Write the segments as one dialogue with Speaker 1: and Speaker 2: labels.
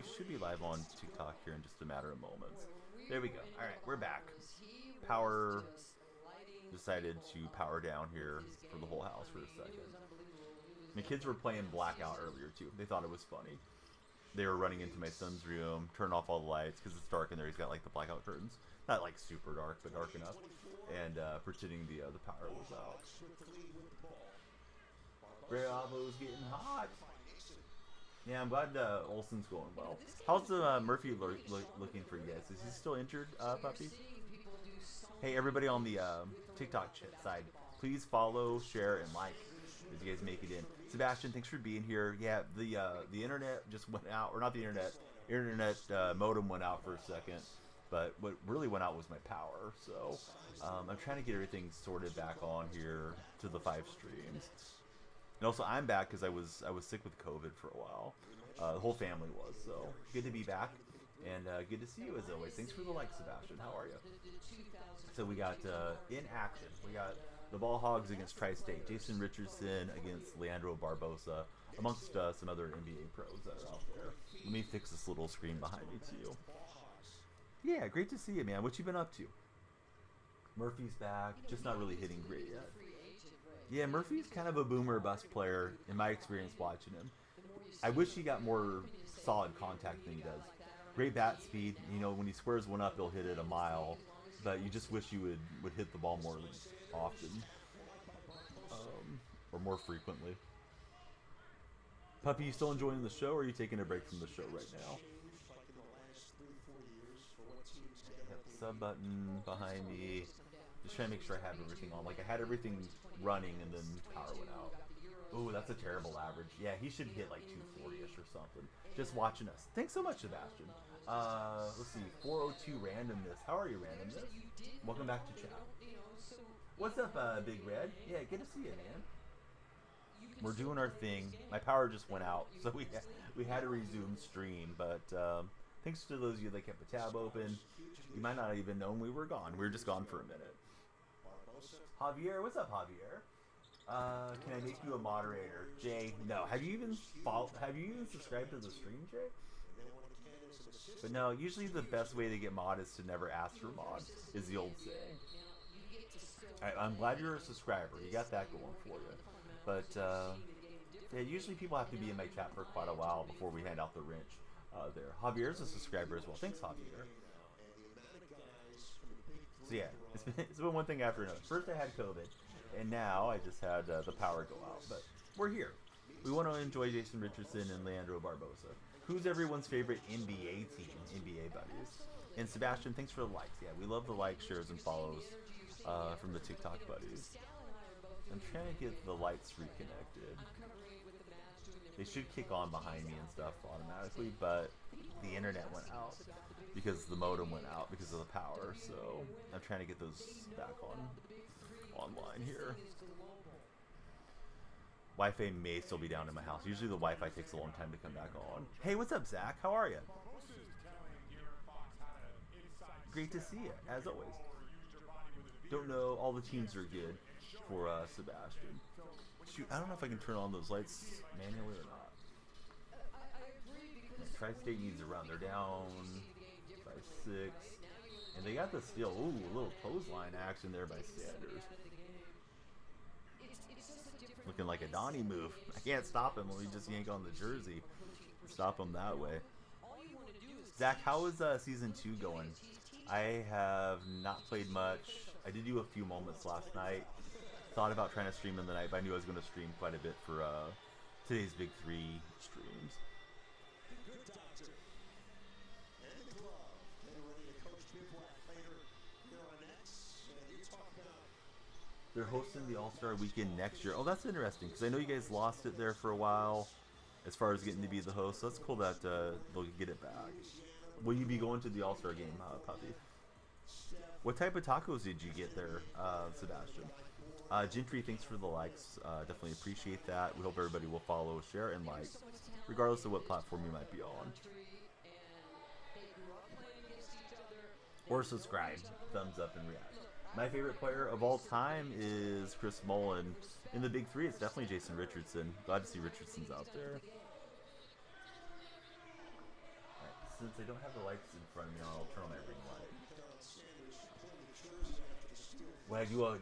Speaker 1: We should be live on TikTok here in just a matter of moments. There we go. All right, we're back. Power decided to power down here for the whole house for a second. My kids were playing Blackout earlier too. They thought it was funny. They were running into my son's room, turn off all the lights because it's dark in there. He's got like the blackout curtains, not like super dark, but dark enough, and pretending the power was out. Bravo's getting hot. Yeah, I'm glad Olsen's going well. How's Murphy looking for you guys? Is he still injured, Puppy? Hey, everybody on the TikTok side, please follow, share, and like as you guys make it in. Sebastian, thanks for being here. Yeah, the internet just went out, or not the internet. Internet modem went out for a second, but what really went out was my power. So I'm trying to get everything sorted back on here to the 5 streams. And also, I'm back because I was sick with COVID for a while. The whole family was, so good to be back. And good to see you as always. Thanks for the like, Sebastian. How are you? So we got in action. We got the Ball Hogs against Tri-State. Jason Richardson against Leandro Barbosa, amongst some other NBA pros that are out there. Let me fix this little screen behind me to you. Yeah, great to see you, man. What you been up to? Murphy's back. Just not really hitting great yet. Yeah, Murphy's kind of a boomer bust player in my experience watching him. I wish he got more solid contact than he does. Great bat speed. You know, when he squares one up, he'll hit it a mile. But you just wish you would hit the ball more often. Or more frequently. Puppy, you still enjoying the show, or are you taking a break from the show right now? Yep, sub button behind me. Just trying to make sure I have everything on. Like, I had everything running, and then power went out. Ooh, that's a terrible average. Yeah, he should hit like 240-ish or something. Just watching us. Thanks so much, Sebastian. Let's see. 402 Randomness. How are you, Randomness? Welcome back to chat. What's up, Big Red? Yeah, good to see you, man. We're doing our thing. My power just went out, so we had to resume stream. But thanks to those of you that kept the tab open. You might not even known we were gone. We were just gone for a minute. Javier, what's up, Javier? Can I make you a moderator, Jay? No. Have you even subscribed to the stream, Jay? But no. Usually the best way to get mod is to never ask for mod. Is the old saying. Alright, I'm glad you're a subscriber. You got that going for you. But yeah, usually people have to be in my chat for quite a while before we hand out the wrench. There, Javier's a subscriber as well. Thanks, Javier. So yeah, it's been one thing after another. First I had COVID, and now I just had the power go out. But we're here. We want to enjoy Jason Richardson and Leandro Barbosa. Who's everyone's favorite NBA team, NBA buddies? And Sebastian, thanks for the likes. Yeah, we love the likes, shares, and follows from the TikTok buddies. I'm trying to get the lights reconnected. They should kick on behind me and stuff automatically, but the internet went out because the modem went out because of the power. So I'm trying to get those back online here. Wi-Fi may still be down in my house. Usually the Wi-Fi takes a long time to come back on. Hey, what's up, Zach? How are you? Great to see you, as always. Don't know, all the teams are good for Sebastian. Shoot, I don't know if I can turn on those lights manually or not. Tri-State needs a run. They're down by 6. And they got the steal. Ooh, a little clothesline action there by Sanders. Looking like a Donnie move. I can't stop him. Let me just yank on the jersey. Stop him that way. Zach, how is Season 2 going? I have not played much. I did do a few moments last night. Thought about trying to stream in the night, but I knew I was going to stream quite a bit for today's Big 3 streams. They're hosting the All-Star Weekend next year. Oh, that's interesting, because I know you guys lost it there for a while as far as getting to be the host. So that's cool that they'll get it back. Will you be going to the All-Star game, Puppy? What type of tacos did you get there, Sebastian? Gentry, thanks for the likes. Definitely appreciate that. We hope everybody will follow, share, and like, regardless of what platform you might be on. Or subscribe, thumbs up, and react. My favorite player of all time is Chris Mullin. In the Big 3, it's definitely Jason Richardson. Glad to see Richardson's out there. since I don't have the lights in front of me, I'll turn on my ring light. When I do a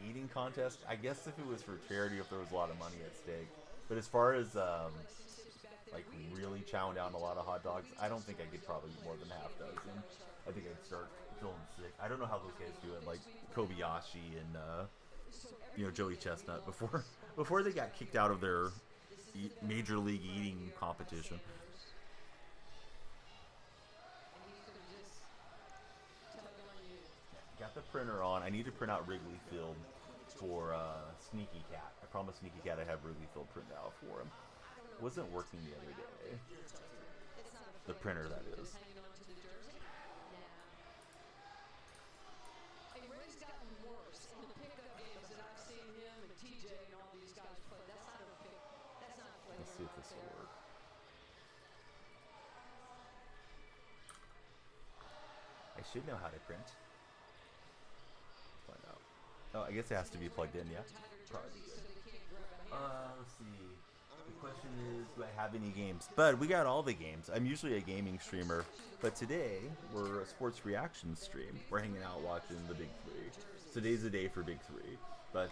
Speaker 1: eating contest, I guess if it was for charity, if there was a lot of money at stake. But as far as like really chowing down a lot of hot dogs, I don't think I could probably eat more than half dozen. I think I'd start feeling sick. I don't know how those guys do it, like Kobayashi and Joey Chestnut before they got kicked out of their major league eating competition. Got the printer on. I need to print out Wrigley Field for Sneaky Cat. I promised Sneaky Cat I'd have Wrigley Field printed out for him. It wasn't working the other day. The printer, that is. Let's see if this will work. I should know how to print. Find out. Oh, I guess it has to be plugged in, yeah? Probably good. Let's see. The question is, do I have any games? But we got all the games. I'm usually a gaming streamer, but today we're a sports reaction stream. We're hanging out watching the Big Three. Today's the day for Big Three. But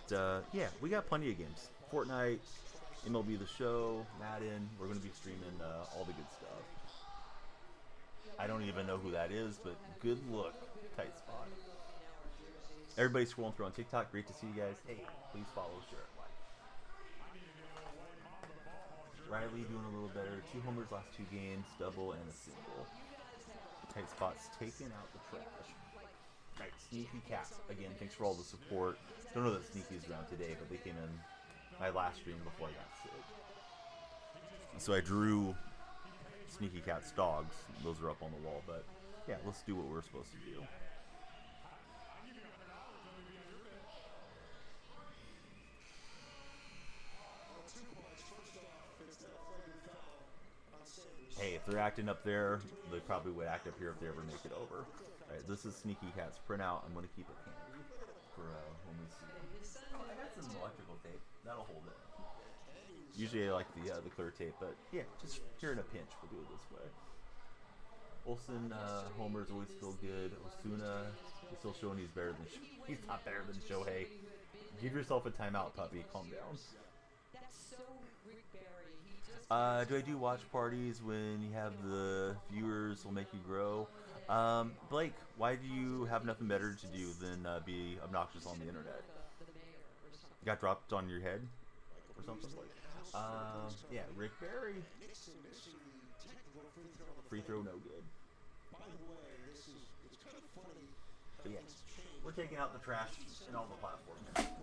Speaker 1: yeah, we got plenty of games. Fortnite, MLB The Show, Madden. We're going to be streaming all the good stuff. I don't even know who that is, but good look. Tight spot. Everybody scrolling through on TikTok. Great to see you guys. Hey, please follow, share, and like. Riley doing a little better. 2 homers last 2 games, double and a single. Tight spots taking out the trash. Right, Sneaky Cat. Again, thanks for all the support. Don't know that Sneaky's around today, but they came in my last stream before I got sick. So I drew Sneaky Cat's dogs. Those are up on the wall, but yeah, let's do what we're supposed to do. Hey, if they're acting up there, they probably would act up here if they ever make it over. Alright, this is Sneaky Cat's printout. I'm going to keep it handy for when we see it. Oh, I got some electrical tape. That'll hold it. Usually I like the clear tape, but yeah, just here in a pinch, we'll do it this way. Olsen, homers always feel good. Osuna is still showing he's better than he's not better than Shohei. Give yourself a timeout, puppy. Calm down. Do I do watch parties when you have the viewers will make you grow? Blake, why do you have nothing better to do than be obnoxious on the internet? Got dropped on your head or something? Yeah, Rick Barry. Free throw, no good. But yeah, we're taking out the trash in all the platforms.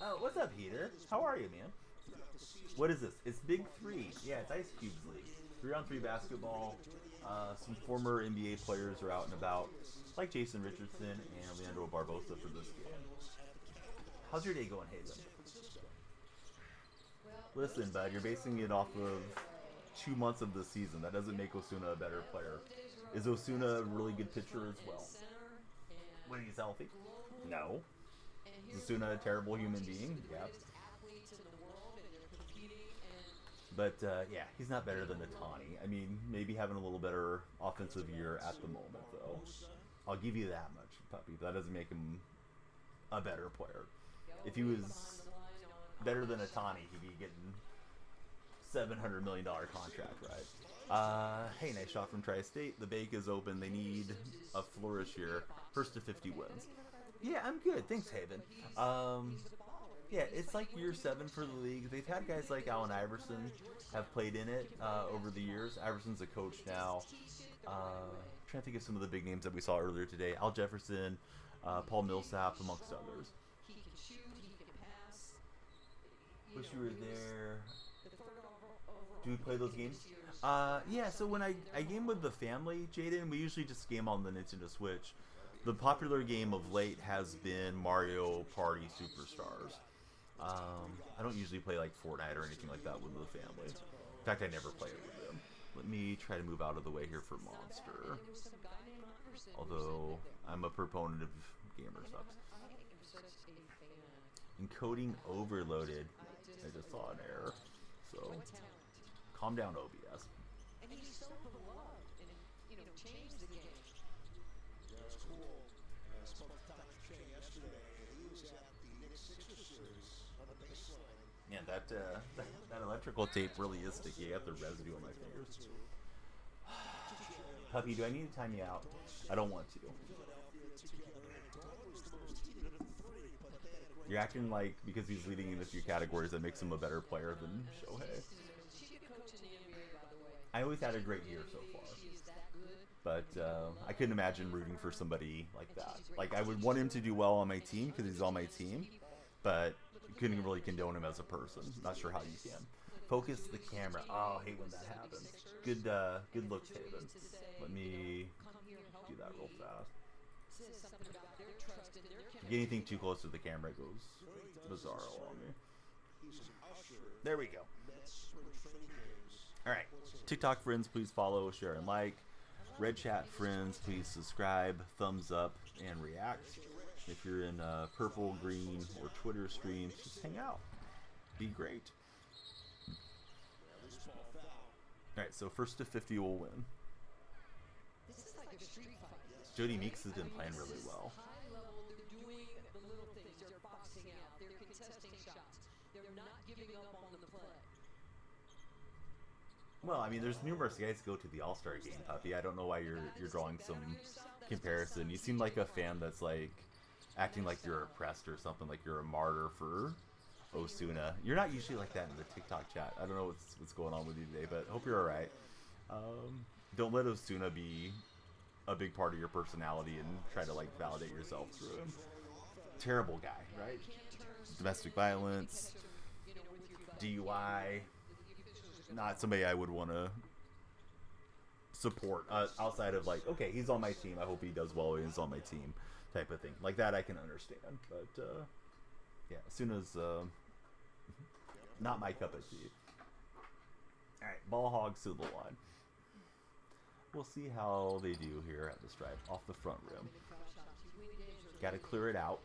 Speaker 1: Oh, what's up, Peter? How are you, man? What is this? It's Big Three. Yeah, it's Ice Cube's league. 3-on-3 basketball. Some former NBA players are out and about, like Jason Richardson and Leandro Barbosa for this game. How's your day going, Hazen? Listen, bud, you're basing it off of 2 months of the season. That doesn't make Osuna a better player. Is Osuna a really good pitcher as well? When he's healthy? No. Is Osuna a terrible human being? Yep. But, yeah, he's not better than Ohtani. I mean, maybe having a little better offensive year at the moment, though. I'll give you that much, puppy. That doesn't make him a better player. If he was better than Ohtani, he'd be getting $700 million contract, right? Hey, nice shot from Tri-State. The bake is open. They need a flourish here. First to 50 wins. Yeah, I'm good. Thanks, Haven. Yeah, it's like year 7 for the league. They've had guys like Allen Iverson have played in it over the years. Iverson's a coach now. Trying to think of some of the big names that we saw earlier today. Al Jefferson, Paul Millsap, amongst others. Wish you were there. Do we play those games? Yeah, so when I game with the family, Jaden, we usually just game on the Nintendo Switch. The popular game of late has been Mario Party Superstars. I don't usually play like Fortnite or anything like that with the family. In fact, I never play it with them. Let me try to move out of the way here for Monster. Although, I'm a proponent of gamer subs. Encoding overloaded. I just saw an error. So, calm down, OBS.
Speaker 2: And he's so beloved and, you know, changed the game.
Speaker 3: Yeah, it's cool. I spoke to Dr. J yesterday, and he was at the Knicks Sixers series on the baseline.
Speaker 1: Yeah, that electrical tape really is sticky. I got the residue on my fingers. Puppy, do I need to time you out? I don't want to. You're acting like because he's leading in a few categories that makes him a better player than Shohei.
Speaker 2: She could coach in the NBA, by the way.
Speaker 1: I always had a great year so far.
Speaker 2: She is that good.
Speaker 1: But I couldn't imagine rooting for somebody like that. Like, I would want him to do well on my team because he's on my team, but couldn't really condone him as a person. Not sure how you can. Focus the camera. Oh, I hate when that happens. Good looks, Haven. Let me do that real fast. If you get anything too close to the camera, it goes bizarro on me. There we go. Alright. TikTok friends, please follow, share, and like. Red Chat friends, please subscribe, thumbs up, and react. If you're in purple, green, or Twitter streams, just hang out. Be great. Alright, so first to 50 will win.
Speaker 2: This is like a street fight.
Speaker 1: Jody Meeks has been playing really well.
Speaker 2: High level, they're doing the little things. They're boxing out. They're contesting shots. They're not giving up on the play.
Speaker 1: Well, I mean, there's numerous guys who go to the All-Star game, Puppy. I don't know why you're drawing some comparison. You seem like a fan that's like acting like you're oppressed or something, like you're a martyr for Osuna. You're not usually like that in the TikTok chat. I don't know what's going on with you today, but hope you're all right. Don't let Osuna be a big part of your personality and try to like validate yourself through him. Terrible guy, right? Domestic violence, DUI. Not somebody I would want to support outside of like, okay, he's on my team. I hope he does well when he's on my team, type of thing. Like that I can understand, but yeah, as soon as not my cup of tea. All right, ball hogs to the line. We'll see how they do here at the stripe off the front rim. Got to clear it out.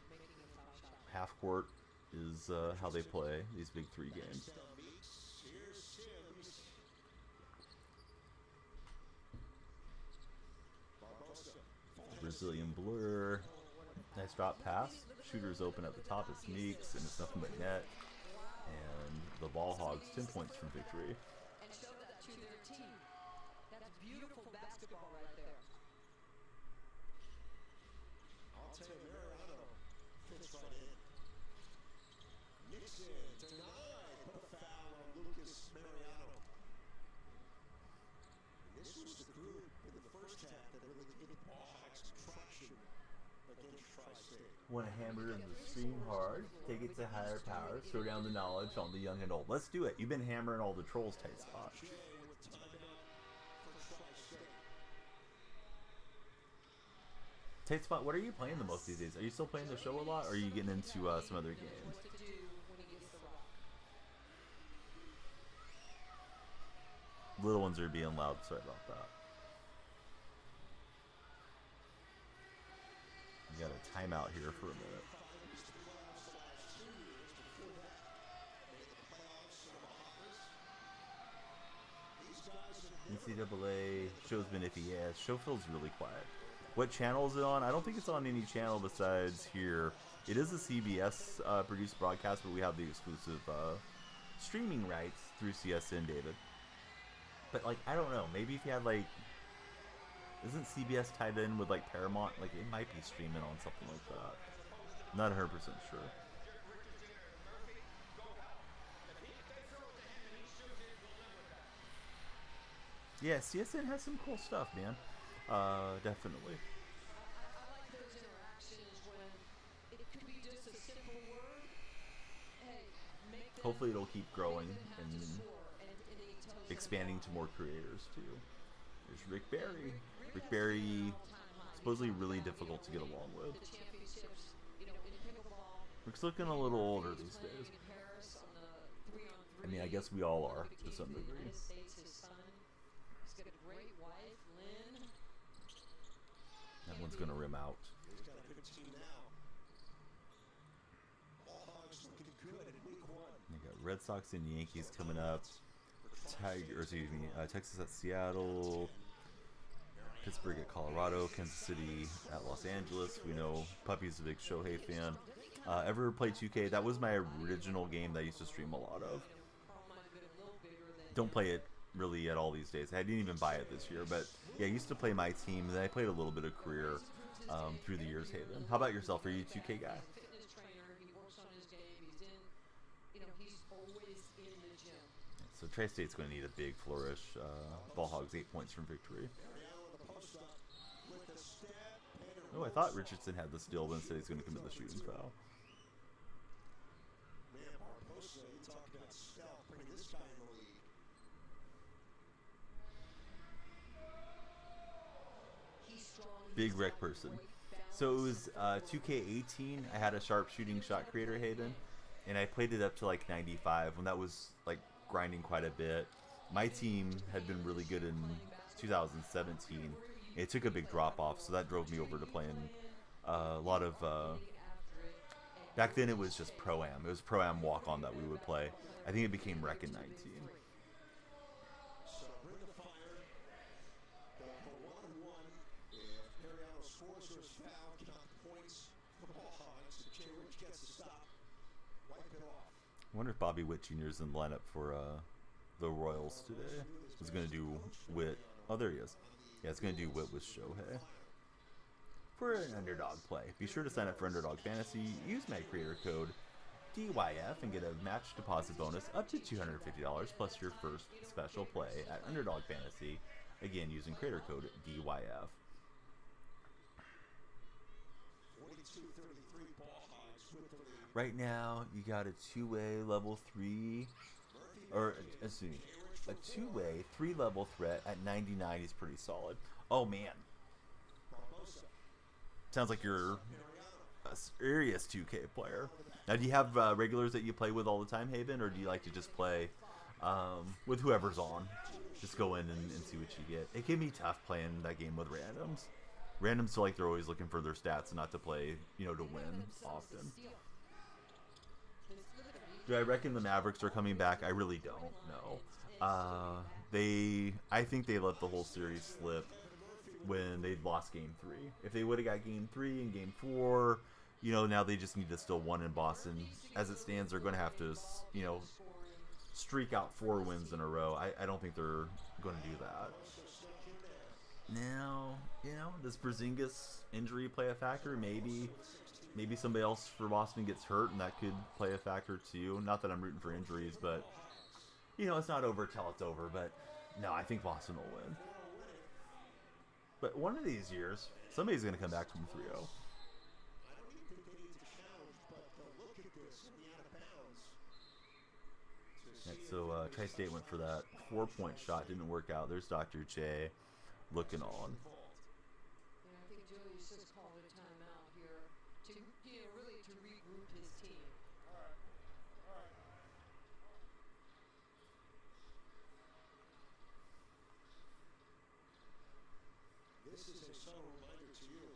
Speaker 1: Half court is how they play these big three games. Brazilian blur. Nice drop pass. Shooter's open at the top. It's Meeks, and it's nothing but net. And the ball hogs 10 points from victory.
Speaker 2: And show that to their team. That's beautiful basketball right there.
Speaker 3: Mariano fits right in. Nixon denied, but a foul on Lucas Mariano. This was the group in the first half that really gave ball hogs traction against Tri-State.
Speaker 1: Want to hammer the stream hard, take it to higher powers, throw down the knowledge on the young and old. Let's do it. You've been hammering all the trolls tight spot. Tight spot, what are you playing the most these days? Are you still playing the show a lot, or are you getting into some other games? Little ones are being loud, sorry about that. You got a timeout here for a minute. NCAA show's been iffy. Yeah, show feels really quiet. What channel is it on? I don't think it's on any channel besides here. It is a CBS produced broadcast, but we have the exclusive streaming rights through CSN, David. But like, I don't know. Maybe if you had like, isn't CBS tied in with like Paramount? Like, it might be streaming on something like that. Not 100% sure. Yeah, CSN has some cool stuff, man. Definitely.
Speaker 2: I like those interactions when it could be just a simple word. Hey, make them,
Speaker 1: Hopefully it'll keep growing
Speaker 2: make them
Speaker 1: and
Speaker 2: have to score, and he tells you
Speaker 1: expanding to more creators too. There's Rick Barry. Rick Barry, supposedly really difficult to get along with.
Speaker 2: the championships, you know, in pickleball.
Speaker 1: Rick's looking a little older these days.
Speaker 2: In Paris on the 3-on-3.
Speaker 1: I mean, I guess we all are to some
Speaker 2: between the
Speaker 1: degree.
Speaker 2: United States, his son. He's got a great wife, Lynn.
Speaker 1: That one's gonna rim out.
Speaker 3: He's got a good team now. Ball hogs looking good in week one.
Speaker 1: You got Red Sox and Yankees coming up. Texas at Seattle, Pittsburgh at Colorado, Kansas City at Los Angeles. We know Puppy's a big Shohei fan. Ever played 2K? That was my original game that I used to stream a lot of. Don't play it really at all these days. I didn't even buy it this year, but yeah, I used to play my team, and then I played a little bit of career through the years. Haven, how about yourself? Are you a 2K guy?
Speaker 2: Fitness trainer. He works on his game. He's in, he's always in the gym.
Speaker 1: So Tri-State's going to need a big flourish. Ball Hogs 8 points from victory. Oh, I thought Richardson had the steal, but instead he's going to commit the shooting foul.
Speaker 3: Man, Barbosa, you talk about stealth, putting this guy in the lead.
Speaker 2: He's strong.
Speaker 1: Big rec person. So it was 2K18. I had a sharp shooting shot creator, Hayden, and I played it up to like 95 when that was like grinding quite a bit. My team had been really good in 2017. It took a big drop off, so that drove me over to playing a lot of. Back then, it was just Pro-Am. It was Pro-Am walk-on that we would play. I think it became Rec in 19.
Speaker 3: So bring the fire. The 1-1. If Mariano scores or is fouled, count the points for Ball Hogs. If Jay Rich gets the stop, wipe it off.
Speaker 1: I wonder if Bobby Witt Jr. is in the lineup for the Royals today. He's going to do Witt. Oh, there he is. Yeah, it's going to do Witt with Shohei. For an underdog play, be sure to sign up for Underdog Fantasy. Use my creator code DYF and get a match deposit bonus up to $250 plus your first special play at Underdog Fantasy. Again, using creator code DYF.
Speaker 3: 42-33 Ball Hogs with the lead.
Speaker 1: Right now, you got a two-way level 3, or excuse me, a two-way 3-level threat at 99 is pretty solid. Oh man,
Speaker 3: Barbosa.
Speaker 1: sounds like you're a serious 2K player. Now, do you have regulars that you play with all the time, Haven, or do you like to just play with whoever's on? Just go in and see what you get. It can be tough playing that game with randoms. Randoms feel like they're always looking for their stats and not to play, to win often. Do I reckon the Mavericks are coming back? I really don't know. I think they let the whole series slip when they lost Game 3. If they would have got Game 3 and Game 4, now they just need to still win in Boston. As it stands, they're going to have to, streak out 4 wins in a row. I don't think they're going to do that. Now, does Porzingis injury play a factor? Maybe somebody else for Boston gets hurt, and that could play a factor too. Not that I'm rooting for injuries, but it's not over till it's over. But no, I think Boston will win. But one of these years, somebody's going to come back from 3-0.
Speaker 3: I don't even think they need to challenge, but look at this in the out of bounds.
Speaker 1: Right, so Tri-State went for that 4-point shot, didn't work out. There's Dr. J looking on.
Speaker 2: And I think Julius just called a timeout here to, really to regroup his team.
Speaker 3: This is a subtle reminder to you.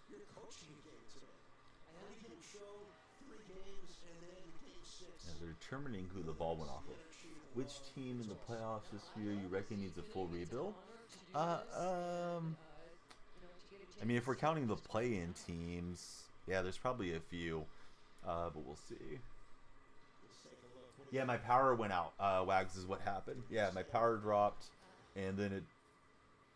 Speaker 3: You're coaching a game today. Pre-game show, 3 games, and then game 6.
Speaker 1: As they're determining who the ball went off of. Which team in the playoffs this year you reckon needs a full rebuild? I mean, if we're counting the play-in teams, yeah, there's probably a few, but we'll see. Yeah, my power went out. Wags is what happened. Yeah, my power dropped, and then it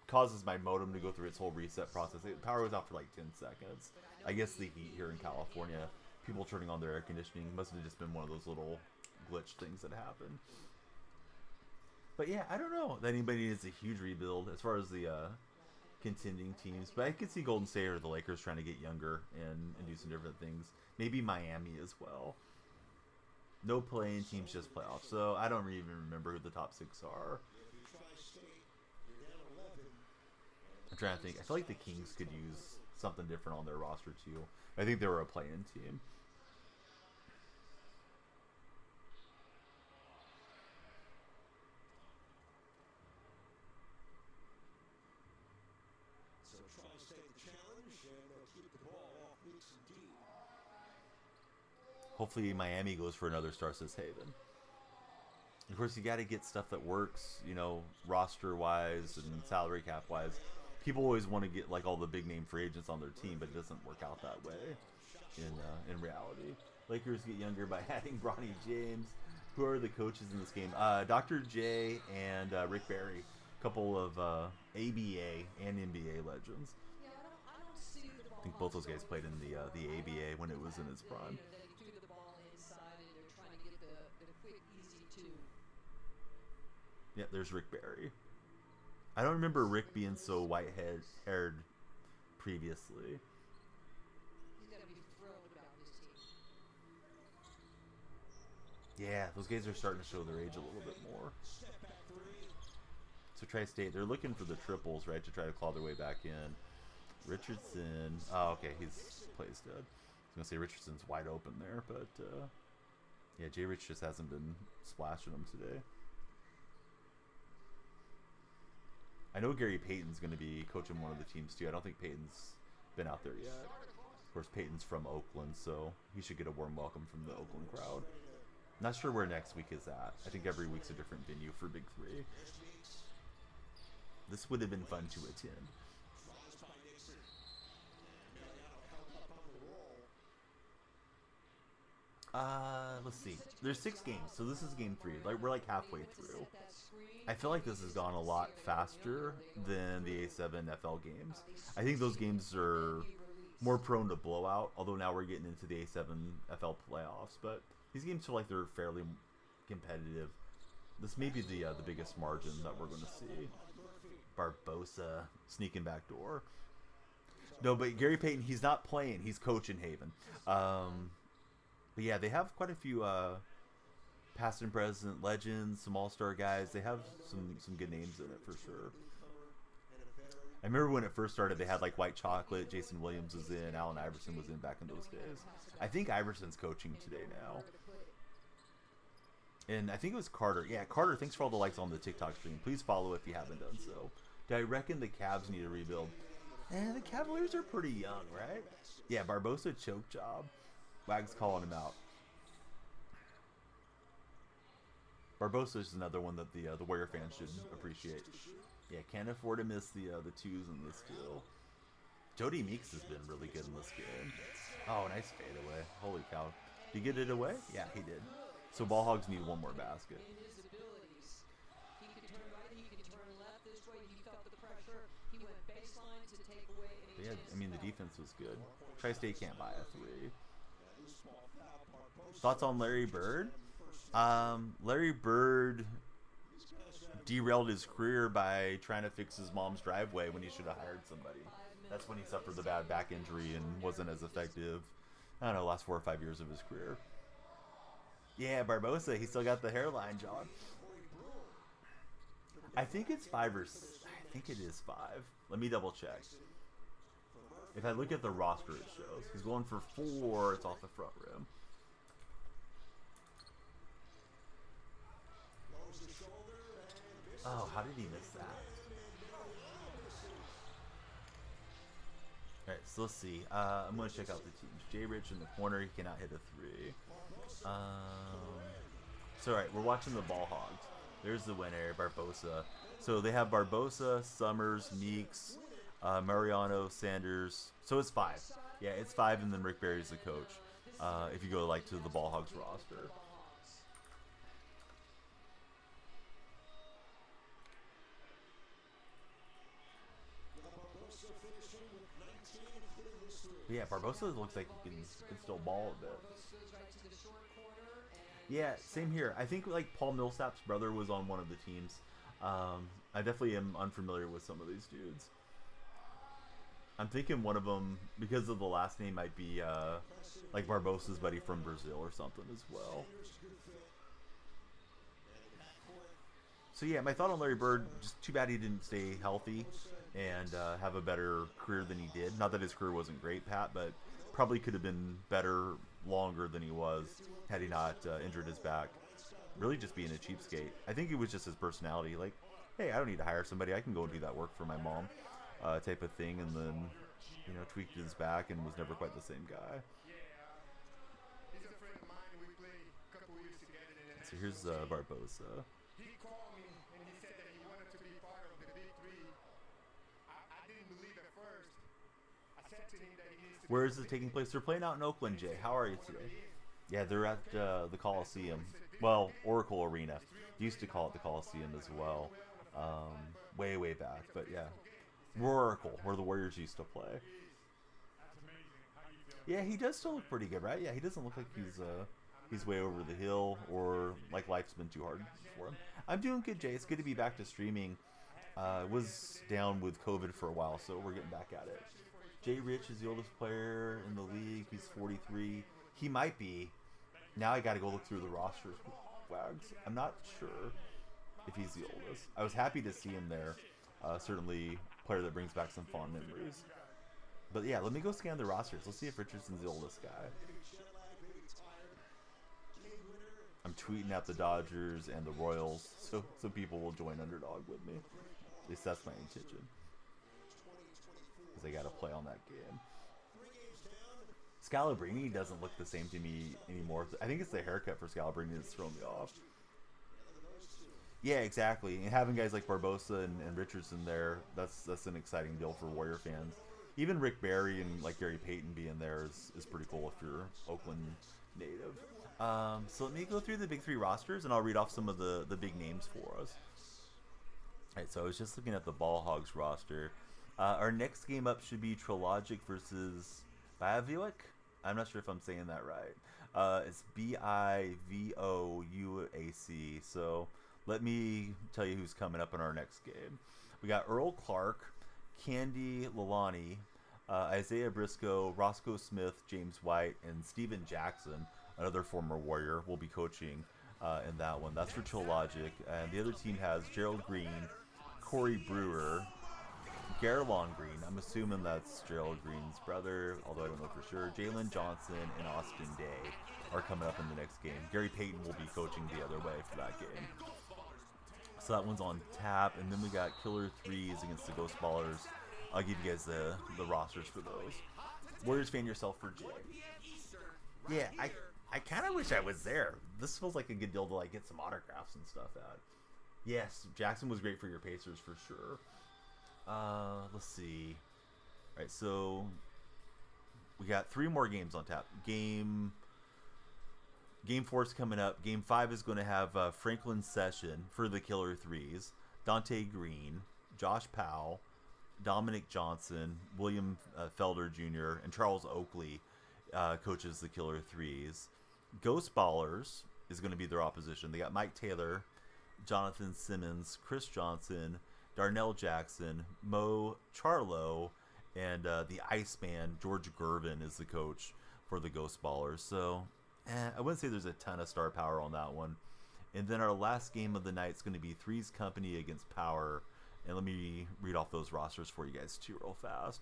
Speaker 1: causes my modem to go through its whole reset process. Power was out for like 10 seconds. I guess the heat here in California, people turning on their air conditioning, must have just been one of those little glitch things that happen. But yeah, I don't know that anybody needs a huge rebuild as far as the contending teams. But I could see Golden State or the Lakers trying to get younger and do some different things. Maybe Miami as well. No play-in teams, just playoffs. So I don't even remember who the top 6 are. I'm trying to think. I feel like the Kings could use something different on their roster too. I think they were a play-in team.
Speaker 3: So Tri-State the challenge, and they'll keep the ball off weeks and D.
Speaker 1: Hopefully Miami goes for another star, says Haven. Of course, you got to get stuff that works, you know, roster wise and salary cap wise. People always want to get like all the big name free agents on their team, but it doesn't work out that way in reality. Lakers get younger by adding Bronny James. Who are the coaches in this game? Dr. J and Rick Barry, a couple of ABA and NBA legends.
Speaker 2: Yeah, I don't see the ball.
Speaker 1: I think both those guys played in the ABA when it was in its prime.
Speaker 2: That he threw the ball inside and they're trying to get the quick, easy two.
Speaker 1: Yeah, there's Rick Barry. I don't remember Rick being so white-haired previously.
Speaker 2: He's got to be thrilled about his team.
Speaker 1: Yeah, those guys are starting to show their age a little bit more. So Tri-State, they're looking for the triples, right, to try to claw their way back in. Richardson, oh, okay, he's plays dead. I was going to say Richardson's wide open there, but yeah, Jay Rich just hasn't been splashing them today. I know Gary Payton's going to be coaching one of the teams too. I don't think Payton's been out there yet. Of course, Payton's from Oakland, so he should get a warm welcome from the Oakland crowd. Not sure where next week is at. I think every week's a different venue for Big Three. This would have been fun to attend. Let's see. There's 6 games, so this is game 3. Like we're like halfway through. I feel like this has gone a lot faster than the A7 FL games. I think those games are more prone to blowout, although now we're getting into the A7 FL playoffs. But these games feel like they're fairly competitive. This may be the biggest margin that we're going to see. Barbosa sneaking back door. No, but Gary Payton, he's not playing. He's coaching Haven. But yeah, they have quite a few past and present legends, some all-star guys. They have some good names in it for sure. I remember when it first started, they had like White Chocolate, Jason Williams was in, Allen Iverson was in back in those days. I think Iverson's coaching today now. And I think it was Carter. Yeah, Carter, thanks for all the likes on the TikTok stream. Please follow if you haven't done so. Do I reckon the Cavs need a rebuild? The Cavaliers are pretty young, right? Yeah, Barbosa choke job. Wag's calling him out. Barbosa is another one that the Warrior fans should appreciate. Yeah, can't afford to miss the twos in this deal. Jody Meeks has been really good in this game. Oh, nice fadeaway. Holy cow. Did he get it away? Yeah, he did. So Ball Hogs need one more basket.
Speaker 2: In his abilities, he could turn right, he could turn left this way. He felt the pressure. He went baseline to take away any
Speaker 1: Yeah,
Speaker 2: chance
Speaker 1: I mean, the
Speaker 2: to foul.
Speaker 1: defense was good. Tri-State can't buy a 3. Thoughts on Larry Bird? Larry Bird derailed his career by trying to fix his mom's driveway when he should have hired somebody. That's when he suffered the bad back injury and wasn't as effective, I don't know, last 4 or 5 years of his career. Yeah, Barbosa, he still got the hairline, John. I think it's 5 or I think it is 5. Let me double check. If I look at the roster, it shows he's going for 4. It's off the front rim. Oh, how did he miss that? Alright, so let's see. I'm going to check out the teams. Jay Rich in the corner. He cannot hit a 3. So, alright, we're watching the Ball Hogs. There's the winner, Barbosa. So they have Barbosa, Summers, Meeks, Mariano, Sanders. So it's 5. Yeah, it's 5, and then Rick Barry's the coach. If you go like to the Ball Hogs roster. But yeah, Barbosa looks like he can still ball a bit.
Speaker 2: Goes right to the short corner and
Speaker 1: Yeah, same here. I think like Paul Millsap's brother was on one of the teams. I definitely am unfamiliar with some of these dudes. I'm thinking one of them, because of the last name, might be like Barbosa's buddy from Brazil or something as well. So yeah, my thought on Larry Bird, just too bad he didn't stay healthy and have a better career than he did. Not that his career wasn't great, Pat, but probably could have been better longer than he was had he not injured his back. Really just being a cheapskate. I think it was just his personality, like, hey, I don't need to hire somebody, I can go and do that work for my mom, type of thing, and then, you know, tweaked his back and was never quite the same guy. So here's Barbosa.
Speaker 4: He called me and he said that he wanted to be part of the big three. I didn't believe at first. I said to him that he needs to.
Speaker 1: Where is it taking place? They're playing out in Oakland, Jay. How are you today? Yeah, they're at the Coliseum. Well, Oracle Arena. They used to call it the Coliseum as well. Way, way back. But yeah. Oracle, where the Warriors used to play. Yeah, he does still look pretty good, right? Yeah, he doesn't look like he's way over the hill or like life's been too hard for him. I'm doing good, Jay. It's good to be back to streaming. Was down with COVID for a while, so we're getting back at it. Jay Rich is the oldest player in the league. He's 43. He might be. Now I got to go look through the rosters. Wags. I'm not sure if he's the oldest. I was happy to see him there. Certainly a player that brings back some fond memories. But yeah, let me go scan the rosters. Let's see if Richardson's the oldest guy. I'm tweeting at the Dodgers and the Royals, so people will join Underdog with me. At least that's my intention. Because they got to play on that game. Scalabrini doesn't look the same to me anymore. I think it's the haircut for Scalabrini that's thrown me off. Yeah, exactly. And having guys like Barbosa and Richardson there, that's an exciting deal for Warrior fans. Even Rick Barry and like Gary Payton being there is pretty cool if you're Oakland native. So let me go through the big three rosters and I'll read off some of the big names for us. Alright, so I was just looking at the Ball Hogs roster. Our next game up should be Trilogic versus Bivoak. I'm not sure if I'm saying that right. It's Bivouac. So let me tell you who's coming up in our next game. We got Earl Clark, Candy Lalani, Isaiah Briscoe, Roscoe Smith, James White, and Steven Jackson, another former Warrior, will be coaching in that one. That's for Trilogic. And the other team has Gerald Green, Corey Brewer, Garlon Green. I'm assuming that's Gerald Green's brother, although I don't know for sure. Jalen Johnson and Austin Day are coming up in the next game. Gary Payton will be coaching the other way for that game. So that one's on tap. And then we got Killer Threes against the Ghost Ballers. I'll give you guys the rosters for those. Warriors fan yourself for Jay. Yeah, I kind of wish I was there. This feels like a good deal to like get some autographs and stuff at. Yes, Jackson was great for your Pacers for sure. Let's see. All right, so we got 3 more games on tap. Game 4 is coming up. Game 5 is going to have Franklin Session for the Killer Threes, Dante Green, Josh Powell, Dominic Johnson, William Felder Jr., and Charles Oakley coaches the Killer Threes. Ghost Ballers is going to be their opposition. They got Mike Taylor, Jonathan Simmons, Chris Johnson, Darnell Jackson, Mo Charlo, and the Iceman, George Gervin, is the coach for the Ghost Ballers. So I wouldn't say there's a ton of star power on that one. And then our last game of the night is going to be Three's Company against Power. And let me read off those rosters for you guys too real fast.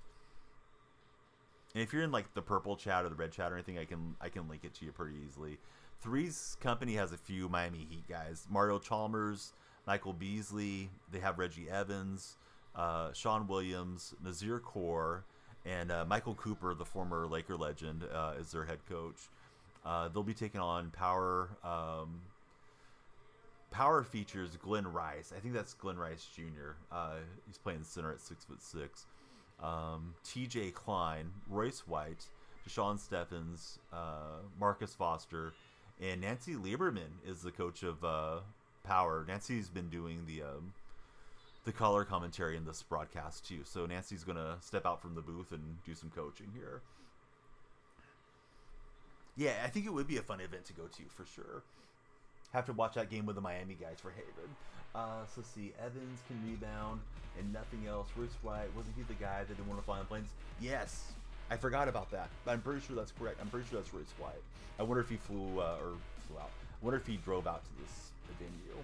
Speaker 1: And if you're in like the purple chat or the red chat or anything, I can link it to you pretty easily. Three's Company has a few Miami Heat guys. Mario Chalmers, Michael Beasley, they have Reggie Evans, Sean Williams, Nazir Kaur, and Michael Cooper, the former Laker legend, is their head coach. They'll be taking on Power. Power features Glenn Rice. I think that's Glenn Rice Jr. He's playing center at 6'6". TJ Klein, Royce White, Deshaun Stephens, Marcus Foster, and Nancy Lieberman is the coach of Power. Nancy's been doing the color commentary in this broadcast too. So Nancy's gonna step out from the booth and do some coaching here. Yeah, I think it would be a fun event to go to for sure. Have to watch that game with the Miami guys for Haven. So let's see. Evans can rebound and nothing else. Royce White, wasn't he the guy that didn't want to fly on planes? Yes. I forgot about that. But I'm pretty sure that's correct. I'm pretty sure that's Royce White. I wonder if he flew out. I wonder if he drove out to this venue.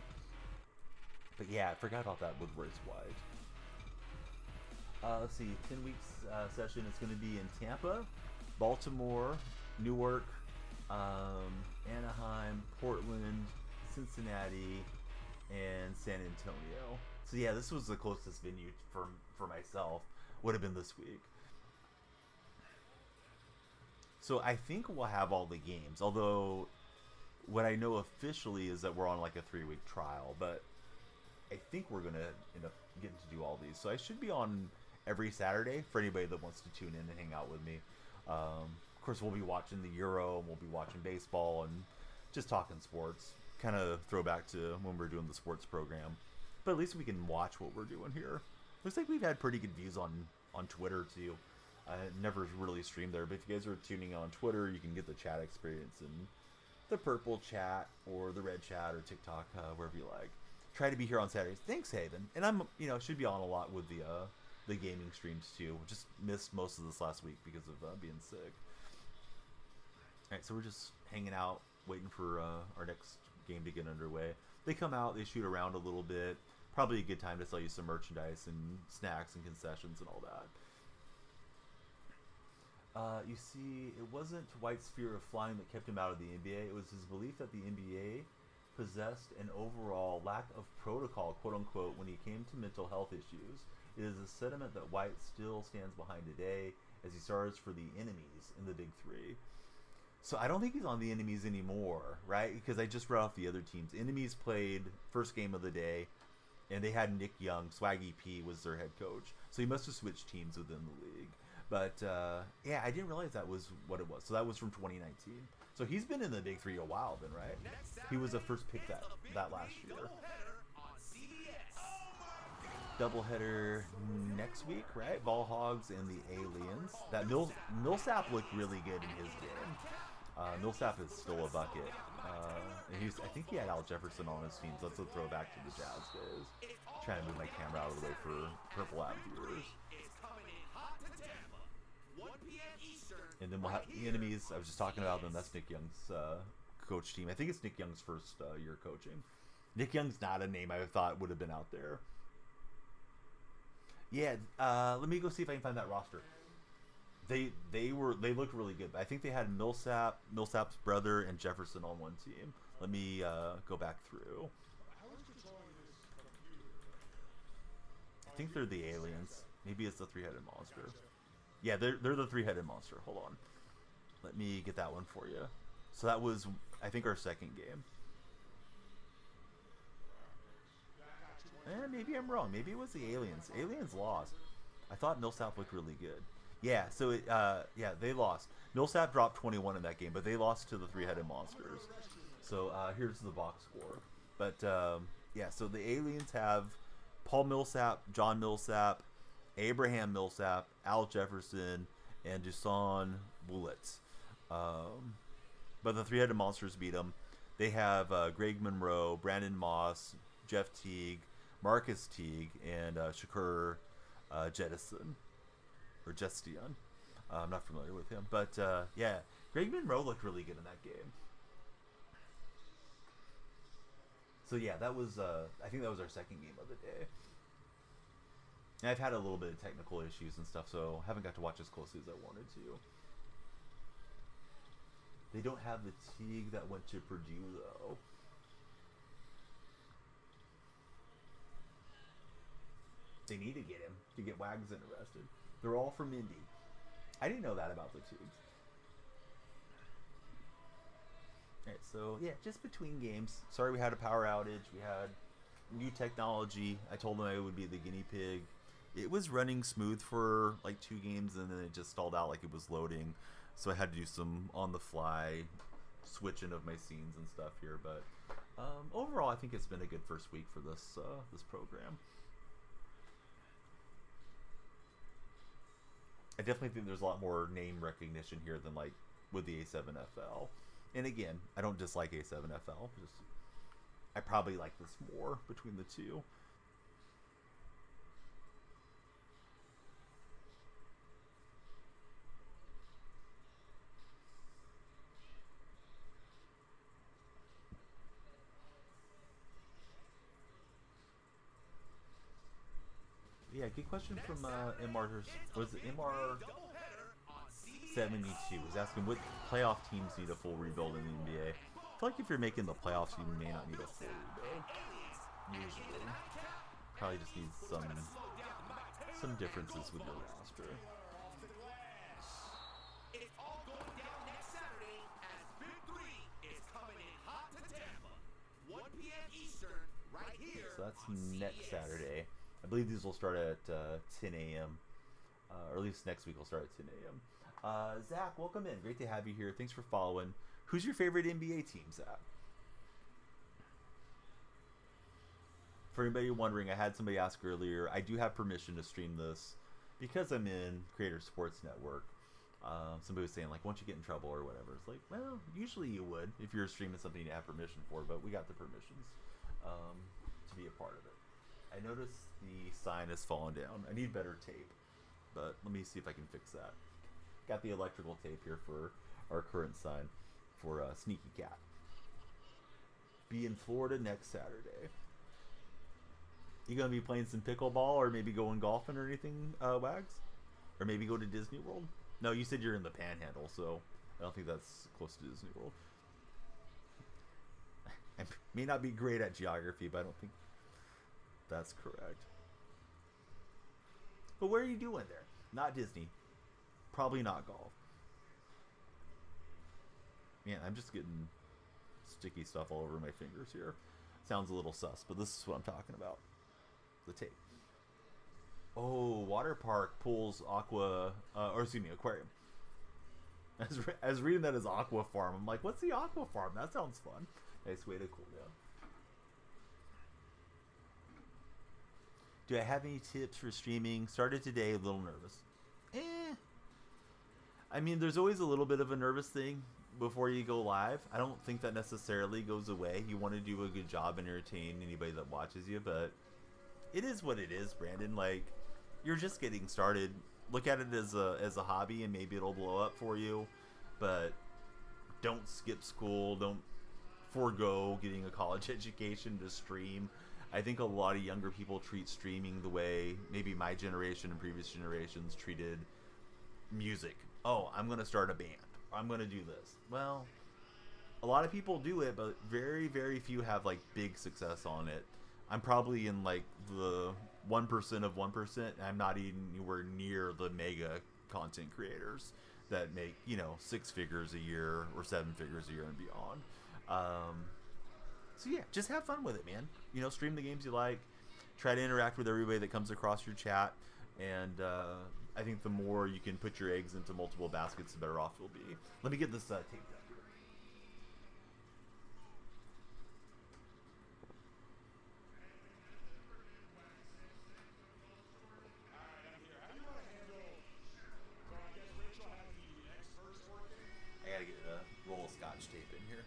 Speaker 1: But yeah, I forgot about that with Royce White. Let's see. 10 weeks session is going to be in Tampa, Baltimore, Newark, Anaheim, Portland, Cincinnati, and San Antonio. So yeah, this was the closest venue for myself. Would have been this week. So I think we'll have all the games. Although what I know officially is that we're on like a 3-week trial, but I think we're gonna end up getting to do all these. So I should be on every Saturday for anybody that wants to tune in and hang out with me. Of course, we'll be watching the Euro, and we'll be watching baseball, and just talking sports. Kind of throwback to when we were doing the sports program. But at least we can watch what we're doing here. Looks like we've had pretty good views on Twitter, too. I never really streamed there, but if you guys are tuning on Twitter, you can get the chat experience in the purple chat or the red chat or TikTok, wherever you like. Try to be here on Saturdays. Thanks, Haven. And I'm, should be on a lot with the gaming streams, too. Just missed most of this last week because of being sick. Alright, so we're just hanging out, waiting for our next game to get underway. They come out, they shoot around a little bit. Probably a good time to sell you some merchandise and snacks and concessions and all that. You see, it wasn't White's fear of flying that kept him out of the NBA. It was his belief that the NBA possessed an overall lack of protocol, quote-unquote, when he came to mental health issues. It is a sentiment that White still stands behind today as he stars for the enemies in the Big Three. So I don't think he's on the enemies anymore, right? Because I just read off the other teams. Enemies played first game of the day, and they had Nick Young. Swaggy P was their head coach. So he must have switched teams within the league. But, yeah, I didn't realize that was what it was. So that was from 2019. So he's been in the Big Three a while then, right? He was the first pick that last year. Doubleheader next week, right? Ball Hogs and the Aliens. That Millsap looked really good in his game. Millsap is still a bucket. And I think he had Al Jefferson on his team. So let's throw back to the Jazz days. Trying to move my camera out of the way for Purple App viewers. And then we'll have the enemies. I was just talking about them. That's Nick Young's coach team. I think it's Nick Young's first year coaching. Nick Young's not a name I thought would have been out there. Yeah, let me go see if I can find that roster. They looked really good. I think they had Millsap's brother, and Jefferson on one team. Let me go back through. I think they're the Aliens. Maybe it's the three-headed monster. Yeah, they're the three-headed monster. Hold on. Let me get that one for you. So that was, I think, our second game. Maybe I'm wrong. Maybe it was the Aliens. Aliens lost. I thought Millsap looked really good. Yeah, so they lost. Millsap dropped 21 in that game, but they lost to the three-headed monsters. So here's the box score. But yeah, so the Aliens have Paul Millsap, John Millsap, Abraham Millsap, Al Jefferson, and Dusan Bullets. But the three-headed monsters beat them. They have Greg Monroe, Brandon Moss, Jeff Teague, Marcus Teague, and Shakur Jettison. Or Justion. I'm not familiar with him. But, yeah, Greg Monroe looked really good in that game. So, yeah, that was, I think that was our second game of the day. And I've had a little bit of technical issues and stuff, so haven't got to watch as closely as I wanted to. They don't have the Teague that went to Purdue, though. They need to get him to get Wags interested. They're all from Indy. I didn't know that about the Tubes. Alright, so yeah, just between games. Sorry we had a power outage. We had new technology. I told them I would be the guinea pig. It was running smooth for like 2 games, and then it just stalled out like it was loading. So I had to do some on-the-fly switching of my scenes and stuff here. But overall, I think it's been a good first week for this this program. I definitely think there's a lot more name recognition here than like with the A7FL. And again, I don't dislike A7FL. Just I probably like this more between the two. Yeah, good question from MR. Was it MR72? Was asking what playoff teams need a full rebuild in the NBA. I feel like if you're making the playoffs, you may not need a full rebuild. Usually, probably just need some differences with your roster.
Speaker 5: It's all going down next Saturday as Big 3 is coming in hot
Speaker 1: So that's next Saturday. I believe these will start at 10 a.m. Or at least next week will start at 10 a.m. Zach, welcome in. Great to have you here. Thanks for following. Who's your favorite NBA team, Zach? For anybody wondering, I had somebody ask earlier. I do have permission to stream this because I'm in Creator Sports Network. Somebody was saying, like, won't you get in trouble or whatever? It's like, well, usually you would if you're streaming something you have permission for, but we got the permissions to be a part of it. I noticed the sign has fallen down. I need better tape, but let me see if I can fix that. Got the electrical tape here for our current sign for Sneaky Cat. Be in Florida next Saturday. You gonna be playing some pickleball or maybe going golfing or anything, Wags? Or maybe go to Disney World? No, you said you're in the Panhandle, so I don't think that's close to Disney World. I may not be great at geography, but I don't think that's correct. But where are you doing there? Not Disney. Probably not golf. Man, I'm just getting sticky stuff all over my fingers here. Sounds a little sus, but this is what I'm talking about. The tape. Oh, water park, pools, aqua, or excuse me, aquarium. I was reading that as aqua farm. I'm like, what's the aqua farm? That sounds fun. Nice way to cool down. Do I have any tips for streaming? Started today, a little nervous. I mean, there's always a little bit of a nervous thing before you go live. I don't think that necessarily goes away. You want to do a good job and entertain anybody that watches you, but it is what it is, Brandon. Like, you're just getting started. Look at it as a hobby, and maybe it'll blow up for you. But don't skip school. Don't forego getting a college education to stream. I think a lot of younger people treat streaming the way maybe my generation and previous generations treated music. Oh, I'm going to start a band. I'm going to do this. Well, a lot of people do it, but very, very few have like big success on it. I'm probably in like the 1% of 1%. I'm not even anywhere near the mega content creators that make, 6 figures a year or 7 figures a year and beyond. So yeah, just have fun with it, man. Stream the games you like. Try to interact with everybody that comes across your chat. And I think the more you can put your eggs into multiple baskets, the better off you'll be. Let me get this tape down here. I gotta get a roll of Scotch tape in here.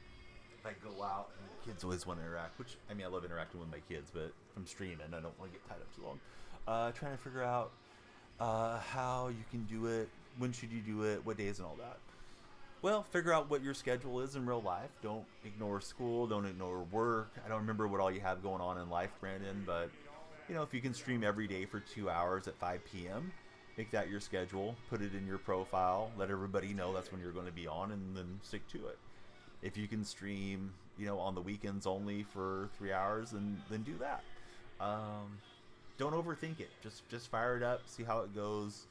Speaker 1: If I go out, and the kids always want to interact, which, I love interacting with my kids, but if I'm streaming, I don't want to get tied up too long. Trying to figure out how you can do it, when should you do it, what days and all that. Well, figure out what your schedule is in real life. Don't ignore school, don't ignore work. I don't remember what all you have going on in life, Brandon, but if you can stream every day for 2 hours at 5 p.m., make that your schedule, put it in your profile, let everybody know that's when you're going to be on, and then stick to it. If you can stream, on the weekends only for 3 hours, then do that. Don't overthink it. Just fire it up, see how it goes.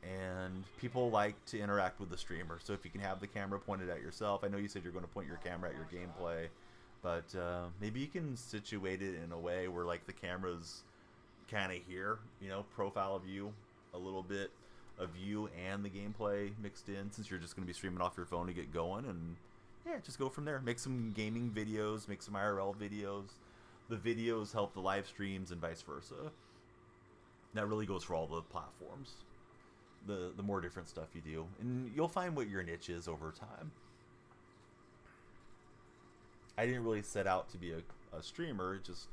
Speaker 1: And people like to interact with the streamer. So if you can have the camera pointed at yourself, I know you said you're going to point your camera at your gameplay, but maybe you can situate it in a way where like the camera's kind of here, profile view, a little bit of you and the gameplay mixed in, since you're just going to be streaming off your phone to get going. And yeah, just go from there. Make some gaming videos, make some IRL videos. The videos help the live streams and vice versa. That really goes for all the platforms. The more different stuff you do, and you'll find what your niche is over time. I didn't really set out to be a streamer. It just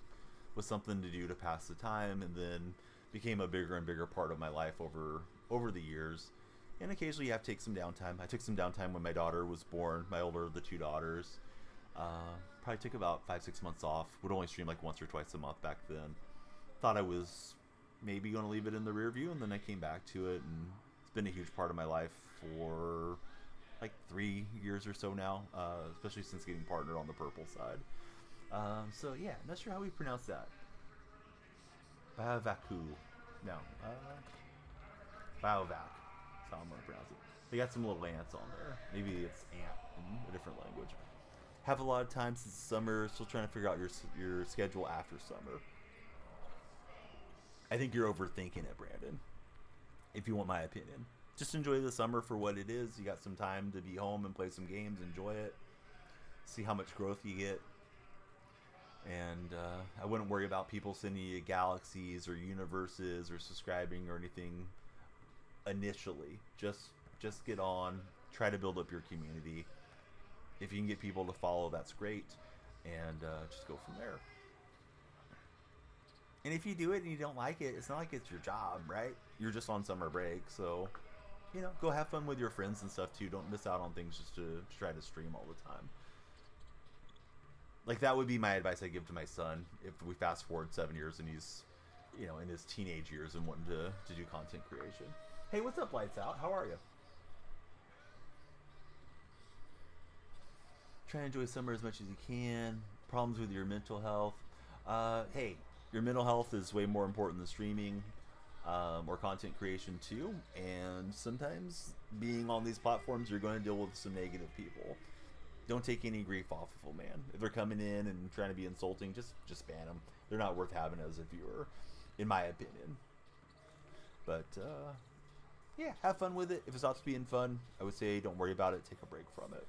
Speaker 1: was something to do to pass the time, and then became a bigger and bigger part of my life over the years. And occasionally you have to take some downtime. I took some downtime when my daughter was born, my older of the 2 daughters. Probably took about 5-6 months off. Would only stream like once or twice a month back then. Thought I was maybe going to leave it in the rear view, and then I came back to it, and it's been a huge part of my life for like 3 years or so now, especially since getting partnered on the purple side. So yeah, not sure how we pronounce that. Bavaku. No. Baovac. That's how I'm going to pronounce it. They got some little ants on there. Maybe it's ant in a different language. Have a lot of time since summer, still trying to figure out your schedule after summer. I think you're overthinking it, Brandon. If you want my opinion, just enjoy the summer for what it is. You got some time to be home and play some games, enjoy it, see how much growth you get. And I wouldn't worry about people sending you galaxies or universes or subscribing or anything initially. Just get on, try to build up your community. If you can get people to follow, that's great, and just go from there. And if you do it and you don't like it, it's not like it's your job, right? You're just on summer break, so go have fun with your friends and stuff too. Don't miss out on things just to try to stream all the time. Like, that would be my advice I give to my son if we fast forward 7 years and he's, in his teenage years and wanting to do content creation. Hey, what's up, Lights Out? How are you? Try to enjoy summer as much as you can. Problems with your mental health. Hey, your mental health is way more important than streaming or content creation too. And sometimes being on these platforms, you're going to deal with some negative people. Don't take any grief off of them, man. If they're coming in and trying to be insulting, just ban them. They're not worth having as a viewer, in my opinion. But yeah, have fun with it. If it stops being fun, I would say don't worry about it. Take a break from it.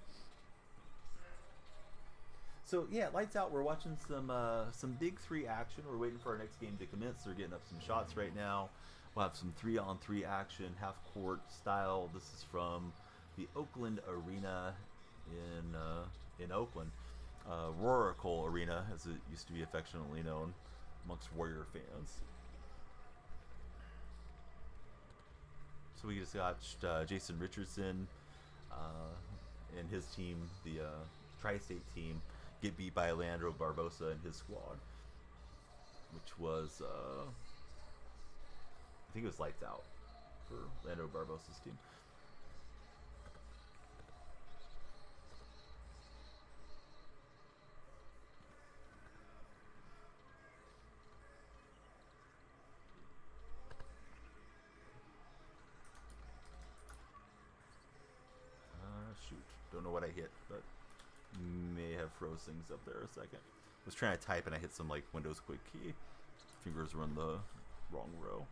Speaker 1: So yeah, Lights Out. We're watching some Big 3 action. We're waiting for our next game to commence. They're getting up some shots right now. We'll have some 3-on-3 action, half court style. This is from the Oakland Arena in Oakland, Roracle Arena, as it used to be affectionately known amongst Warrior fans. So we just watched Jason Richardson and his team, the Tri-State team, get beat by Leandro Barbosa and his squad, which was I think it was Lights Out for Leandro Barbosa's team. Shoot, don't know what I hit, but may have froze things up there a second. I was trying to type and I hit some like Windows quick key. Fingers were in the wrong row.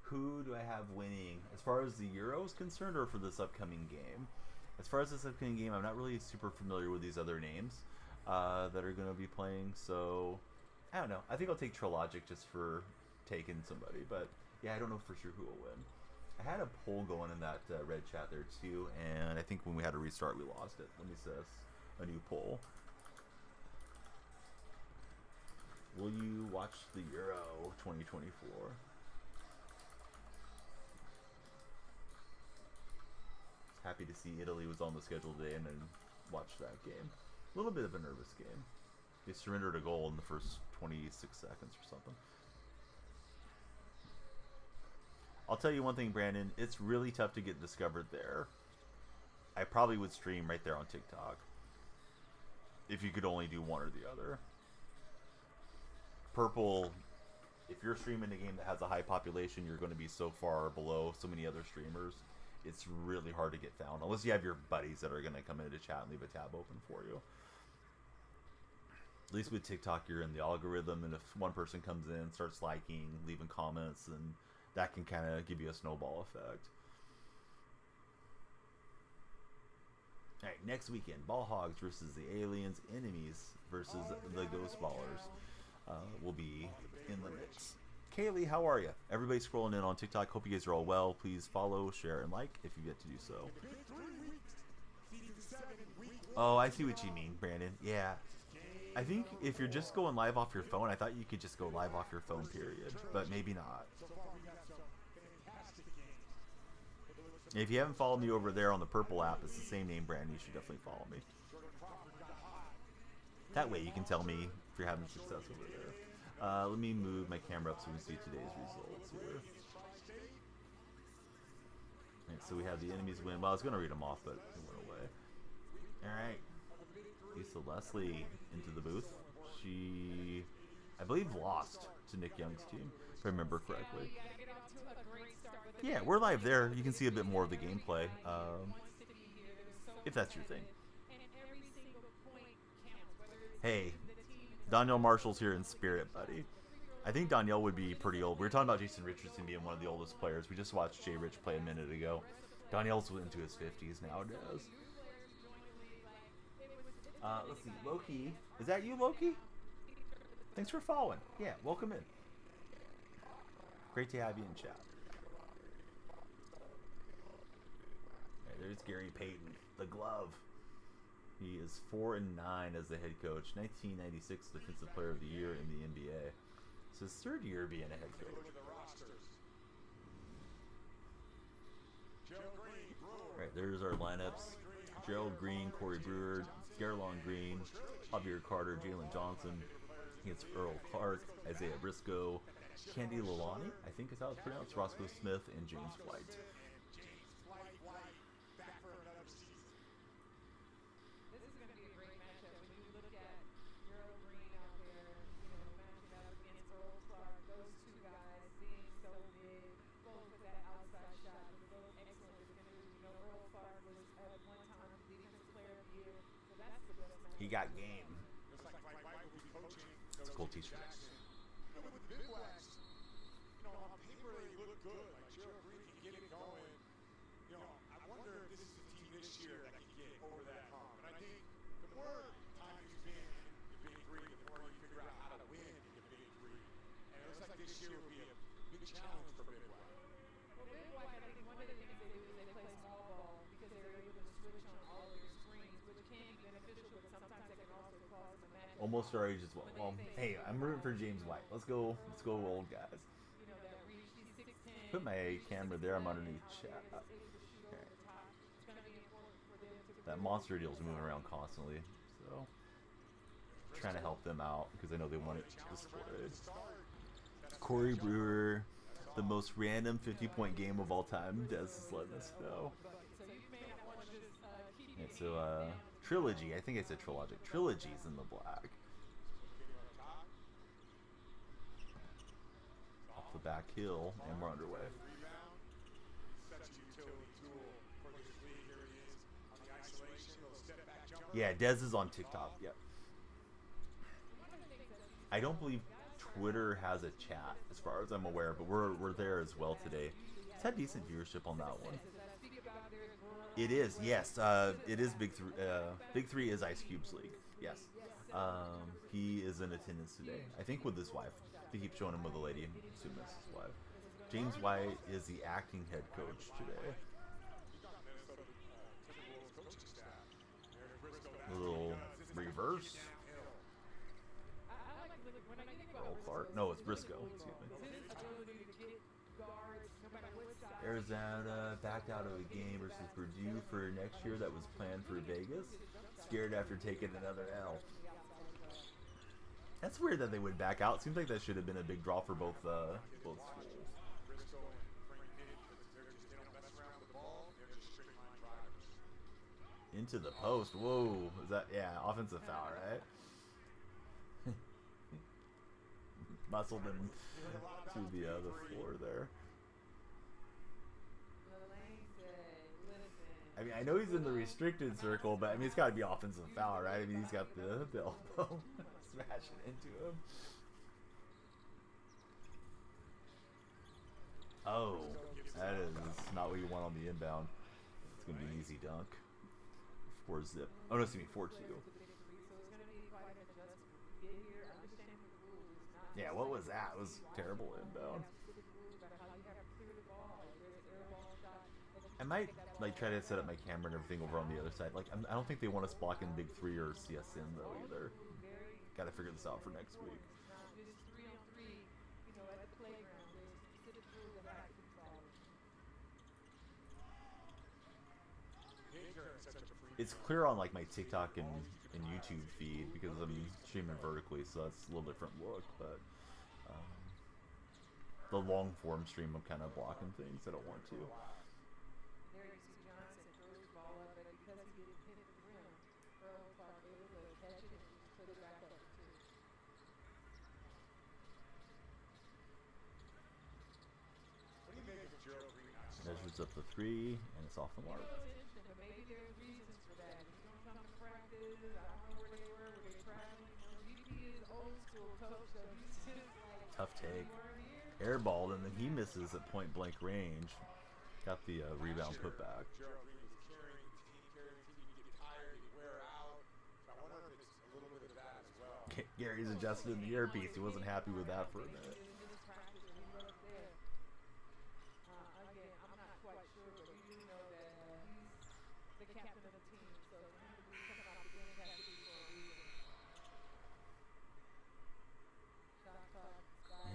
Speaker 1: Who do I have winning as far as the Euro is concerned, or for this upcoming game? As far as this upcoming game, I'm not really super familiar with these other names that are going to be playing, so I don't know. I think I'll take Trilogic just for taking somebody, but yeah, I don't know for sure who will win. I had a poll going in that red chat there too, and I think when we had to restart, we lost it. Let me see this, a new poll. Will you watch the Euro 2024? Happy to see Italy was on the schedule today and then watch that game. A little bit of a nervous game. They surrendered a goal in the first 26 seconds or something. I'll tell you one thing, Brandon. It's really tough to get discovered there. I probably would stream right there on TikTok if you could only do one or the other. Purple, if you're streaming a game that has a high population, you're going to be so far below so many other streamers. It's really hard to get found unless you have your buddies that are going to come into chat and leave a tab open for you. At least with TikTok, you're in the algorithm, and if one person comes in, starts liking, leaving comments, then that can kind of give you a snowball effect. All right, next weekend, Ball Hogs versus the Aliens, Enemies versus the Ghost Ballers will be in the mix. Kaylee, how are you? Everybody scrolling in on TikTok. Hope you guys are all well. Please follow, share, and like if you get to do so. Oh, I see what you mean, Brandon. Yeah. I think if you're just going live off your phone, I thought you could just go live off your phone, period. But maybe not. If you haven't followed me over there on the Purple app, it's the same name, Brandon. You should definitely follow me. That way you can tell me if you're having success over there. Let me move my camera up so we can see today's results here. Right, so we have the Enemies win. Well, I was going to read them off, but it went away. Alright. Leslie into the booth. She, I believe, lost to Nick Young's team, if I remember correctly. Yeah, we're live there. You can see a bit more of the gameplay, if that's your thing. Hey, Danielle Marshall's here in spirit, buddy. I think Danielle would be pretty old. We were talking about Jason Richardson being one of the oldest players. We just watched Jay Rich play a minute ago. Danielle's into his 50s nowadays. Let's see. Loki. Is that you, Loki? Thanks for following. Yeah, welcome in. Great to have you in chat. Right, there's Gary Payton, the glove. He is 4-9 as the head coach. 1996 Defensive Player of the Year in the NBA. It's his third year being a head coach. Right, there's our lineups. Gerald Green, Corey Brewer, Garlon Green, Javier Carter, Jalen Johnson. It's Earl Clark, Isaiah Briscoe, Candy Lalani, I think is how it's pronounced, Roscoe Smith, and James White. He got game. It's a cool t-shirt.
Speaker 4: With the Big Blacks, on paper they look good. Like Gerald Green can get it going. I wonder if this is the team this year that can get over that hump. And I think the more time you've been in the Big Three, the more you figure out how to win in the Big Three. And it looks like this year will be a big challenge for Big Black.
Speaker 2: Well, Big Black, I think one of the things they do is they play small ball because they're able to switch on all of their screens, which can be beneficial, but sometimes they can also cause the match.
Speaker 1: Almost our age as well. Well, hey, I'm rooting for James White. Let's go, old guys. Put my camera there. I'm underneath chat. Okay. That monster deal's moving around constantly, so trying to help them out because I know they want it displayed. Corey Brewer, the most random 50-point game of all time. Des is letting us know. And so, Trilogy. I think it's a Trilogic. Trilogy's in the black. Off the back hill, and we're underway. Yeah, Dez is on TikTok. Yep. I don't believe Twitter has a chat, as far as I'm aware, but we're there as well today. It's had decent viewership on that one. It is, yes. It is Big Three. Big Three is Ice Cube's league. Yes. He is in attendance today. I think with his wife. They keep showing him with a lady. I assume that's his wife. James White is the acting head coach today. A little reverse. Earl Clark. No, it's Briscoe. Excuse me. Arizona backed out of a game versus Purdue for next year that was planned for Vegas. Scared after taking another L. That's weird that they would back out. Seems like that should have been a big draw for both schools. Into the post. Whoa. Is that, yeah, offensive foul, right? Muscled him to the floor there. I mean, I know he's in the restricted circle, but I mean, it's got to be offensive foul, right? I mean, he's got the elbow smashing into him. Oh, that is not what you want on the inbound. It's going to be an easy dunk. 4-zip. Oh, no, excuse me, 4-2. Yeah, what was that? It was terrible inbound. I might like try to set up my camera and everything over on the other side. Like, I don't think they want us blocking Big Three or CSN though either. Got to figure this out for next week. It's clear on like my TikTok and YouTube feed because I'm streaming vertically, so that's a little different look. But the long form stream, I'm kind of blocking things I don't want to.
Speaker 2: There you see Johnson throws the ball up, but because he didn't hit the rim, Earl Clark able to catch put it back up too.
Speaker 4: What do you make of Gerald Green not starting?
Speaker 1: Measures up the 3, and it's off the
Speaker 2: You know,
Speaker 1: mark.
Speaker 2: it's interesting, but maybe there's reasons for that. If you don't come to practice, I don't know where they were they traveling? You know, GP is old school coach, so he's just like,
Speaker 1: Tough take.
Speaker 2: "You weren't here?"
Speaker 1: Airballed, and then he misses at point blank range. Got the rebound put back.
Speaker 4: Gerald Green was carrying the team, he'd get tired, he'd wear out. So I wonder if it's a little bit of that as well.
Speaker 1: Gary's adjusted in the earpiece. He wasn't happy with that for a minute.
Speaker 2: In his practice when he wasn't there. Again, I'm not quite sure, but we do know that he's the captain of the team, so for him to be coming off the bench has to be for a reason. Shot clock,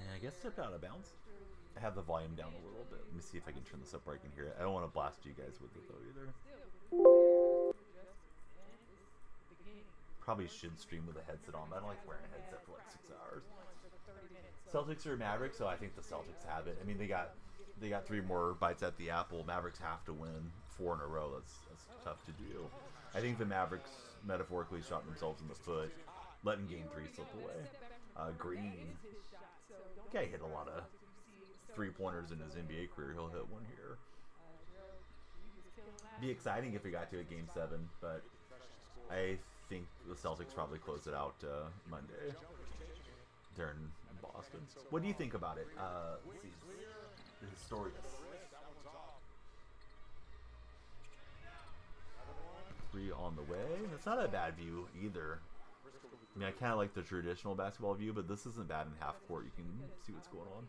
Speaker 1: Yeah, I guess stepped out of bounds.
Speaker 2: surely
Speaker 1: I have the volume down a little bit. Let me see if I can turn this up where I can hear it. I don't want to blast you guys with it though either.
Speaker 2: still with his players, and it's the beginning.
Speaker 1: Probably should stream with a headset on, but I don't like wearing a headset for like 6 hours.
Speaker 2: Once for the 30 minutes. So
Speaker 1: Celtics are Mavericks, so I think the Celtics have it. I mean, they got 3 more bites at the apple. Mavericks have to win 4 in a row. That's tough to do. I think the Mavericks metaphorically shot themselves in the foot, letting Game 3 slip away. Green,
Speaker 2: his shot, so don't
Speaker 1: guy hit a lot of
Speaker 2: you see
Speaker 1: 3-pointers in his NBA career. He'll hit one here.
Speaker 2: Gerald, he was killing last
Speaker 1: Be exciting if we got to a Game 7, but I think the Celtics probably close it out Monday. They're in Boston. What do you think about it? Let's see. The Historias.
Speaker 4: That one's off.
Speaker 1: 3 on the way. That's not a bad view either. I mean, I kind of like the traditional basketball view, but this isn't bad in half court. You can see what's going on.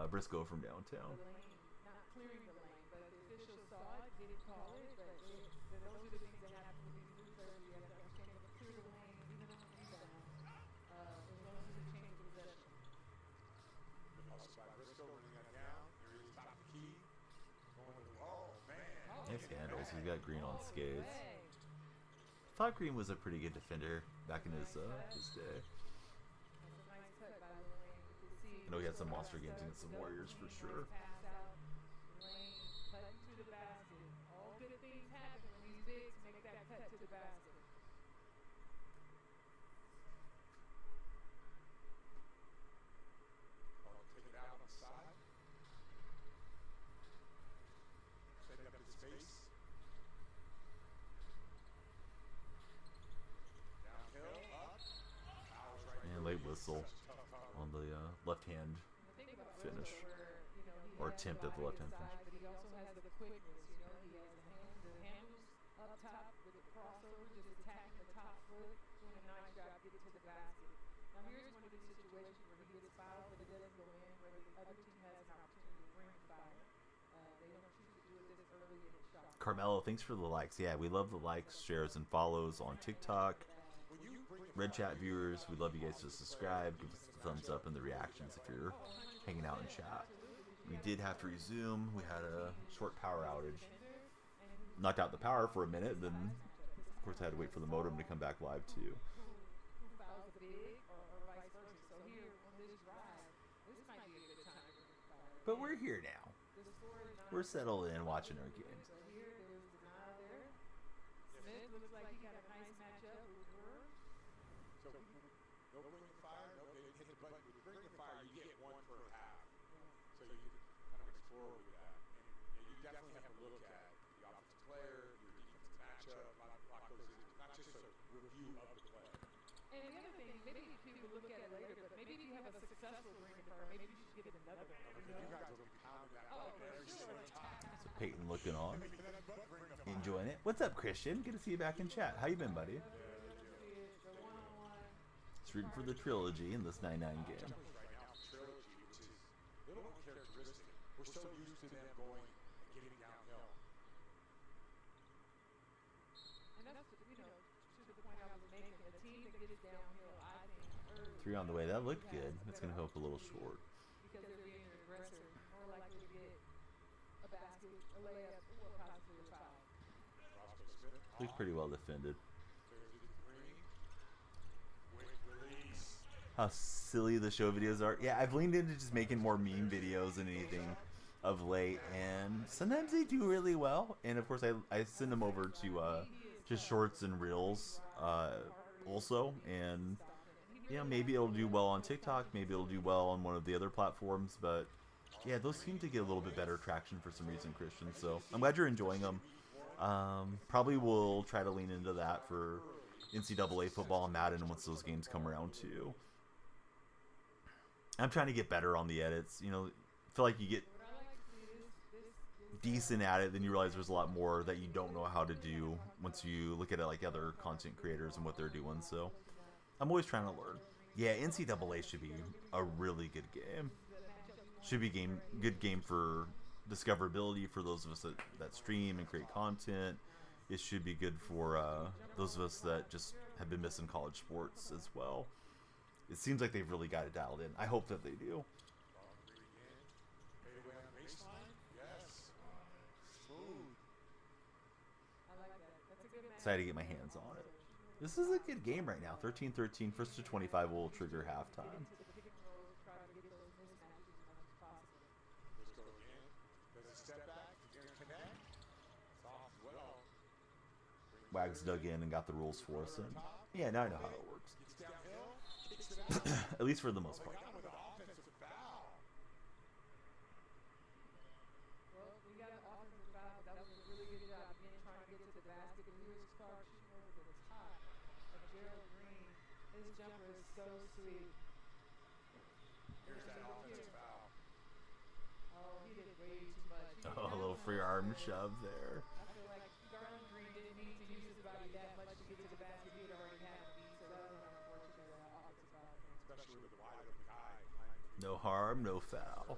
Speaker 1: Briscoe from downtown.
Speaker 2: the lane, not clearing the lane, but the officials saw it, didn't call it, but those are the things that happen when you do 30. You have to understand you have to clear the lane, even on the rebound, as long as it's a change of possession.
Speaker 4: Good hustle by Briscoe, running that down. Here he is, top of the key. Going to the, oh, man.
Speaker 1: Nice handles. He's got Green on skates.
Speaker 2: Hey,
Speaker 1: Thought Green was a pretty good defender back in his day.
Speaker 2: that's a nice cut by the lane. You can see
Speaker 1: I know he had some monster games against some Warriors for sure.
Speaker 2: pass out, lane, cutting to the basket. All good things happen when these bigs make that cut to the basket.
Speaker 4: Oh, take it out on the side. Setting up his space. Downhill, up. Powers right
Speaker 1: And
Speaker 4: through.
Speaker 1: late whistle
Speaker 4: Such a tough foul.
Speaker 1: on the left hand.
Speaker 2: The thing about
Speaker 1: Finish.
Speaker 2: Briscoe where, you know, he
Speaker 1: Or
Speaker 2: has
Speaker 1: attempt
Speaker 2: the
Speaker 1: at the left-hand
Speaker 2: side,
Speaker 1: finish.
Speaker 2: but he also has the quickness. You know, he has the handles up top with the crossover, just attacking the top foot, doing a nice job getting to the basket. Now here's one of these situations where he gets fouled, but it doesn't go in, where the other team has an opportunity to bring foul. They don't choose to do it this early in the shot.
Speaker 1: Carmelo, thanks for the likes. Yeah, we love the likes, shares, and follows on TikTok. Red Chat viewers, we love you guys to subscribe. Give us a thumbs up in the reactions if you're hanging out in chat. We did have to resume. We had a short power outage. Knocked out the power for a minute, then of course I had to wait for the modem to come back live too.
Speaker 2: Who fouls the big or vice versa. So here on this drive, this might be a good time to bring foul.
Speaker 1: But we're here now.
Speaker 2: The score is not
Speaker 1: We're settled in watching our games.
Speaker 2: So here, there's denial there. Smith looks like he got a nice matchup with Burr.
Speaker 4: So, no bring the fire, no, they hit the button. With bring the fire, you get one per half. So you can kind of explore with that. And you definitely have to look at the offensive player, your defensive matchup, a lot goes into it. Not just a review of the play.
Speaker 2: And the other thing, maybe people look at it later, but maybe if you have a successful ring and Burr, maybe you should give it another one.
Speaker 4: Because you guys will be pounding that
Speaker 2: Oh,
Speaker 4: button
Speaker 2: for
Speaker 4: every
Speaker 2: sure.
Speaker 4: single time.
Speaker 1: So Peyton looking on,
Speaker 4: That butt ring the fire.
Speaker 1: enjoying it. What's up, Christian? Good to see you back in chat. How you been, buddy?
Speaker 2: The one-on-one.
Speaker 1: Just rooting for the trilogy in this 9-9 game.
Speaker 4: Right now, trilogy, which is a little uncharacteristic. We're so used to them going and getting downhill.
Speaker 2: And that's, you know, to the point I was making, a team that gets downhill, I think, early.
Speaker 1: 3 on the way. That looked good. That's going to help a little short.
Speaker 2: Because they're being an aggressor, more likely to get a basket, a layup, or possibly a foul.
Speaker 4: Roscoe Smith
Speaker 1: Looks pretty well defended.
Speaker 4: clears it to Green. Quick release.
Speaker 1: How silly the show videos are. Yeah, I've leaned into just making more meme videos than anything of late, and sometimes they do really well. And of course, I send them over to just shorts and reels also, and maybe it'll do well on TikTok, maybe it'll do well on one of the other platforms, but yeah, those seem to get a little bit better traction for some reason, Christian. So I'm glad you're enjoying them. Probably will try to lean into that for NCAA football and Madden once those games come around too. I'm trying to get better on the edits. Feel like you get decent at it, then you realize there's a lot more that you don't know how to do once you look at it like other content creators and what they're doing. So I'm always trying to learn. Yeah, NCAA should be a really good game. Should be good game for discoverability for those of us that stream and create content. It should be good for those of us that just have been missing college sports as well. It seems like they've really got it dialed in. I hope that they do. Excited to get my hands on it. This is a good game right now. 13-13, first to 25 will trigger halftime. Wags dug in and got the rules for us, and yeah, now I know how it works. At least for the most part.
Speaker 2: So sweet.
Speaker 4: Here's that offensive foul.
Speaker 2: Oh, he did way too much.
Speaker 1: Oh, a little free arm shove there.
Speaker 2: I feel like Garland Green didn't need to use his body that much to get to the basket. He had already had a beat, so that was unfortunate offensive foul.
Speaker 4: Especially with the wide open guy behind him.
Speaker 1: No harm, no foul.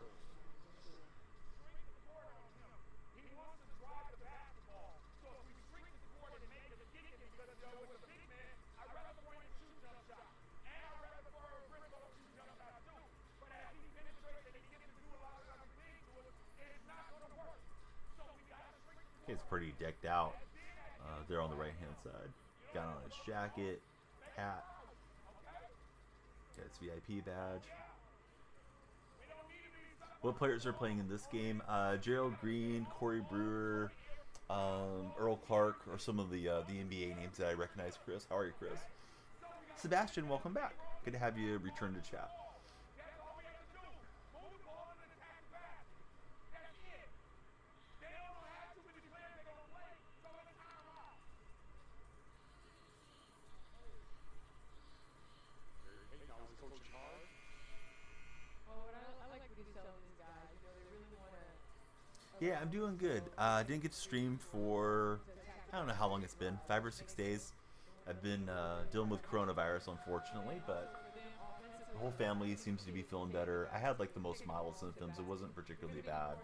Speaker 1: It's pretty decked out there on the right hand side. Got on his jacket, hat, got his VIP badge. What players are playing in this game? Gerald Green, Corey Brewer, Earl Clark are some of the NBA names that I recognize. Chris, how are you, Chris? Sebastian, welcome back. Good to have you return to chat. Yeah, I'm doing good. Didn't get to stream for, I don't know how long it's been, 5 or 6 days. I've been dealing with coronavirus, unfortunately, but the whole family seems to be feeling better. I had like the most mild symptoms. It wasn't particularly bad,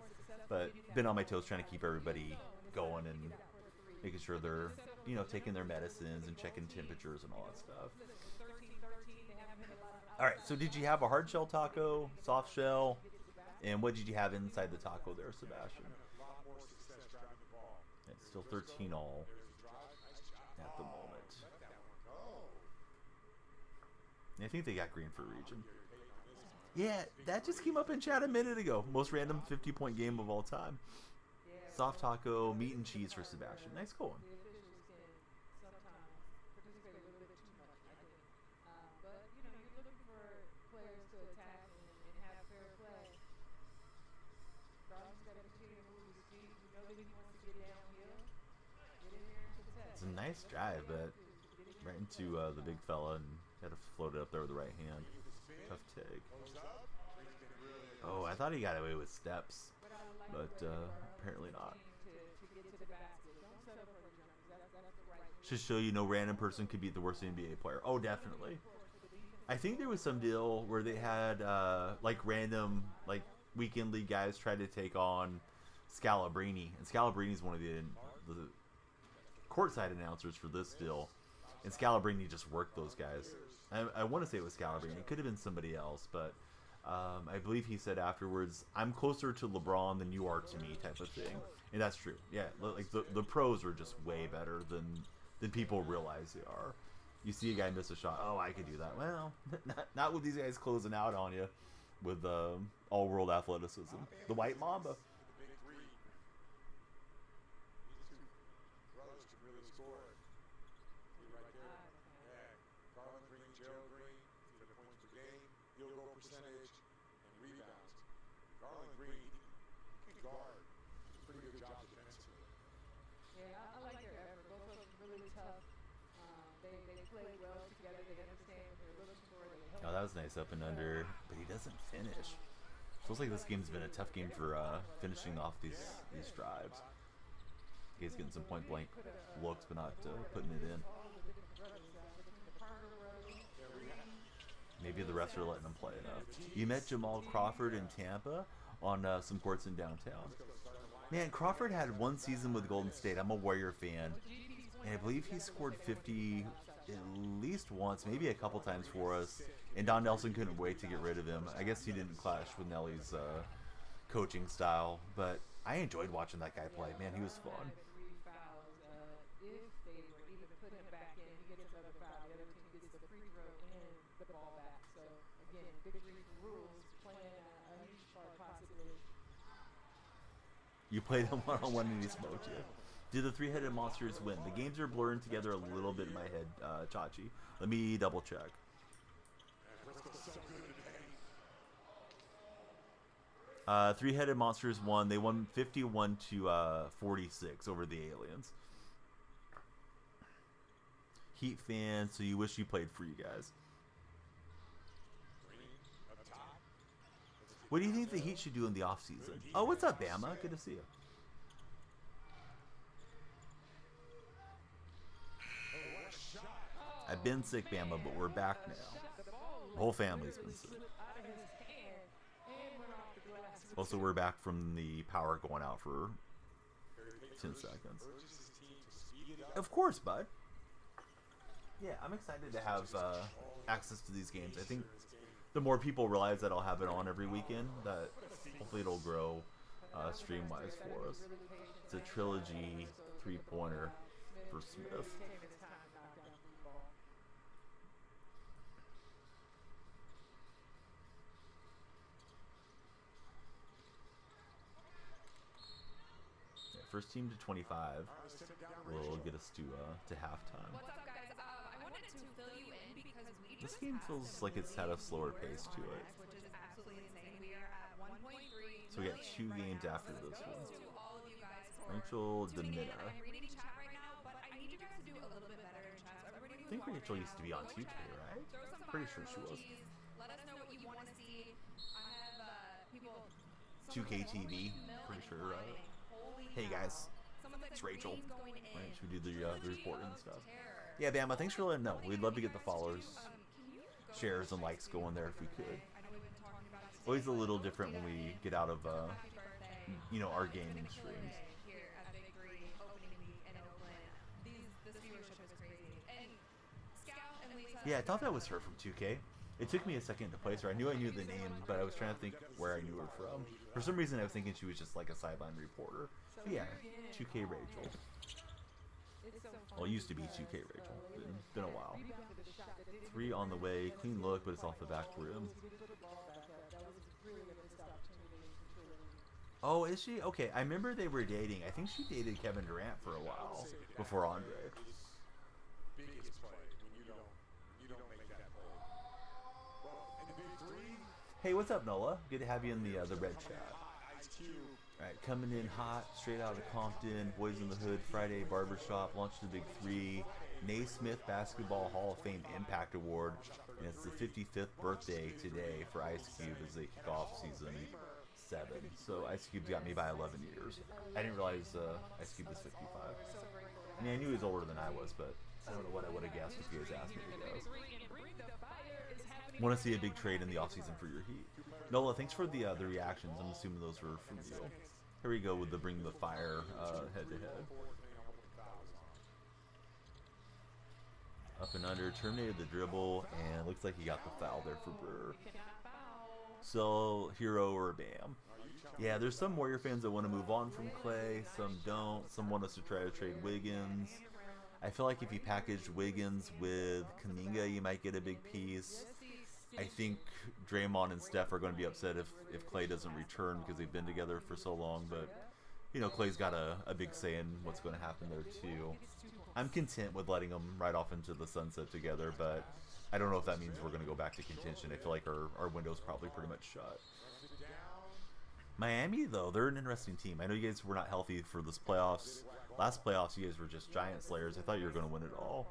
Speaker 1: but been on my toes trying to keep everybody going and making sure they're, taking their medicines and checking temperatures and all that stuff. All right, so did you have a hard shell taco, soft shell? And what did you have inside the taco there, Sebastian? It's still 13 all at the moment. And I think they got green for region. Yeah, that just came up in chat a minute ago. Most random 50-point game of all time. Soft taco, meat and cheese for Sebastian. Nice going. It's a nice drive, but right into the big fella and had to float it up there with the right hand. Tough take. Oh, I thought he got away with steps, but apparently not. Should show you no random person could beat the worst NBA player. Oh, definitely. I think there was some deal where they had like random like weekend league guys try to take on Scalabrine, and Scalabrine is one of the courtside announcers for this deal, and Scalabrine just worked those guys. I want to say it was Scalabrine. It could have been somebody else, but I believe he said afterwards, "I'm closer to LeBron than you are to me," type of thing, and that's true. Yeah, like the pros are just way better than people realize they are. You see a guy miss a shot, oh, I could do that. Well, not with these guys closing out on you with all-world athleticism. The White Mamba.
Speaker 4: field goal percentage, and rebounds. Garland Green, he can guard. Does a pretty good job defensively.
Speaker 2: Yeah, I like their effort. Both of them really tough. They play well together. They understand what they're looking for. They help.
Speaker 1: Oh, that was nice up and under, but he doesn't finish. Feels like this game's been a tough game for finishing off these drives. He's getting some point blank looks, but not putting it in. Maybe the refs are letting him play enough. You met Jamal Crawford in Tampa on some courts in downtown. Man, Crawford had one season with Golden State. I'm a Warrior fan, and I believe he scored 50 at least once, maybe a couple times for us. And Don Nelson couldn't wait to get rid of him. I guess he didn't clash with Nelly's coaching style, but I enjoyed watching that guy play. Man, he was fun.
Speaker 2: If they were even put him back in, he gets another foul. The other team gets the free throw and the ball back. So again, victory rules playing a huge part possibly.
Speaker 1: You played him one-on-one and he smoked you. Did the three-headed monsters win? The games are blurring together a little bit in my head, Chachi. Let me double check. Three-headed monsters won. They won 51 to 46 over the aliens. Heat fans, so you wish you played for you guys. What do you think the Heat should do in the offseason? Oh, what's up, Bama? Good to see you. I've been sick, Bama, but we're back now. The whole family's been sick. Also, we're back from the power going out for 10 seconds. Of course, bud. Yeah, I'm excited to have access to these games. I think the more people realize that I'll have it on every weekend, that hopefully it'll grow stream-wise for us. It's a trilogy three-pointer for Smith. First team to 25 will get us to halftime.
Speaker 5: What's up, guys? I wanted to fill you in because we
Speaker 1: This
Speaker 5: just
Speaker 1: game
Speaker 5: passed
Speaker 1: feels like it's had a slower pace to it.
Speaker 5: which is absolutely insane. We are at 1.3
Speaker 1: So we got 2
Speaker 5: million
Speaker 1: games
Speaker 5: right
Speaker 1: after
Speaker 5: now.
Speaker 1: this
Speaker 5: So
Speaker 1: one.
Speaker 5: to all of you guys for
Speaker 1: Rachel
Speaker 5: tuning in.
Speaker 1: Demina.
Speaker 5: I'm reading chat right now, but I need you guys to do a little bit better in chat. So everybody
Speaker 1: I think
Speaker 5: who's
Speaker 1: Rachel
Speaker 5: watching
Speaker 1: used to
Speaker 5: now,
Speaker 1: be on
Speaker 5: go in
Speaker 1: 2K,
Speaker 5: chat,
Speaker 1: right?
Speaker 5: throw some
Speaker 1: Pretty
Speaker 5: fire
Speaker 1: sure she was.
Speaker 5: emojis. Let us know what you want to see. I have people.
Speaker 1: 2K TV, pretty sure. Hey guys, it's Rachel. Right, should we do the reporting and stuff? Yeah, Bama, thanks for letting know. We'd love to get the followers, shares, and likes going there if we could. Always a little different when we get out of, you know, our gaming streams. Yeah, I thought that was her from 2K. It took me a second to place her. I knew the name, but I was trying to think where I knew her from. For some reason, I was thinking she was just like a sideline reporter. But yeah, 2K Rachel. Well, it used to be 2K Rachel. Been a while. 3 on the way. Clean look, but it's off the back rim. Oh, is she? Okay, I remember they were dating. I think she dated Kevin Durant for a while before Andre.
Speaker 4: Biggest play when you don't make that play. Well, in the big three,
Speaker 1: Hey, what's up, Nola? Good to have you in the red chat.
Speaker 4: Ice Cube.
Speaker 1: All right, coming in hot, straight out of Compton, Boys in the Hood, Friday Barbershop, launched the Big 3, Naismith Basketball Hall of Fame Impact Award, and it's the 55th birthday today for Ice Cube as they kick off season 7. So Ice Cube's got me by 11 years. I didn't realize Ice Cube was 55. I mean, I knew he was older than I was, but I don't know what I would have guessed if you guys asked me to guess. Want to see a big trade in the offseason for your Heat. Nola, thanks for the reactions. I'm assuming those were from you. Here we go with the Bring the Fire head-to-head. Up and under, terminated the dribble, and looks like he got the foul there for Brewer. So, Hero or Bam. Yeah, there's some Warrior fans that want to move on from Clay, some don't. Some want us to try to trade Wiggins. I feel like if you package Wiggins with Kuminga, you might get a big piece. I think Draymond and Steph are going to be upset if Clay doesn't return because they've been together for so long. But, you know, Clay's got a big say in what's going to happen there, too. I'm content with letting them ride off into the sunset together, but I don't know if that means we're going to go back to contention. I feel like our window's probably pretty much shut. Miami, though, they're an interesting team. I know you guys were not healthy for this playoffs. Last playoffs, you guys were just giant slayers. I thought you were going to win it all.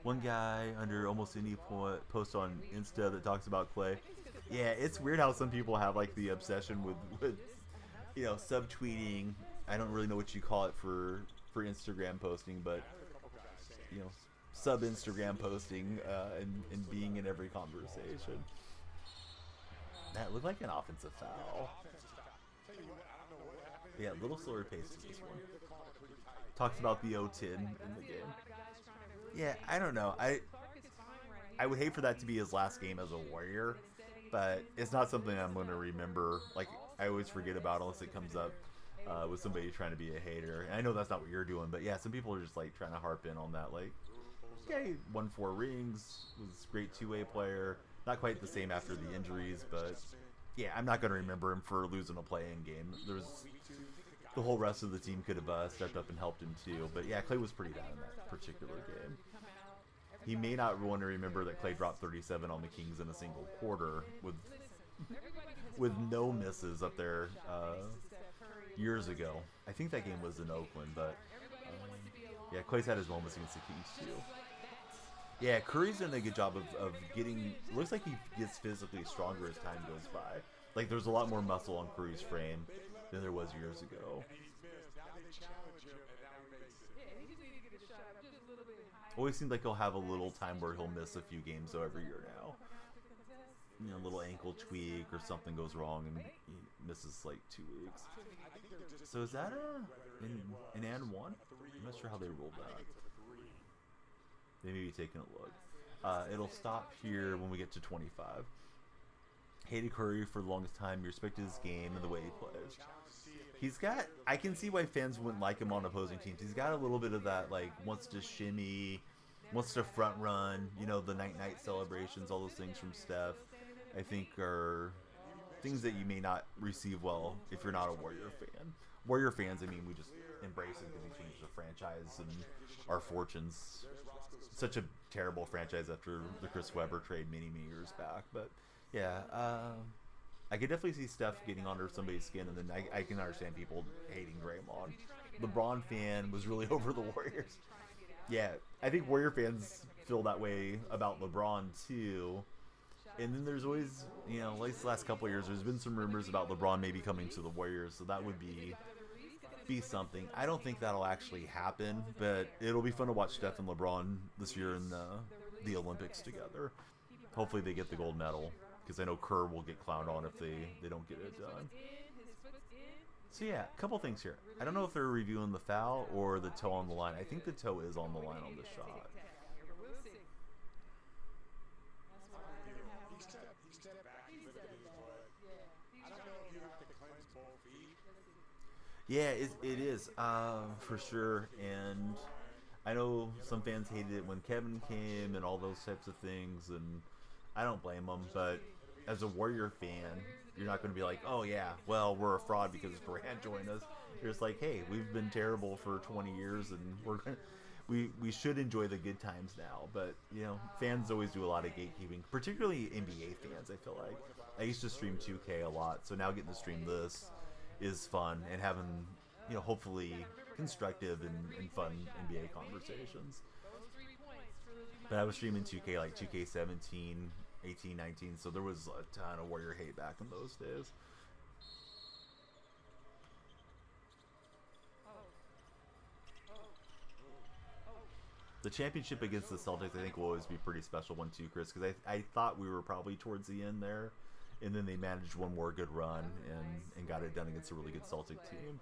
Speaker 1: One guy under almost any post on Insta that talks about Clay. Yeah, it's weird how some people have like the obsession with you know, subtweeting. I don't really know what you call it for Instagram posting, but you know, sub Instagram posting and being in every conversation. That looked like an offensive foul. Yeah, a little slower pace to this one. Talks about the 0-10 in the game. Yeah, I don't know. I would hate for that to be his last game as a Warrior, but it's not something I'm going to remember. Like, I always forget about unless it comes up with somebody trying to be a hater. And I know that's not what you're doing, but yeah, some people are just like trying to harp in on that. Like, okay, won 4 rings, was a great two-way player. Not quite the same after the injuries, but yeah, I'm not going to remember him for losing a play-in game. There's the whole rest of the team could have stepped up and helped him too. But yeah, Clay was pretty bad in that particular game. He may not want to remember that Clay dropped 37 on the Kings in a single quarter with no misses up there years ago. I think that game was in Oakland, but yeah, Clay's had his moments against the Kings too. Yeah, Curry's done a good job of getting. Looks like he gets physically stronger as time goes by. Like there's a lot more muscle on Curry's frame than there was years ago. Always seems like he'll have a little time where he'll miss a few games though every year now. You know, a little ankle tweak or something goes wrong and he misses like 2 weeks. So is that an and one? I'm not sure how they rolled that. They may be taking a look. It'll stop here when we get to 25. Hated Curry for the longest time. You respect his game and the way he plays. He's got, I can see why fans wouldn't like him on opposing teams. He's got a little bit of that, like, wants to shimmy, wants to front run, you know, the night-night celebrations, all those things from Steph, I think are things that you may not receive well if you're not a Warrior fan. Warrior fans, I mean, we just embrace it because he changed the franchise and our fortunes. Such a terrible franchise after the Chris Webber trade many years back. But, yeah, I could definitely see Steph getting under somebody's skin, and then I can understand people hating Draymond. LeBron fan was really over the Warriors. Yeah, I think Warrior fans feel that way about LeBron, too. And then there's always, you know, like the last couple of years, there's been some rumors about LeBron maybe coming to the Warriors, so that would be something. I don't think that'll actually happen, but it'll be fun to watch Steph and LeBron this year in the Olympics together. Hopefully they get the gold medal, because I know Kerr will get clowned on if they don't get it done. So yeah, a couple things here. I don't know if they're reviewing the foul or the toe on the line. I think the toe is on the line on this shot.
Speaker 4: He stepped back, he lifted his foot. I don't know if you have to cleanse both feet.
Speaker 1: Yeah, it is, for sure. And I know some fans hated it when Kevin came and all those types of things, and I don't blame them. But as a Warrior fan, you're not going to be like, oh yeah, well, we're a fraud because Durant joined us. You're just like, hey, we've been terrible for 20 years, and we should enjoy the good times now. But, you know, fans always do a lot of gatekeeping, particularly NBA fans, I feel like. I used to stream 2K a lot, so now getting to stream this is fun, and having, you know, hopefully constructive and fun NBA conversations. But I was streaming 2K, like 2K17, 18, 19, so there was a ton of Warrior hate back in those days. The championship against the Celtics, I think, will always be a pretty special one too, Chris, because I thought we were probably towards the end there, and then they managed one more good run and got it done against a really good Celtic team.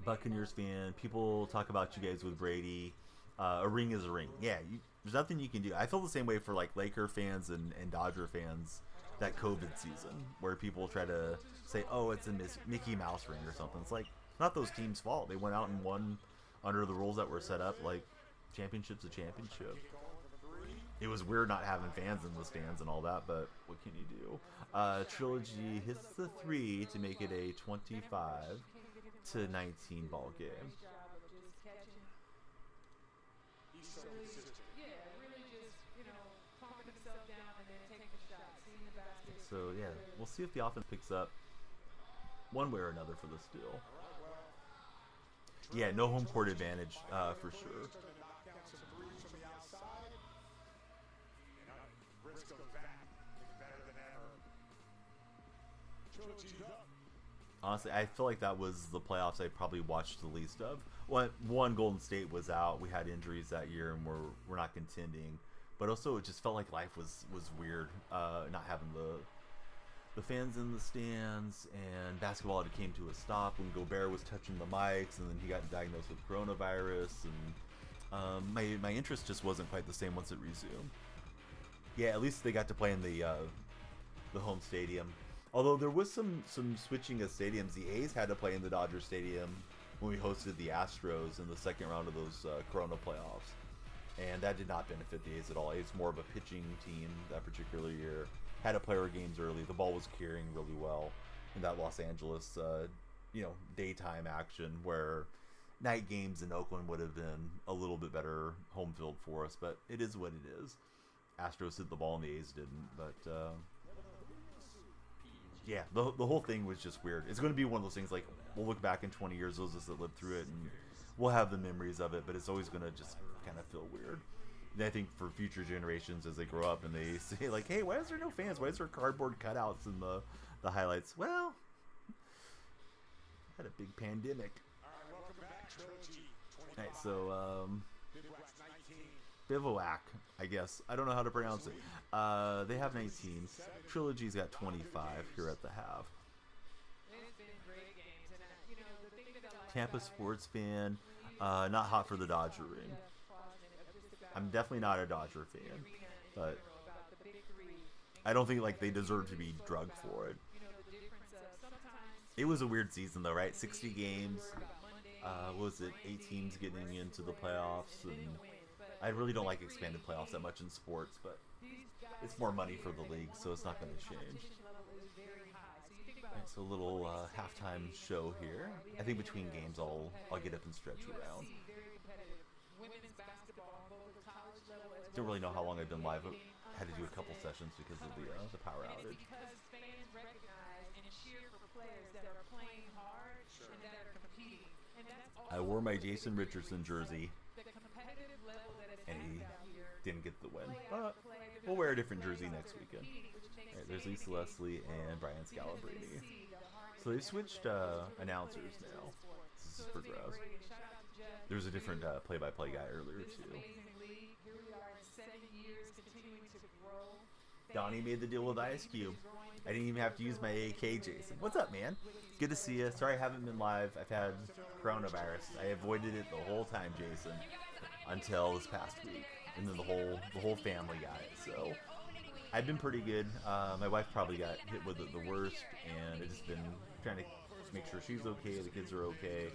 Speaker 1: Buccaneers fan, people talk about you guys with Brady. A ring is a ring. Yeah, there's nothing you can do. I feel the same way for like Laker fans and Dodger fans that COVID season, where people try to say, oh, it's a Mickey Mouse ring or something. It's like, not those teams' fault. They went out and won under the rules that were set up. Like, championship's a championship. It was weird not having fans in the stands and all that, but what can you do? Trilogy hits the 3 to make it a 25-19 ball game.
Speaker 4: so
Speaker 2: really,
Speaker 4: consistent.
Speaker 2: yeah, really just, calming himself down and then taking the shot, seeing the basket.
Speaker 1: So yeah, we'll see if the offense picks up one way or another for this deal.
Speaker 4: All right, well.
Speaker 1: Yeah, no home court advantage for sure.
Speaker 4: Starting to knock down some threes from the outside. And now Briscoe's back, looking better than ever. Trilogy's up.
Speaker 1: Honestly, I feel like that was the playoffs I probably watched the least of. One, Golden State was out. We had injuries that year, and we're not contending. But also, it just felt like life was weird, not having the fans in the stands, and basketball had came to a stop when Gobert was touching the mics, and then he got diagnosed with coronavirus, and my interest just wasn't quite the same once it resumed. Yeah, at least they got to play in the home stadium. Although there was some switching of stadiums. The A's had to play in the Dodger Stadium when we hosted the Astros in the second round of those Corona playoffs. And that did not benefit the A's at all. It's more of a pitching team that particular year. Had to play our games early. The ball was carrying really well in that Los Angeles, daytime action, where night games in Oakland would have been a little bit better home field for us. But it is what it is. Astros hit the ball and the A's didn't. But yeah, the whole thing was just weird. It's going to be one of those things like we'll look back in 20 years, those of us that lived through it, and we'll have the memories of it, but it's always going to just kind of feel weird. And I think for future generations as they grow up and they say like, hey, why is there no fans? Why is there cardboard cutouts in the highlights? Well, had a big pandemic.
Speaker 4: All right, welcome back, Trilogy. 25.
Speaker 1: All right, so
Speaker 4: Bivouac 19.
Speaker 1: Bivouac, I guess. I don't know how to pronounce it. They have 19. Trilogy's got 25 here at the half.
Speaker 2: It's been great games, and the thing that I like
Speaker 1: Tampa
Speaker 2: about it,
Speaker 1: sports fan, not hot for the Dodger ring. I'm definitely not a Dodger fan, but
Speaker 2: about the big three.
Speaker 1: I don't think like they deserve to be drugged for it.
Speaker 2: The difference of sometimes
Speaker 1: It was a weird season though, right? 60 games. What was it? 8 teams getting into the playoffs, and I really don't like expanded playoffs that much in sports, but it's more money for the league, so it's not going to change. Alright, so a little halftime show here. I think between games I'll get up and stretch around. Don't really know how long I've been live. I had to do a couple sessions because of the power outage.
Speaker 2: Because fans recognize and cheer for players that are playing hard and that are competing. And that's
Speaker 1: I wore my Jason Richardson jersey,
Speaker 2: the competitive level that is
Speaker 1: and he
Speaker 2: out here.
Speaker 1: didn't get the win. But we'll wear a different jersey next weekend. Alright, there's Lisa Leslie and Brian Scalabrine. So they've switched announcers now. This is for Grouse. There was a different play-by-play guy earlier too.
Speaker 2: Here we are in 7 years, continuing to grow.
Speaker 1: Donnie made the deal with Ice Cube. I didn't even have to use my AK, Jason. What's up, man? Good to see you. Sorry I haven't been live. I've had coronavirus. I avoided it the whole time, Jason, until this past week, and then the whole family got it. So I've been pretty good. My wife probably got hit with it the worst, and I've just been trying to make sure she's okay, the kids are okay.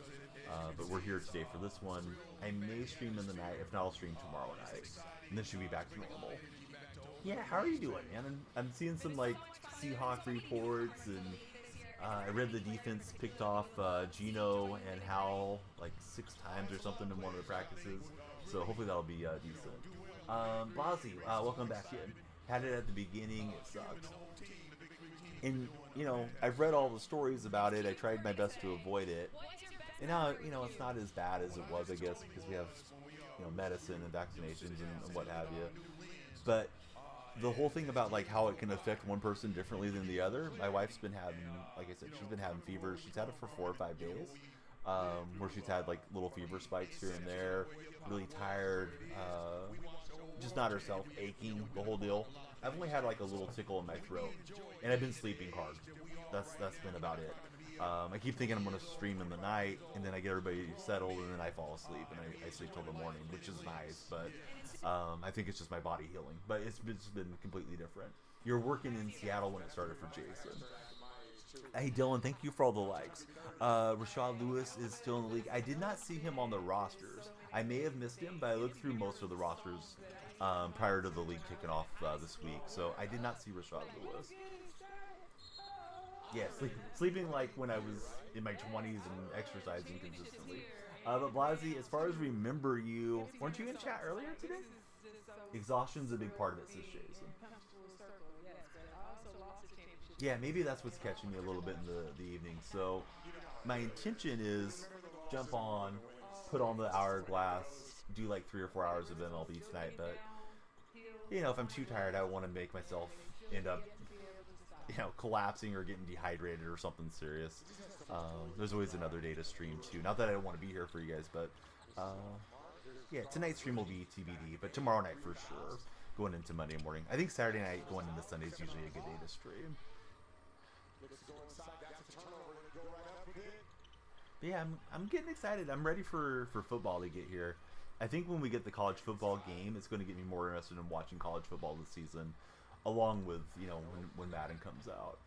Speaker 1: But we're here today for this one. I may stream in the night. If not, I'll stream tomorrow night, and then she'll be back to normal. Yeah, how are you doing, man? I'm seeing some like Seahawk reports, and I read the defense picked off Geno and Howell like 6 times or something in one of the practices. So hopefully that'll be decent. Bozzy, welcome back in. Had it at the beginning. It sucks. And I've read all the stories about it. I tried my best to avoid it. And now, it's not as bad as it was, I guess, because we have, medicine and vaccinations and what have you. But the whole thing about, like, how it can affect one person differently than the other, my wife's been having, like I said, she's been having fever. She's had it for 4 or 5 days, where she's had, like, little fever spikes here and there, really tired, just not herself, aching, the whole deal. I've only had, like, a little tickle in my throat, and I've been sleeping hard. That's been about it. I keep thinking I'm going to stream in the night, and then I get everybody settled, and then I fall asleep, and I sleep till the morning, which is nice, but I think it's just my body healing. But it's been completely different. You're working in Seattle when it started for Jason. Hey, Dylan, thank you for all the likes. Rashad Lewis is still in the league. I did not see him on the rosters. I may have missed him, but I looked through most of the rosters prior to the league kicking off this week, so I did not see Rashad Lewis. Yeah, sleeping like when I was in my 20s and exercising consistently. But Blasey, as far as remember you, weren't you in chat earlier today? Exhaustion's a big part of it, says Jason. Yeah, maybe that's what's catching me a little bit in the evening. So my intention is jump on, put on the hourglass, do like 3 or 4 hours of MLB tonight. But you know, if I'm too tired, I want to make myself end up, you know, collapsing or getting dehydrated or something serious. There's always another day to stream too. Not that I don't want to be here for you guys, but yeah, tonight's stream will be TBD. But tomorrow night for sure, going into Monday morning. I think Saturday night going into Sunday is usually a good day to stream. But yeah, I'm getting excited. I'm ready for football to get here. I think when we get the college football game, it's going to get me more interested in watching college football this season, along with, you know, when Madden comes out.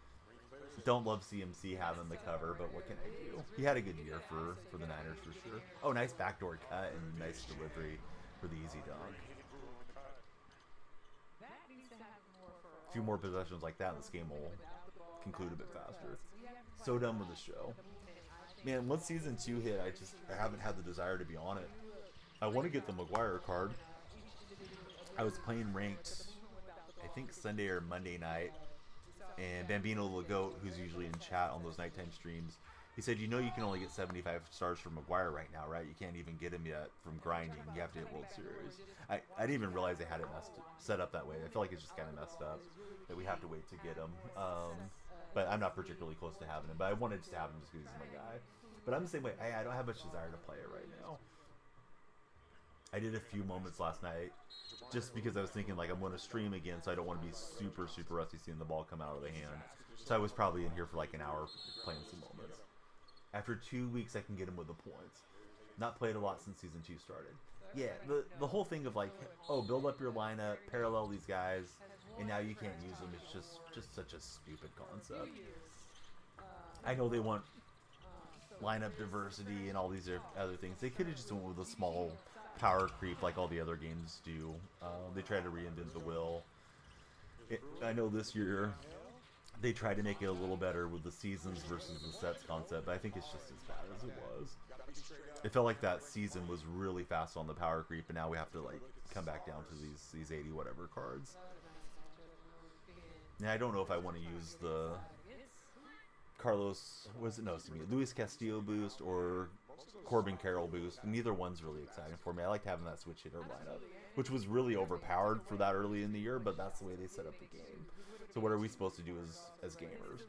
Speaker 1: Don't love CMC having the cover, but what can I do? He had a good year for the Niners for sure. Oh, nice backdoor cut and nice delivery for the easy dunk. A few more possessions like that, and this game will conclude a bit faster. So done with the show. Man, once season 2 hit, I haven't had the desire to be on it. I want to get the McGuire card. I was playing ranked, I think Sunday or Monday night, and Bambino Legoat, who's usually in chat on those nighttime streams, he said, you know, you can only get 75 stars from McGuire right now, right? You can't even get him yet from grinding. You have to hit World Series. I didn't even realize they had it set up that way. I feel like it's just kind of messed up that we have to wait to get him. But I'm not particularly close to having him. But I wanted to have him just because he's my guy. But I'm the same way. I don't have much desire to play it right now. I did a few moments last night just because I was thinking, like, I'm going to stream again, so I don't want to be super, super rusty seeing the ball come out of the hand. So I was probably in here for like an hour playing some moments. After 2 weeks, I can get him with the points. Not played a lot since season 2 started. Yeah, the whole thing of like, oh, build up your lineup, parallel these guys, and now you can't use them. It's just such a stupid concept. I know they want lineup diversity and all these other things. They could have just went with a small power creep like all the other games do. They try to reinvent the wheel. I know this year they tried to make it a little better with the seasons versus the sets concept, but I think it's just as bad as it was. It felt like that season was really fast on the power creep, and now we have to like come back down to these 80 whatever cards. And I don't know if I want to use the Carlos, Luis Castillo boost or Corbin Carroll boost. Neither one's really exciting for me. I liked having that switch hitter lineup, which was really overpowered for that early in the year, but that's the way they set up the game. So what are we supposed to do as gamers?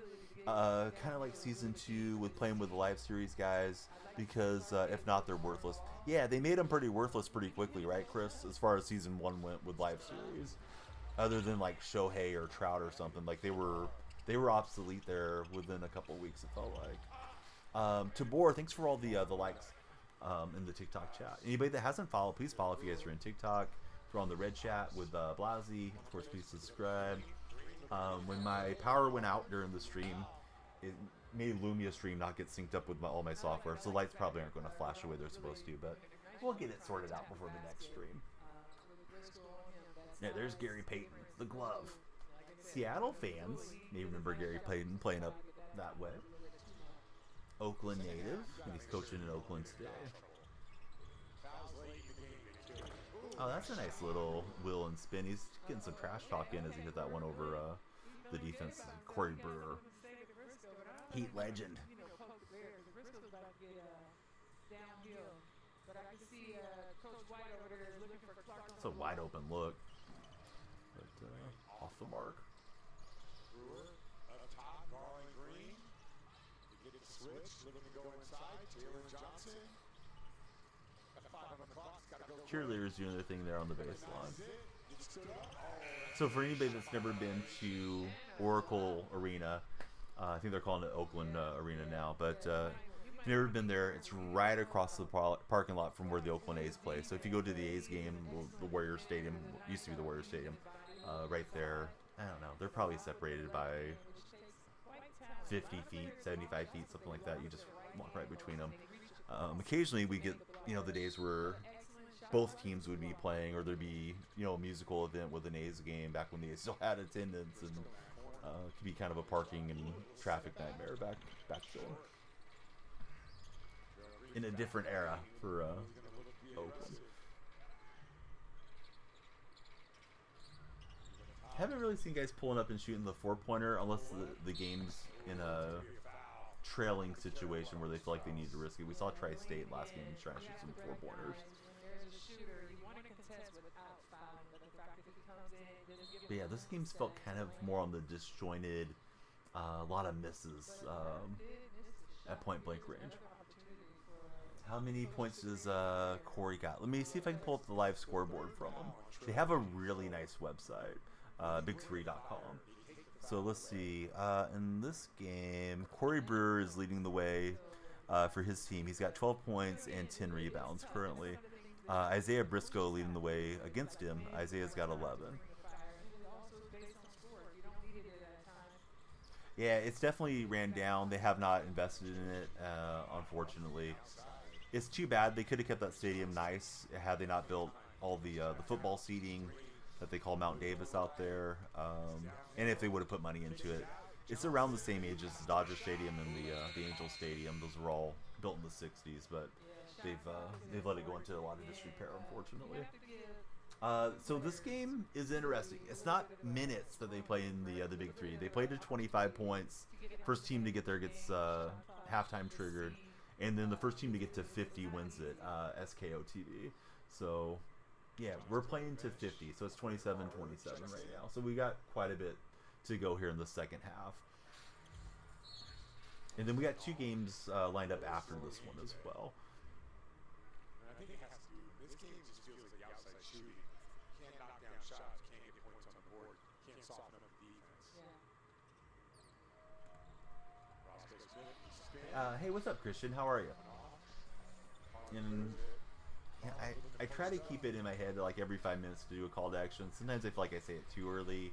Speaker 1: Kind of like season 2 with playing with the live series guys, because if not, they're worthless. Yeah, they made them pretty worthless pretty quickly, right, Chris? As far as season 1 went with live series, other than like Shohei or Trout or something, like they were obsolete there within a couple weeks. It felt like. Tabor, thanks for all the likes in the TikTok chat. Anybody that hasn't followed, please follow if you guys are in TikTok. If you're on the red chat with Blasey, of course, please subscribe. When my power went out during the stream, it made Lumia stream not get synced up with all my software, so the lights probably aren't going to flash the way they're supposed to, but we'll get it sorted out before the next stream. Yeah, there's Gary Payton, the glove. Seattle fans may remember Gary Payton playing up that way. Oakland native, and he's coaching in Oakland today. Oh, that's a nice little wheel and spin. He's getting some trash talk in as he hit that one over the defense. Corey Brewer, Heat legend. It's a wide open look, but off the mark.
Speaker 4: Brewer up top, Garland Green. You get it switched, looking to go inside. Taylor Johnson. At 5 on the clock, gotta go.
Speaker 1: Cheerleaders doing their thing there on the baseline. So for anybody that's never been to Oracle Arena, I think they're calling it Oakland Arena now, but if you've never been there, it's right across the parking lot from where the Oakland A's play. So if you go to the A's game, the Warrior Stadium, used to be the Warrior Stadium, right there, I don't know, they're probably separated by 50 feet, 75 feet, something like that. You just walk right between them. Occasionally we get, the days where both teams would be playing, or there'd be, a musical event with an A's game back when the A's still had attendance, and it could be kind of a parking and traffic nightmare back then. in a different era for Oakland. Haven't really seen guys pulling up and shooting the 4-pointer unless the game's in a trailing situation where they feel like they need to risk it. We saw Tri-State last game try to shoot some 4-pointers. But yeah, this game's felt kind of more on the disjointed, a lot of misses at point-blank range. How many points does Corey got? Let me see if I can pull up the live scoreboard from him. They have a really nice website, big3.com. So let's see. In this game, Corey Brewer is leading the way for his team. He's got 12 points and 10 rebounds currently. Isaiah Briscoe leading the way against him. Isaiah's got 11. Yeah, it's definitely ran down. They have not invested in it, unfortunately. It's too bad. They could have kept that stadium nice had they not built all the football seating that they call Mount Davis out there. And if they would have put money into it. It's around the same age as the Dodger Stadium and the Angel Stadium. Those were all built in the 60s, but they've let it go into a lot of disrepair, unfortunately. So this game is interesting. It's not minutes that they play in the Big Three. They play to 25 points. First team to get there gets halftime triggered, and then the first team to get to 50 wins it. SKO TV. So yeah, we're playing to 50. So it's 27-27 right now. So we got quite a bit to go here in the second half. And then we got 2 games lined up after this one as well.
Speaker 4: And I think it has to do. This game just feels like the outside shooting. Can't knock down shots. Can't get points on the board. Can't soften up the defense. Roscoe Smith.
Speaker 1: Hey, what's up, Christian? How are you? And yeah, I try to keep it in my head like every 5 minutes to do a call to action. Sometimes I feel like I say it too early.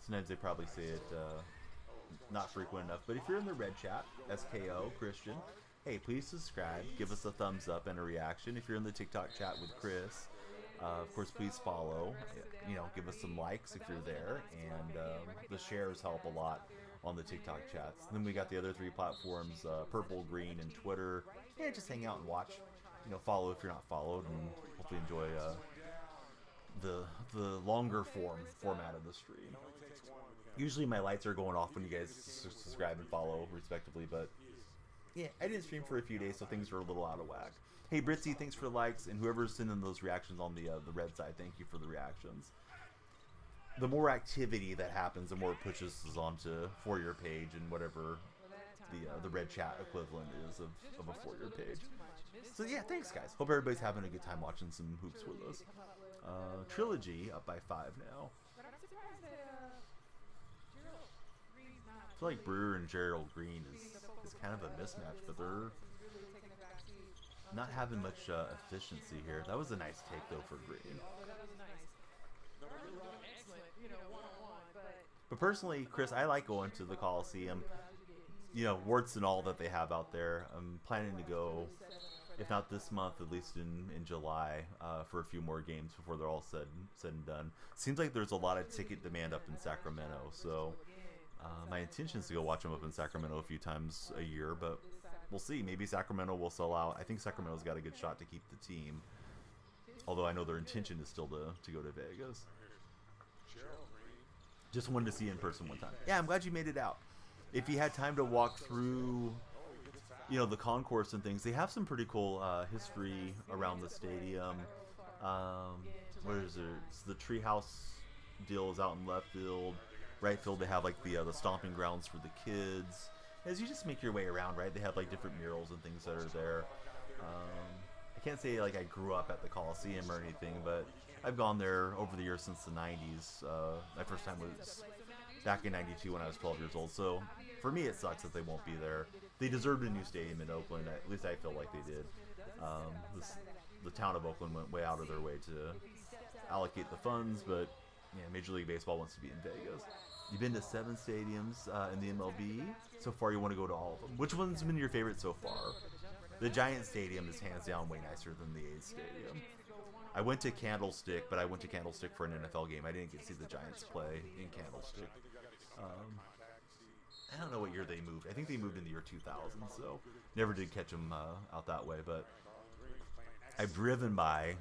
Speaker 1: Sometimes I probably say it not frequent enough. But if you're in the red chat, SKO Christian, hey, please subscribe. Give us a thumbs up and a reaction. If you're in the TikTok chat with Chris, of course, please follow. You know, give us some likes if you're there, and the shares help a lot on the TikTok chats. And then we got the other 3 platforms: Purple, Green, and Twitter. Yeah, just hang out and watch. You know, follow if you're not followed, and hopefully enjoy the longer format of the stream. Usually my lights are going off when you guys subscribe and follow respectively, but yeah, I didn't stream for a few days, so things are a little out of whack. Hey Britzy, thanks for the likes, and whoever's sending those reactions on the red side, thank you for the reactions. The more activity that happens, the more it pushes us onto For Your page and whatever the red chat equivalent is of a For Your page. So yeah, thanks guys. Hope everybody's having a good time watching some hoops with us. Trilogy up by 5 now. I feel like Brewer and Gerald Green is kind of a mismatch, but they're not having much efficiency here. That was a nice take though for Green. But personally, Chris, I like going to the Coliseum. You know, warts and all that they have out there. I'm planning to go, if not this month, at least in July, for a few more games before they're all said and done. Seems like there's a lot of ticket demand up in Sacramento, so my intention is to go watch them up in Sacramento a few times a year, but we'll see. Maybe Sacramento will sell out. I think Sacramento's got a good shot to keep the team, although I know their intention is still to go to Vegas. Just wanted to see you in person one time. Yeah, I'm glad you made it out. If you had time to walk through, you know, the concourse and things, they have some pretty cool history around the stadium. What is there? It's the treehouse deal is out in left field. Right field, they have like the stomping grounds for the kids. As you just make your way around, right, they have like different murals and things that are there. I can't say like I grew up at the Coliseum or anything, but I've gone there over the years since the 90s. My first time was back in 92 when I was 12 years old. So for me, it sucks that they won't be there. They deserved a new stadium in Oakland. At least I feel like they did. The town of Oakland went way out of their way to allocate the funds, but yeah, Major League Baseball wants to be in Vegas. You've been to 7 stadiums in the MLB. So far, you want to go to all of them. Which one's been your favorite so far? The Giant Stadium is hands down way nicer than the A's Stadium. I went to Candlestick, but I went to Candlestick for an NFL game. I didn't get to see the Giants play in Candlestick. I don't know what year they moved. I think they moved in the year 2000, so never did catch them out that way. But I've driven by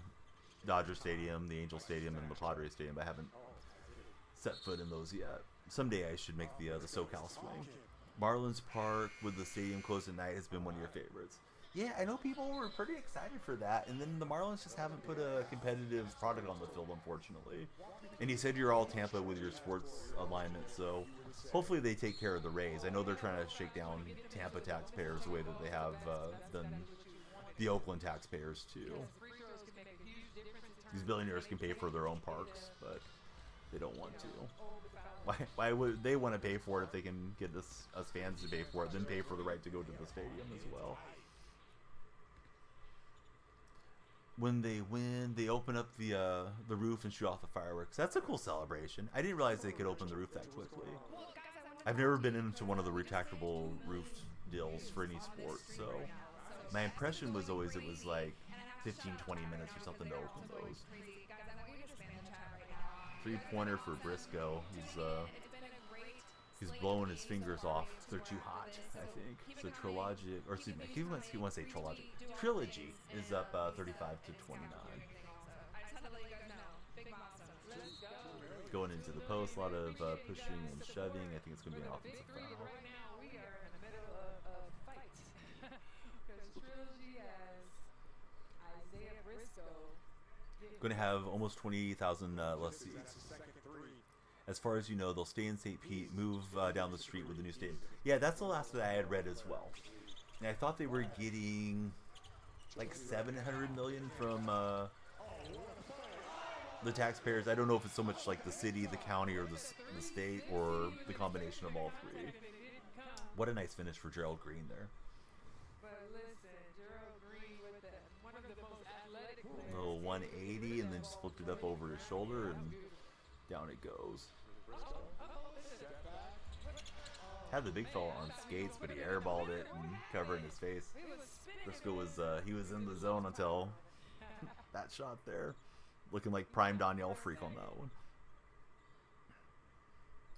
Speaker 1: Dodger Stadium, the Angel Stadium, and the Padres Stadium, but I haven't set foot in those yet. Someday I should make the SoCal swing. Marlins Park with the stadium closed at night has been one of your favorites. Yeah, I know people were pretty excited for that, and then the Marlins just haven't put a competitive product on the field, unfortunately. And he said you're all Tampa with your sports alignment, so hopefully they take care of the Rays. I know they're trying to shake down Tampa taxpayers the way that they have done the Oakland taxpayers too. These billionaires can pay for their own parks, but they don't want to. Why would they want to pay for it if they can get us fans to pay for it, then pay for the right to go to the stadium as well? When they win, they open up the roof and shoot off the fireworks. That's a cool celebration. I didn't realize they could open the roof that quickly. I've never been into one of the retractable roof deals for any sport, so my impression was always it was like 15, 20 minutes or something to open those. Three-pointer for Briscoe. He's blowing his fingers off. They're too hot, I think. So Trilogic, or excuse me, he wants to say Trilogic. Trilogy is up 35 to 29. Going into the post, a lot of pushing and shoving. I think it's going to be an offensive foul.
Speaker 2: Right now we are in the middle of fight because Trilogy has Isaiah Briscoe.
Speaker 1: Going to have almost 20,000 less seats. As far as you know, they'll stay in St. Pete, move down the street with the new stadium. Yeah, that's the last that I had read as well. And I thought they were getting like $700 million from the taxpayers. I don't know if it's so much like the city, the county, or the state, or the combination of all three. What a nice finish for Gerald Green there.
Speaker 2: But listen, Gerald Green with one of the most athletic players.
Speaker 1: A little 180 and then just flipped it up over his shoulder and down it goes. Had the big fella on skates, but he airballed it and covering his face. Briscoe was he was in the zone until that shot there, looking like prime Danielle Freak on that one.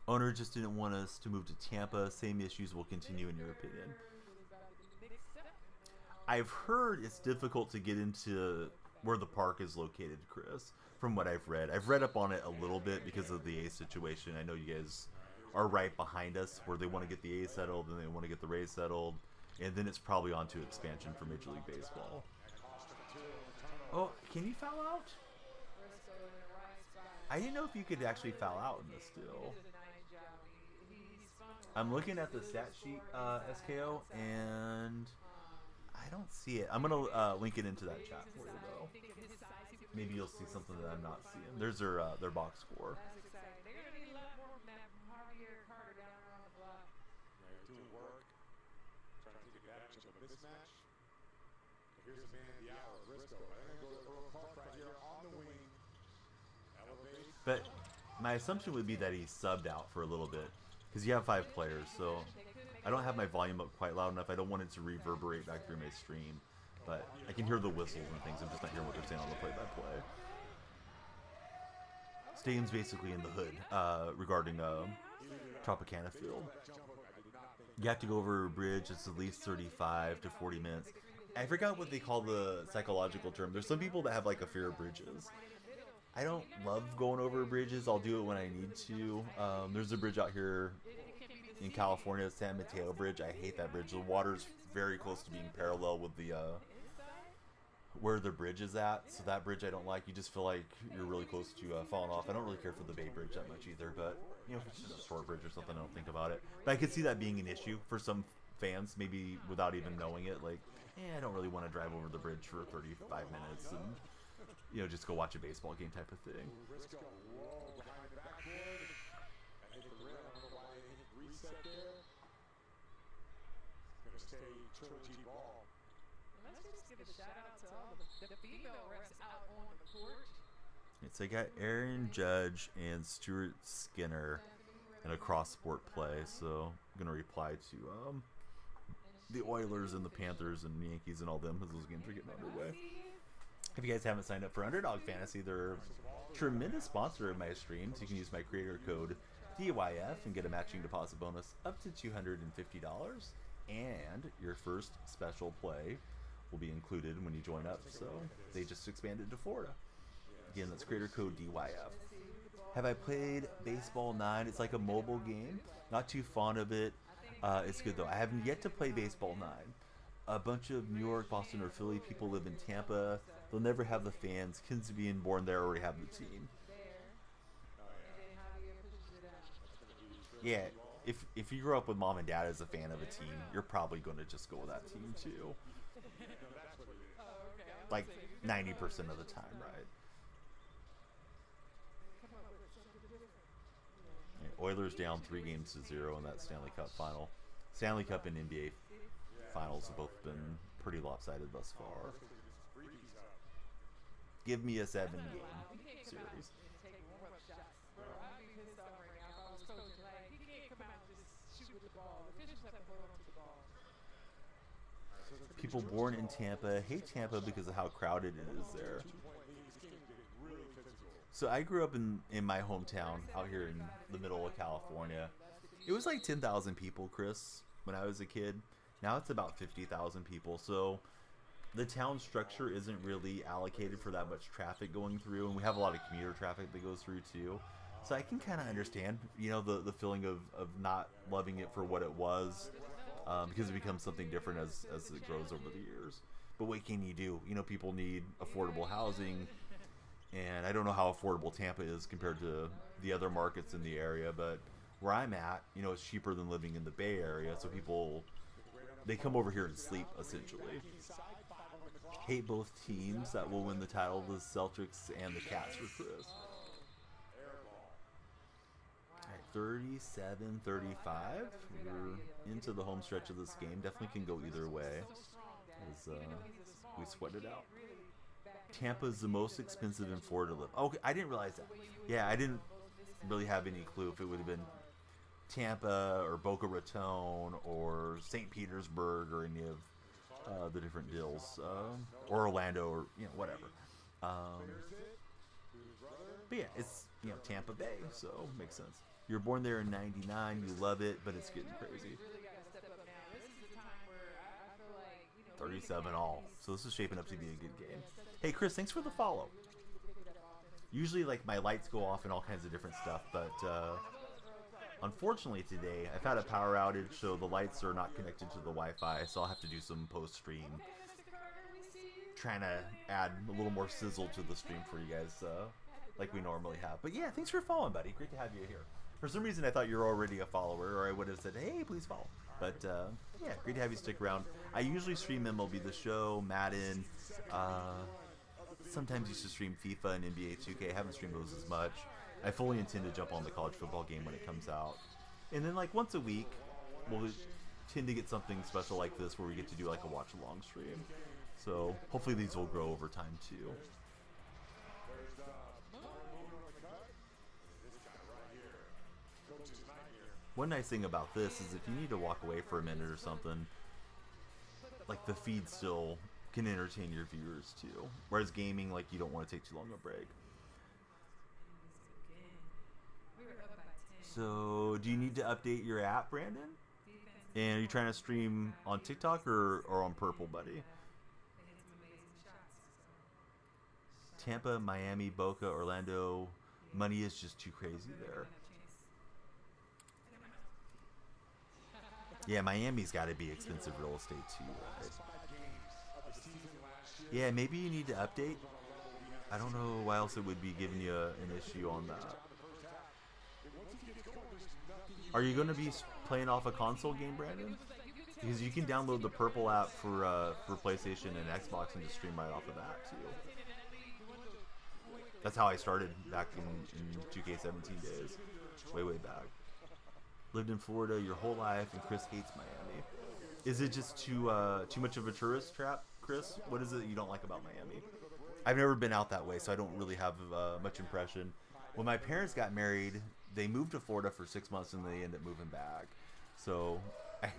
Speaker 1: Owner just didn't want us to move to Tampa. Same issues will continue, in your opinion? I've heard it's difficult to get into where the park is located, Chris. From what I've read up on it a little bit because of the A's situation. I know you guys are right behind us, where they want to get the A's settled and they want to get the Rays settled, and then it's probably on to expansion for Major League Baseball. Oh, can you foul out? I didn't know if you could actually foul out in this deal. I'm looking at the stat sheet, SKO, and I don't see it. I'm gonna link it into that chat for you though. Maybe you'll see something that I'm not seeing. There's their box score.
Speaker 2: They're gonna need a lot more from that Javier Carter down around the block.
Speaker 4: Yeah, he's doing work, trying to take advantage of a mismatch. Here's the man of the hour, Briscoe. I'm gonna go to Earl Clark right here on the wing. Elevate.
Speaker 1: But my assumption would be that he subbed out for a little bit, because you have 5 players, so I don't have my volume up quite loud enough. I don't want it to reverberate back through my stream, but I can hear the whistles and things. I'm just not hearing what they're saying on the play-by-play. Stadium's basically in the hood regarding Tropicana Field. You have to go over a bridge. It's at least 35 to 40 minutes. I forgot what they call the psychological term. There's some people that have like a fear of bridges. I don't love going over bridges. I'll do it when I need to. There's a bridge out here in California, San Mateo Bridge. I hate that bridge. The water's very close to being parallel with the where the bridge is at. So that bridge I don't like. You just feel like you're really close to falling off. I don't really care for the Bay Bridge that much either. But you know, if it's just a short bridge or something, I don't think about it. But I could see that being an issue for some fans, maybe without even knowing it. Like, I don't really want to drive over the bridge for 35 minutes and, you know, just go watch a baseball game type of thing.
Speaker 4: Briscoe, whoa, behind the backboard. I hit the rim. I don't know why they hit reset there. It's gonna stay Trilogy ball.
Speaker 2: Let's just give a shout out to all the female refs out on the court.
Speaker 1: It's I got Aaron Judge and Stuart Skinner in a cross-sport play, so I'm gonna reply to the Oilers and the Panthers and Yankees and all them as those games are getting underway. If you guys haven't signed up for Underdog Fantasy, they're a tremendous sponsor of my streams. You can use my creator code DYF and get a matching deposit bonus up to $250, and your first special play will be included when you join up. So they just expanded to Florida. Again, that's creator code DYF. Have I played Baseball 9? It's like a mobile game. Not too fond of it. It's good though. I haven't yet to play Baseball 9. A bunch of New York, Boston, or Philly people live in Tampa. They'll never have the fans. Kids being born there already have the team. Yeah, if you grew up with mom and dad as a fan of a team, you're probably going to just go with that team too. Like 90% of the time, right? Yeah, Oilers down 3-0 in that Stanley Cup final. Stanley Cup and NBA finals have both been pretty lopsided thus far. Give me a 7-game series. People born in Tampa hate Tampa because of how crowded it is there. So I grew up in my hometown out here in the middle of California. It was like 10,000 people, Chris, when I was a kid. Now it's about 50,000 people. So the town structure isn't really allocated for that much traffic going through, and we have a lot of commuter traffic that goes through too. So I can kind of understand, you know, the feeling of not loving it for what it was. Because it becomes something different as it grows over the years. But what can you do? You know, people need affordable housing, and I don't know how affordable Tampa is compared to the other markets in the area, but where I'm at, you know, it's cheaper than living in the Bay Area, so people, they come over here and sleep, essentially. Hate both teams that will win the title, the Celtics and the Cats for Chris. 37-35. We're into the home stretch of this game. Definitely can go either way as we sweat it out. Tampa is the most expensive in Florida to live. Okay, I didn't realize that. Yeah, I didn't really have any clue if it would have been Tampa or Boca Raton or St. Petersburg or any of the different deals, or Orlando or whatever. But yeah, it's Tampa Bay, so makes sense. You're born there in '99, you love it, but it's getting crazy. 37 all. So this is shaping up to be a good game. Hey Chris, thanks for the follow. Usually like my lights go off and all kinds of different stuff, but unfortunately today I've had a power outage, so the lights are not connected to the Wi-Fi, so I'll have to do some post-stream. Trying to add a little more sizzle to the stream for you guys, like we normally have. But yeah, thanks for following, buddy. Great to have you here. For some reason I thought you were already a follower, or I would have said, hey, please follow. But yeah, great to have you stick around. I usually stream MLB The Show, Madden, sometimes used to stream FIFA and NBA 2K. I haven't streamed those as much. I fully intend to jump on the college football game when it comes out. And then like once a week, we'll tend to get something special like this where we get to do like a watch along stream. So hopefully these will grow over time too. One nice thing about this is if you need to walk away for a minute or something, like the feed still can entertain your viewers too. Whereas gaming, like you don't want to take too long a break. So do you need to update your app, Brandon? And are you trying to stream on TikTok or on Purple, buddy? Tampa, Miami, Boca, Orlando, money is just too crazy there. Yeah, Miami's got to be expensive real estate too, right? Yeah, maybe you need to update. I don't know why else it would be giving you an issue on that. Are you going to be playing off a console game, Brandon? Because you can download the Purple app for PlayStation and Xbox and just stream right off of that too. That's how I started back in 2K17 days, way back. Lived in Florida your whole life, and Chris hates Miami. Is it just too much of a tourist trap, Chris? What is it that you don't like about Miami? I've never been out that way, so I don't really have much impression. When my parents got married, they moved to Florida for 6 months, and they ended up moving back. So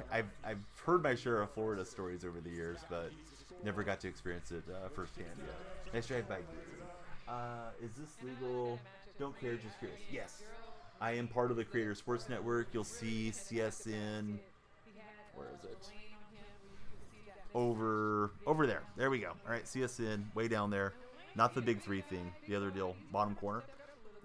Speaker 1: I've heard my share of Florida stories over the years, but never got to experience it firsthand yet. Nice drive by. Is this legal? Don't care, just curious. Yes. I am part of the Creator Sports Network. You'll see CSN. Where is it? Over there. There we go. All right, CSN way down there. Not the big three thing. The other deal, bottom corner.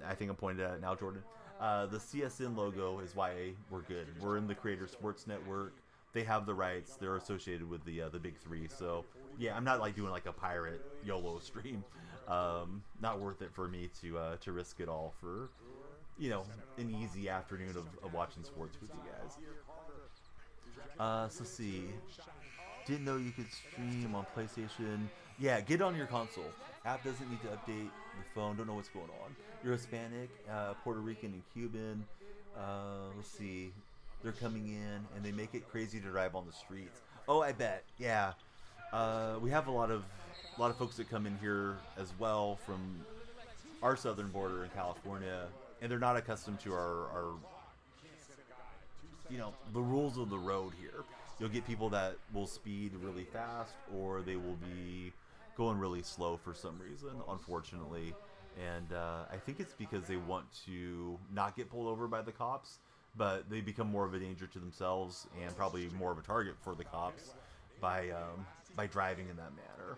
Speaker 1: I think I'm pointing at it now, Jordan. The CSN logo is why we're good. We're in the Creator Sports Network. They have the rights. They're associated with the big three. So yeah, I'm not like doing like a pirate YOLO stream. Not worth it for me to risk it all for, you know, an easy afternoon of watching sports with you guys. So let's see. Didn't know you could stream on PlayStation. Yeah, get on your console. App doesn't need to update the phone. Don't know what's going on. You're Hispanic, Puerto Rican, and Cuban. Let's see. They're coming in, and they make it crazy to drive on the streets. Oh, I bet. Yeah. We have a lot of folks that come in here as well from our southern border in California, and they're not accustomed to our you know, the rules of the road here. You'll get people that will speed really fast, or they will be going really slow for some reason, unfortunately. And I think it's because they want to not get pulled over by the cops, but they become more of a danger to themselves and probably more of a target for the cops by driving in that manner.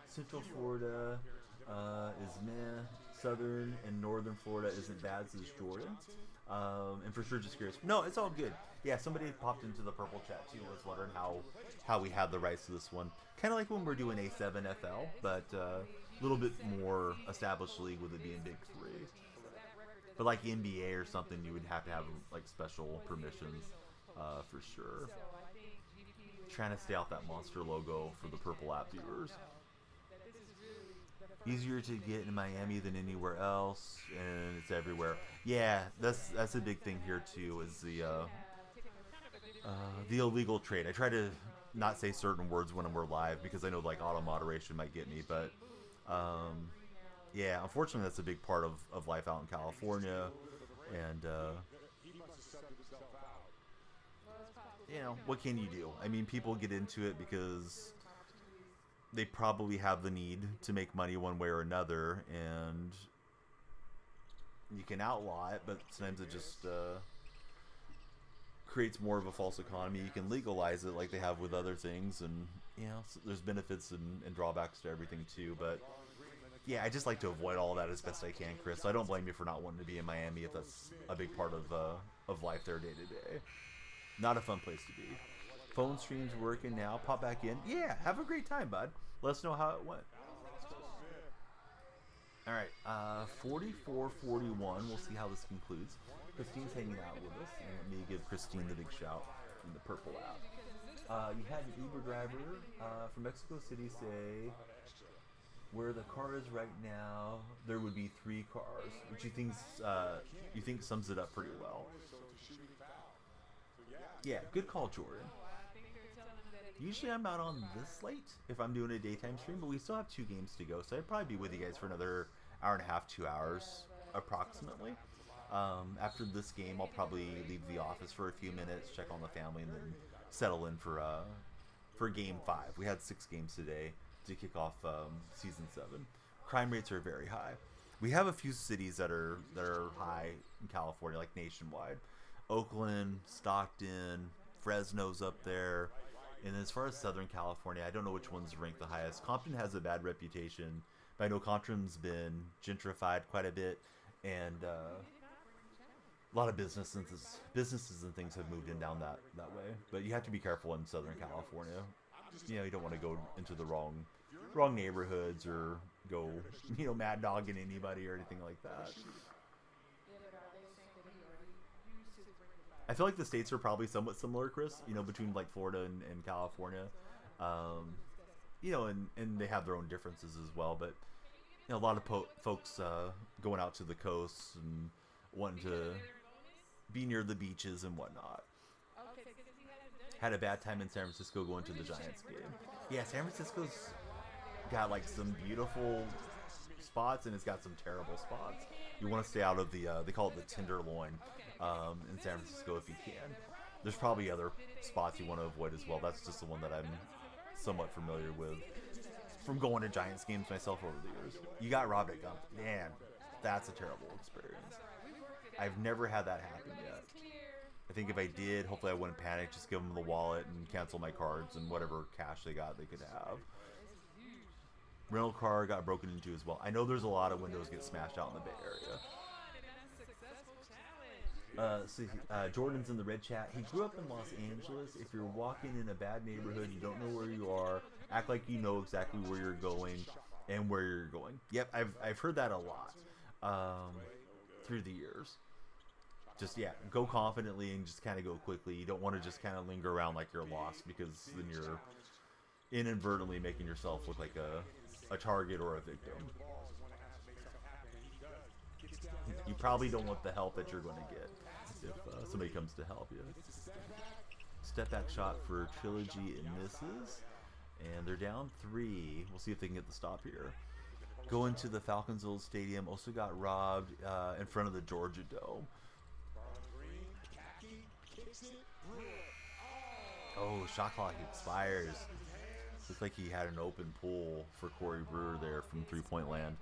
Speaker 1: Central Florida is meh. Southern and Northern Florida isn't bad, says Jordan. And for sure, just curious. No, it's all good. Yeah, somebody popped into the purple chat too and was wondering how we have the rights to this one. Kind of like when we're doing A7FL, but a little bit more established league with it being Big 3. But like NBA or something, you would have to have like special permissions for sure. Trying to stay off that monster logo for the purple app viewers. Easier to get in Miami than anywhere else, and it's everywhere. Yeah, that's a big thing here too. Is the illegal trade. I try to not say certain words when we're live because I know like auto moderation might get me, but yeah, unfortunately that's a big part of life out in California, and you know, what can you do? I mean, people get into it because they probably have the need to make money one way or another, and you can outlaw it, but sometimes it just creates more of a false economy. You can legalize it like they have with other things, and you know, so there's benefits and drawbacks to everything too. But yeah, I just like to avoid all that as best I can, Chris. So I don't blame you for not wanting to be in Miami if that's a big part of life there day to day. Not a fun place to be. Phone streams working now. Pop back in. Yeah, have a great time, bud. Let us know how it went. All right, 44-41. We'll see how this concludes. Christine's hanging out with us, and let me give Christine the big shout in the purple app. You had an Uber driver from Mexico City say, where the car is right now, there would be 3 cars, which you think sums it up pretty well. Yeah, good call, Jordan. Usually I'm not on this late if I'm doing a daytime stream, but we still have 2 games to go, so I'd probably be with you guys for another hour and a half, 2 hours approximately. After this game, I'll probably leave the office for a few minutes, check on the family, and then settle in for game 5. We had 6 games today to kick off season 7. Crime rates are very high. We have a few cities that are high in California, like nationwide. Oakland, Stockton, Fresno's up there. And as far as Southern California, I don't know which one's ranked the highest. Compton has a bad reputation, but I know Compton's been gentrified quite a bit, and a lot of businesses and things have moved in down that way. But you have to be careful in Southern California. You know, you don't want to go into the wrong neighborhoods or go, you know, mad dogging anybody or anything like that. I feel like the states are probably somewhat similar, Chris, you know, between like Florida and California. You know, and they have their own differences as well, but you know, a lot of folks going out to the coast and wanting to be near the beaches and whatnot. Had a bad time in San Francisco going to the Giants game. Yeah, San Francisco's got like some beautiful spots and it's got some terrible spots. You want to stay out of the they call it the Tenderloin in San Francisco if you can. There's probably other spots you want to avoid as well. That's just the one that I'm somewhat familiar with from going to Giants games myself over the years. You got robbed at Gump. Man, that's a terrible experience. I've never had that happen yet. I think if I did, hopefully I wouldn't panic. Just give them the wallet and cancel my cards and whatever cash they got they could have. Rental car got broken into as well. I know there's a lot of windows get smashed out in the Bay Area. Jordan's in the red chat. He grew up in Los Angeles. If you're walking in a bad neighborhood, you don't know where you are, act like you know exactly where you're going and where you're going. Yep, I've heard that a lot through the years. Just, yeah, go confidently and just kind of go quickly. You don't want to just kind of linger around like you're lost, because then you're inadvertently making yourself look like a target or a victim. You probably don't want the help that you're going to get if somebody comes to help you. Step back shot for Trilogy and misses. And they're down 3. We'll see if they can get the stop here. Going to the Falcons Old Stadium. Also got robbed in front of the Georgia Dome. Oh, shot clock expires. Looks like he had an open pull for Corey Brewer there from three-point land.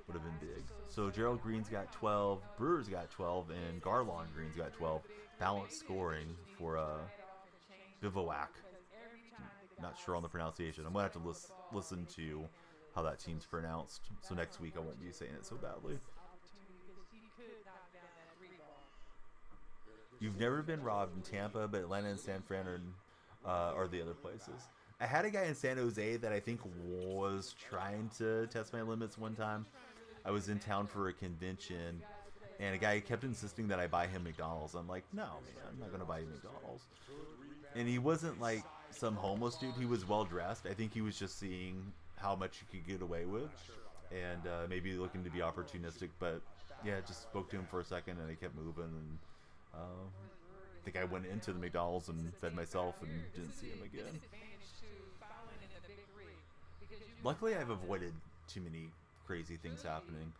Speaker 1: Would have been big. So Gerald Green's got 12, Brewer's got 12, and Garlon Green's got 12. Balanced scoring for Bivouac. Not sure on the pronunciation. I'm going to have to listen to how that team's pronounced. So next week I won't be saying it so badly. You've never been robbed in Tampa, but Atlanta and San Fran are the other places. I had a guy in San Jose that I think was trying to test my limits one time. I was in town for a convention, and a guy kept insisting that I buy him McDonald's. I'm like, no, man, I'm not going to buy you McDonald's. And he wasn't like some homeless dude. He was well dressed. I think he was just seeing how much you could get away with, and maybe looking to be opportunistic. But yeah, just spoke to him for a second, and he kept moving. And I think I went into the McDonald's and fed myself and didn't see him again. Luckily, I've avoided too many crazy things happening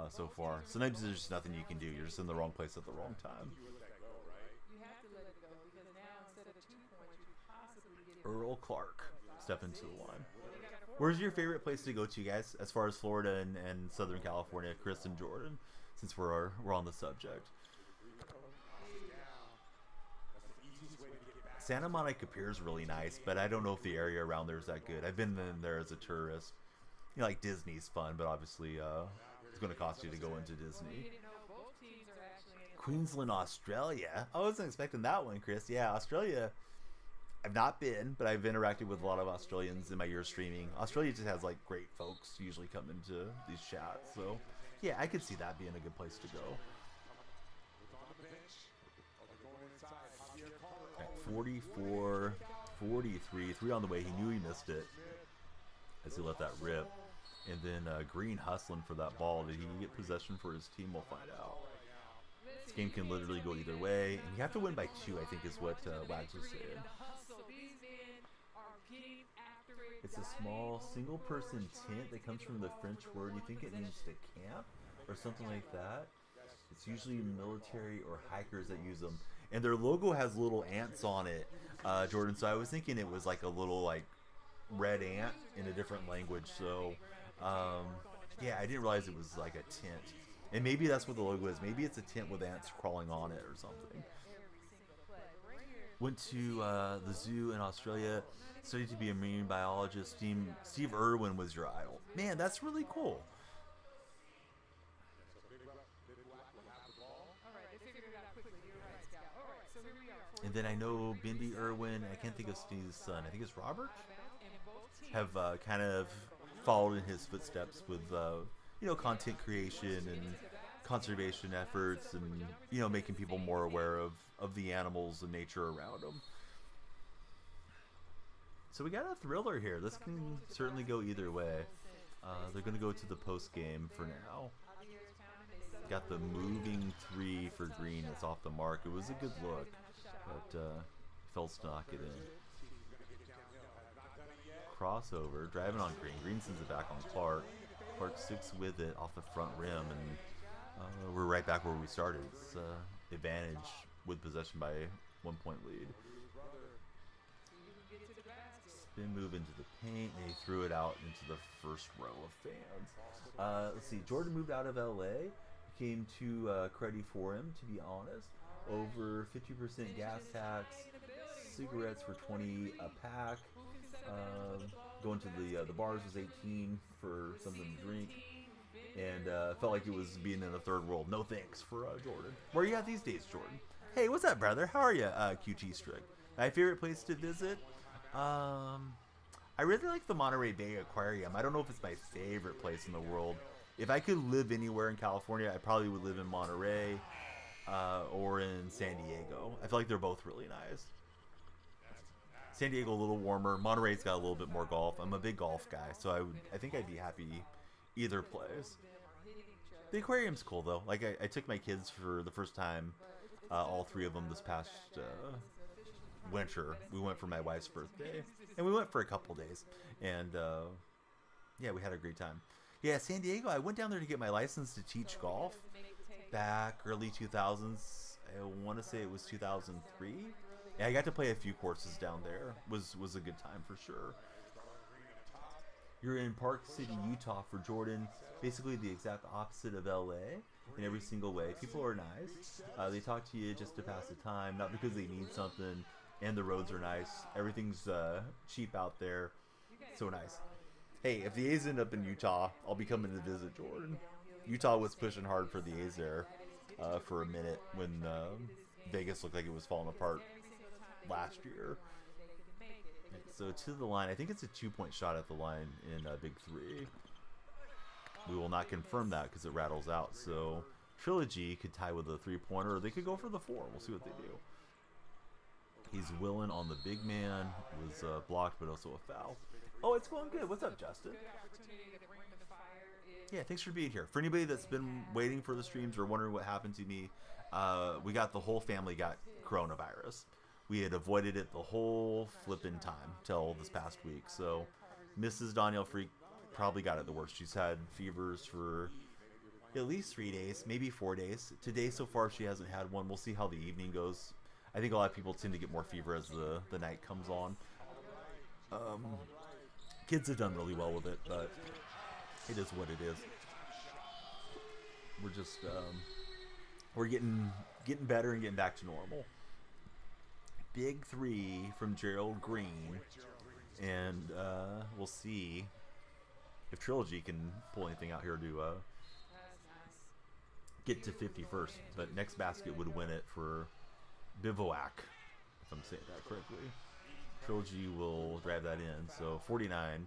Speaker 1: so far. Sometimes there's just nothing you can do. You're just in the wrong place at the wrong time. Earl Clark step into the line. Where's your favorite place to go to, guys, as far as Florida and Southern California? Chris and Jordan, since we're on the subject. Santa Monica Pier is really nice, but I don't know if the area around there is that good. I've been in there as a tourist. You know, like Disney's fun, but obviously it's going to cost you to go into Disney. Queensland, Australia. I wasn't expecting that one, Chris. Yeah, Australia. I've not been, but I've interacted with a lot of Australians in my year streaming. Australia just has like great folks usually come into these chats, so yeah, I could see that being a good place to go. At 44, 43, 3 on the way. He knew he missed it as he let that rip. And then Green hustling for that ball. Did he get possession for his team? We'll find out. This game can literally go either way, and you have to win by 2, I think is what Wags was saying. It's a small single-person tent that comes from the French word. You think it means to camp or something like that? It's usually military or hikers that use them. And their logo has little ants on it, Jordan. So I was thinking it was like a little like red ant in a different language. So yeah, I didn't realize it was like a tent. And maybe that's what the logo is. Maybe it's a tent with ants crawling on it or something. Went to the zoo in Australia. Studied to be a marine biologist. Steve Irwin was your idol. Man, that's really cool. And then I know Bindi Irwin, I can't think of Steve's son, I think it's Robert, have kind of followed in his footsteps with, you know, content creation and conservation efforts and, you know, making people more aware of the animals and nature around them. So we got a thriller here. This can certainly go either way. They're going to go to the post game for now. Got the moving 3 for Green. It's off the mark. It was a good look, but fails to knock it in. Crossover, driving on Green. Green sends it back on Clark. Clark 6 with it off the front rim, and we're right back where we started. It's advantage with possession by 1 point lead. Spin move into the paint, and he threw it out into the first row of fans. Let's see. Jordan moved out of LA. Became too cruddy for him, to be honest. Over 50% gas tax. Cigarettes for 20 a pack. Going to the bars was 18 for something to drink. And felt like it was being in the third world. No thanks for Jordan. Where are you at these days, Jordan? Hey, what's up, brother? How are you, QT Strick? My favorite place to visit? I really like the Monterey Bay Aquarium. I don't know if it's my favorite place in the world. If I could live anywhere in California, I probably would live in Monterey or in San Diego. I feel like they're both really nice. San Diego a little warmer. Monterey's got a little bit more golf. I'm a big golf guy, so I think I'd be happy either place. The aquarium's cool though. Like I took my kids for the first time, all three of them this past winter. We went for my wife's birthday, and we went for a couple days, and yeah, we had a great time. Yeah, San Diego. I went down there to get my license to teach golf back early 2000s. I want to say it was 2003. Yeah, I got to play a few courses down there. Was a good time for sure. You're in Park City, Utah for Jordan. Basically the exact opposite of LA in every single way. People are nice. They talk to you just to pass the time, not because they need something. And the roads are nice. Everything's cheap out there. So nice. Hey, if the A's end up in Utah, I'll be coming to visit Jordan. Utah was pushing hard for the A's there for a minute when Vegas looked like it was falling apart last year. So to the line, I think it's a 2-point shot at the line in Big 3. We will not confirm that because it rattles out. So Trilogy could tie with a 3-pointer, or they could go for the 4. We'll see what they do. He's willing on the big man. Was blocked, but also a foul. Oh, it's going good. What's up, Justin? Yeah, thanks for being here. For anybody that's been waiting for the streams or wondering what happened to me, the whole family got coronavirus. We had avoided it the whole flipping time till this past week. So Mrs. Danielle Freak probably got it the worst. She's had fevers for at least 3 days, maybe 4 days. Today so far she hasn't had one. We'll see how the evening goes. I think a lot of people tend to get more fever as the night comes on. Kids have done really well with it, but it is what it is. We're just we're getting better and getting back to normal. Big 3 from Gerald Green, and we'll see if Trilogy can pull anything out here to get to 51st. But next basket would win it for Bivouac, if I'm saying that correctly. Trilogy will drive that in, so 49-45.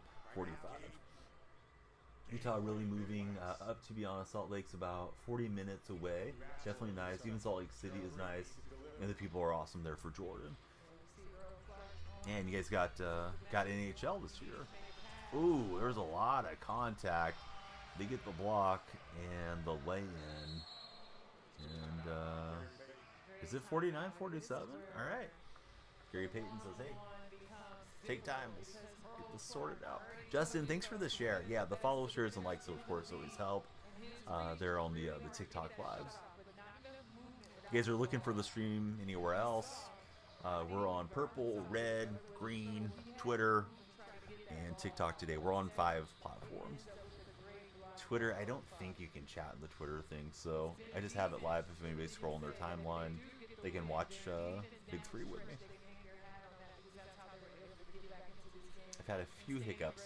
Speaker 1: Utah really moving up, to be honest. Salt Lake's about 40 minutes away. Definitely nice. Even Salt Lake City is nice. And the people are awesome there for Jordan. And you guys got NHL this year. Ooh, there's a lot of contact. They get the block and the lay-in. And is it 49-47? All right. Gary Payton says, hey, take time. Let's get this sorted out. Justin, thanks for the share. Yeah, the follow, shares, and likes, of course, always help. They're on the TikTok lives. If you guys are looking for the stream anywhere else, we're on purple, red, green, Twitter, and TikTok today. We're on 5 platforms. Twitter, I don't think you can chat in the Twitter thing, so I just have it live. If anybody's scrolling their timeline, they can watch Big 3 with me. I've had a few hiccups.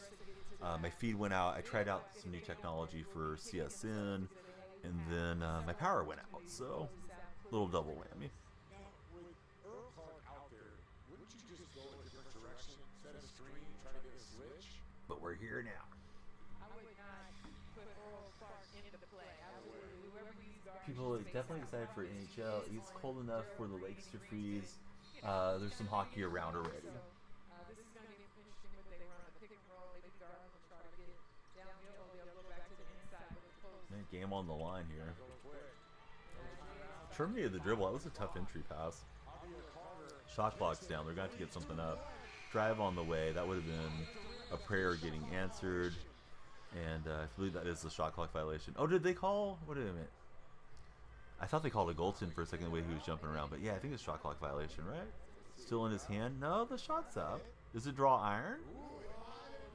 Speaker 1: My feed went out. I tried out some new technology for CSN, and then my power went out, so little double whammy.
Speaker 4: Now, with Earl Clark out there, wouldn't you just go in a different direction, set a screen, try to get a switch?
Speaker 1: But we're here now.
Speaker 2: I would not put Earl Clark into play. I would, whoever these guys.
Speaker 1: People are definitely excited for NHL. It's cold enough for the lakes to freeze. There's some hockey around already.
Speaker 2: This is going to be interesting when they run a pick and roll. Maybe Garland will try to get downhill. They'll go back to the inside with the post.
Speaker 1: Man, game on the line here. Terminated the dribble. That was a tough entry pass. Shot clock's down. They're going to have to get something up. Drive on the way. That would have been a prayer getting answered. And I believe that is the shot clock violation. Oh, did they call? Wait a minute. I thought they called a goaltend for a second the way he was jumping around. But yeah, I think it's shot clock violation, right? Still in his hand? No, the shot's up. Does it draw iron?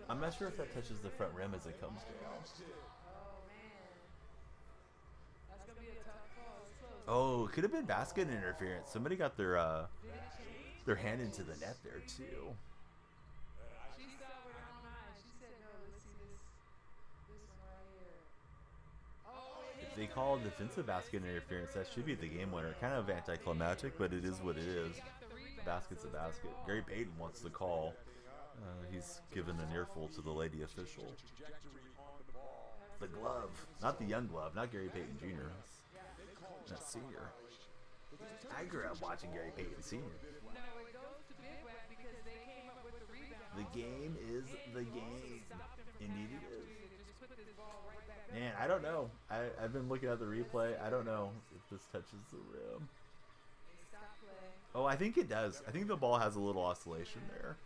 Speaker 1: I'm not sure if that touches the front rim as it comes down.
Speaker 2: Oh man, that's gonna be a tough call. It's close.
Speaker 1: Oh, it could have been basket interference. Somebody got their
Speaker 2: Did it change?
Speaker 1: their hand into the net there too.
Speaker 2: She saw with her own eyes. She said, "No, let's see this one right here." Oh, it
Speaker 1: If
Speaker 2: hit
Speaker 1: they
Speaker 2: her.
Speaker 1: call defensive basket interference, that should be the game winner. Kind of anticlimactic, but it is what it is.
Speaker 2: Got the rebound.
Speaker 1: Basket's a basket. Gary Payton wants the call. He's given an earful to the lady official. The glove, not the young glove, not Gary Payton Jr. That's senior. I grew up watching Gary Payton Sr.
Speaker 2: No, it goes to Big Whack because they came up with the rebound.
Speaker 1: The game is the game.
Speaker 2: Stopped him from
Speaker 1: Indeed
Speaker 2: having
Speaker 1: it is.
Speaker 2: opportunity to just put this ball right back up.
Speaker 1: Man, I don't know. I've been looking at the replay. I don't know if this touches the rim.
Speaker 2: They stopped play.
Speaker 1: Oh, I think it does. I think the ball has a little oscillation there.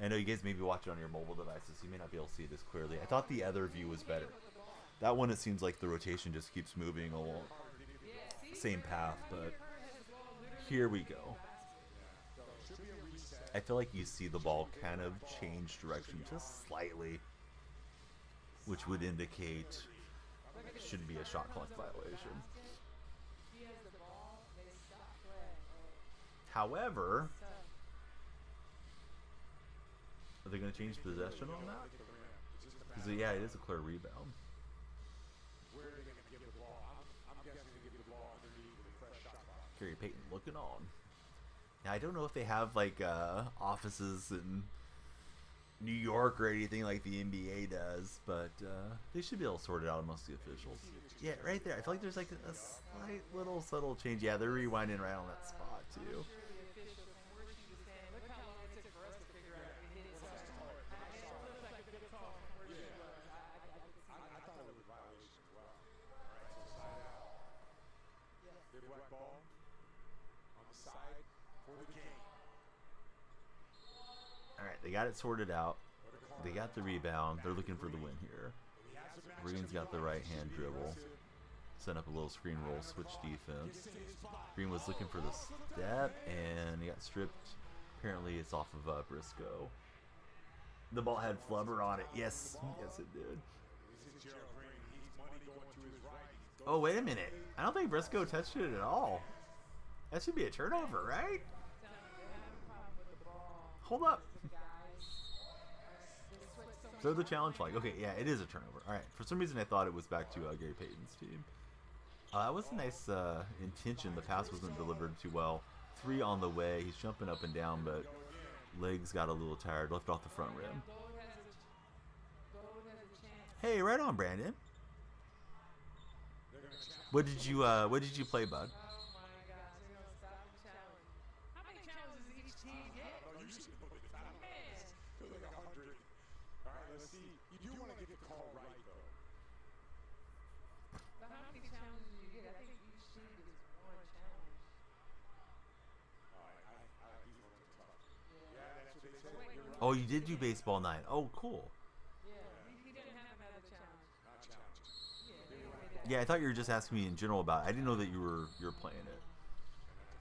Speaker 1: I know you guys may be watching on your mobile devices. So you may not be able to see this clearly. I thought the other view was better. That one, it seems like the rotation just keeps moving along. Same path, but here we go. I feel like you see the ball kind of change direction just slightly, which would indicate it shouldn't be a shot clock violation.
Speaker 2: He has the ball. They stopped play.
Speaker 1: However,
Speaker 2: Tough.
Speaker 1: are they going to change possession on that? Because, yeah, it is a clear rebound.
Speaker 4: Where are they going to give the ball? I'm guessing they give the ball underneath with a fresh shot clock.
Speaker 1: Gary Payton looking on. Now, I don't know if they have like offices in New York or anything like the NBA does, but they should be able to sort it out amongst the officials. Yeah, right there. I feel like there's like a slight little subtle change. Yeah, they're rewinding right on that spot too.
Speaker 2: Sure, the official from where she was standing. Look how long it took for us to figure out it hit his side. It looks like a good call from where she was. I could see
Speaker 4: I
Speaker 2: that.
Speaker 4: thought it was a violation as well. All right, so side out.
Speaker 2: Yes.
Speaker 4: Big wet ball on the side for the game.
Speaker 1: All right, they got it sorted out. They got the rebound. They're looking for the win here. Green's got the right hand dribble. Set up a little screen roll, switch defense. Green was looking for the step, and he got stripped. Apparently, it's off of Briscoe. The ball had flubber on it. Yes, yes, it did.
Speaker 4: This is Gerald Green. He's money going to his right.
Speaker 1: Oh, wait a minute. I don't think Briscoe touched it at all. That should be a turnover, right?
Speaker 2: They're having a problem with the ball.
Speaker 1: Hold up.
Speaker 2: The guys. They switched so many
Speaker 1: Throw the
Speaker 2: times.
Speaker 1: challenge flag. Okay, yeah, it is a turnover. All right. For some reason, I thought it was back to Gary Payton's team. That was a nice intention. The pass wasn't delivered too well. 3 on the way. He's jumping up and down, but legs got a little tired. Left off the front rim.
Speaker 2: Bo has a chance.
Speaker 1: Hey, right on, Brandon. What did you play, bud?
Speaker 2: Oh my gosh, they're gonna stop the challenge. How many challenges does each team get?
Speaker 4: Oh, you should know this. I don't know.
Speaker 2: Man,
Speaker 4: Feels like 100. All right, let's see. You do want to get the call right, though.
Speaker 2: but how many challenges do you get? I think each team gets one challenge.
Speaker 4: All right, these ones are tough. Yeah, that's what they said. You're right.
Speaker 1: Oh, you did do baseball 9. Oh, cool.
Speaker 2: Yeah, he didn't have another challenge.
Speaker 4: Not challenging.
Speaker 2: Yeah, they were that.
Speaker 1: Yeah, I thought you were just asking me in general about it. I didn't know that you were playing it.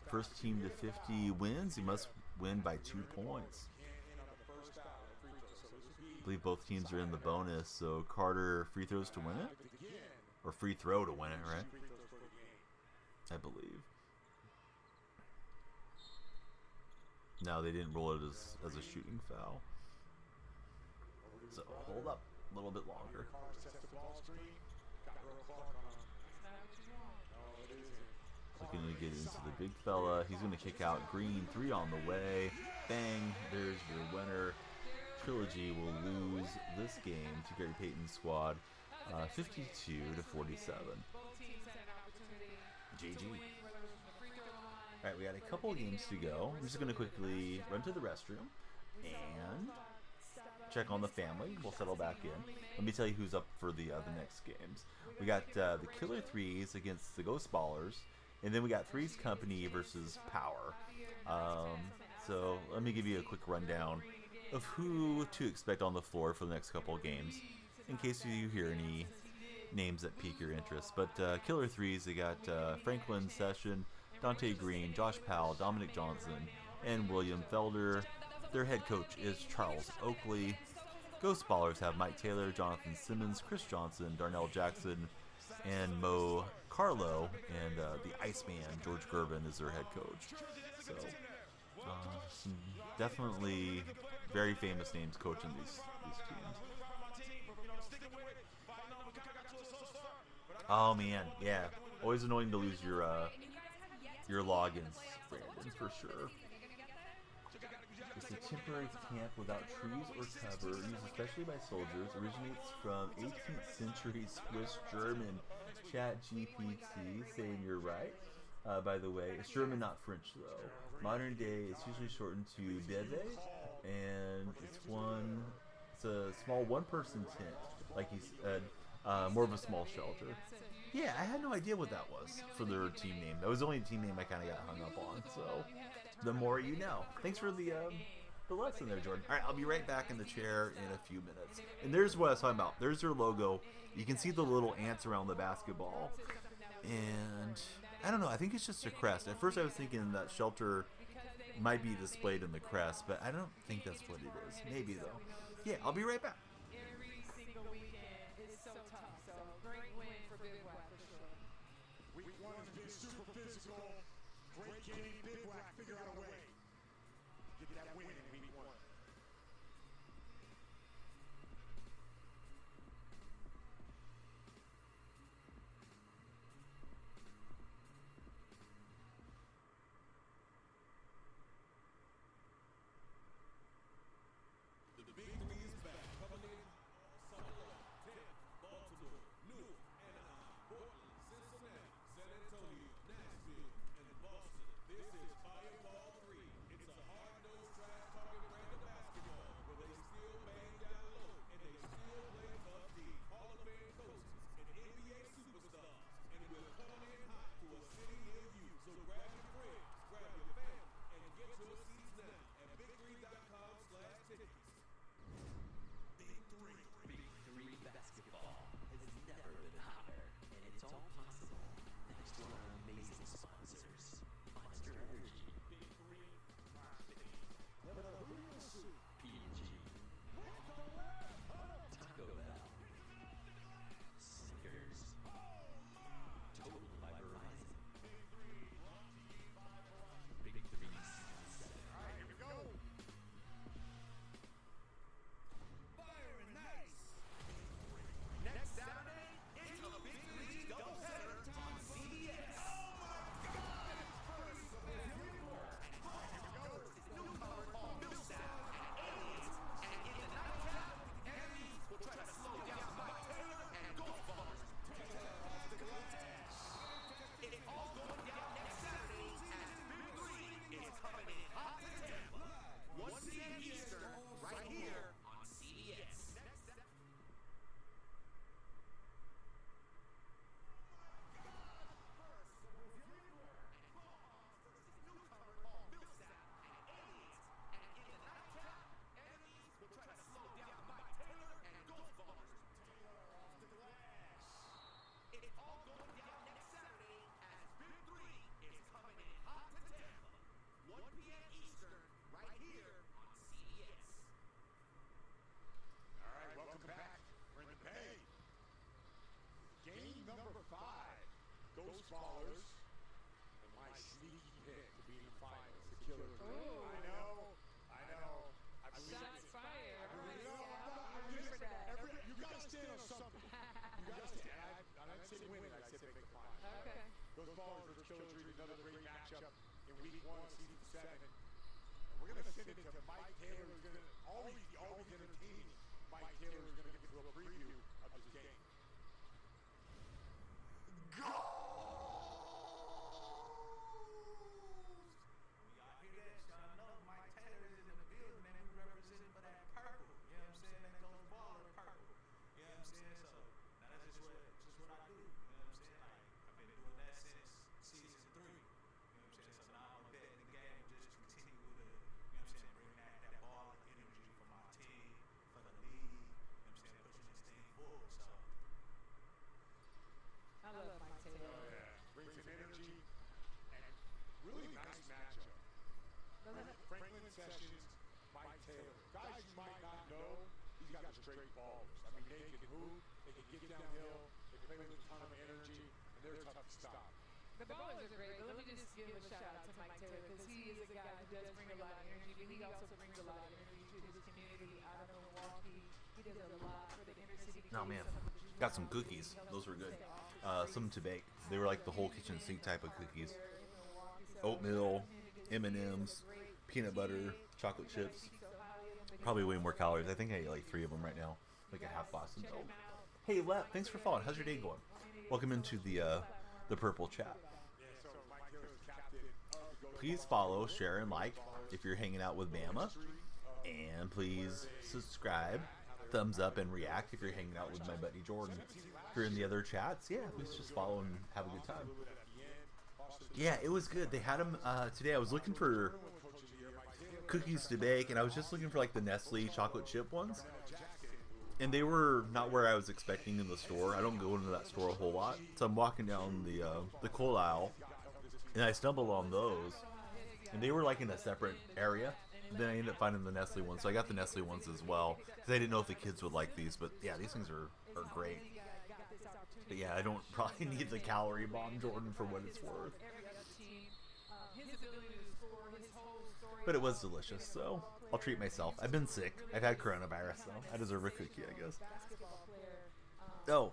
Speaker 1: First team to 50 wins. You must win by 2 points.
Speaker 4: Can't in on the first foul at free throw, so this would be
Speaker 1: I believe both teams are in the bonus. So Carter free throws to win it,
Speaker 4: again.
Speaker 1: or free throw to win it, right?
Speaker 4: Free throws for the game.
Speaker 1: I believe. No, they didn't roll it as a shooting foul. So hold up a little bit longer.
Speaker 4: Carter sets the ball screen. Got her clock on.
Speaker 2: That's not what you want.
Speaker 4: No, it isn't.
Speaker 1: Looking to get into the big fella. He's going to kick out Green. 3 on the way. Bang. There's your winner. Trilogy will lose this game to Gary Payton's squad, 52 to 47.
Speaker 2: Both teams had an opportunity
Speaker 1: GG.
Speaker 2: to win, whether it was from the free throw line.
Speaker 1: All right, we got a couple games to go. I'm just going to quickly run to the restroom and check on the family. We'll settle back in. Let me tell you who's up for the next games. We got the Killer Threes against the Ghost Ballers, and then we got Threes Company versus Power. So let me give you a quick rundown of who to expect on the floor for the next couple of games, in case you hear any names that pique your interest. But Killer Threes, they got Franklin Session, Dante Green, Josh Powell, Dominic Johnson, and William Felder. Their head coach is Charles Oakley. Ghost Ballers have Mike Taylor, Jonathan Simmons, Chris Johnson, Darnell Jackson, and Mo Carlo, and the Iceman, George Gervin, is their head coach. So, some definitely very famous names coaching these teams. Oh man, yeah, always annoying to lose your logins, Brandon, for sure. It's a temporary camp without trees or cover, used especially by soldiers. Originates from 18th century Swiss German. Chat GPT saying you're right. By the way, it's German, not French though. Modern day, it's usually shortened to beve, and it's a small one-person tent, like he said, more of a small shelter. Yeah, I had no idea what that was for their team name. That was the only team name I kind of got hung up on. So, the more you know. Thanks for the lesson there, Jordan. All right, I'll be right back in the chair in a few minutes. And there's what I was talking about. There's their logo. You can see the little ants around the basketball. And I don't know. I think it's just a crest. At first, I was thinking that shelter might be displayed in the crest, but I don't think that's what it is. Maybe though. Yeah, I'll be right back.
Speaker 2: Every single weekend is so tough. So great win for Bivouac for sure.
Speaker 4: Week 1 has been super physical. Great game, Bivouac. Figure out a way. Get that win in week 1.
Speaker 6: The Big Three is back. Coming in Summerlin, Tampa, Baltimore, Newark, Anaheim, Portland, Cincinnati, San Antonio, Nashville, and Boston. This is Fireball 3. It's a hard-nosed, trash-talking brand of basketball where they still bang down low and they still play tough D. Hall of Fame coaches and NBA superstars. And we're coming in hot to a city near you. So grab your friends, grab your family, and get your seats now at big3.com/tickets.
Speaker 7: Big Three basketball has never been hotter, and it's all possible thanks to our amazing sponsors. Monster Energy, Big Three, P&G, Taco Bell, Snickers, Total by Verizon, Big Three Season 7.
Speaker 4: All right, here we go.
Speaker 8: Fire and nice. Next Saturday, it's the Big Three doubleheader on CBS. Oh my God! First, there's Unicorn and Fireworks, newcomer Paul Millsap and Aliens, and in the nightcap, enemies will try to slow down Mike Taylor and Ghost Ballers to tear off the glass. It's all going down next Saturday as Big Three is coming in hot to Tampa. 1 p.m. Eastern, right here on CBS. Newcomer Paul Millsap and Aliens, and in the nightcap, enemies will try to slow down Mike Taylor and Ghost Ballers to tear off the glass. It's all going down next Saturday as Big Three is coming in hot to Tampa. 1 p.m. Eastern, right here on CBS.
Speaker 4: All right, welcome back. We're in the Bay. Game number 5. Ghost Ballers. And my sneaky pick to be in the finals, the Killer.
Speaker 2: Ooh.
Speaker 4: I know. I believe
Speaker 2: Shots
Speaker 4: it.
Speaker 2: fired.
Speaker 4: I believe it.
Speaker 2: I'm ready for that.
Speaker 4: You gotta stand on something. You gotta stand. I didn't say win it. I said make the finals.
Speaker 2: Okay.
Speaker 4: Ghost Ballers versus Killer Trees, another great matchup in week 1, season 7. And we're gonna send it to Mike Taylor, who's gonna always entertaining. Mike Taylor is gonna give us a little preview of this game.
Speaker 8: Y'all hear that? Y'all know Mike Taylor is in the building, man. We representing for that purple. You know what I'm saying? That goes baller purple. You know what I'm saying? So now that's just what I do. You know what I'm saying? Like I've been doing that since season 3. You know what I'm saying? So now I'm a vet in the game, just continue to, you know what I'm saying, bring that baller energy for my team, for the league. You know what I'm saying? Pushing this thing forward. So
Speaker 2: I love Mike Taylor.
Speaker 4: Oh, yeah. Brings some energy and really nice matchup. Franklin Sessions, Mike might not know, these guys are straight ballers. I mean, they can move, they can get downhill, they play with a ton of energy, and they're tough to stop.
Speaker 2: The ballers are great, but let me just give a shout out to Mike Taylor because he is a guy who does bring a lot of energy, but he also brings a lot of energy to his community out of Milwaukee. He does a lot for the inner city.
Speaker 1: Oh man, got some cookies. Those were good. Some to bake. They were like the whole kitchen sink type of cookies. Oatmeal, M&Ms, peanut butter, chocolate chips. Probably way more calories. I think I ate like 3 of them right now, like a half box of milk. Hey, Lep, thanks for following. How's your day going? Welcome into the purple chat.
Speaker 4: So Mike Taylor's captain of the Ghost
Speaker 1: Please follow, share, and like if you're hanging out with Bama. And please subscribe, thumbs up, and react if you're hanging out with my buddy Jordan. If you're in the other chats, yeah, please just follow and have a good time. Yeah, it was good. They had them today. I was looking for cookies to bake, and I was just looking for like the Nestle chocolate chip ones. And they were not where I was expecting in the store. I don't go into that store a whole lot. So I'm walking down the coal aisle, and I stumbled on those. And they were like in a separate area. Then I ended up finding the Nestle ones. So I got the Nestle ones as well. Because I didn't know if the kids would like these. But yeah, these things are great. But yeah, I don't probably need the calorie bomb, Jordan, for what it's worth. But it was delicious, so I'll treat myself. I've been sick. I've had coronavirus, so I deserve a cookie, I guess. Oh,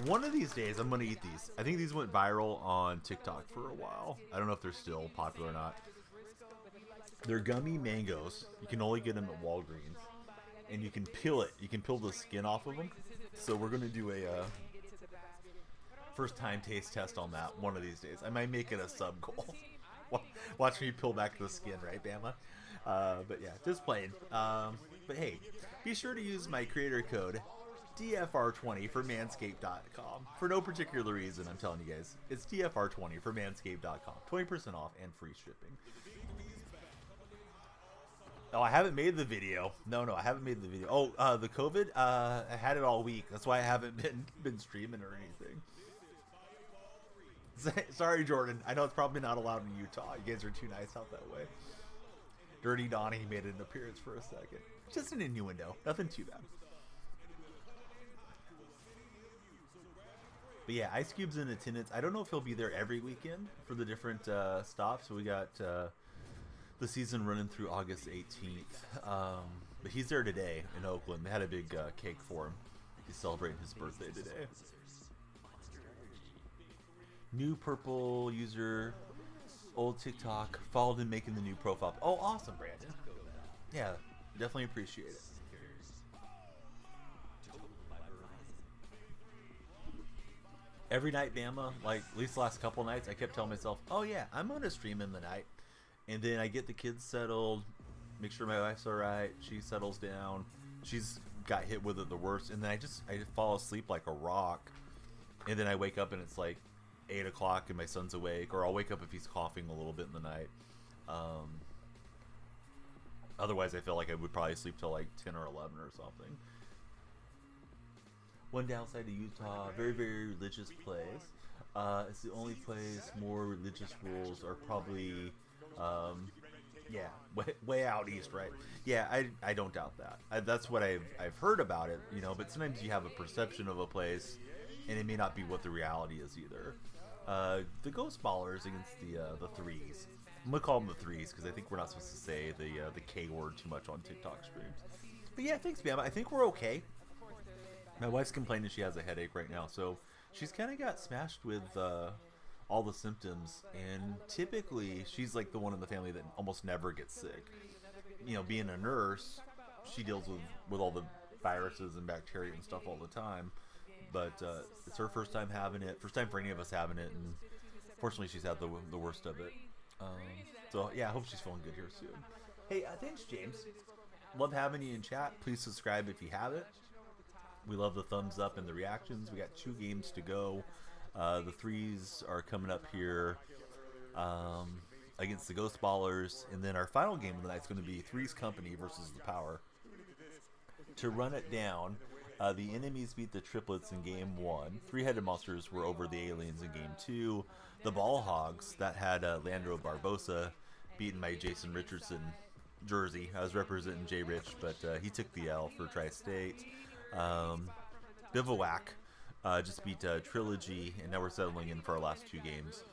Speaker 1: one of these days I'm going to eat these. I think these went viral on TikTok for a while. I don't know if they're still popular or not. They're gummy mangoes. You can only get them at Walgreens. And you can peel it. You can peel the skin off of them. So we're going to do a first time taste test on that one of these days. I might make it a sub goal. Watch me peel back the skin, right, Bama? But yeah, just playing. But hey, be sure to use my creator code DFR20 for manscaped.com. For no particular reason, I'm telling you guys. It's DFR20 for manscaped.com. 20% off and free shipping. Oh, I haven't made the video. No, I haven't made the video. Oh, the COVID? I had it all week. That's why I haven't been streaming or anything. Sorry, Jordan. I know it's probably not allowed in Utah. You guys are too nice out that way. Dirty Donnie made an appearance for a second. Just an innuendo. Nothing too bad. But yeah, Ice Cube's in attendance. I don't know if he'll be there every weekend for the different stops. So we got the season running through August 18th. But he's there today in Oakland. They had a big cake for him. He's celebrating his birthday today. New purple user, old TikTok, followed in making the new profile. Oh, awesome, Brandon. Yeah, definitely appreciate it. Every night, Bama, like at least the last couple nights, I kept telling myself, oh yeah, I'm going to stream in the night. And then I get the kids settled, make sure my wife's all right, she settles down. She's got hit with it the worst. And then I just fall asleep like a rock. And then I wake up and it's like 8 o'clock and my son's awake, or I'll wake up if he's coughing a little bit in the night. Otherwise, I feel like I would probably sleep till like 10 or 11 or something. One downside to Utah, very, very religious place. It's the only place more religious rules are probably, yeah, way out east, right? Yeah, I don't doubt that. That's what I've heard about it, you know. But sometimes you have a perception of a place, and it may not be what the reality is either. The Ghost Ballers against the Threes. I'm gonna call them the Threes because I think we're not supposed to say the K word too much on TikTok streams. But yeah, thanks, Bama. I think we're okay. My wife's complaining she has a headache right now, so she's kind of got smashed with all the symptoms. And typically, she's like the one in the family that almost never gets sick. You know, being a nurse, she deals with all the viruses and bacteria and stuff all the time. But it's her first time having it, first time for any of us having it, and fortunately she's had the worst of it. So yeah, I hope she's feeling good here soon. Hey, thanks, James. Love having you in chat. Please subscribe if you haven't. We love the thumbs up and the reactions. We got 2 games to go. The Threes are coming up here against the Ghost Ballers, and then our final game of the night is going to be Threes Company versus the Power. To run it down, the enemies beat the Triplets in Game 1. Three-Headed Monsters were over the Aliens in Game 2. The Ball Hogs, that had Leandro Barbosa, beaten by Jason Richardson, Jersey. I was representing Jay Rich, but he took the L for Tri-State. Bivouac just beat Trilogy, and now we're settling in for our last 2 games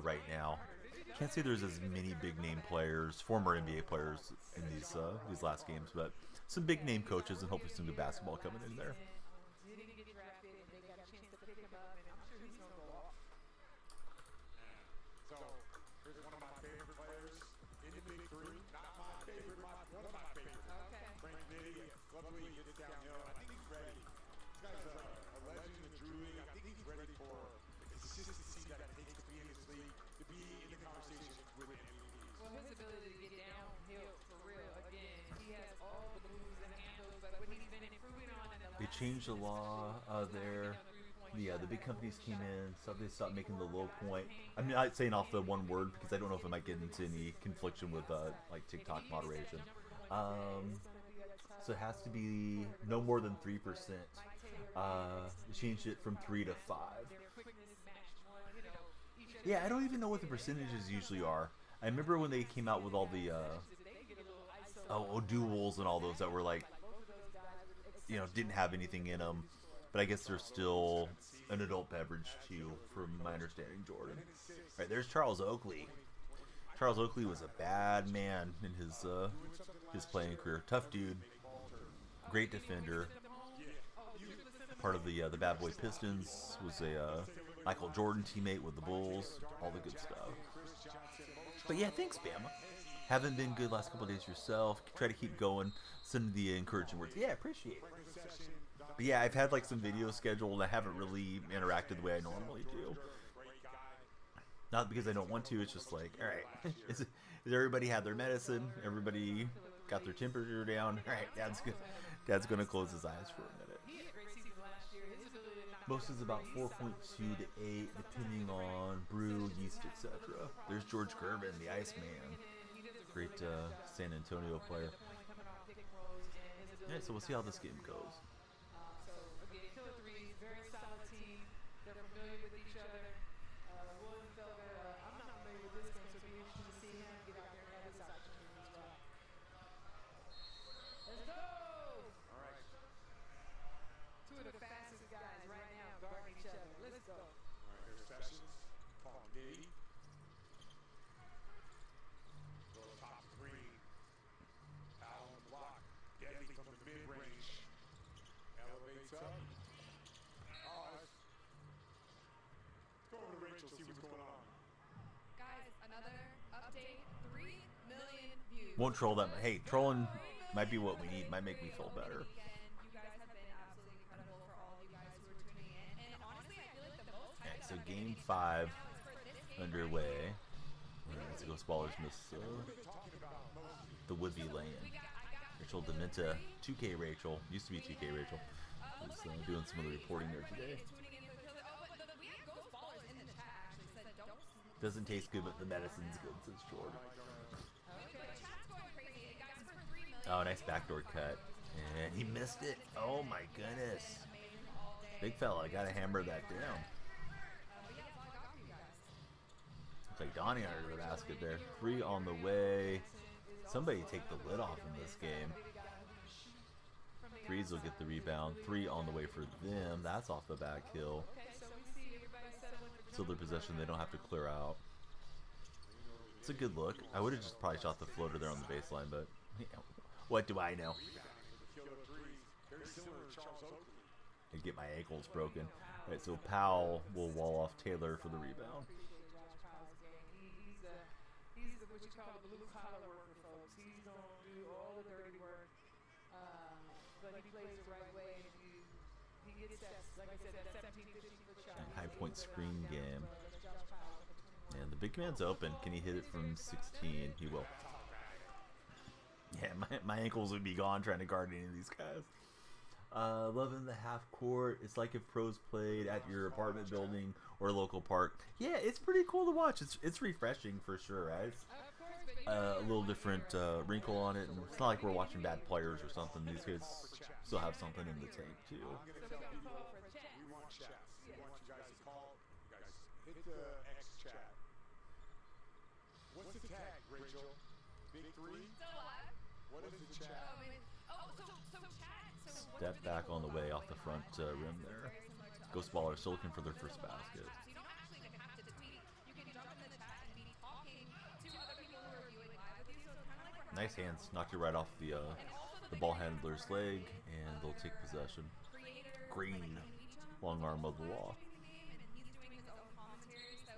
Speaker 1: right now. Can't say there's as many big name players, former NBA players, in these last games, but some big name coaches and hopefully some good basketball coming in there.
Speaker 2: Didn't get drafted, and they got a chance to pick him up, and I'm sure he's gonna go off.
Speaker 4: So, here's one of my favorite players in the Big Three. Not my favorite, one of my favorites.
Speaker 2: Okay.
Speaker 4: Frank Nitty, lovely, he gets downhill. I think he's ready. This guy's a legend in Drew League. I think he's ready for the consistency that it takes to be in this league, to be in the conversation with MVPs.
Speaker 2: Well, his ability to get downhill for real, again, he has all the moves and handles, but what he's been improving on in the
Speaker 1: They
Speaker 2: last
Speaker 1: changed the law there. Yeah, the big companies came in, so they stopped making the low point. I'm not saying off the one word because I don't know if it might get into any confliction with like TikTok moderation. So it has to be no more than 3%. They changed it from 3 to 5. Yeah, I don't even know what the percentages usually are. I remember when they came out with all the duels and all those that were like, you know, didn't have anything in them. But I guess they're still an adult beverage too, from my understanding, Jordan. All right, there's Charles Oakley. Charles Oakley was a bad man in his playing career. Tough dude, great defender. Part of the Bad Boy Pistons. Was a Michael Jordan teammate with the Bulls. All the good stuff. But yeah, thanks, Bama. Haven't been good last couple of days yourself. Try to keep going. Send the encouraging words. Yeah, appreciate it. But yeah, I've had like some videos scheduled. I haven't really interacted the way I normally do. Not because I don't want to. It's just like, all right, is everybody had their medicine? Everybody got their temperature down? All right, Dad's gonna close his eyes for a minute. Most is about 4.2 to 8, depending on brew, yeast, etc. There's George Gervin, the Iceman, great San Antonio player. Yeah, so we'll see how this game goes.
Speaker 2: So again, Killer Threes, very solid team. They're familiar with each other. William Felder, I'm not familiar with this game, so it'll be interesting to see him get out there and have his opportunity as well. Let's go!
Speaker 4: All right.
Speaker 2: Two of the fastest guys right now guarding each other. Let's go.
Speaker 4: All right, here's Sessions. Call Nitty. Go top 3. Out on the block. Deadly from the mid-range. Elevates up. Oh, let's go over to Rachel, see what's going on.
Speaker 5: Guys, another update. 3 million views.
Speaker 1: Won't troll that. Hey, trolling might be what we need. Might make me feel better.
Speaker 5: You guys have been absolutely incredible for all of you guys who are tuning in. And honestly, I feel like the most
Speaker 1: Alright, so game 5 underway. Let's go. Ballers miss the would-be lane. Rachel Dementa, 2K Rachel, used to be 2K Rachel, was doing some of the reporting there today. Doesn't taste good, but the medicine's good, says Jordan. Oh, nice backdoor cut. And he missed it. Oh my goodness. Big fella, gotta hammer that down. Looks like Donnie under the basket there. 3 on the way. Somebody take the lid off in this game. Threes will get the rebound. 3 on the way for them. That's off the back heel. Still their possession. They don't have to clear out. It's a good look. I would have just probably shot the floater there on the baseline, but you know, what do I know? I'd get my ankles broken. All right, so Powell will wall off Taylor for the rebound.
Speaker 2: He's what you call the blue collar worker, folks. He's gonna do all the dirty work, but he plays the right way, and he gets that, like I said, that 17-15-foot shot.
Speaker 1: And high point screen game. And the big man's open. Can he hit it from 16? He will. Yeah, my ankles would be gone trying to guard any of these guys. Loving the half court. It's like if pros played at your apartment building or local park. Yeah, it's pretty cool to watch. It's refreshing for sure, right? It's a little different wrinkle on it, and it's not like we're watching bad players or something. These guys still have something in the tank too.
Speaker 4: We want chats. We want you guys to call. You guys hit the X chat. What's the tag, Rachel? Big three?
Speaker 5: Still alive?
Speaker 4: What is the chat?
Speaker 5: Oh, maybe. Oh, so chat. So what
Speaker 1: Step
Speaker 5: do the
Speaker 1: back on the
Speaker 5: rules
Speaker 1: way
Speaker 5: of
Speaker 1: off the
Speaker 5: going
Speaker 1: front
Speaker 5: live on
Speaker 1: rim
Speaker 5: chat?
Speaker 1: there.
Speaker 5: Very similar to
Speaker 1: Ghost
Speaker 5: other
Speaker 1: Ballers still looking for their
Speaker 5: There's
Speaker 1: first
Speaker 5: a live
Speaker 1: basket.
Speaker 5: chat, so you don't actually even have to tweet. You can jump in the chat and be talking to other people who are viewing live with you. So it's kind of like we're
Speaker 1: Nice
Speaker 5: having
Speaker 1: hands. Knocked it right off the
Speaker 5: And also
Speaker 1: the
Speaker 5: thing
Speaker 1: ball
Speaker 5: that we have
Speaker 1: handler's
Speaker 5: going
Speaker 1: leg,
Speaker 5: is
Speaker 1: and they'll take possession.
Speaker 5: creator,
Speaker 1: Green.
Speaker 5: like Inuicha,
Speaker 1: Long
Speaker 5: who's
Speaker 1: arm of
Speaker 5: also
Speaker 1: the
Speaker 5: live
Speaker 1: law.
Speaker 5: streaming the game, and he's doing his own commentary. So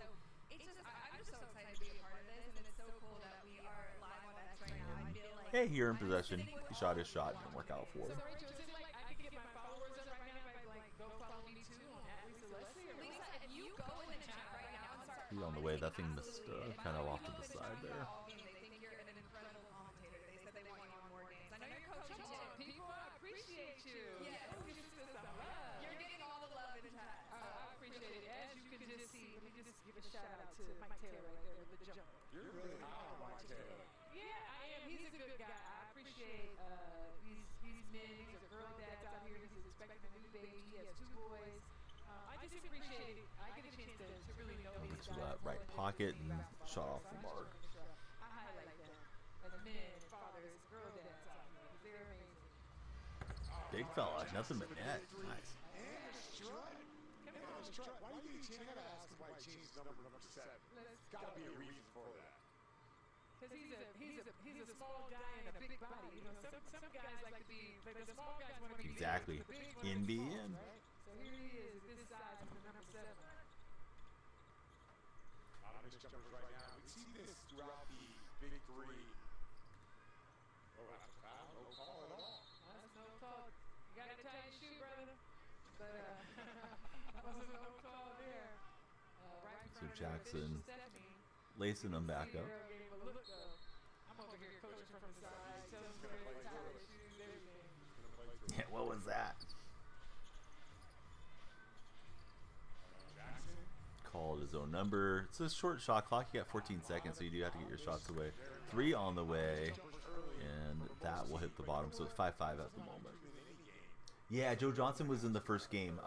Speaker 5: it's just, I'm just so excited to be a part of this, and it's so cool that we are live on X right now. I feel like
Speaker 1: Hey, here in
Speaker 5: I'm
Speaker 1: possession.
Speaker 5: sitting
Speaker 1: He
Speaker 5: with
Speaker 1: shot
Speaker 5: all
Speaker 1: his shot.
Speaker 5: the
Speaker 1: Didn't work out for
Speaker 2: So
Speaker 1: him.
Speaker 2: Rachel, is it like I can get my followers up right now by like go follow me too on @Lisa Leslie? Or
Speaker 5: Lisa, if you go in the chat right now and start
Speaker 1: He on the way. That thing
Speaker 5: commenting,
Speaker 1: missed
Speaker 5: absolutely. If
Speaker 1: kind of
Speaker 5: I know
Speaker 1: off to
Speaker 5: people
Speaker 1: the
Speaker 5: have been
Speaker 1: side
Speaker 5: talking
Speaker 1: there.
Speaker 5: about all game, they think you're an incredible commentator. They said they want you on more games. I know you're coaching
Speaker 2: Come on,
Speaker 5: too.
Speaker 2: people, I appreciate you.
Speaker 5: Yes.
Speaker 2: Let's give this some love.
Speaker 5: You're getting all the love in chat.
Speaker 2: I appreciate it. As you can just see, let me just give a shout out to Mike Taylor right there with the jumper.
Speaker 4: You're really high on Mike Taylor.
Speaker 2: Yeah, I am. He's a good guy. I appreciate these men. These are girl dads out here. He's expecting a new baby. He has 2 boys. I just appreciate it. I get a chance to really know these
Speaker 1: Into
Speaker 2: guys.
Speaker 1: that right pocket and shot off the mark.
Speaker 2: I highlight them as men, fathers, girl dads out here. 'Cause they're amazing.
Speaker 1: Big fella. Nothing but net. Nice.
Speaker 4: And a strut. And a strut. Why do you think I gotta ask him why he changed his number to 7? There's gotta be a reason for that.
Speaker 2: Because he's a small guy and a big body. You know, some guys like to be like the small guys want to be
Speaker 1: Exactly.
Speaker 2: big, the big ones
Speaker 1: NBN.
Speaker 2: small, right? So here he is, this size with the number 7.
Speaker 4: A lot of missed jumpers right now. We see this throughout the big three. Oh, that's a foul. No call at all.
Speaker 2: That's no call. You got to tie your shoe, brother. But that wasn't no call there. Right in
Speaker 1: So
Speaker 2: front of
Speaker 1: Jackson
Speaker 2: the Stephanie.
Speaker 1: lacing them back
Speaker 2: Girl
Speaker 1: up.
Speaker 2: gave him a look, though. I'm over here coaching from the side, telling him where to tie his shoes, everything.
Speaker 1: Yeah, what was that?
Speaker 4: Jackson.
Speaker 1: Called his own number. It's a short shot clock. You got 14 seconds, so you do have to get your shots away. 3 on the way, and that will hit the bottom. So it's 5-5 at the moment. Yeah, Joe Johnson was in the first game.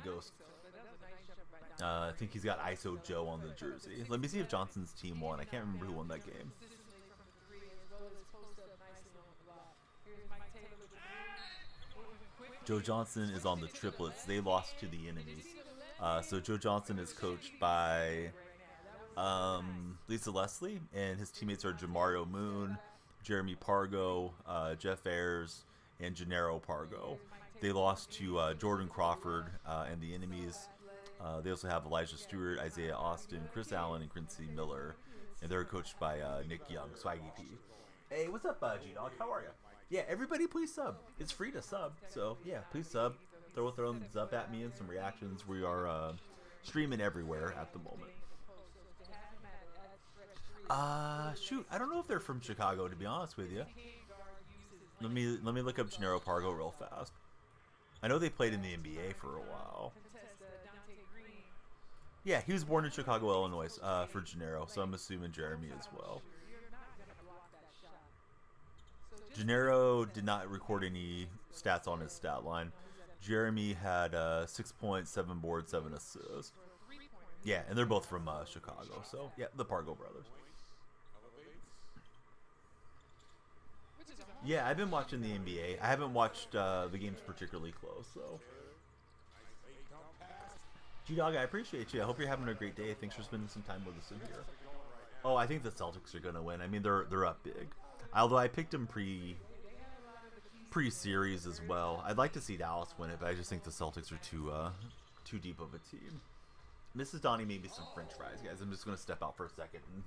Speaker 1: Ghost.
Speaker 2: But that was a nice jump right down.
Speaker 1: I think he's got ISO Joe on the jersey. Let me see if Johnson's team won. I can't remember who won that game.
Speaker 2: Consistently from the 3 as well as post up nicely on the block. Here's Mike Taylor with the move. Moving quickly.
Speaker 1: Joe Johnson is on the triplets. They lost to the enemies. So Joe Johnson is coached by Lisa Leslie, and his teammates are Jamario Moon, Jeremy Pargo, Jeff Ayers, and Gennaro Pargo. They lost to Jordan Crawford and the enemies. They also have Elijah Stewart, Isaiah Austin, Chris Allen, and Quincy Miller, and they're coached by Nick Young, Swaggy P. Hey, what's up, G-Dog? How are you? Yeah, everybody please sub. It's free to sub, so yeah, please sub. Throw a thumbs up at me and some reactions. We are streaming everywhere at the moment. Shoot, I don't know if they're from Chicago, to be honest with you. Let me look up Gennaro Pargo real fast. I know they played in the NBA for a while. Yeah, he was born in Chicago, Illinois, for Gennaro, so I'm assuming Jeremy as well. Gennaro did not record any stats on his stat line. Jeremy had 6 points, 7 boards, 7 assists. Yeah, and they're both from Chicago, so yeah, the Pargo brothers. Yeah, I've been watching the NBA. I haven't watched the games particularly close, so. G-Dog, I appreciate you. I hope you're having a great day. Thanks for spending some time with us in here. Oh, I think the Celtics are going to win. I mean, they're up big. Although I picked them pre-series as well. I'd like to see Dallas win it, but I just think the Celtics are too deep of a team. Mrs. Donnie made me some French fries, guys. I'm just going to step out for a second and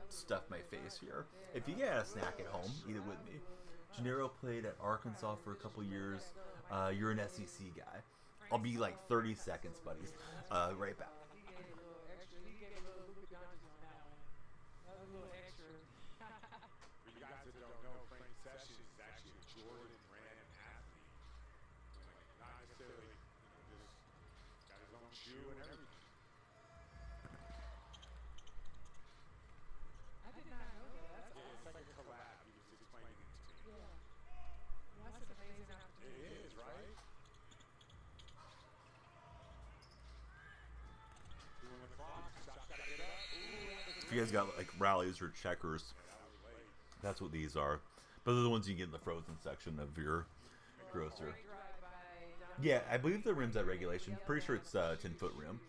Speaker 1: stuff my face here. If you get a snack at home, eat it with me. Gennaro played at Arkansas for a couple years. You're an SEC guy. I'll be like 30 seconds, buddies. Right back.
Speaker 4: For you guys that don't know, Frank Sessions is actually a Jordan Brand athlete. Not necessarily, just got his own shoe and everything.
Speaker 2: I did not know that. That's
Speaker 4: Yeah, it's like a collab. He was explaining it to me.
Speaker 2: That's an amazing opportunity.
Speaker 4: It is, right? Doing the clock, shot, gotta get up. Ooh,
Speaker 1: If you guys got like rallies or checkers, That's what these are. But they're the ones you get in the frozen section of your grocer.
Speaker 2: Drive by
Speaker 1: Yeah, I believe the rim's at regulation. Pretty sure it's a 10-foot rim.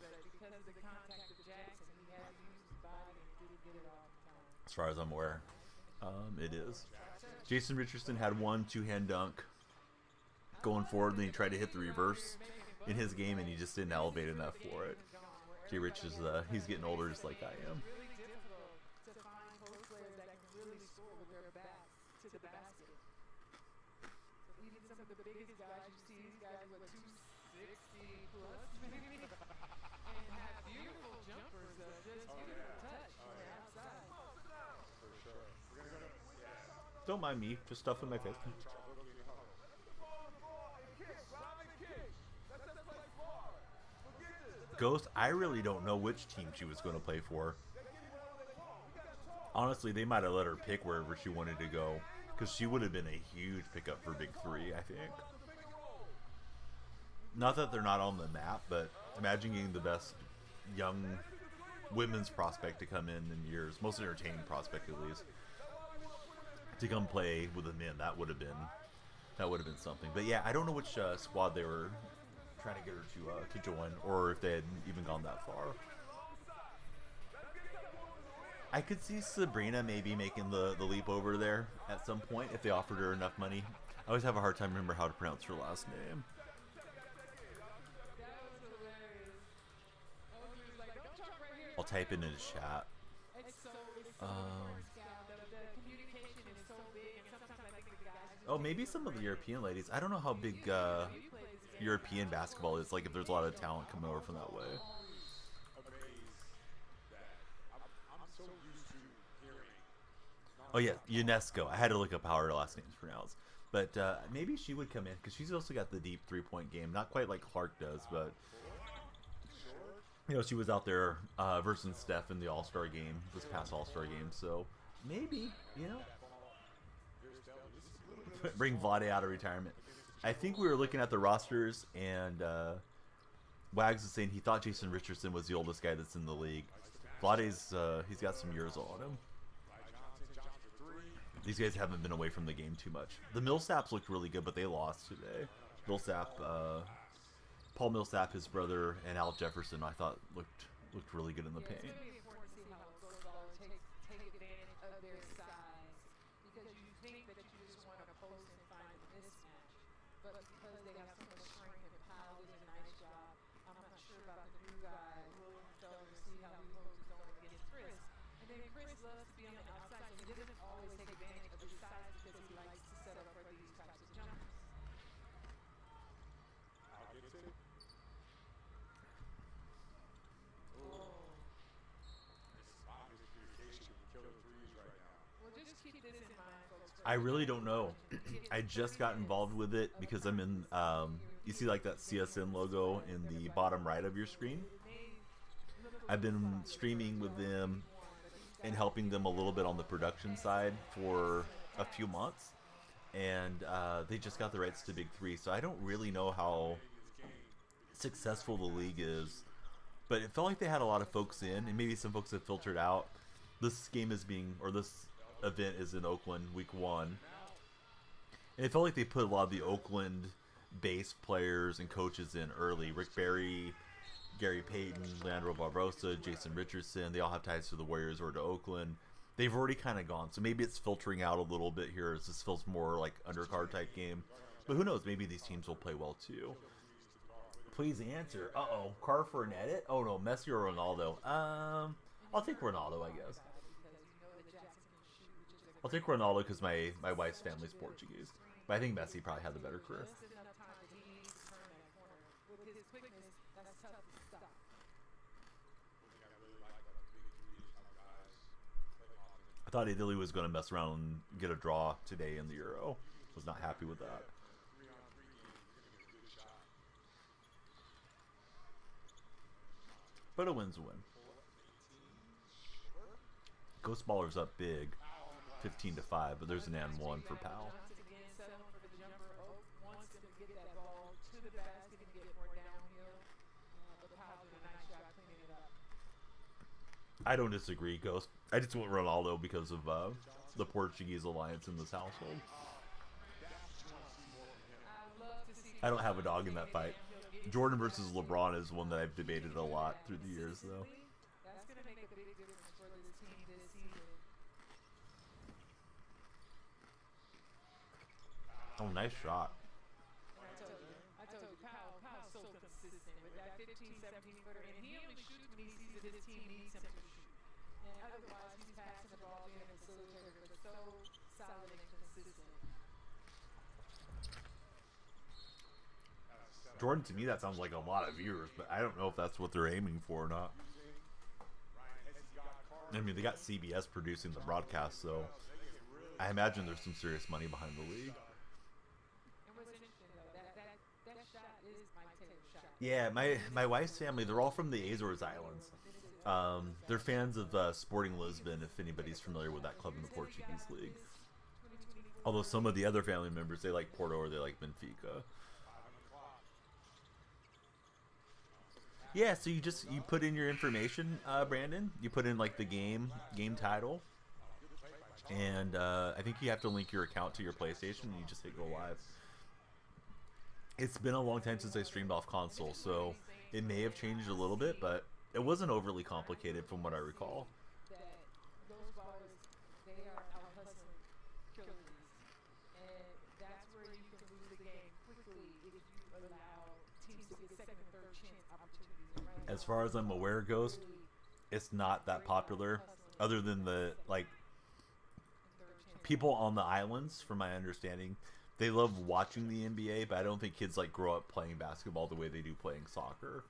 Speaker 2: because of the contact of Jackson, he had to use his body and didn't get it off in time.
Speaker 1: As far as I'm aware, it is. Jason Richardson had one two-hand dunk going forward, and then he tried to hit the reverse in his game, and he just didn't elevate enough for it. Jay Rich is he's getting older just like I am.
Speaker 2: Really difficult to find post players that can really score with their backs to the basket. So even some of the biggest guys you see, these guys were 260 plus maybe, and have beautiful jumpers, just beautiful touch on the outside.
Speaker 4: For sure. We're gonna go.
Speaker 1: Don't mind me, just stuff in my face. Ghost, I really don't know which team she was going to play for. Honestly, they might have let her pick wherever she wanted to go, because she would have been a huge pickup for Big Three, I think. Not that they're not on the map, but imagine getting the best young women's prospect to come in years, most entertaining prospect at least, to come play with the men. That would have been something. But yeah, I don't know which squad they were trying to get her to join, or if they had even gone that far. I could see Sabrina maybe making the leap over there at some point if they offered her enough money. I always have a hard time remember how to pronounce her last name.
Speaker 2: That was hilarious. Ogre was like, don't jump right here.
Speaker 1: I'll type it in the chat.
Speaker 2: It's so important, Scout. The communication is so big, and sometimes I think the guys just
Speaker 1: Oh, maybe some of the European ladies. I don't know how big European basketball is. Like if there's a lot of talent coming over from that way.
Speaker 4: I'm so used to hearing.
Speaker 1: Oh yeah, UNESCO. I had to look up how her last name's pronounced. But maybe she would come in because she's also got the deep three-point game. Not quite like Clark does, but you know, she was out there versus Steph in the All-Star game, this past All-Star game. So maybe, you know, bring Vlade out of retirement. I think we were looking at the rosters, and Wags is saying he thought Jason Richardson was the oldest guy that's in the league. Vlade's he's got some years on him. These guys haven't been away from the game too much. The Millsaps looked really good, but they lost today. Millsap, Paul Millsap, his brother, and Al Jefferson, I thought looked really good in the paint.
Speaker 2: It's really important to see how those ballers take advantage of their size, because you think that you just want to post and find a mismatch, but because they have so much strength and Powell does a nice job. I'm not sure about the new guy, William Feller, to see how he holds his own against Chris. And then Chris loves to be on the outside, so he doesn't always take advantage of his size because he likes to set up for these types of jumpers.
Speaker 4: I'll get to it. Obvious communication with killer threes right now.
Speaker 2: Well, just keep this in mind, folks.
Speaker 1: I really don't know. I just got involved with it because I'm in, you see like that CSN logo in the bottom right of your screen? I've been streaming with them and helping them a little bit on the production side for a few months. And they just got the rights to Big Three, so I don't really know how successful the league is. But it felt like they had a lot of folks in, and maybe some folks have filtered out. This game is being, or this event is in Oakland week 1. And it felt like they put a lot of the Oakland base players and coaches in early. Rick Barry, Gary Payton, Leandro Barbosa, Jason Richardson, they all have ties to the Warriors or to Oakland. They've already kind of gone, so maybe it's filtering out a little bit here as this feels more like undercard type game. But who knows, maybe these teams will play well too. Please answer. Uh-oh, Carr for an edit? Oh no, Messi or Ronaldo? I'll take Ronaldo, I guess. I'll take Ronaldo because my wife's family's Portuguese. But I think Messi probably had the better career.
Speaker 2: Just enough time that he needs to turn that corner. With his quickness, that's tough to stop.
Speaker 4: One thing I really like about the Big Three is how guys play offense.
Speaker 1: I thought Italy was going to mess around and get a draw today in the Euro. Was not happy with that.
Speaker 4: 3-on-3 game, you're gonna get a good shot.
Speaker 1: But a win's a win. Ghost Baller's up big, 15-5, but there's an and one for Powell.
Speaker 2: Johnson again settling for the jumper. Oak wants them to get that ball to the basket and get more downhill. But Powell did a nice job cleaning it up.
Speaker 1: I don't disagree, Ghost. I just want Ronaldo because of the Portuguese alliance in this household. I don't have a dog in that fight. Jordan versus LeBron is one that I've debated a lot through the years, though.
Speaker 2: That's going to make a big difference for this team this season.
Speaker 1: Oh, nice shot.
Speaker 2: I told you, Powell's so consistent with that 15, 17-footer, and he only shoots when he sees that his team needs him to shoot. And otherwise, he's passing the ball, being a facilitator, but so solid and consistent.
Speaker 1: Jordan, to me, that sounds like a lot of viewers, but I don't know if that's what they're aiming for or not. I mean, they got CBS producing the broadcast, so I imagine there's some serious money behind the league.
Speaker 2: And what's interesting, though, that shot is Mike Taylor's shot.
Speaker 1: Yeah, my wife's family, they're all from the Azores Islands. They're fans of Sporting Lisbon, if anybody's familiar with that club in the Portuguese league. Although some of the other family members, they like Porto or they like Benfica. Yeah, so you put in your information, Brandon. You put in like the game title, and I think you have to link your account to your PlayStation, and you just hit go live. It's been a long time since I streamed off console, so it may have changed a little bit, but it wasn't overly complicated from what I recall.
Speaker 2: That those ballers, they are out hustling killers, and that's where you can lose the game quickly if you allow teams to get second and third chance opportunities. And right
Speaker 1: As far as I'm aware, Ghost, it's not that popular, other than the people on the islands, from my understanding. They love watching the NBA, but I don't think kids like grow up playing basketball the way they do playing soccer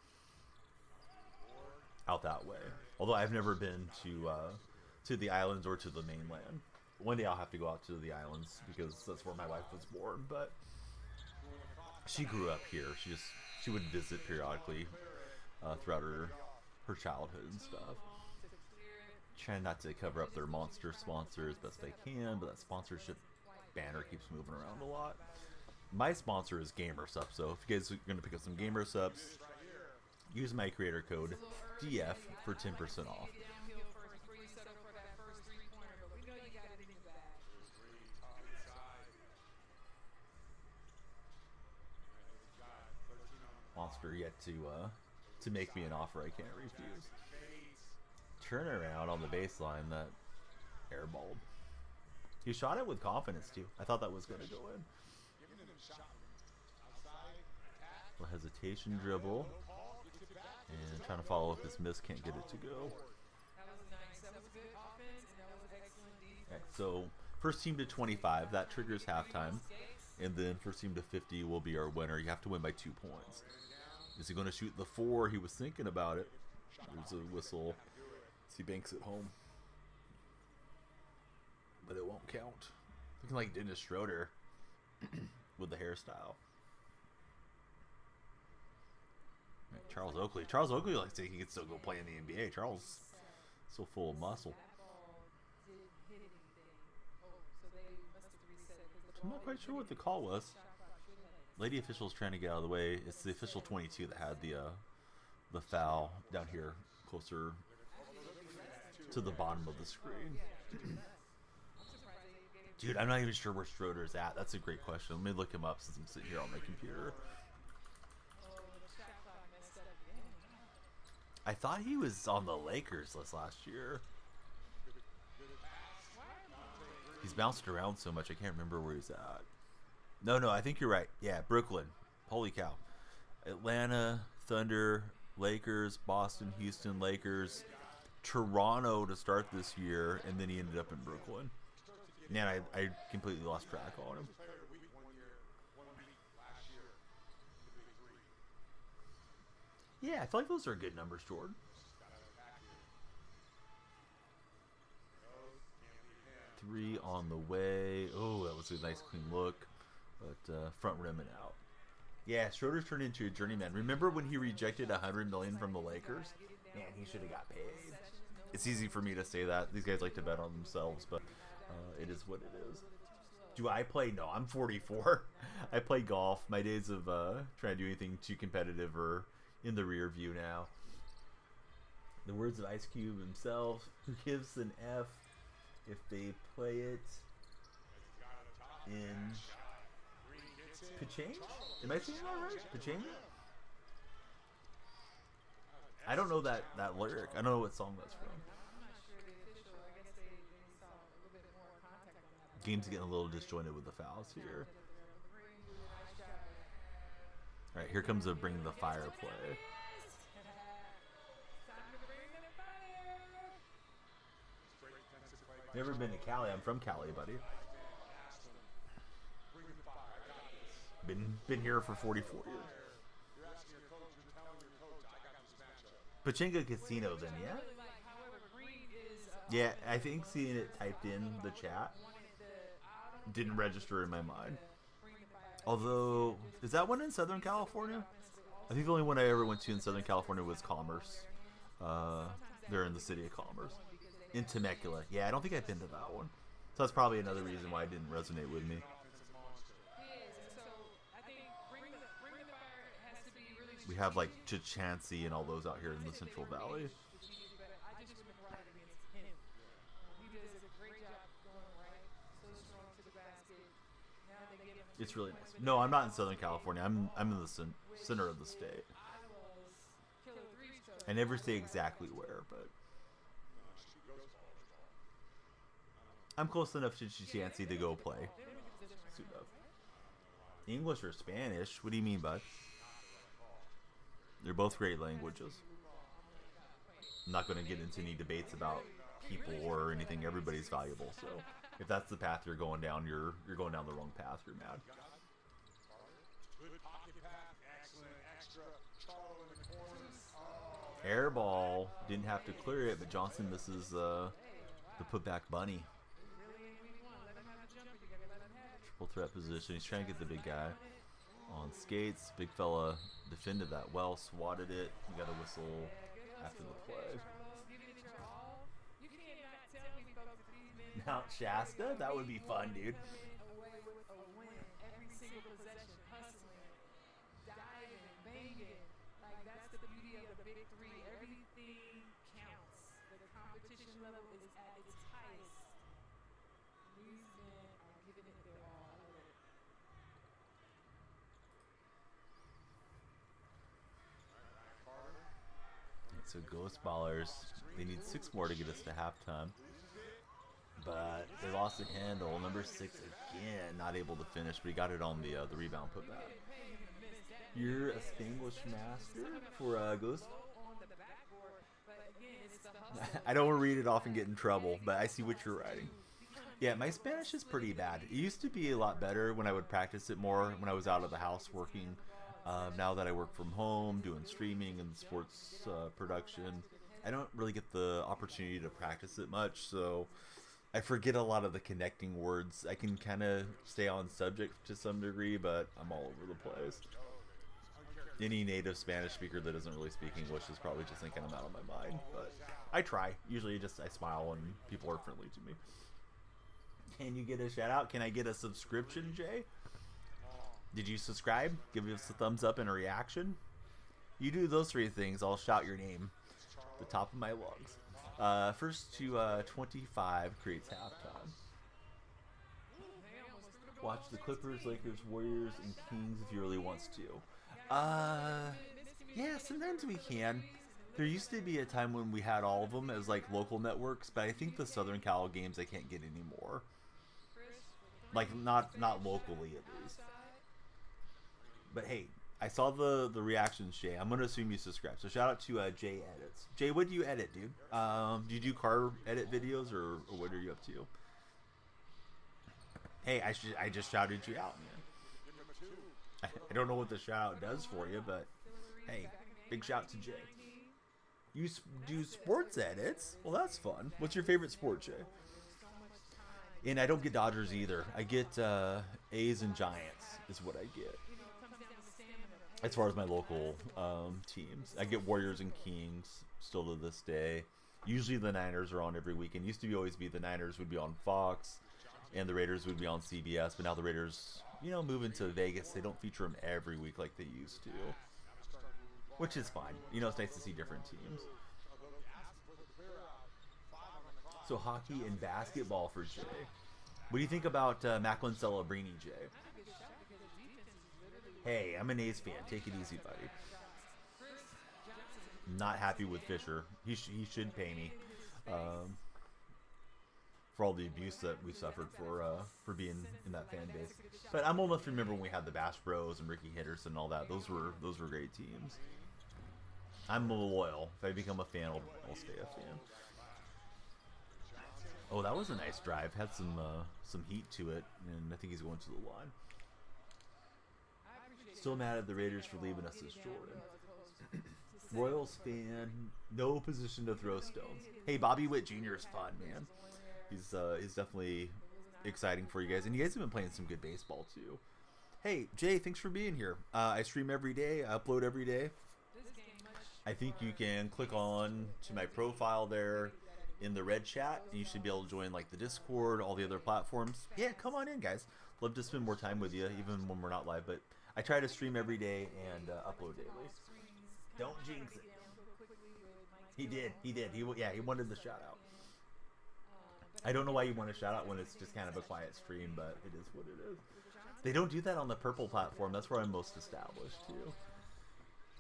Speaker 1: out that way. Although I've never been to the islands or to the mainland. One day I'll have to go out to the islands because that's where my wife was born. But she grew up here. She would visit periodically throughout her childhood and stuff. Trying not to cover up their monster sponsor as best I can, but that sponsorship banner keeps moving around a lot. My sponsor is GamerSup, so if you guys are going to pick up some GamerSups, use my creator code DF for 10% off. Monster yet to make me an offer I can't refuse. Turnaround on the baseline, that airballed. He shot it with confidence too. I thought that was going to go in. Little hesitation dribble. And trying to follow up his miss, can't get it to go.
Speaker 2: That was nice. That was good offense, and that was excellent defense.
Speaker 1: Okay, so first team to 25, that triggers halftime. And then first team to 50 will be our winner. You have to win by 2 points. Is he going to shoot the 4? He was thinking about it. There's a whistle. He banks it home. But it won't count. Looking like Dennis Schroeder with the hairstyle. Right, Charles Oakley. Charles Oakley looks like he could still go play in the NBA. Charles so full of muscle. I'm not quite sure what the call was. Lady official's trying to get out of the way. It's the official 22 that had the foul down here closer to the bottom of the screen. Dude, I'm not even sure where Schroeder's at. That's a great question. Let me look him up since I'm sitting here on my computer. I thought he was on the Lakers last year. He's bounced around so much I can't remember where he's at. No, I think you're right. Yeah, Brooklyn. Holy cow. Atlanta, Thunder, Lakers, Boston, Houston, Lakers, Toronto to start this year, and then he ended up in Brooklyn. Man, I completely lost track on him. Yeah, I feel like those are good numbers, Jordan. Three on the way. Oh, that was a nice clean look. But front rim and out. Yeah, Schroeder's turned into a journeyman. Remember when he rejected $100 million from the Lakers? Man, he should have got paid. It's easy for me to say that. These guys like to bet on themselves, but it is what it is. Do I play? No, I'm 44. I play golf. My days of trying to do anything too competitive are in the rear view now. The words of Ice Cube himself, who gives an F if they play it in Pechanga? Am I saying that right? Pechanga? I don't know that lyric. I don't know what song that's from.
Speaker 2: I'm not sure the official. I guess they saw a little bit more contact on that.
Speaker 1: Game's getting a little disjointed with the fouls here. All right, here comes a bring the fire play. Never been to Cali. I'm from Cali, buddy. Been here for 44 years. Pechanga Casino, then, yeah? Yeah, I think seeing it typed in the chat didn't register in my mind. Although, is that one in Southern California? I think the only one I ever went to in Southern California was Commerce. They're in the city of Commerce. In Temecula. Yeah, I don't think I've been to that one. So that's probably another reason why it didn't resonate with me. We have like Chachansey and all those out here in the Central Valley. It's really nice. No, I'm not in Southern California. I'm in the center of the state. I never say exactly where, but I'm close enough to Chachansey to go play. Soon enough. English or Spanish? What do you mean, bud? They're both great languages. I'm not going to get into any debates about people or anything. Everybody's valuable. So if that's the path you're going down, you're going down the wrong path. You're mad. Air ball. Didn't have to clear it, but Johnson misses the putback bunny. Triple threat position. He's trying to get the big guy on skates. Big fella defended that well, swatted it. You got a whistle after the play. Mount Shasta? That would be fun, dude. So Ghost Ballers, they need 6 more to get us to halftime. But they lost the handle. Number 6 again, not able to finish, but he got it on the rebound putback. You're a Spanglish master for Ghost? I don't want to read it off and get in trouble, but I see what you're writing. Yeah, my Spanish is pretty bad. It used to be a lot better when I would practice it more when I was out of the house working. Now that I work from home, doing streaming and sports production, I don't really get the opportunity to practice it much, so I forget a lot of the connecting words. I can kind of stay on subject to some degree, but I'm all over the place. Any native Spanish speaker that doesn't really speak English is probably just thinking I'm out of my mind, but I try. Usually I smile and people are friendly to me. Can you get a shout out? Can I get a subscription, Jay? Did you subscribe? Give us a thumbs up and a reaction. You do those 3 things, I'll shout your name. The top of my lungs. First to 25 creates halftime. Watch the Clippers, Lakers, Warriors, and Kings if you really wants to. Yeah, sometimes we can. There used to be a time when we had all of them as like local networks, but I think the Southern Cal games I can't get anymore. Like not locally at least. But hey, I saw the reactions, Jay. I'm gonna assume you subscribe. So shout out to Jay Edits. Jay, what do you edit, dude? Do you do car edit videos or what are you up to? Hey, I just shouted you out, man. I don't know what the shout out does for you, but hey, big shout to Jay. You do sports edits? Well, that's fun. What's your favorite sport, Jay? And I don't get Dodgers either. I get A's and Giants is what I get. As far as my local teams, I get Warriors and Kings still to this day. Usually the Niners are on every weekend. Used to always be the Niners would be on Fox, and the Raiders would be on CBS. But now the Raiders, moving to Vegas, they don't feature them every week like they used to, which is fine. It's nice to see different teams.
Speaker 4: look, asking for the clear out. 5 on the clock.
Speaker 1: So hockey and basketball for Jay. What do you think about Macklin Celebrini, Jay? Hey, I'm an A's fan. Take it easy, buddy. Not happy with Fisher. He should pay me for all the abuse that we suffered for being in that fan base. But I'm old enough to remember when we had the Bash Bros and Ricky Henderson and all that. Those were great teams. I'm loyal. If I become a fan, I'll stay a fan. Oh, that was a nice drive. Had some heat to it, and I think he's going to the line. Still mad at the Raiders for leaving us as Jordan. Royals fan, no position to throw stones. Hey, Bobby Witt Jr. is fun, man. He's definitely exciting for you guys, and you guys have been playing some good baseball too. Hey, Jay, thanks for being here. I stream every day. I upload every day. I think you can click on to my profile there in the red chat, and you should be able to join like the Discord, all the other platforms. Yeah, come on in, guys. Love to spend more time with you, even when we're not live. But I try to stream every day and upload daily. Don't jinx it. He did. He wanted the shout out. I don't know why you want a shout out when it's just kind of a quiet stream, but it is what it is. They don't do that on the purple platform. That's where I'm most established too.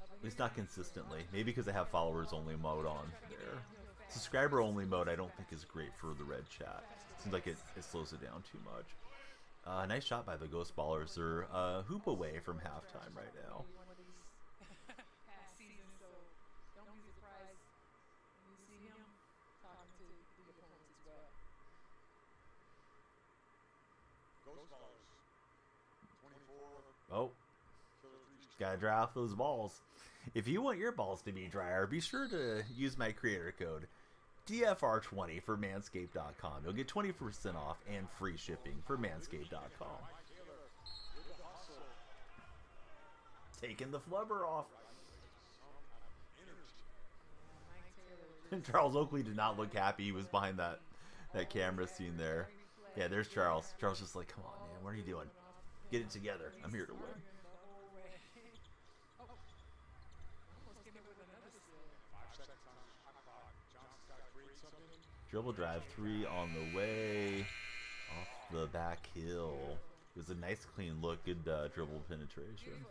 Speaker 1: At least not consistently. Maybe because I have followers only mode on there. Subscriber only mode I don't think is great for the red chat. Seems like it slows it down too much. Nice shot by the Ghost Ballers. They're a hoop away from halftime right now. Oh, gotta dry off those balls. If you want your balls to be drier, be sure to use my creator code DFR20 for Manscaped.com. You'll get 20% off and free shipping for Manscaped.com. Taking the flubber off. Charles Oakley did not look happy. He was behind that camera scene there. Yeah, there's Charles. Charles just like, come on, man, what are you doing? Get it together. I'm here to win. Dribble drive 3 on the way. Off the back heel. It was a nice clean look. Good dribble penetration.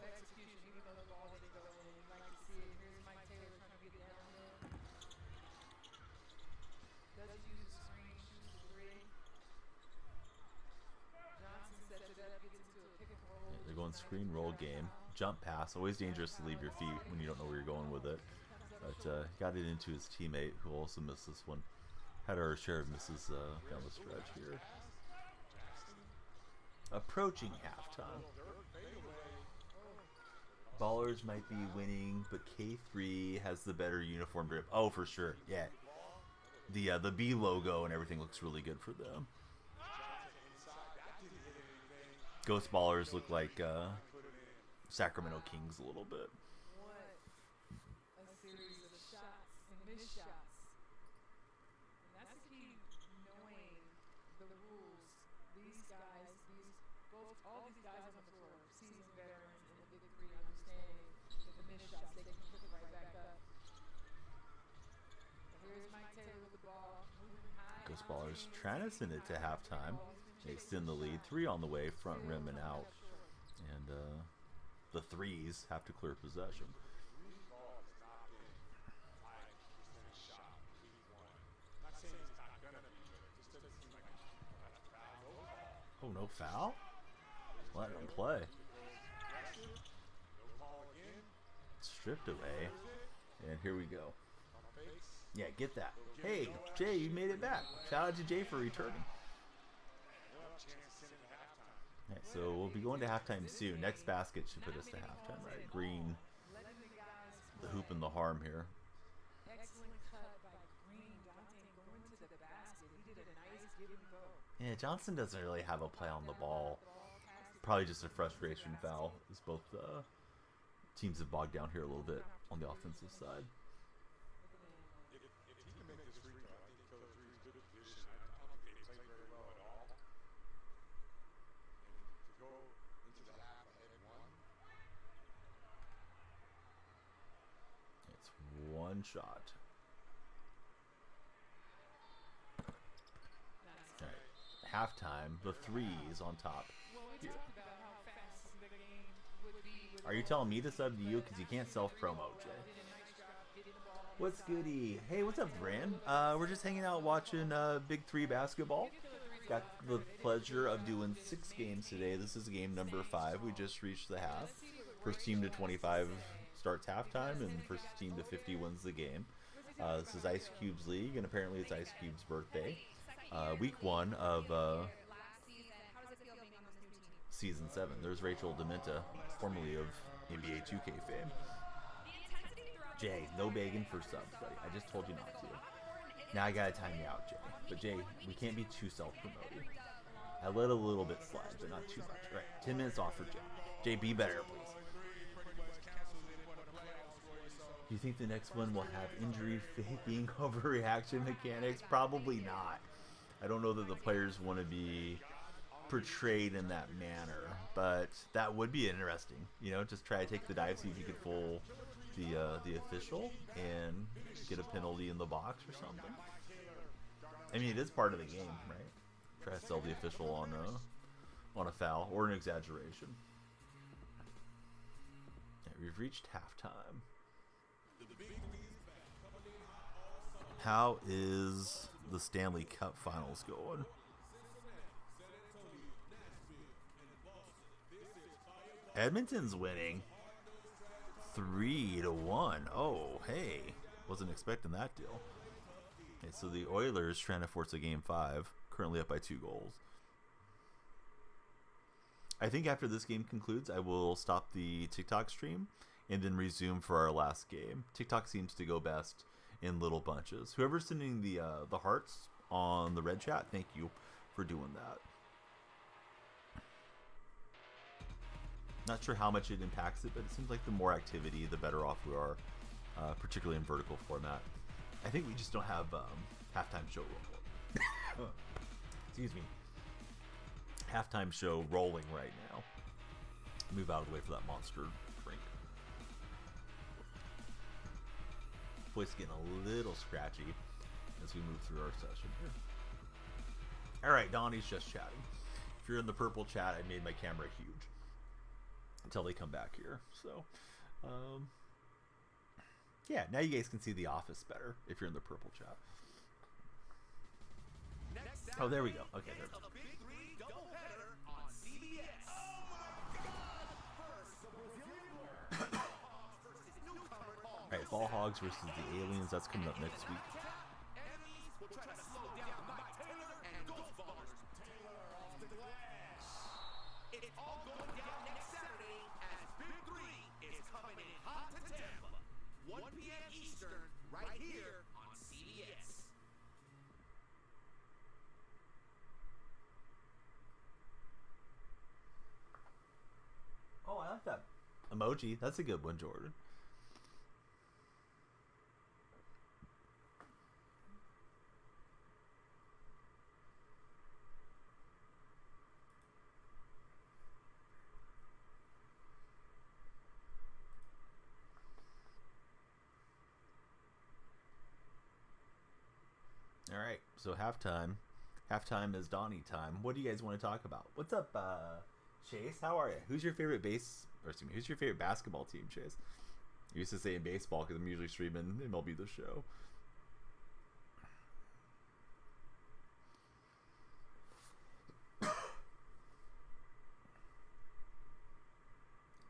Speaker 1: They're going screen roll game. Jump pass. Always dangerous to leave your feet when you don't know where you're going with it. But got it into his teammate, who also missed this one. Had our share of misses down the stretch here. Approaching halftime. Ballers might be winning, but K3 has the better uniform grip. Oh, for sure. Yeah. The B logo and everything looks really good for them. Ghost Ballers look like Sacramento Kings a little bit.
Speaker 2: What a series of shots and missed shots. And that's the key, knowing the rules. These guys, all these guys on the floor, seasoned veterans in the Big Three, understanding that the missed shots, they can pick it right back up. And here's Mike Taylor with the ball, moving high.
Speaker 1: Ghost Ballers trying to send it to halftime. They extend the lead. 3 on the way, front rim and out. And the threes have to clear possession. Oh, no foul? Let him play. Stripped away. And here we go. Yeah, get that. Hey, Jay, you made it back. Shout out to Jay for returning. Right, so we'll be going to halftime soon. Next basket should put us to halftime, right? Green, the hoop and the harm here.
Speaker 2: Excellent cut by Green. Johnson going to the basket. He did a nice give and go.
Speaker 1: Yeah, Johnson doesn't really have a play on the ball. Probably just a frustration foul, as both teams have bogged down here a little bit on the offensive side.
Speaker 4: If he can make this free throw, I think Killer 3 is good position. I don't think they play very well at all. And to go into the half ahead 1.
Speaker 1: It's one shot. halftime, the threes on top.
Speaker 2: Well, we talked about how fast the game would be. With
Speaker 1: Are you telling me to sub to you because you can't self-promo, Jay?
Speaker 2: did a nice job getting the ball.
Speaker 1: What's goody? Hey, what's up, Bran? We're just hanging out watching Big 3 basketball. Got the pleasure of doing 6 games today. This is game number 5. We just reached the half. First team to 25 starts halftime, and first team to 50 wins the game. This is Ice Cube's league, and apparently it's Ice Cube's birthday. Week 1 of
Speaker 5: Last season, how does it feel being on this new team?
Speaker 1: season 7. There's Rachel Dementa, formerly of NBA 2K fame.
Speaker 5: The intensity throughout
Speaker 1: Jay, no begging for subs, buddy. I just told you not to. Now I gotta time you out, Jay. But Jay, we can't be too self-promoting. I let a little bit slide, but not too much. All right, 10 minutes off for Jay. Jay, be better, please. Do you think the next one will have injury faking overreaction mechanics? Probably not. I don't know that the players want to be portrayed in that manner, but that would be interesting. You know, just try to take the dive, see if you could fool the official and get a penalty in the box or something. I mean, it is part of the game, right? Try to sell the official on a foul or an exaggeration. Yeah, we've reached halftime. How is the Stanley Cup Finals going? Edmonton's winning 3-1. Oh, hey, wasn't expecting that deal. Okay, so the Oilers trying to force a game 5, currently up by 2 goals. I think after this game concludes, I will stop the TikTok stream and then resume for our last game. TikTok seems to go best in little bunches. Whoever's sending the hearts on the red chat, thank you for doing that. Not sure how much it impacts it, but it seems like the more activity, the better off we are, particularly in vertical format. I think we just don't have halftime show rolling. Excuse me. Halftime show rolling right now. Move out of the way for that monster drink. Voice getting a little scratchy as we move through our session here. Alright, Donnie's just chatting. If you're in the purple chat, I made my camera huge until they come back here. So, yeah, now you guys can see the office better if you're in the purple chat. Oh, there we go. Okay, there we go. Alright, Ball Hogs versus the Aliens. That's coming up next week.
Speaker 8: It's all going down next Saturday as Big 3 is coming in hot to Tampa. 1 p.m. Eastern, right here on CBS.
Speaker 1: Oh, I like that emoji. That's a good one, Jordan. All right, so halftime. Halftime is Donnie time. What do you guys want to talk about? What's up, Chase? How are you? Who's your favorite who's your favorite basketball team, Chase? I used to say in baseball because I'm usually streaming MLB The Show.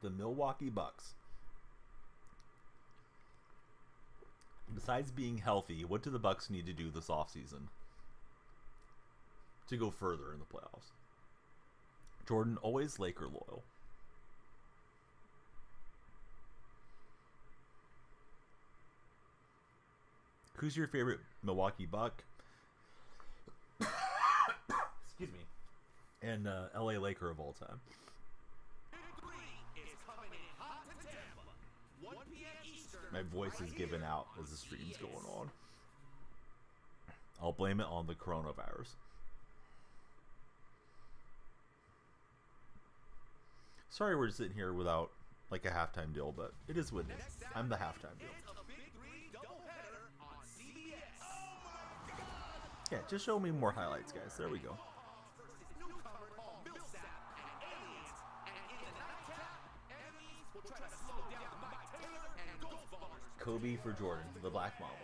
Speaker 1: The Milwaukee Bucks. Besides being healthy, what do the Bucks need to do this offseason to go further in the playoffs? Jordan, always Laker loyal. Who's your favorite Milwaukee Buck? Excuse me. And LA Laker of all time. My voice is giving out as the stream's going on. I'll blame it on the coronavirus. Sorry we're sitting here without like a halftime deal, but it is what it is. I'm the halftime deal. Yeah, just show me more highlights, guys. There we go. Kobe for Jordan, the Black Mamba.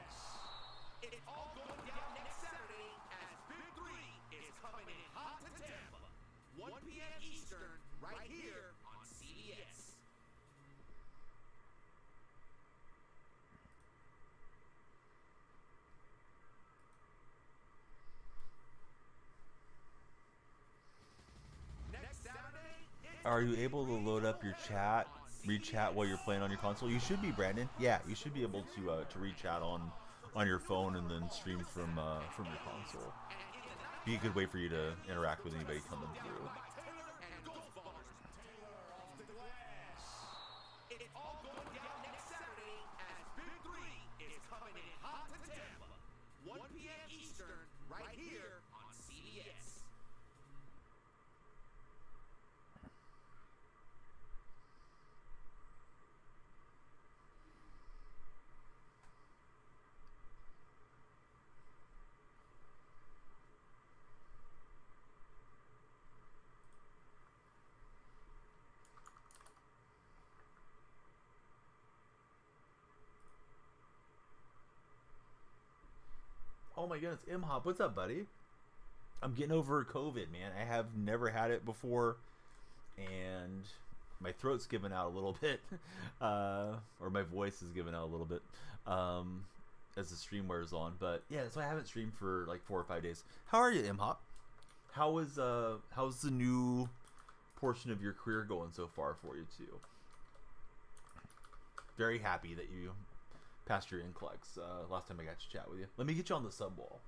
Speaker 8: It's all going down next Saturday as Big 3 is coming in hot to Tampa. 1 p.m. Eastern, right here on CBS. Next Saturday, it's
Speaker 1: Are you able to load up your chat, read chat while you're playing on your console? You should be, Brandon. Yeah, you should be able to read chat on your phone and then stream from your console. Be a good way for you to interact with anybody coming through.
Speaker 8: It's all going down next Saturday as Big 3 is coming in hot to Tampa. 1 p.m. Eastern, right here on CBS.
Speaker 1: Oh my goodness, M-Hop, what's up, buddy? I'm getting over COVID, man. I have never had it before, and my throat's giving out a little bit, or my voice is giving out a little bit as the stream wears on. But yeah, so I haven't streamed for like 4 or 5 days. How are you, M-Hop? How's the new portion of your career going so far for you too? Very happy that you passed your NCLEX last time I got to chat with you. Let me get you on the sub wall.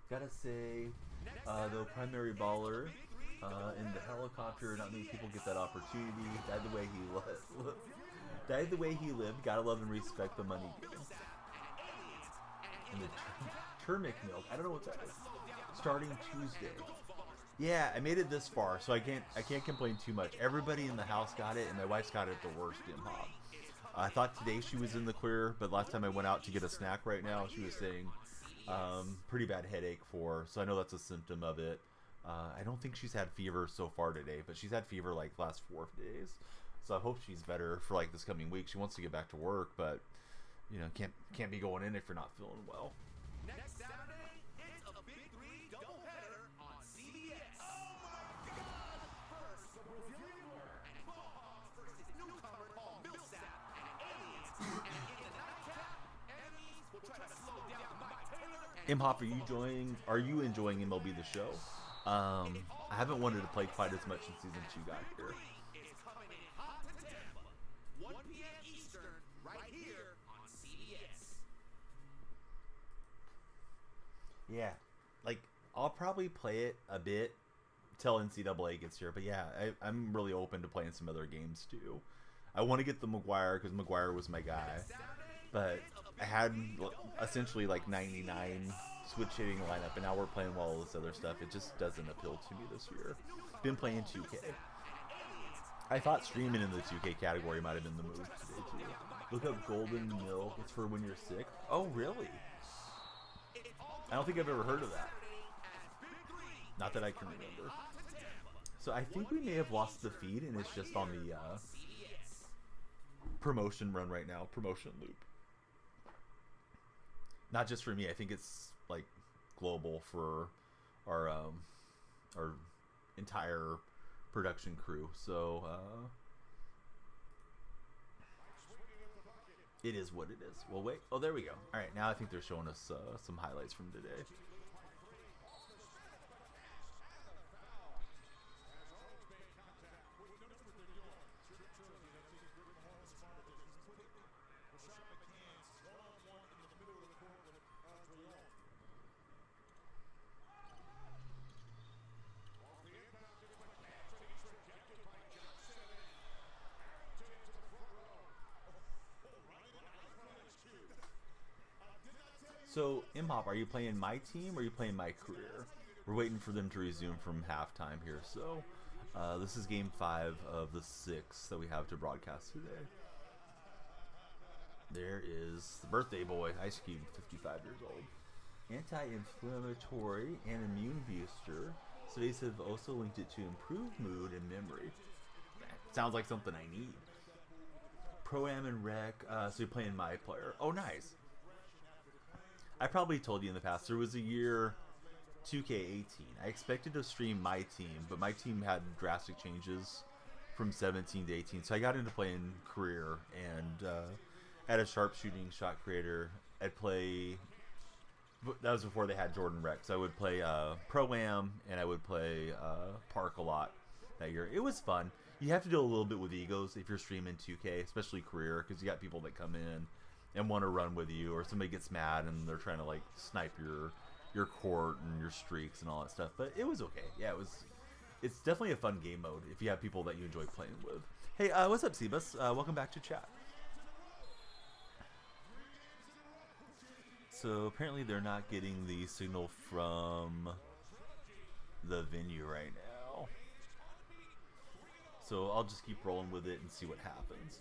Speaker 1: Gotta say, the primary baller in the helicopter, not many people get that opportunity. Died the way he lived. Died the way he lived. Gotta love and respect the money game. And the turmeric milk. I don't know what that is. Starting Tuesday. Yeah, I made it this far, so I can't complain too much. Everybody in the house got it, and my wife's got it the worst, M-Hop. I thought today she was in the clear, but last time I went out to get a snack right now, she was saying pretty bad headache so I know that's a symptom of it. I don't think she's had fever so far today, but she's had fever like the last 4 days. So I hope she's better for like this coming week. She wants to get back to work, but you know, can't be going in if you're not feeling well.
Speaker 8: Next Saturday, it's a Big 3 doubleheader on CBS. Oh my God! First, the Brazilian Blur and Mohawks versus newcomer Paul Millsap and Aliens. And in the nightcap, enemies will try to slow down Mike Taylor and
Speaker 1: M-Hop, are you enjoying MLB The Show? I haven't wanted to play quite as much since season 2 got here.
Speaker 8: is coming in hot to Tampa. 1 p.m. Eastern, right here on CBS.
Speaker 1: Yeah, like I'll probably play it a bit till NCAA gets here, but yeah, I'm really open to playing some other games too. I want to get the McGuire because McGuire was my guy, but I had essentially like 99 switch hitting lineup, and now we're playing all this other stuff. It just doesn't appeal to me this year. Been playing 2K. I thought streaming in the 2K category might have been the move today too. Look up Golden Milk. It's for when you're sick. Oh really? I don't think I've ever heard of that. Not that I can remember. So I think we may have lost the feed, and it's just on the promotion run right now, promotion loop. Not just for me. I think it's like global for our entire production crew. So it is what it is. Well, wait. Oh, there we go. All right, now I think they're showing us some highlights from today. So, M-Hop, are you playing my team or are you playing my career? We're waiting for them to resume from halftime here. So, this is game 5 of the 6 that we have to broadcast today. There is the birthday boy, Ice Cube, 55 years old. Anti-inflammatory and immune booster. Studies have also linked it to improved mood and memory. Sounds like something I need. Pro-Am and Rec. So you're playing my player. Oh, nice. I probably told you in the past, there was a year 2K18. I expected to stream my team, but my team had drastic changes from 17 to 18. So I got into playing career and had a sharpshooting shot creator. I'd play... That was before they had Jordan Rex. I would play Pro-Am and I would play Park a lot that year. It was fun. You have to do a little bit with egos if you're streaming 2K, especially career, because you got people that come in and want to run with you, or somebody gets mad and they're trying to like snipe your court and your streaks and all that stuff. But it was okay. Yeah, it's definitely a fun game mode if you have people that you enjoy playing with. Hey, what's up, Sebus? Welcome back to chat. So apparently they're not getting the signal from the venue right now. So I'll just keep rolling with it and see what happens.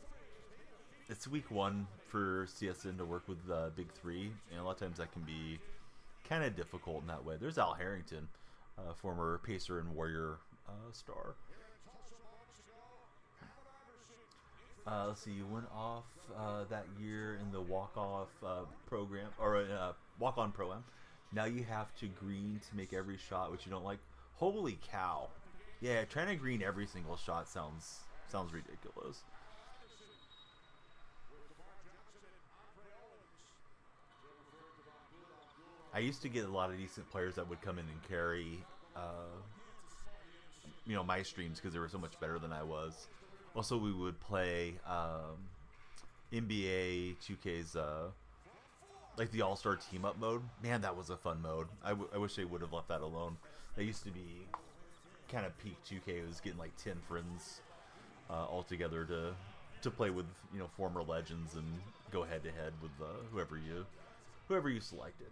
Speaker 1: It's week 1 for CSN to work with the Big 3, and a lot of times that can be kind of difficult in that way. There's Al Harrington, former Pacer and Warrior star. Let's see, you went off that year in the walk-off program, or walk-on Pro-Am. Now you have to green to make every shot, which you don't like. Holy cow. Yeah, trying to green every single shot sounds ridiculous. I used to get a lot of decent players that would come in and carry, my streams because they were so much better than I was. Also, we would play NBA 2K's, like the All-Star Team-Up mode. Man, that was a fun mode. I wish they would have left that alone. That used to be kind of peak 2K. It was getting like 10 friends all together to play with, former legends and go head-to-head with whoever you selected.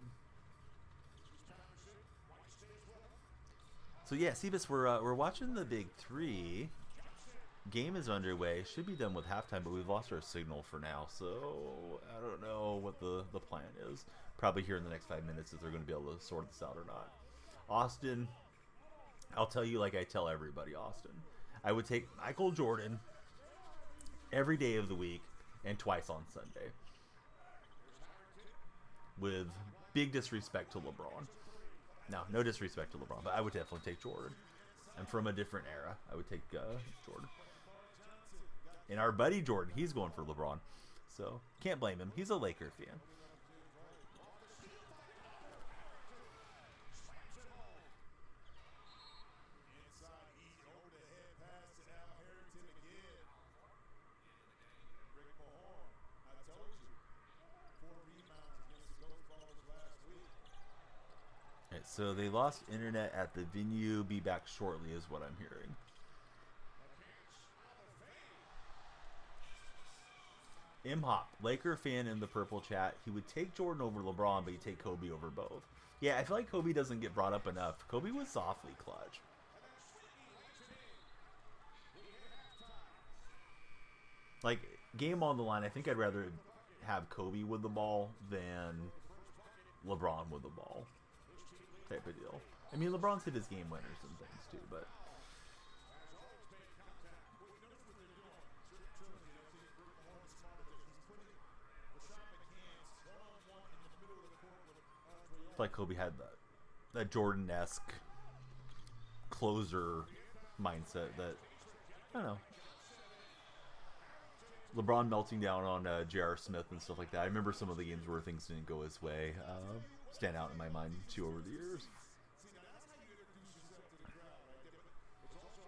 Speaker 1: So yeah, Sebus, we're watching the Big 3. Game is underway. Should be done with halftime, but we've lost our signal for now, so I don't know what the plan is. Probably here in the next 5 minutes if they're going to be able to sort this out or not. Austin, I'll tell you like I tell everybody, Austin. I would take Michael Jordan every day of the week and twice on Sunday. With big disrespect to LeBron. No disrespect to LeBron, but I would definitely take Jordan. I'm from a different era. I would take Jordan. And our buddy Jordan, he's going for LeBron. So, can't blame him. He's a Laker fan.
Speaker 4: Inside heat, over the head pass to Al Harrington again. Rick Mahorn, I told you. 4 rebounds against the Ghost Ballers last week.
Speaker 1: Alright, so they lost internet at the venue. Be back shortly is what I'm hearing. M-Hop, Laker fan in the purple chat. He would take Jordan over LeBron, but he'd take Kobe over both. Yeah, I feel like Kobe doesn't get brought up enough. Kobe was awfully clutch. Like, game on the line, I think I'd rather have Kobe with the ball than LeBron with the ball. Type of deal. I mean, LeBron's hit his game winners and things too, but... like Kobe had that Jordan-esque closer mindset that, I don't know. LeBron melting down on J.R. Smith and stuff like that. I remember some of the games where things didn't go his way. Stand out in my mind too over the years.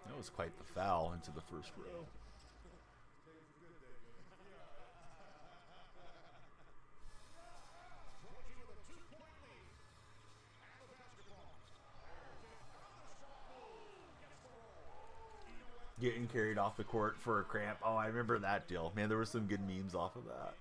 Speaker 1: That was quite the foul into the first row. Getting carried off the court for a cramp. Oh, I remember that deal. Man, there were some good memes off of that.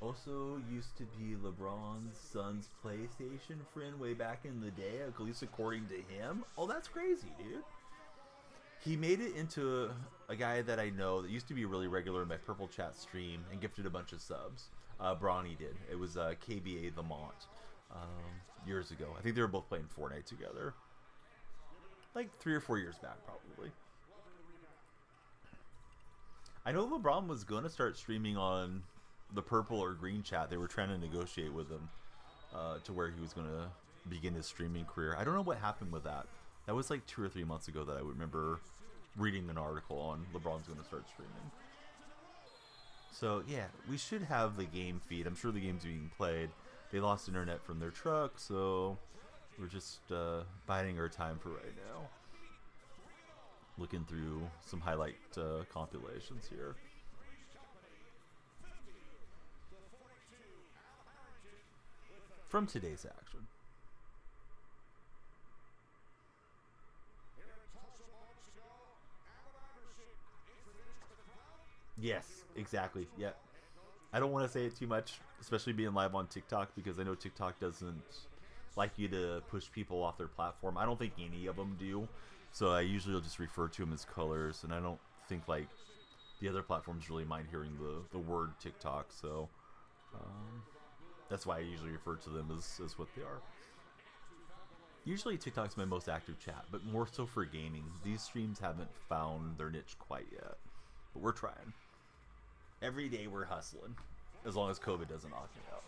Speaker 1: Also used to be LeBron's son's PlayStation friend way back in the day, at least according to him. Oh, that's crazy, dude. He made it into a guy that I know that used to be really regular in my Purple Chat stream and gifted a bunch of subs. Bronny did. It was KBA The Mont years ago. I think they were both playing Fortnite together. Like 3 or 4 years back, probably. I know LeBron was going to start streaming on the purple or green chat. They were trying to negotiate with him to where he was going to begin his streaming career. I don't know what happened with that. That was like 2 or 3 months ago that I remember reading an article on LeBron's going to start streaming. So yeah, we should have the game feed. I'm sure the game's being played. They lost internet from their truck, so we're just biding our time for right now. Looking through some highlight compilations here. From today's action. Yes, exactly. Yeah. I don't want to say it too much, especially being live on TikTok, because I know TikTok doesn't like you to push people off their platform. I don't think any of them do. So I usually will just refer to them as colors, and I don't think like the other platforms really mind hearing the word TikTok. So that's why I usually refer to them as what they are. Usually TikTok's my most active chat, but more so for gaming. These streams haven't found their niche quite yet, but we're trying. Every day we're hustling, as long as COVID doesn't knock me out.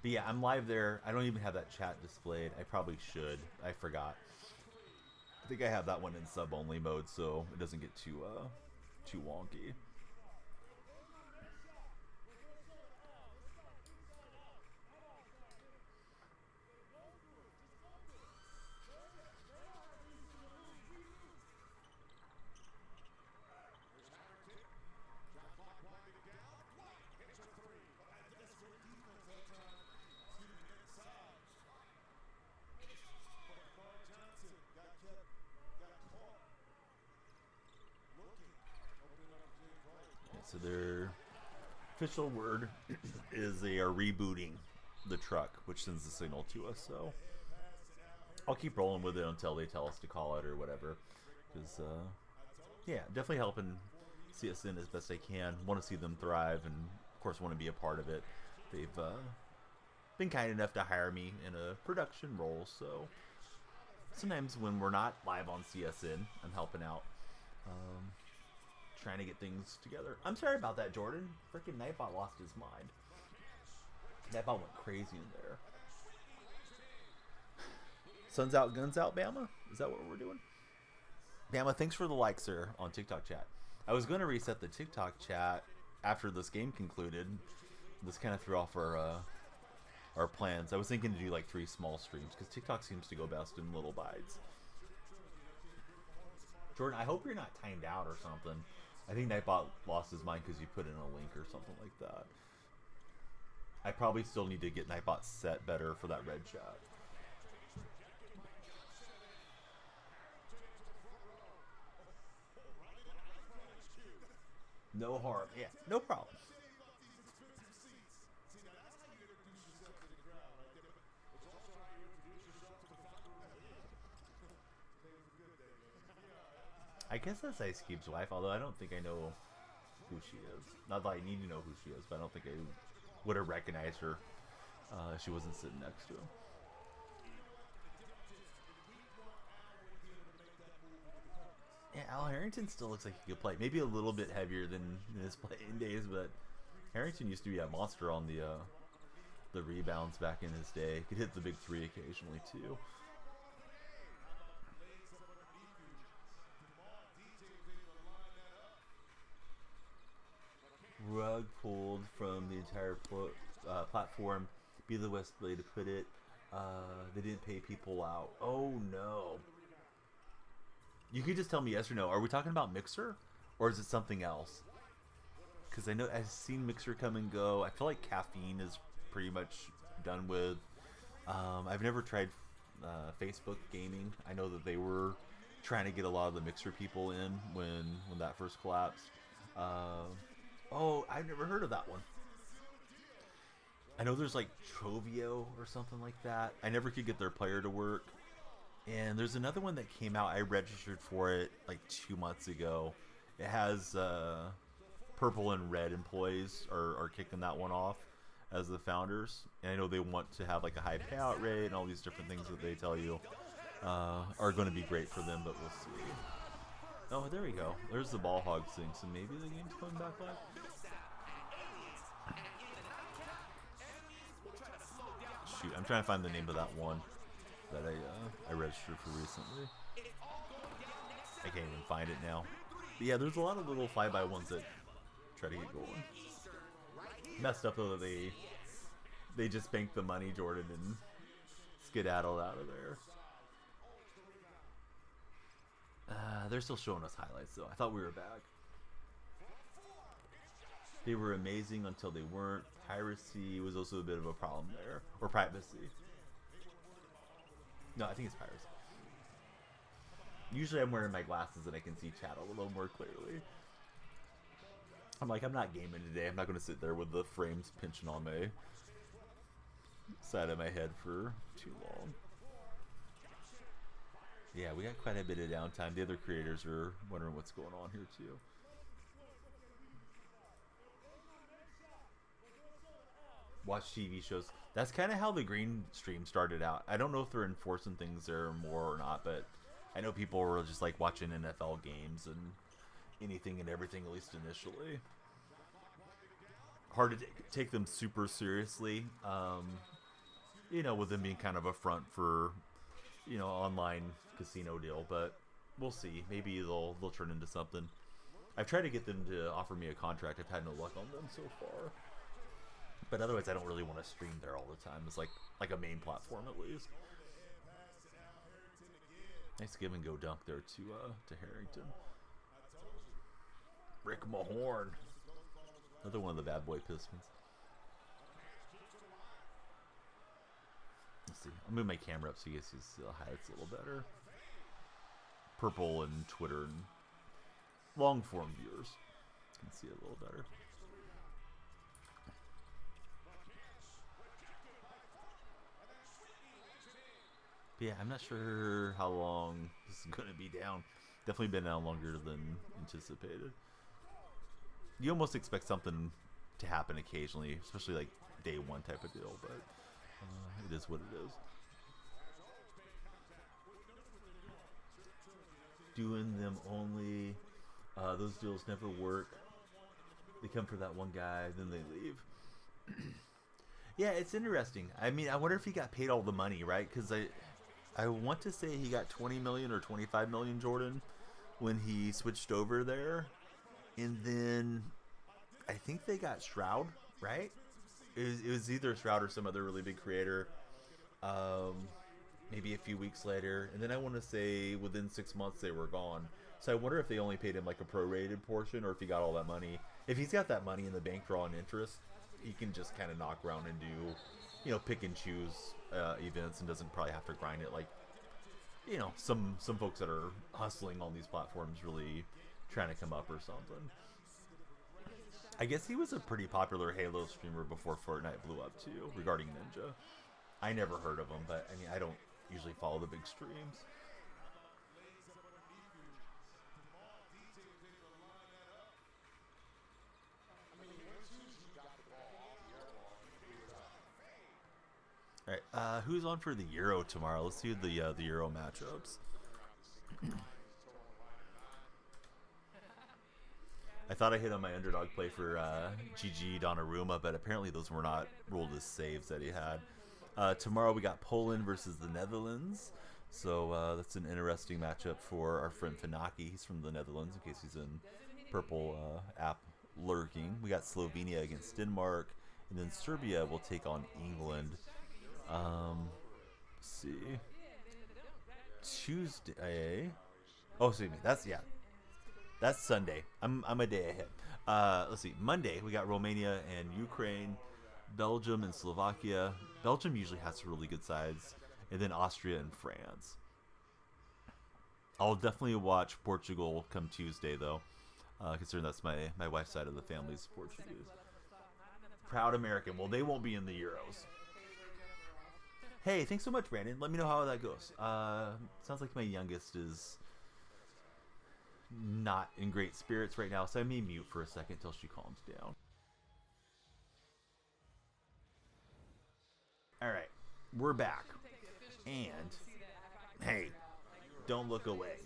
Speaker 1: But yeah, I'm live there. I don't even have that chat displayed. I probably should. I forgot. I think I have that one in sub-only mode, so it doesn't get too wonky. So their official word is they are rebooting the truck, which sends the signal to us. So I'll keep rolling with it until they tell us to call it or whatever. Because, yeah, definitely helping CSN as best I can. Want to see them thrive and, of course, want to be a part of it. They've been kind enough to hire me in a production role. So sometimes when we're not live on CSN, I'm helping out. Trying to get things together. I'm sorry about that, Jordan. Freaking Nightbot lost his mind. Nightbot went crazy in there. Sun's out, guns out, Bama? Is that what we're doing? Bama, thanks for the like, sir, on TikTok chat. I was going to reset the TikTok chat after this game concluded. This kind of threw off our plans. I was thinking to do like 3 small streams because TikTok seems to go best in little bites. Jordan, I hope you're not timed out or something. I think Nightbot lost his mind because you put in a link or something like that. I probably still need to get Nightbot set better for that red shot. No harm. Yeah, no problem. I guess that's Ice Cube's wife, although I don't think I know who she is. Not that I need to know who she is, but I don't think I would have recognized her if she wasn't sitting next to him. Yeah, Al Harrington still looks like he could play. Maybe a little bit heavier than in his playing days, but Harrington used to be a monster on the rebounds back in his day. Could hit the big 3 occasionally, too. Rug pulled from the entire platform. Be the best way to put it. They didn't pay people out. Oh no. You could just tell me yes or no. Are we talking about Mixer, or is it something else? Because I know I've seen Mixer come and go. I feel like Caffeine is pretty much done with. I've never tried Facebook gaming. I know that they were trying to get a lot of the Mixer people in when that first collapsed. Oh, I've never heard of that one. I know there's like Trovio or something like that. I never could get their player to work. And there's another one that came out. I registered for it like 2 months ago. It has purple and red employees are kicking that one off as the founders. And I know they want to have like a high payout rate and all these different things that they tell you are going to be great for them, but we'll see. Oh, there we go. There's the ball hog thing. So maybe the game's coming back live. Shoot, I'm trying to find the name of that one that I registered for recently. I can't even find it now. But yeah, there's a lot of little fly-by-ones that try to get going. Messed up though that they just banked the money, Jordan, and skedaddled out of there. They're still showing us highlights though. I thought we were back. They were amazing until they weren't. Piracy was also a bit of a problem there. Or privacy. No, I think it's piracy. Usually I'm wearing my glasses and I can see chat a little more clearly. I'm like, I'm not gaming today. I'm not going to sit there with the frames pinching on my side of my head for too long. Yeah, we got quite a bit of downtime. The other creators are wondering what's going on here too. Watch TV shows. That's kind of how the green stream started out. I don't know if they're enforcing things there more or not, but I know people were just like watching NFL games and anything and everything, at least initially. Hard to take them super seriously, you know, with them being kind of a front for, you know, online casino deal, but we'll see. Maybe they'll turn into something. I've tried to get them to offer me a contract. I've had no luck on them so far. But otherwise, I don't really want to stream there all the time. It's like a main platform at least. Nice give and go dunk there to Harrington. Rick Mahorn, another one of the bad boy Pistons. Let's see. I'll move my camera up so you guys can see the highlights a little better. Purple and Twitter and long form viewers can see it a little better. But yeah, I'm not sure how long this is going to be down. Definitely been down longer than anticipated. You almost expect something to happen occasionally, especially like day one type of deal, but it is what it is. Doing them only. Those deals never work. They come for that one guy, then they leave. Yeah, it's interesting. I mean, I wonder if he got paid all the money, right? Because I want to say he got 20 million or 25 million, Jordan, when he switched over there. And then I think they got Shroud, right? It was either Shroud or some other really big creator. Maybe a few weeks later. And then I want to say within 6 months they were gone. So I wonder if they only paid him like a prorated portion or if he got all that money. If he's got that money in the bank for all in interest, he can just kind of knock around and do, you know, pick and choose events and doesn't probably have to grind it like, you know, some folks that are hustling on these platforms really trying to come up or something. I guess he was a pretty popular Halo streamer before Fortnite blew up too, regarding Ninja. I never heard of him, but I mean, I don't usually follow the big streams. All right, who's on for the Euro tomorrow? Let's see the Euro matchups. I thought I hit on my underdog play for GG Donnarumma, but apparently those were not ruled as saves that he had. Tomorrow we got Poland versus the Netherlands, so that's an interesting matchup for our friend Fanaki. He's from the Netherlands, in case he's in purple app lurking. We got Slovenia against Denmark, and then Serbia will take on England. Let's see. Tuesday. Oh, excuse me. That's Sunday. I'm a day ahead. Let's see. Monday we got Romania and Ukraine, Belgium and Slovakia. Belgium usually has really good sides, and then Austria and France. I'll definitely watch Portugal come Tuesday though, considering that's my wife's side of the family's Portuguese. Proud American. Well, they won't be in the Euros. Hey, thanks so much, Brandon. Let me know how that goes. Sounds like my youngest is not in great spirits right now, so I may mute for a second till she calms down. Alright, we're back. And, hey, don't look away.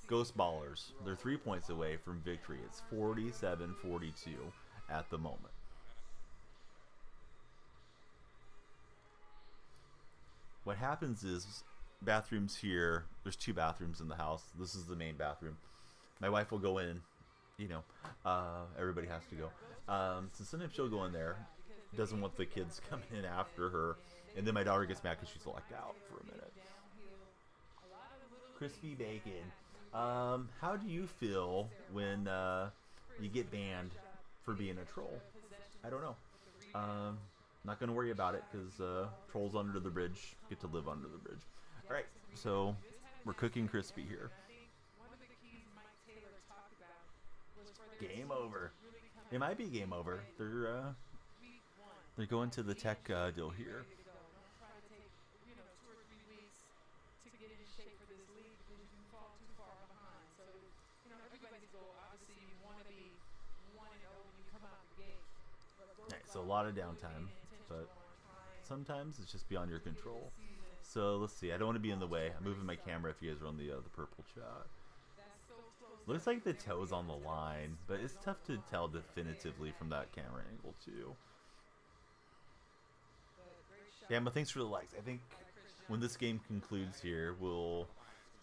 Speaker 1: Ghost Ballers, they're 3 points away from victory. It's 47-42 at the moment. What happens is, bathrooms here, there's 2 bathrooms in the house. This is the main bathroom. My wife will go in, you know, everybody has to go. So sometimes she'll go in there, doesn't want the kids coming in after her, and then my daughter gets mad because she's locked out for a minute. Crispy bacon. How do you feel when you get banned for being a troll? I don't know. Not going to worry about it because trolls under the bridge get to live under the bridge. All right, so we're cooking crispy here. Game over. It might be game over. They're going to the tech deal here. Right, so a lot of downtime, but sometimes it's just beyond your control. So let's see. I don't want to be in the way. I'm moving my camera if you guys are on the purple chat. Looks like the toe's on the line, but it's tough to tell definitively from that camera angle too. Yeah, but thanks for the likes. I think when this game concludes here, we'll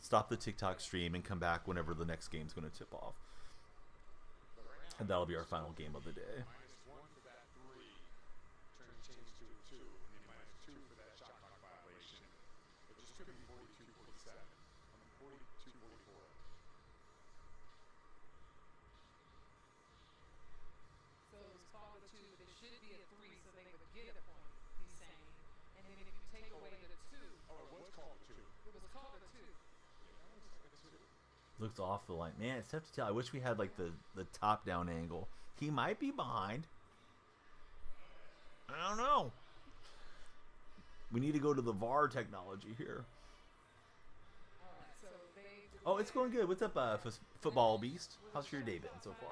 Speaker 1: stop the TikTok stream and come back whenever the next game's going to tip off. And that'll be our final game of the day. Looks off the line. Man, it's tough to tell. I wish we had like the top down angle. He might be behind. I don't know. We need to go to the VAR technology here. Oh, it's going good. What's up, Football Beast? How's your day been so far?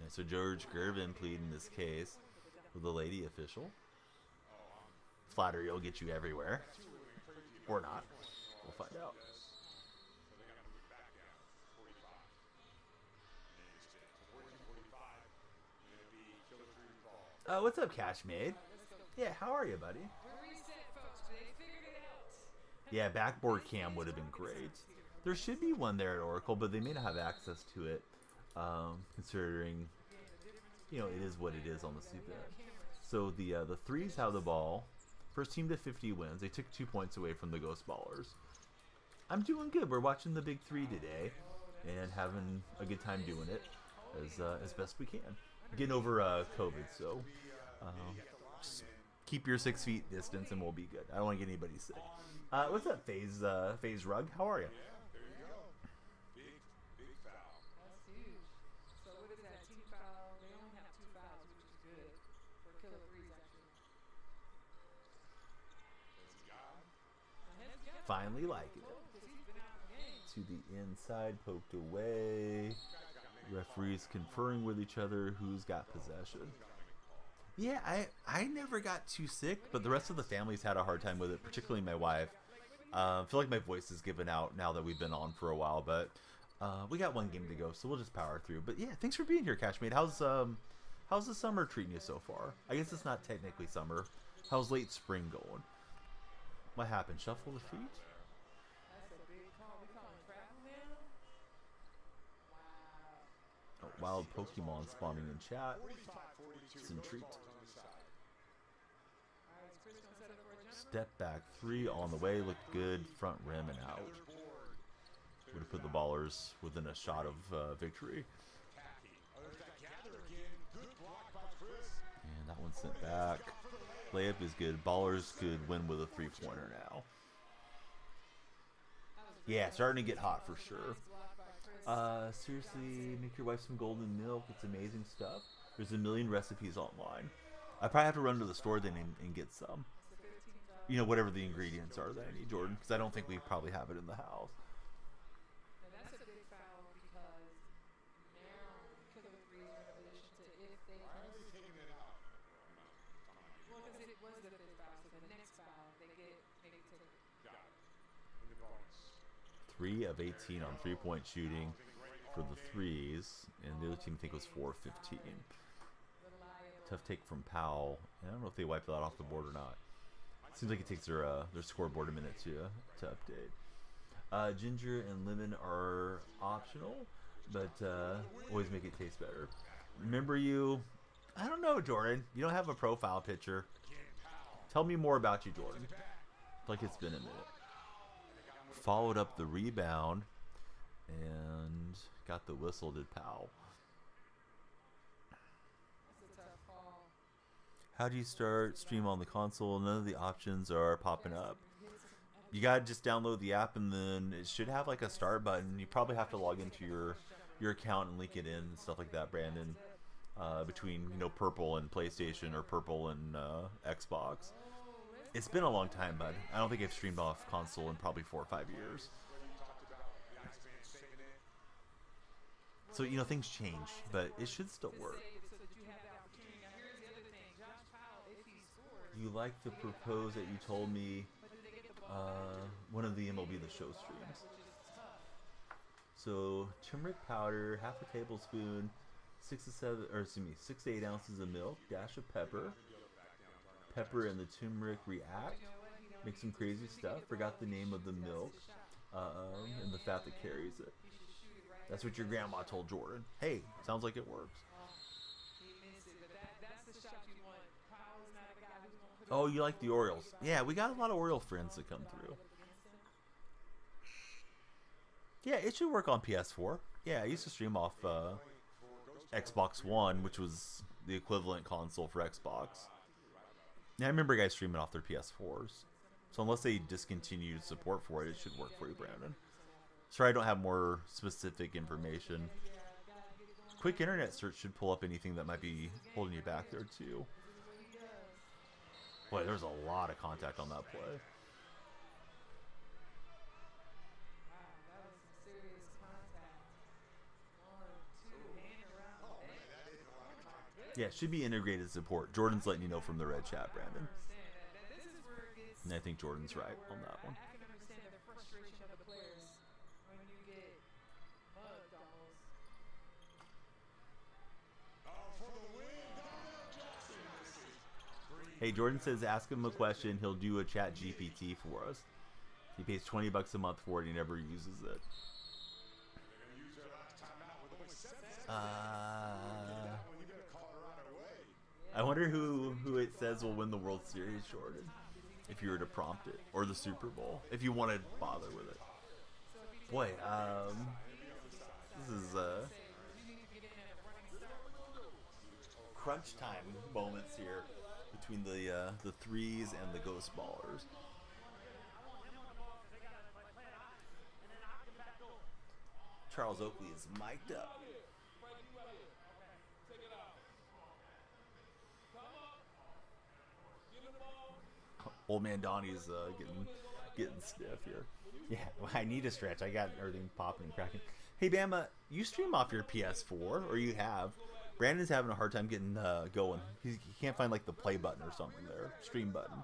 Speaker 1: Yeah, so George Gervin pleading this case with the lady official. Flattery will get you everywhere. Or not. We'll find out. What's up, Cashmade? Yeah, how are you, buddy? Yeah, backboard cam would have been great. There should be one there at Oracle, but they may not have access to it, considering, you know, it is what it is on the CVIT. So the Threes have the ball. First team to 50 wins. They took 2 points away from the Ghost Ballers. I'm doing good. We're watching the Big Three today and having a good time doing it as best we can. Getting over COVID, so just keep your 6 feet distance and we'll be good. I don't want to get anybody sick. What's up, Phase Rug? How are you? Finally liking it. To the inside, poked away. Referees conferring with each other who's got possession. Yeah, I never got too sick, but the rest of the family's had a hard time with it, particularly my wife. I feel like my voice is giving out now that we've been on for a while, but we got one game to go, so we'll just power through. But yeah, thanks for being here, Cashmate. How's the summer treating you so far? I guess it's not technically summer. How's late spring going? What happened? Shuffle the feet? Oh, wild Pokemon spawning in chat. It's intrigued. Step back 3 on the way. Looked good. Front rim and out. Would have put the Ballers within a shot of victory. And that one sent back. Layup is good. Ballers could win with a 3-pointer now. Yeah, starting to get hot for sure. Seriously, make your wife some golden milk. It's amazing stuff. There's a million recipes online. I probably have to run to the store then and get some. You know, whatever the ingredients are that I need, Jordan, because I don't think we probably have it in the house.
Speaker 2: And that's a big foul because now Killer 3 are in a position to, if they
Speaker 4: Why are
Speaker 2: lose,
Speaker 4: they taking it out?
Speaker 2: well, because it was the fifth foul, so the next foul, they take it.
Speaker 4: Got it. In the bonus.
Speaker 1: 3 of 18 on 3-point shooting for the threes, and the other team I think was 4 of 15.
Speaker 2: Reliable.
Speaker 1: Tough take from Powell. I don't know if they wiped that off the board or not. Seems like it takes their scoreboard a minute to update. Ginger and lemon are optional, but always make it taste better. Remember you? I don't know, Jordan. You don't have a profile picture. Tell me more about you, Jordan. Like it's been a minute. Followed up the rebound and got the whistle, did Powell.
Speaker 2: That's a tough call.
Speaker 1: How do you start stream on the console? None of the options are popping up. You gotta just download the app, and then it should have like a start button. You probably have to log into your account and link it in and stuff like that, Brandon. Between Purple and PlayStation or Purple and Xbox. It's been a long time, bud. I don't think I've streamed off console in probably 4 or 5 years. So things change, but it should still work.
Speaker 2: So that you have the opportunity. Now, here's the other thing. Josh Powell, if he scores,
Speaker 1: You like the propose that you told me one of the MLB The Show streams. So turmeric powder, half a tablespoon, 6 to 8 ounces of milk, dash of pepper. Pepper and the turmeric react, make some crazy stuff. Forgot the name of the milk, and the fat that carries it. That's what your grandma told Jordan. Hey, sounds like it works.
Speaker 2: he missed it. But that's the shot you want. Powell's not a guy who's going to put
Speaker 1: Oh, you like the Orioles? Yeah, we got a lot of Oriole friends that come through. Yeah, it should work on PS4. Yeah, I used to stream off Xbox One, which was the equivalent console for Xbox. Yeah, I remember guys streaming off their PS4s. So unless they discontinued support for it, it should work for you, Brandon. Sorry, I don't have more specific information. Quick internet search should pull up anything that might be holding you back there, too. Boy, there's a lot of contact on that play.
Speaker 2: Wow, that was some serious contact. 1, 2, hand around the neck.
Speaker 1: Yeah, it should be integrated support. Jordan's letting you know from the red chat, Brandon.
Speaker 2: Understand that. This is where it gets.
Speaker 1: And I think Jordan's right on that one.
Speaker 2: I can understand the frustration of the players when you get mugged almost.
Speaker 3: For the win, Donnell Jackson.
Speaker 1: Hey, Jordan says ask him a question. He'll do a chat GPT for us. He pays $20 a month for it. He never uses it. I wonder who it says will win the World Series, Jordan. If you were to prompt it, or the Super Bowl, if you want to bother with it. Boy, this is crunch time moments here between the threes and the ghost ballers. Charles Oakley is mic'd up. Old man Donnie's getting stiff here. Yeah, well, I need a stretch. I got everything popping and cracking. Hey, Bama, you stream off your PS4, or you have. Brandon's having a hard time getting going. He can't find like the play button or something there. Stream button.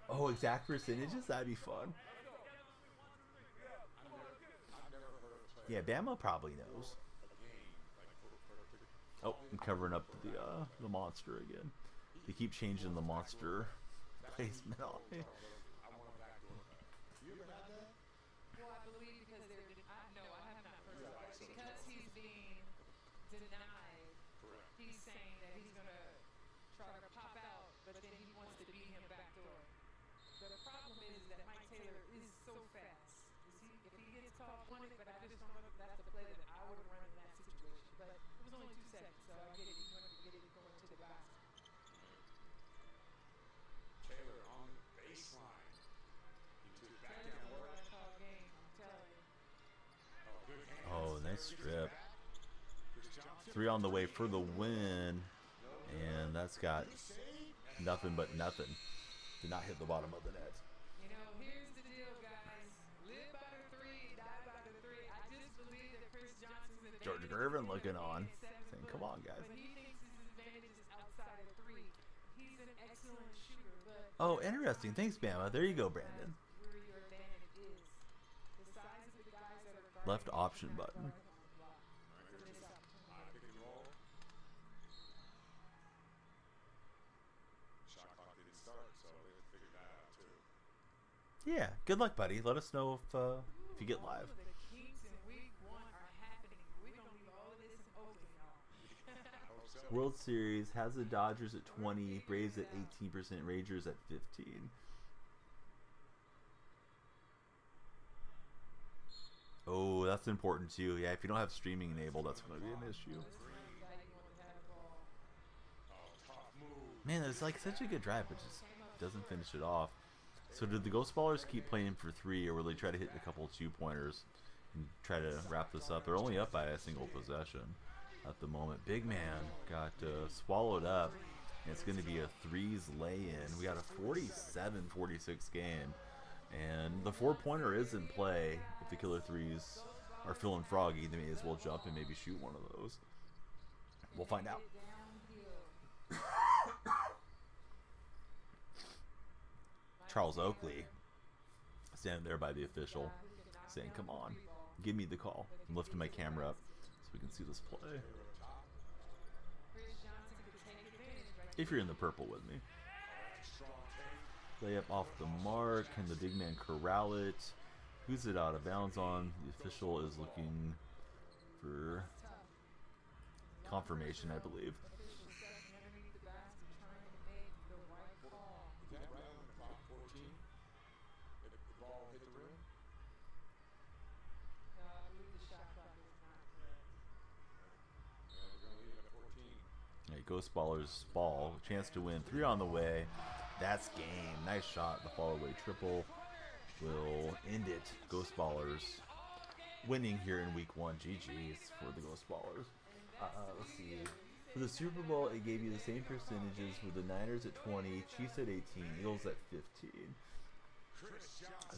Speaker 1: Oh, exact percentages? That'd be fun. Yeah, Bama probably knows. Oh, I'm covering up the monster again. They keep changing the monster placement on me.
Speaker 2: Well, I believe because no, I have not heard of it. Because he's being denied, he's saying that he's going to try to pop out, but then he wants to beat him backdoor. The problem is that Mike Taylor is so fast. If he gets caught on it, but I just don't know if that's the play that I would run in that situation. But it was only 2 seconds, so I get it. He's going to get it going to the basket.
Speaker 4: Taylor on the baseline. He took back
Speaker 2: Taylor's
Speaker 4: down
Speaker 2: a
Speaker 4: work.
Speaker 2: what I call game, I'm telling you.
Speaker 4: Oh, good hands.
Speaker 1: Oh, nice strip.
Speaker 4: Good
Speaker 1: 3 on the way for the win. And that's got nothing but nothing. Did not hit the bottom of the net.
Speaker 2: You know, here's the deal, guys. Live by the 3, die by the 3. I just believe that Chris Johnson's advantage
Speaker 1: George
Speaker 2: is
Speaker 1: Gervin
Speaker 2: that
Speaker 1: looking
Speaker 2: he's
Speaker 1: on,
Speaker 2: 7
Speaker 1: saying,
Speaker 2: foot,
Speaker 1: "Come on, guys."
Speaker 2: But he thinks his advantage is outside of 3. He's an excellent shooter, but
Speaker 1: Oh, interesting. Thanks, Bama. There you go, Brandon.
Speaker 2: where your advantage is. The size of the guys that are guarding
Speaker 1: Left
Speaker 2: you
Speaker 1: option
Speaker 2: cannot
Speaker 1: button.
Speaker 2: guard him on the block. It's a missed opportunity.
Speaker 4: I pick and roll. Shot clock didn't start, so they have to figure that out too.
Speaker 1: Yeah. Good luck, buddy. Let us know if you get live.
Speaker 2: Ooh, the Kings in week 1 are happening. We're going to leave all of this in Oakland, y'all.
Speaker 4: I hope so.
Speaker 1: World Series has the Dodgers at 20, Braves at 18%, Rangers at 15. Oh, that's important too. Yeah, if you don't have streaming enabled, that's going to be an issue.
Speaker 4: Oh, tough move.
Speaker 1: Man, it's like such a good drive, but just doesn't finish it off. So did the Ghost Ballers keep playing for 3, or will they try to hit a couple 2-pointers and try to wrap this up? They're only up by a single possession at the moment. Big man got swallowed up, and it's going to be a 3s lay-in. We got a 47-46 game, and the 4-pointer is in play. If the Killer 3s are feeling froggy, they may as well jump and maybe shoot one of those. We'll find out. Charles Oakley standing there by the official saying, "Come on, give me the call." I'm lifting my camera up so we can see this play. If you're in the purple with me. Lay up off the mark. Can the big man corral it? Who's it out of bounds on? The official is looking for confirmation, I believe.
Speaker 4: Is that right on the clock? 14? Did the ball hit the rim? Yeah, we're going to leave it at 14.
Speaker 1: Hey, Ghost Ballers ball. Chance to win. 3 on the way. That's game. Nice shot. The follow-away triple will end it. Ghost Ballers winning here in week 1. GG's for the Ghost Ballers. Let's see. For the Super Bowl, it gave you the same percentages with the Niners at 20, Chiefs at 18, Eagles at 15.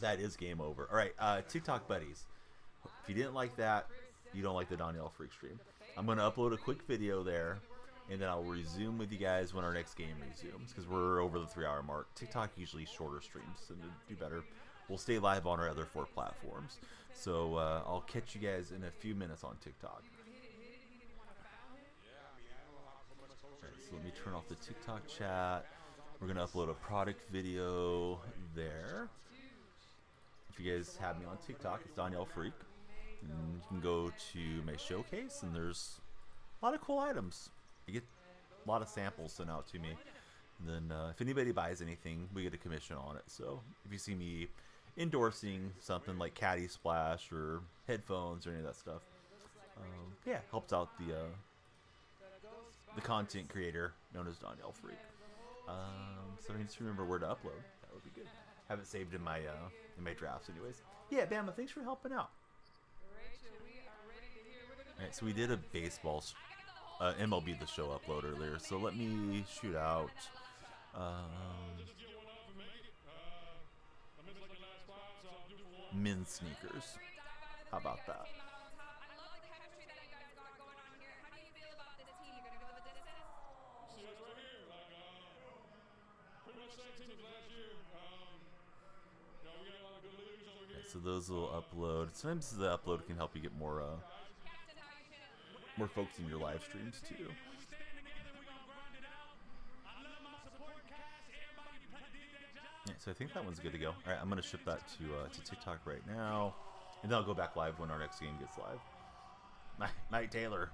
Speaker 1: That is game over. All right, TikTok buddies. If you didn't like that, you don't like the Danielle Freak stream. I'm going to upload a quick video there, and then I'll resume with you guys when our next game resumes, because we're over the 3-hour mark. TikTok usually shorter streams, so to do better, we'll stay live on our other 4 platforms. So I'll catch you guys in a few minutes on TikTok. Alright, so let me turn off the TikTok chat. We're going to upload a product video there. If you guys have me on TikTok, it's Danielle Freak. And you can go to my showcase, and there's a lot of cool items. You get a lot of samples sent out to me. And then if anybody buys anything, we get a commission on it. So if you see me endorsing something like Caddy Splash or headphones or any of that stuff, yeah, helps out the content creator known as Danielle Freak. So I just remember where to upload. That would be good. Have it saved in my drafts, anyways. Yeah, Bama, thanks for helping out. Alright, so we did a baseball MLB The Show upload earlier, so let me shoot out men's sneakers. How about that? Okay, so those will upload. Sometimes the upload can help you get more folks in your live streams too. Yeah, so I think that one's good to go. All right, I'm gonna ship that to TikTok right now, and then I'll go back live when our next game gets live. Mike Taylor,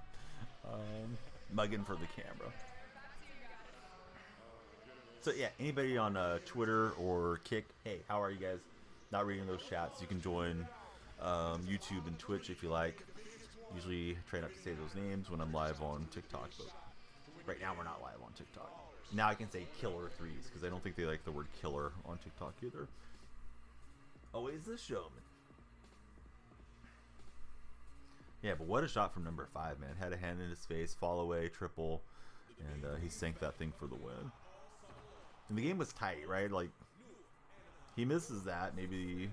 Speaker 1: mugging for the camera. So yeah, anybody on Twitter or Kick, hey, how are you guys? Not reading those chats. You can join YouTube and Twitch if you like. Usually try not to say those names when I'm live on TikTok, but right now we're not live on TikTok. Now I can say Killer 3s because I don't think they like the word killer on TikTok either. Always the showman. Yeah, but what a shot from number 5, man. Had a hand in his face, fall away, triple, and he sank that thing for the win. And the game was tight, right? Like, he misses that. Maybe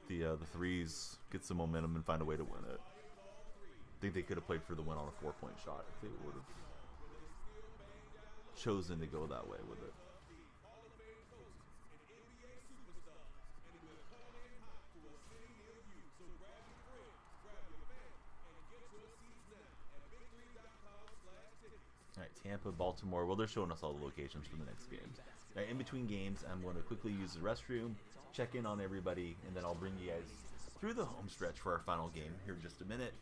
Speaker 1: the threes get some momentum and find a way to win it. I think they could have played for the win on a 4-point shot if they would have chosen to go that way with it. All right, Tampa, Baltimore. Well, they're showing us all the locations for the next games. All right, in between games, I'm going to quickly use the restroom, check in on everybody, and then I'll bring you guys through the home stretch for our final game here in just a minute.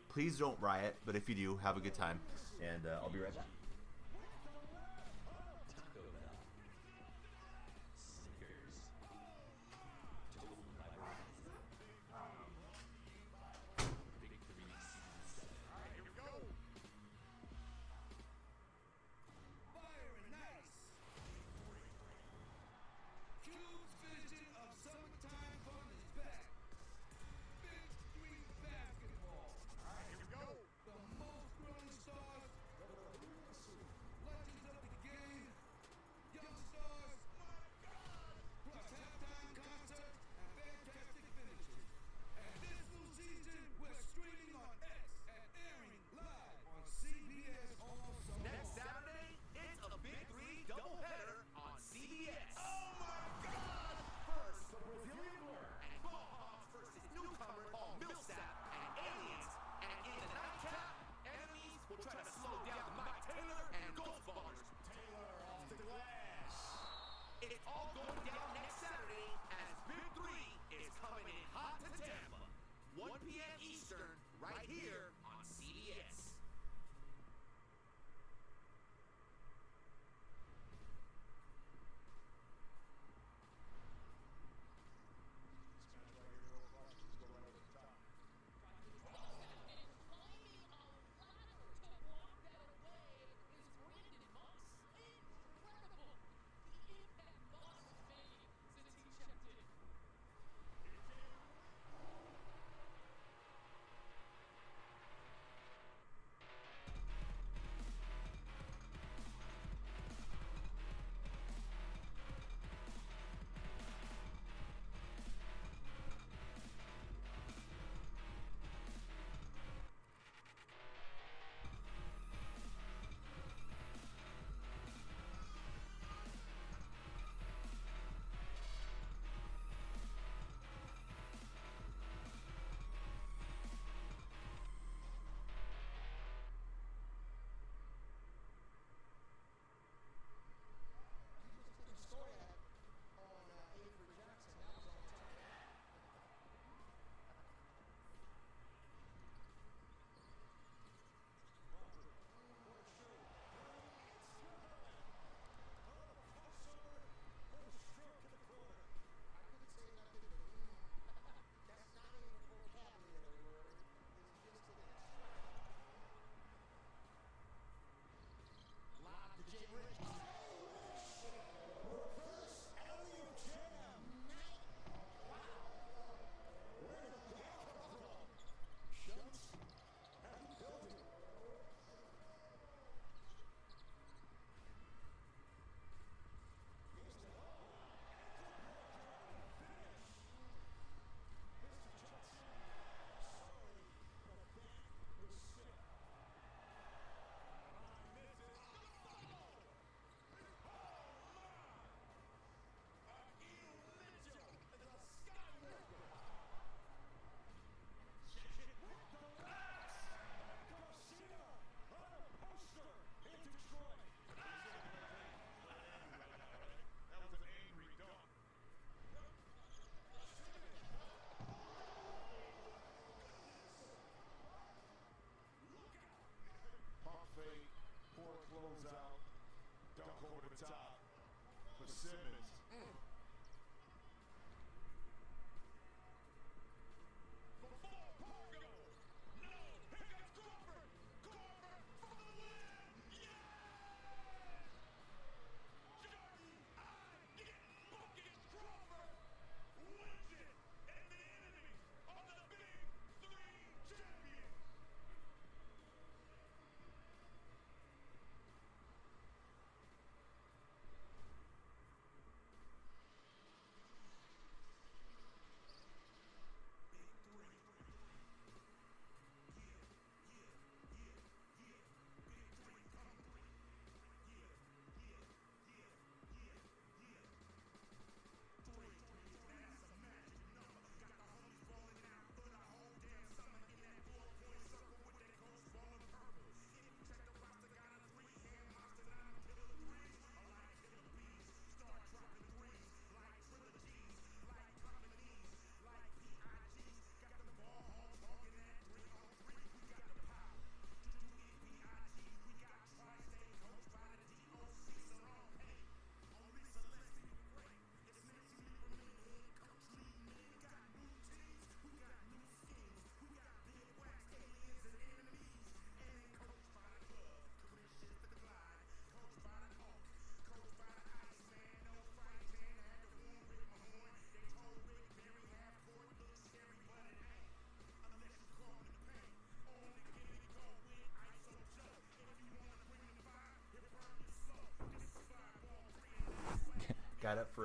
Speaker 1: Please don't riot, but if you do, have a good time, and I'll be right back.
Speaker 7: Taco Bell. Snickers. Total Library. Big 3 Season 7.
Speaker 8: Alright, here we go. Fire and Ice. Cube's vision of summertime fun is back. Big 3 basketball. Alright, here we go. The most growing stars, legends of the game, young stars, plus halftime concerts and fantastic finishes. And this new season, we're streaming on X and airing live on CBS all summer.
Speaker 3: Next Saturday, it's a Big 3 doubleheader on CBS. Oh my God! First, the Brazilian Blur and Ball Hogs versus newcomer Paul Millsap and Aliens. And in the nightcap, enemies will try to slow down Mike Taylor and Ghost Ballers. Taylor off the glass. It's all going down next Saturday as Big 3 is coming in hot to Tampa. 1 p.m. Eastern, right here on CBS.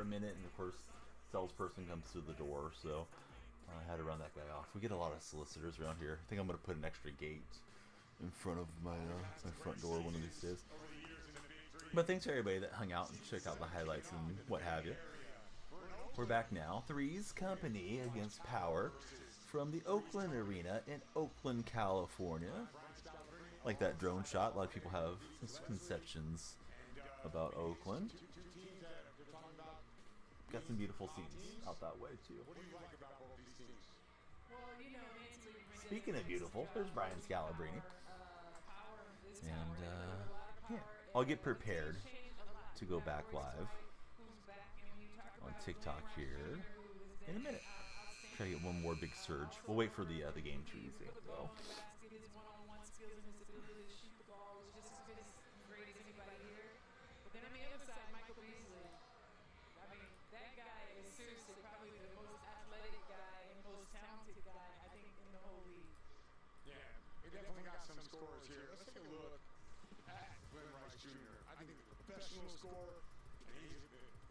Speaker 1: for a minute, and of course, salesperson comes through the door, so I had to run that guy off. We get a lot of solicitors around here. I think I'm gonna put an extra gate in front of my front door one of these days. But thanks to everybody that hung out and checked out the highlights and what have you. We're back now. Three's Company against Power from the Oakland Arena in Oakland, California. Like that drone shot. A lot of people have misconceptions about Oakland. Got some beautiful scenes out that way too. Speaking of beautiful, there's Brian Scalabrine. And yeah, I'll get prepared to go back live on TikTok here in a minute. Try to get one more big surge. We'll wait for the game to resume though.
Speaker 4: Scores here. Let's take a look at Glenn Rice Jr. I think he's a professional scorer, and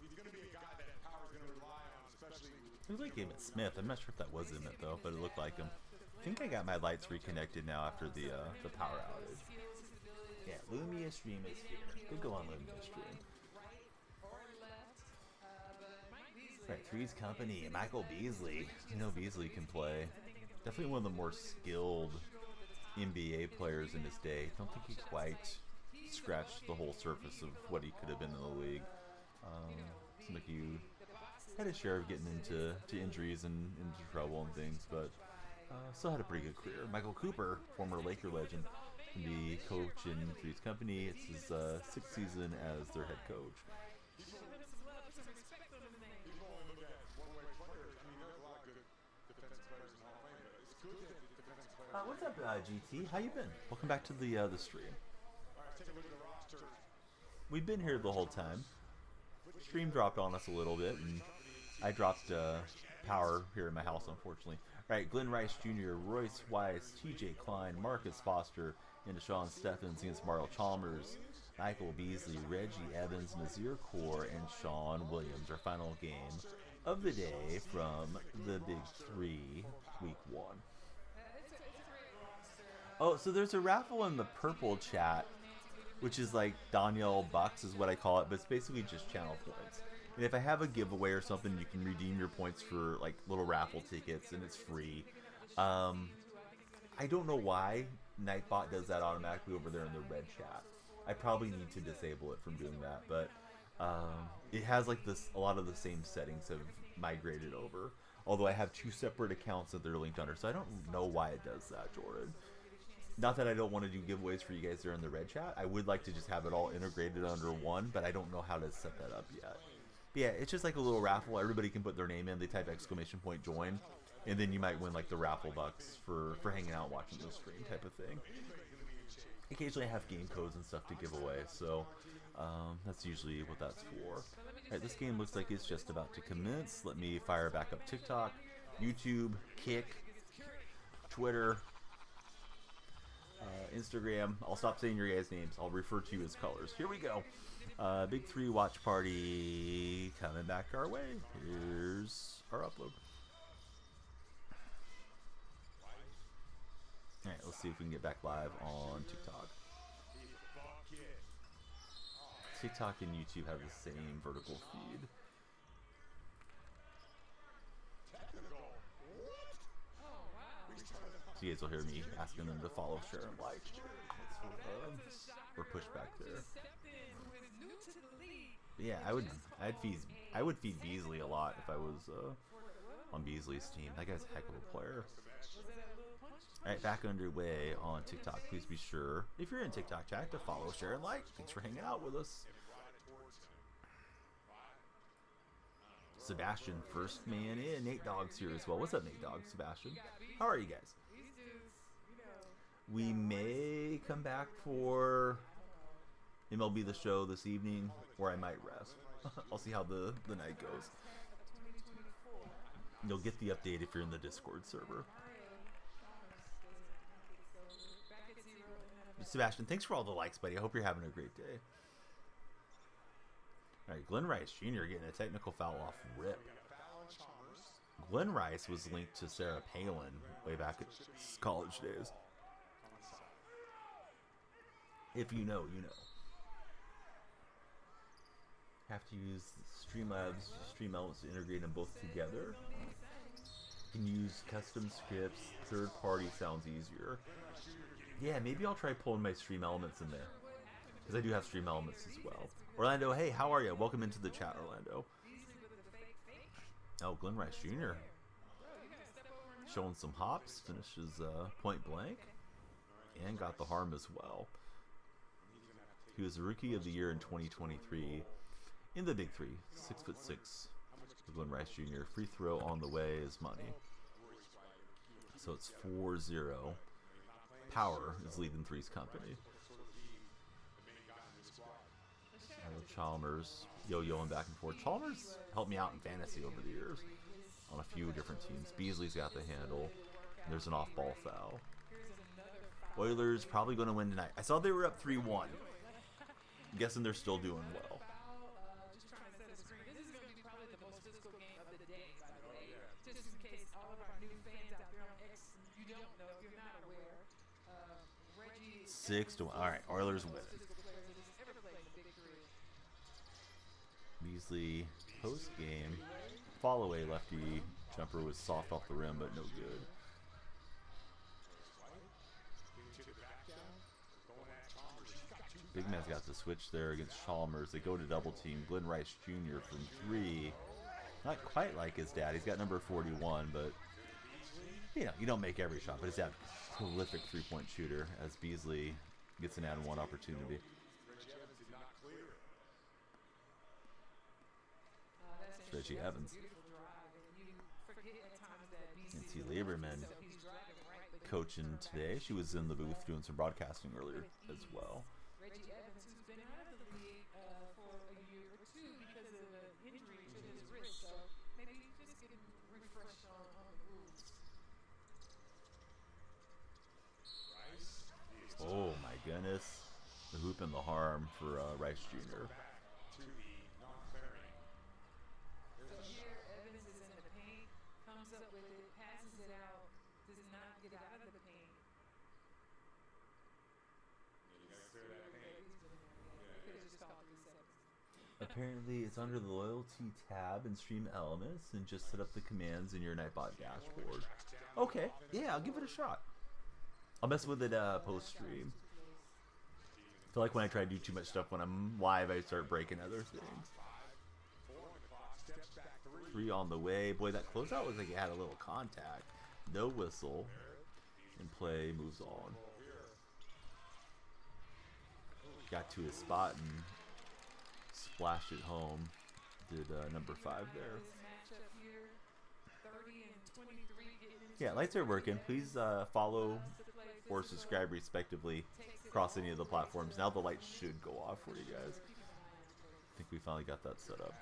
Speaker 4: he's going to be a guy that Power's going to rely on, especially.
Speaker 1: It looked like Emmett Smith. I'm not sure if that was Emmett though, but it looked like him. I think I got my lights reconnected now after the power outage. Yeah, Lumia Stream is here. Good go on Lumia Stream. Right, Three's Company, Michael Beasley. You know Beasley can play. Definitely one of the more skilled NBA players in his day. Don't think he quite scratched the whole surface of what he could have been in the league. Seemed like he had his share of getting into injuries and into trouble and things, but still had a pretty good career. Michael Cooper, former Laker legend, can be coach in Three's Company. It's his sixth season as their head coach. What's up, GT? How you been? Welcome back to the stream. We've been here the whole time. Stream dropped on us a little bit, and I dropped power here in my house, unfortunately. All right, Glenn Rice Jr., Royce Weiss, TJ Klein, Marcus Foster, and Deshaun Stephens against Mario Chalmers, Michael Beasley, Reggie Evans, Nazir Kaur, and Sean Williams. Our final game of the day from the Big Three, Week 1. Oh, so there's a raffle in the purple chat, which is like Danielle Bucks is what I call it, but it's basically just channel points. And if I have a giveaway or something, you can redeem your points for like little raffle tickets, and it's free. I don't know why Nightbot does that automatically over there in the red chat. I probably need to disable it from doing that, but it has like this. A lot of the same settings have migrated over. Although I have two separate accounts that they're linked under, so I don't know why it does that, Jordan. Not that I don't want to do giveaways for you guys there in the red chat. I would like to just have it all integrated under one, but I don't know how to set that up yet. But yeah, it's just like a little raffle. Everybody can put their name in. They type !join, and then you might win like the raffle bucks for hanging out watching the stream type of thing. Occasionally I have game codes and stuff to give away, so that's usually what that's for. All right, this game looks like it's just about to commence. Let me fire back up TikTok, YouTube, Kick, Twitter, Instagram. I'll stop saying your guys' names. I'll refer to you as colors. Here we go. Big Three watch party coming back our way. Here's our upload. Alright, let's see if we can get back live on TikTok. TikTok and YouTube have the same vertical feed. So you guys will hear me asking them to follow, share, and like. Or push back there. But yeah, I would feed Beasley a lot if I was on Beasley's team. That guy's a heck of a player. Alright, back underway on TikTok. Please be sure, if you're in TikTok chat, to follow, share, and like. Thanks for hanging out with us. Sebastian, first man in. Nate Dogg's here as well. What's up, Nate Dogg? Sebastian, how are you guys? We may come back for MLB The Show this evening, or I might rest. I'll see how the night goes. You'll get the update if you're in the Discord server. Sebastian, thanks for all the likes, buddy. I hope you're having a great day. All right, Glenn Rice Jr. getting a technical foul off rip. Glenn Rice was linked to Sarah Palin way back in college days. If you know, you know. Have to use Streamlabs Stream Elements to integrate them both together. You can use custom scripts. Third party sounds easier. Yeah, maybe I'll try pulling my Stream Elements in there, because I do have Stream Elements as well. Orlando, hey, how are you? Welcome into the chat, Orlando. Oh, Glenn Rice Jr. showing some hops, finishes point blank, and got the harm as well. He was the Rookie of the Year in 2023 in the Big Three. 6'6" for Glenn Rice Jr. Free throw on the way is money. So it's 4-0. Power is leading Three's company. Chalmers yo-yoing back and forth. Chalmers helped me out in fantasy over the years on a few different teams. Beasley's got the handle. And there's an off-ball foul. Oilers probably going to win tonight. I saw they were up 3-1. I'm guessing they're still doing well.
Speaker 2: Just trying to set a screen. This is going to be probably the most physical game of the day, by the way. Just in case all of our new fans out there on X, you don't know, if you're not aware. Reggie
Speaker 1: 6-1. All right, Oilers win. Beasley post game fall away lefty jumper was soft off the rim, but no good. Big man's got the switch there against Chalmers. They go to double team. Glenn Rice Jr. from 3. Not quite like his dad. He's got number 41, but you know, you don't make every shot, but he's that prolific three-point shooter as Beasley gets an and one opportunity. Reggie Evans. Nancy Lieberman coaching today. She was in the booth doing some broadcasting earlier as well.
Speaker 2: Reggie Evans, who's been out of the league for a year or two because of an injury to his wrist, so maybe just getting refreshed on the rules.
Speaker 1: Oh my goodness. The hoop and the harm for Rice Jr. Apparently, it's under the loyalty tab in Stream Elements, and just set up the commands in your Nightbot dashboard. Okay, yeah, I'll give it a shot. I'll mess with it post stream. I feel like when I try to do too much stuff when I'm live, I start breaking other things. 3 on the way. Boy, that closeout was like it had a little contact. No whistle. And play moves on. Got to his spot and splashed it home. Did number 5 there. Yeah, lights are working. Please follow or subscribe respectively across any of the platforms. Now the lights should go off for you guys. I think we finally got that set up.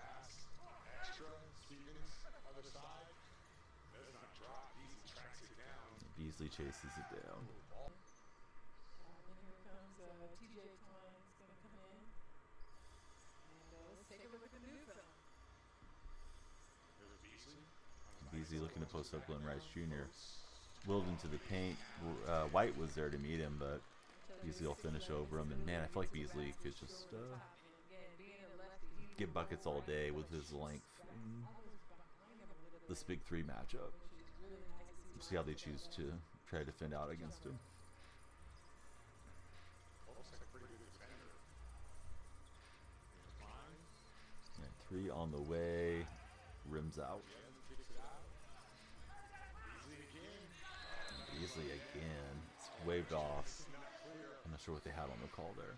Speaker 1: Beasley chases it down.
Speaker 2: And here comes TJ Twine's going to come in. And let's take a look at the new film.
Speaker 1: Beasley looking to post up Glenn Rice Jr. Willed into the paint. White was there to meet him, but Beasley will finish over him. And man, I feel like Beasley could just get buckets all day with his length. And this big 3 matchup. See how they choose to try to defend out against him. Yeah, 3 on the way. Rims out. Beasley again. It's waved off. I'm not sure what they had on the call there.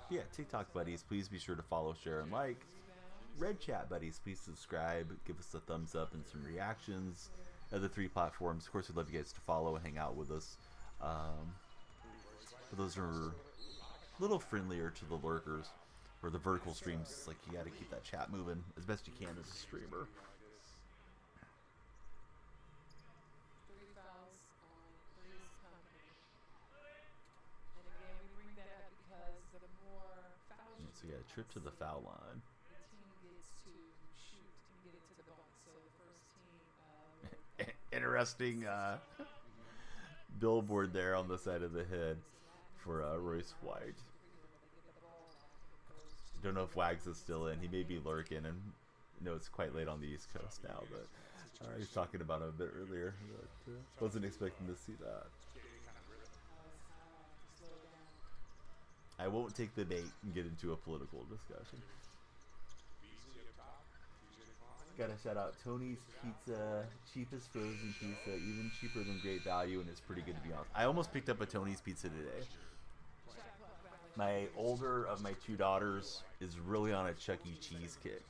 Speaker 1: Yeah, TikTok buddies, please be sure to follow, share, and like. Red Chat buddies, please subscribe. Give us a thumbs up and some reactions. Other 3 platforms. Of course, we'd love you guys to follow and hang out with us. But those are a little friendlier to the lurkers. For the vertical streams, like you got to keep that chat moving as best you can as a streamer. So yeah, trip to the foul line.
Speaker 2: the team gets to shoot and get it to the bonus. So the first team
Speaker 1: Interesting billboard there on the side of the head for Royce White. Don't know if Wags is still in. He may be lurking, and it's quite late on the East Coast now, but I was talking about him a bit earlier. But, wasn't expecting to see that. I won't take the bait and get into a political discussion. Gotta shout out Tony's Pizza, cheapest frozen pizza, even cheaper than Great Value, and it's pretty good to be honest. I almost picked up a Tony's Pizza today. My older of my two daughters is really on a Chuck E. Cheese kick.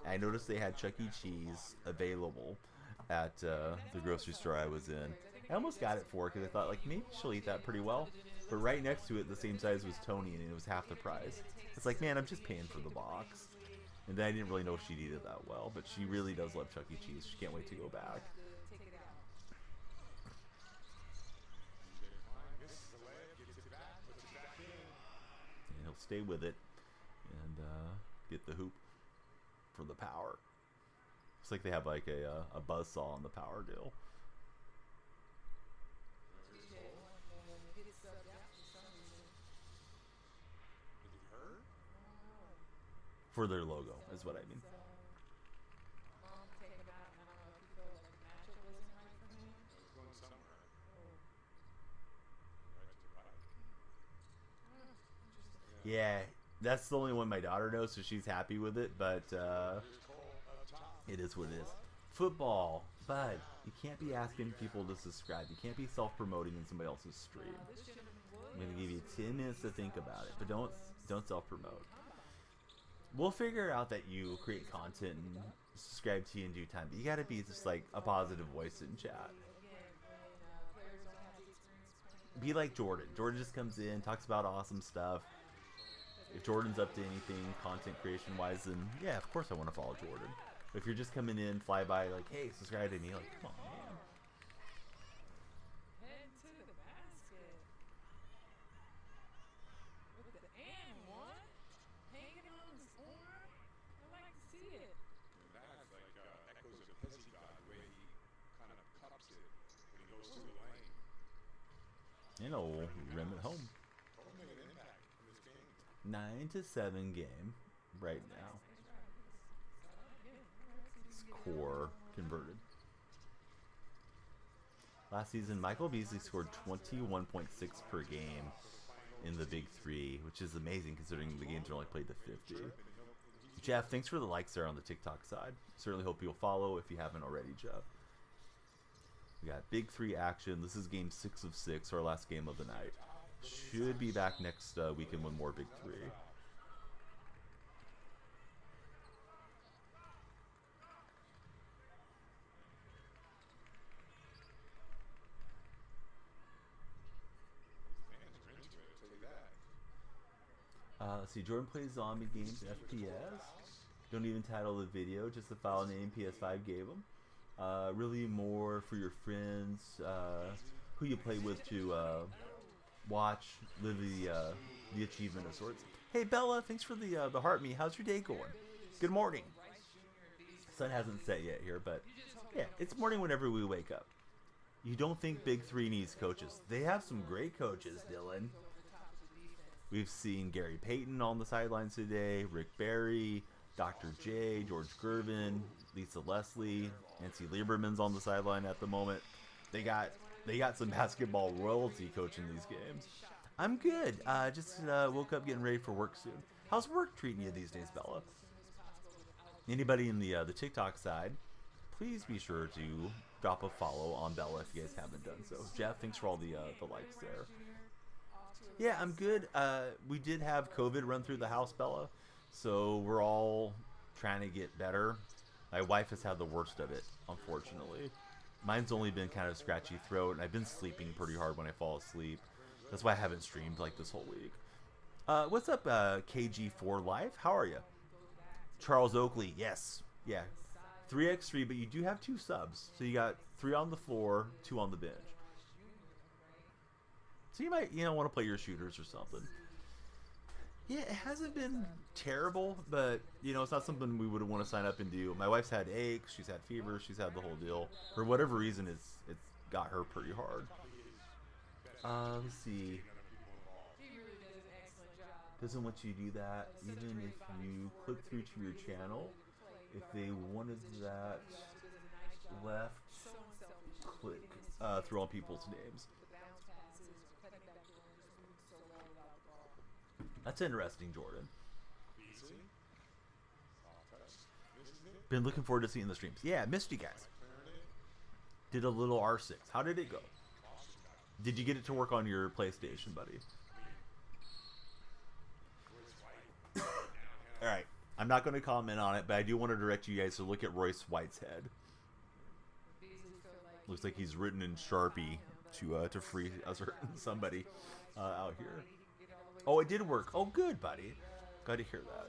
Speaker 1: I noticed they had Chuck E. Cheese available at the grocery store I was in. I almost got it for her because I thought, like, maybe she'll eat that pretty well. But right next to it, the same size was Tony, and it was half the price. It's like, man, I'm just paying for the box. And then I didn't really know if she'd eat it that well, but she really does love Chuck E. Cheese. She can't wait to go back. And he'll stay with it and get the hoop for the power. Looks like they have like a buzzsaw on the power deal. For their logo, is what I mean. Yeah, that's the only one my daughter knows, so she's happy with it, but it is what it is. Football, bud, you can't be asking people to subscribe. You can't be self-promoting in somebody else's stream. I'm going to give you 10 minutes to think about it, but don't self-promote. We'll figure out that you create content and subscribe to you in due time, but you got to be just like a positive voice in chat. Be like Jordan. Jordan just comes in, talks about awesome stuff. If Jordan's up to anything content creation wise, then yeah, of course I want to follow Jordan. But if you're just coming in, fly by, like, hey, subscribe to me, like, come on, man.
Speaker 2: Head to the basket. With the and one hanging on his arm. I like to see it.
Speaker 4: That's like echoes of Hesiod, the way he kind of cups it when he goes through the lane.
Speaker 1: And I'll rim it home.
Speaker 4: Don't make an impact in this game.
Speaker 1: 9-7 game right now. Score converted. Last season, Michael Beasley scored 21.6 per game in the Big Three, which is amazing considering the games are only played to 50. Jeff, thanks for the likes there on the TikTok side. Certainly hope you'll follow if you haven't already, Jeff. We got Big Three action. This is game 6 of 6, our last game of the night. Should be back next weekend with more Big Three. Let's see, Jordan plays zombie games, FPS. Don't even title the video, just the file name PS5 gave him. Really more for your friends, who you play with to watch, live the achievement of sorts. Hey Bella, thanks for the heart me. How's your day going? Good morning. Sun hasn't set yet here, but yeah, it's morning whenever we wake up. You don't think Big Three needs coaches? They have some great coaches, Dylan. We've seen Gary Payton on the sidelines today, Rick Barry, Dr. J, George Gervin, Lisa Leslie, Nancy Lieberman's on the sideline at the moment. They got some basketball royalty coaching these games. I'm good. Just woke up getting ready for work soon. How's work treating you these days, Bella? Anybody in the TikTok side, please be sure to drop a follow on Bella if you guys haven't done so. Jeff, thanks for all the likes there. Yeah, I'm good. We did have COVID run through the house, Bella, so we're all trying to get better. My wife has had the worst of it, unfortunately. Mine's only been kind of scratchy throat, and I've been sleeping pretty hard when I fall asleep. That's why I haven't streamed like this whole week. What's up, KG4 Life? How are you? Charles Oakley, yes. Yeah, 3x3, but you do have 2 subs. So you got 3 on the floor, 2 on the bench. So you might, want to play your shooters or something. Yeah, it hasn't been terrible, but you know, it's not something we would want to sign up and do. My wife's had aches, she's had fever, she's had the whole deal. For whatever reason, it's got her pretty hard. Let's see.
Speaker 2: He really does an excellent job.
Speaker 1: Doesn't want you to do that, even if you click through to your channel. If they wanted that left,
Speaker 2: So unselfish.
Speaker 1: click through all people's names.
Speaker 2: The bounce passes, cutting back the run, just moving so well without the ball.
Speaker 1: That's interesting, Jordan.
Speaker 4: Beasley. Soft touch. Misses it.
Speaker 1: Been looking forward to seeing the streams. Yeah, missed you guys. Did a little R6. How did it go? Did you get it to work on your PlayStation, buddy? Alright. I'm not going to comment on it, but I do want to direct you guys to look at Royce White's head.
Speaker 2: Beasley felt like
Speaker 1: Looks like he's written in Sharpie to free a certain somebody out here. Oh, it did work. Oh, good, buddy. Glad to hear that.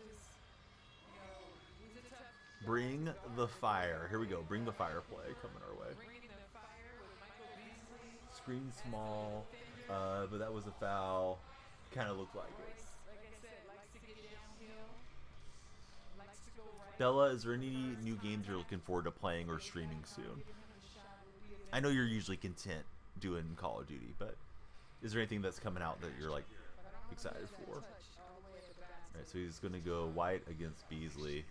Speaker 1: Bring the fire. Here we go. Bring the fire play coming our way.
Speaker 2: bringing the fire with Michael Beasley.
Speaker 1: Screen small, but that was a foul. Kind of looked like it.
Speaker 2: Like I said, likes to get downhill. Likes to go right.
Speaker 1: Bella, is there any new games you're looking forward to playing or streaming soon? I know you're usually content doing Call of Duty, but is there anything that's coming out that you're like excited for? Alright, so he's going to go White against Beasley.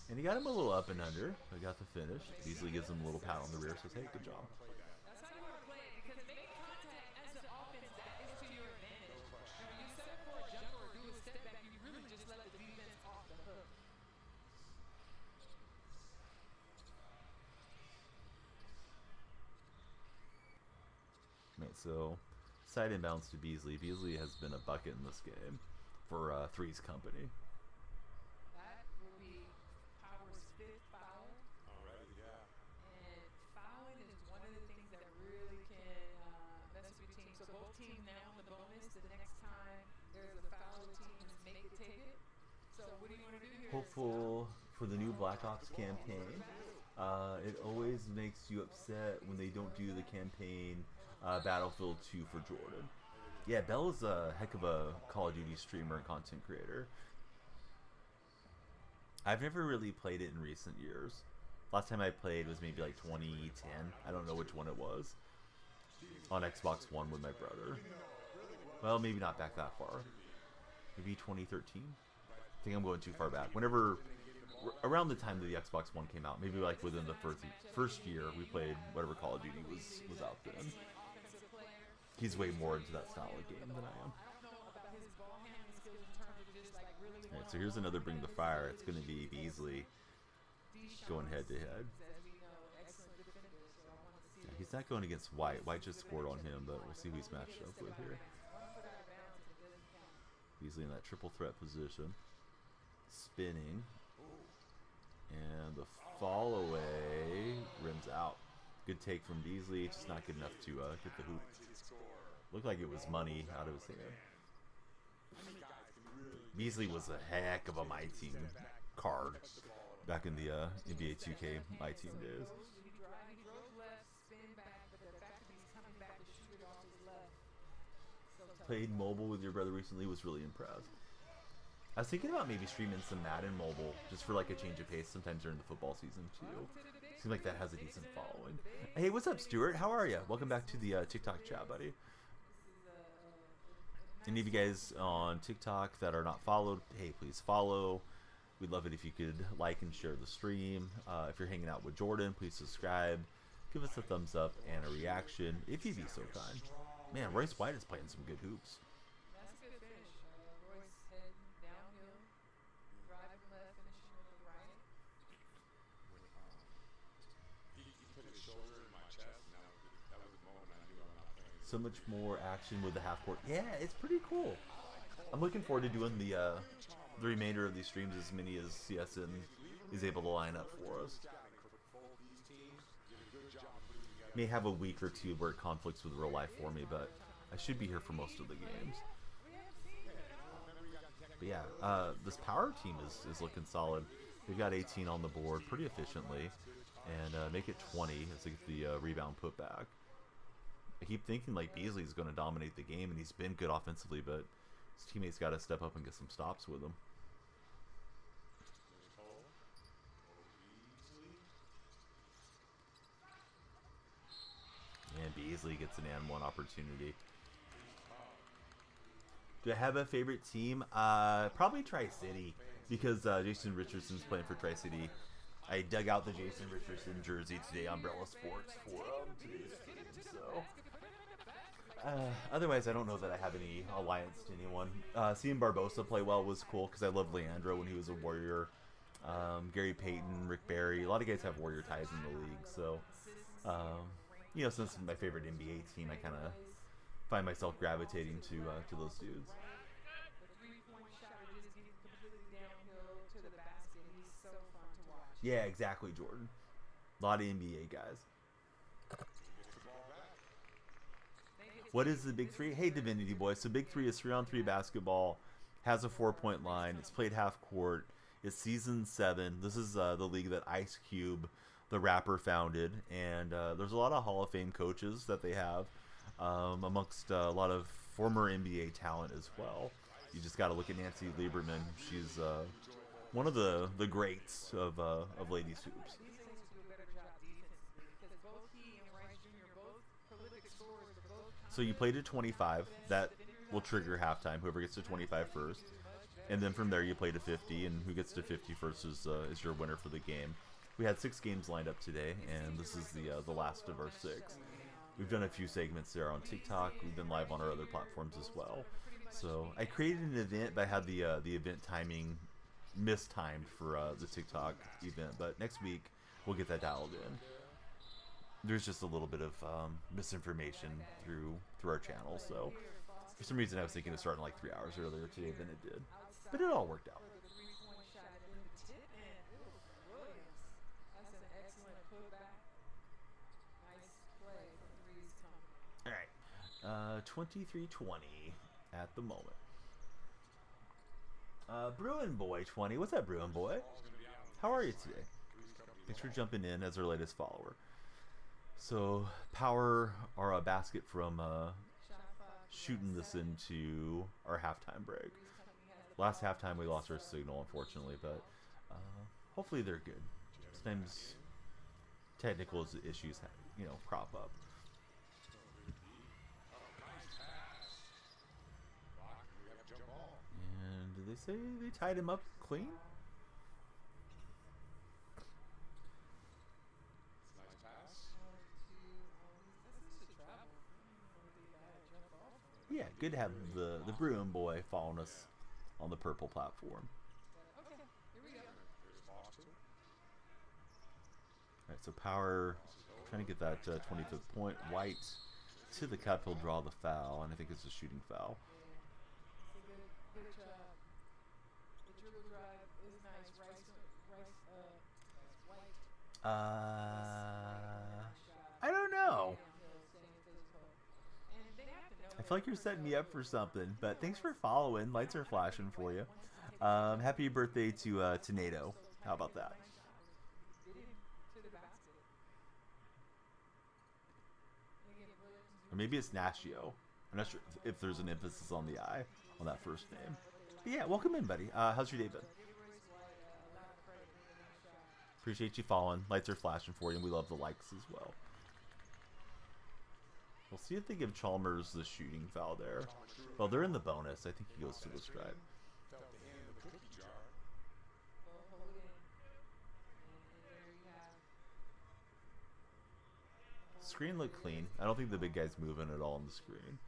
Speaker 1: And he got him a little up and under. I got the finish. Beasley gives him a little pat on the rear, says, hey, good job.
Speaker 2: That's how you want to play it, because making contact as an offense, that is to your advantage. And when you set up for a jumper or do a step back, you really just let the defense off the hook.
Speaker 1: Right, so side inbounds to Beasley. Beasley has been a bucket in this game for Three's Company.
Speaker 2: That will be Power's fifth foul.
Speaker 4: Alrighty, yeah.
Speaker 2: And fouling is one of the things that really can mess with your team. So both teams now in the bonus, the next time there's a foul, the teams make it take it. So what do you want to do here?
Speaker 1: Hopeful for the new Black Ops campaign. It always makes you upset when they don't do the campaign Battlefield 2 for Jordan. Yeah, Bella's a heck of a Call of Duty streamer and content creator. I've never really played it in recent years. Last time I played was maybe like 2010. I don't know which one it was. On Xbox One with my brother. Well, maybe not back that far. Maybe 2013? I think I'm going too far back. Whenever, around the time that the Xbox One came out, maybe like within the first year, we played whatever Call of Duty was out then. He's way more into that style of game than I am. Alright, so here's another Bring the Fire. It's going to be Beasley going head to head. Yeah, he's not going against White. White just scored on him, but we'll see who he's matched up with here. Beasley in that triple threat position. Spinning. And the fall away rims out. Good take from Beasley, just not good enough to get the hoop. Looked like it was money out of his hand. Beasley was a heck of a My Team card back in the NBA 2K My Team days. Played mobile with your brother recently, was really impressed. I was thinking about maybe streaming some Madden mobile just for like a change of pace sometimes during the football season too. Seems like that has a decent following. Hey, what's up, Stuart? How are you? Welcome back to the TikTok chat, buddy. Any of you guys on TikTok that are not followed, hey, please follow. We'd love it if you could like and share the stream. If you're hanging out with Jordan, please subscribe. Give us a thumbs up and a reaction if you'd be so kind. Man, Royce White is playing some good hoops.
Speaker 2: That's a good finish. Royce heading downhill, driving left, finishing with the right.
Speaker 4: He put his shoulder in my chest, and that was the moment I knew I'm not playing.
Speaker 1: So much more action with the half court. Yeah, it's pretty cool. I'm looking forward to doing the remainder of these streams, as many as CSN is able to line up for us. May have a week or two where it conflicts with real life for me, but I should be here for most of the games. But yeah, this power team is looking solid. They've got 18 on the board pretty efficiently, and make it 20 as they get the rebound put back. I keep thinking like Beasley's going to dominate the game, and he's been good offensively, but His teammates got to step up and get some stops with him. And Beasley gets an and one opportunity. Do I have a favorite team? Probably Tri-City, because Jason Richardson's playing for Tri-City. I dug out the Jason Richardson jersey today, Umbrella Sports, for today's game. So, otherwise, I don't know that I have any alliance to anyone. Seeing Barbosa play well was cool because I loved Leandro when he was a Warrior. Gary Payton, Rick Barry, a lot of guys have Warrior ties in the league. So, you know, since it's my favorite NBA team, I kind of find myself gravitating to those dudes.
Speaker 2: The three-point shot just gets completely downhill to the basket. He's so fun to watch.
Speaker 1: Yeah, exactly, Jordan. A lot of NBA guys. What is the Big Three? Hey, Divinity Boys. So Big Three is 3-on-3 basketball, has a 4-point line. It's played half court. It's season 7. This is the league that Ice Cube, the rapper, founded. And there's a lot of Hall of Fame coaches that they have, amongst a lot of former NBA talent as well. You just got to look at Nancy Lieberman. She's one of the greats of ladies hoops.
Speaker 2: These things do a better job defensively because both he and Rice Jr. both prolific scorers, but both.
Speaker 1: So you play to 25. That will trigger halftime. Whoever gets to 25 first. And then from there you play to 50, and who gets to 50 first is your winner for the game. We had 6 games lined up today, and this is the last of our 6. We've done a few segments there on TikTok. We've been live on our other platforms as well. So I created an event, but I had the event timing mistimed for the TikTok event. But next week we'll get that dialed in. There's just a little bit of misinformation through our channel, so for some reason I was thinking of starting like 3 hours earlier today than it did, but it all worked out.
Speaker 2: For the three-point shot and then the tip in. It was Williams. That's an excellent putback. Nice play for threes coming.
Speaker 1: All right, 23-20 at the moment. Bruin Boy 20. What's up, Bruin Boy? How are you today? Thanks for jumping in as our latest follower. So, Power or a basket from shooting this into our halftime break. Last halftime we lost our signal, unfortunately, but hopefully they're good. Sometimes technical issues, crop up. And did they say they tied him up clean? Yeah, good to have the Bruin Boy following us on the purple platform.
Speaker 2: Okay, here we go.
Speaker 1: Alright, so Power trying to get that 25th point. White to the cup, he'll draw the foul, and I think it's a shooting foul.
Speaker 2: It's a good job. The dribble drive is nice. White.
Speaker 1: I don't know.
Speaker 2: Downhill, staying physical. And they have to know
Speaker 1: I feel like you're setting me up for something, but thanks for following. Lights are flashing for you. Happy birthday to NATO. How about that?
Speaker 2: Get him to the basket. Again, Williams.
Speaker 1: Or maybe it's Nashio. I'm not sure if there's an emphasis on the I on that first name. But yeah, welcome in, buddy. How's your day been? Appreciate you following. Lights are flashing for you, and we love the likes as well. We'll see if they give Chalmers the shooting foul there. Well, they're in the bonus. I think he goes to the stripe. Screen looked clean. I don't think the big guy's moving at all on the screen.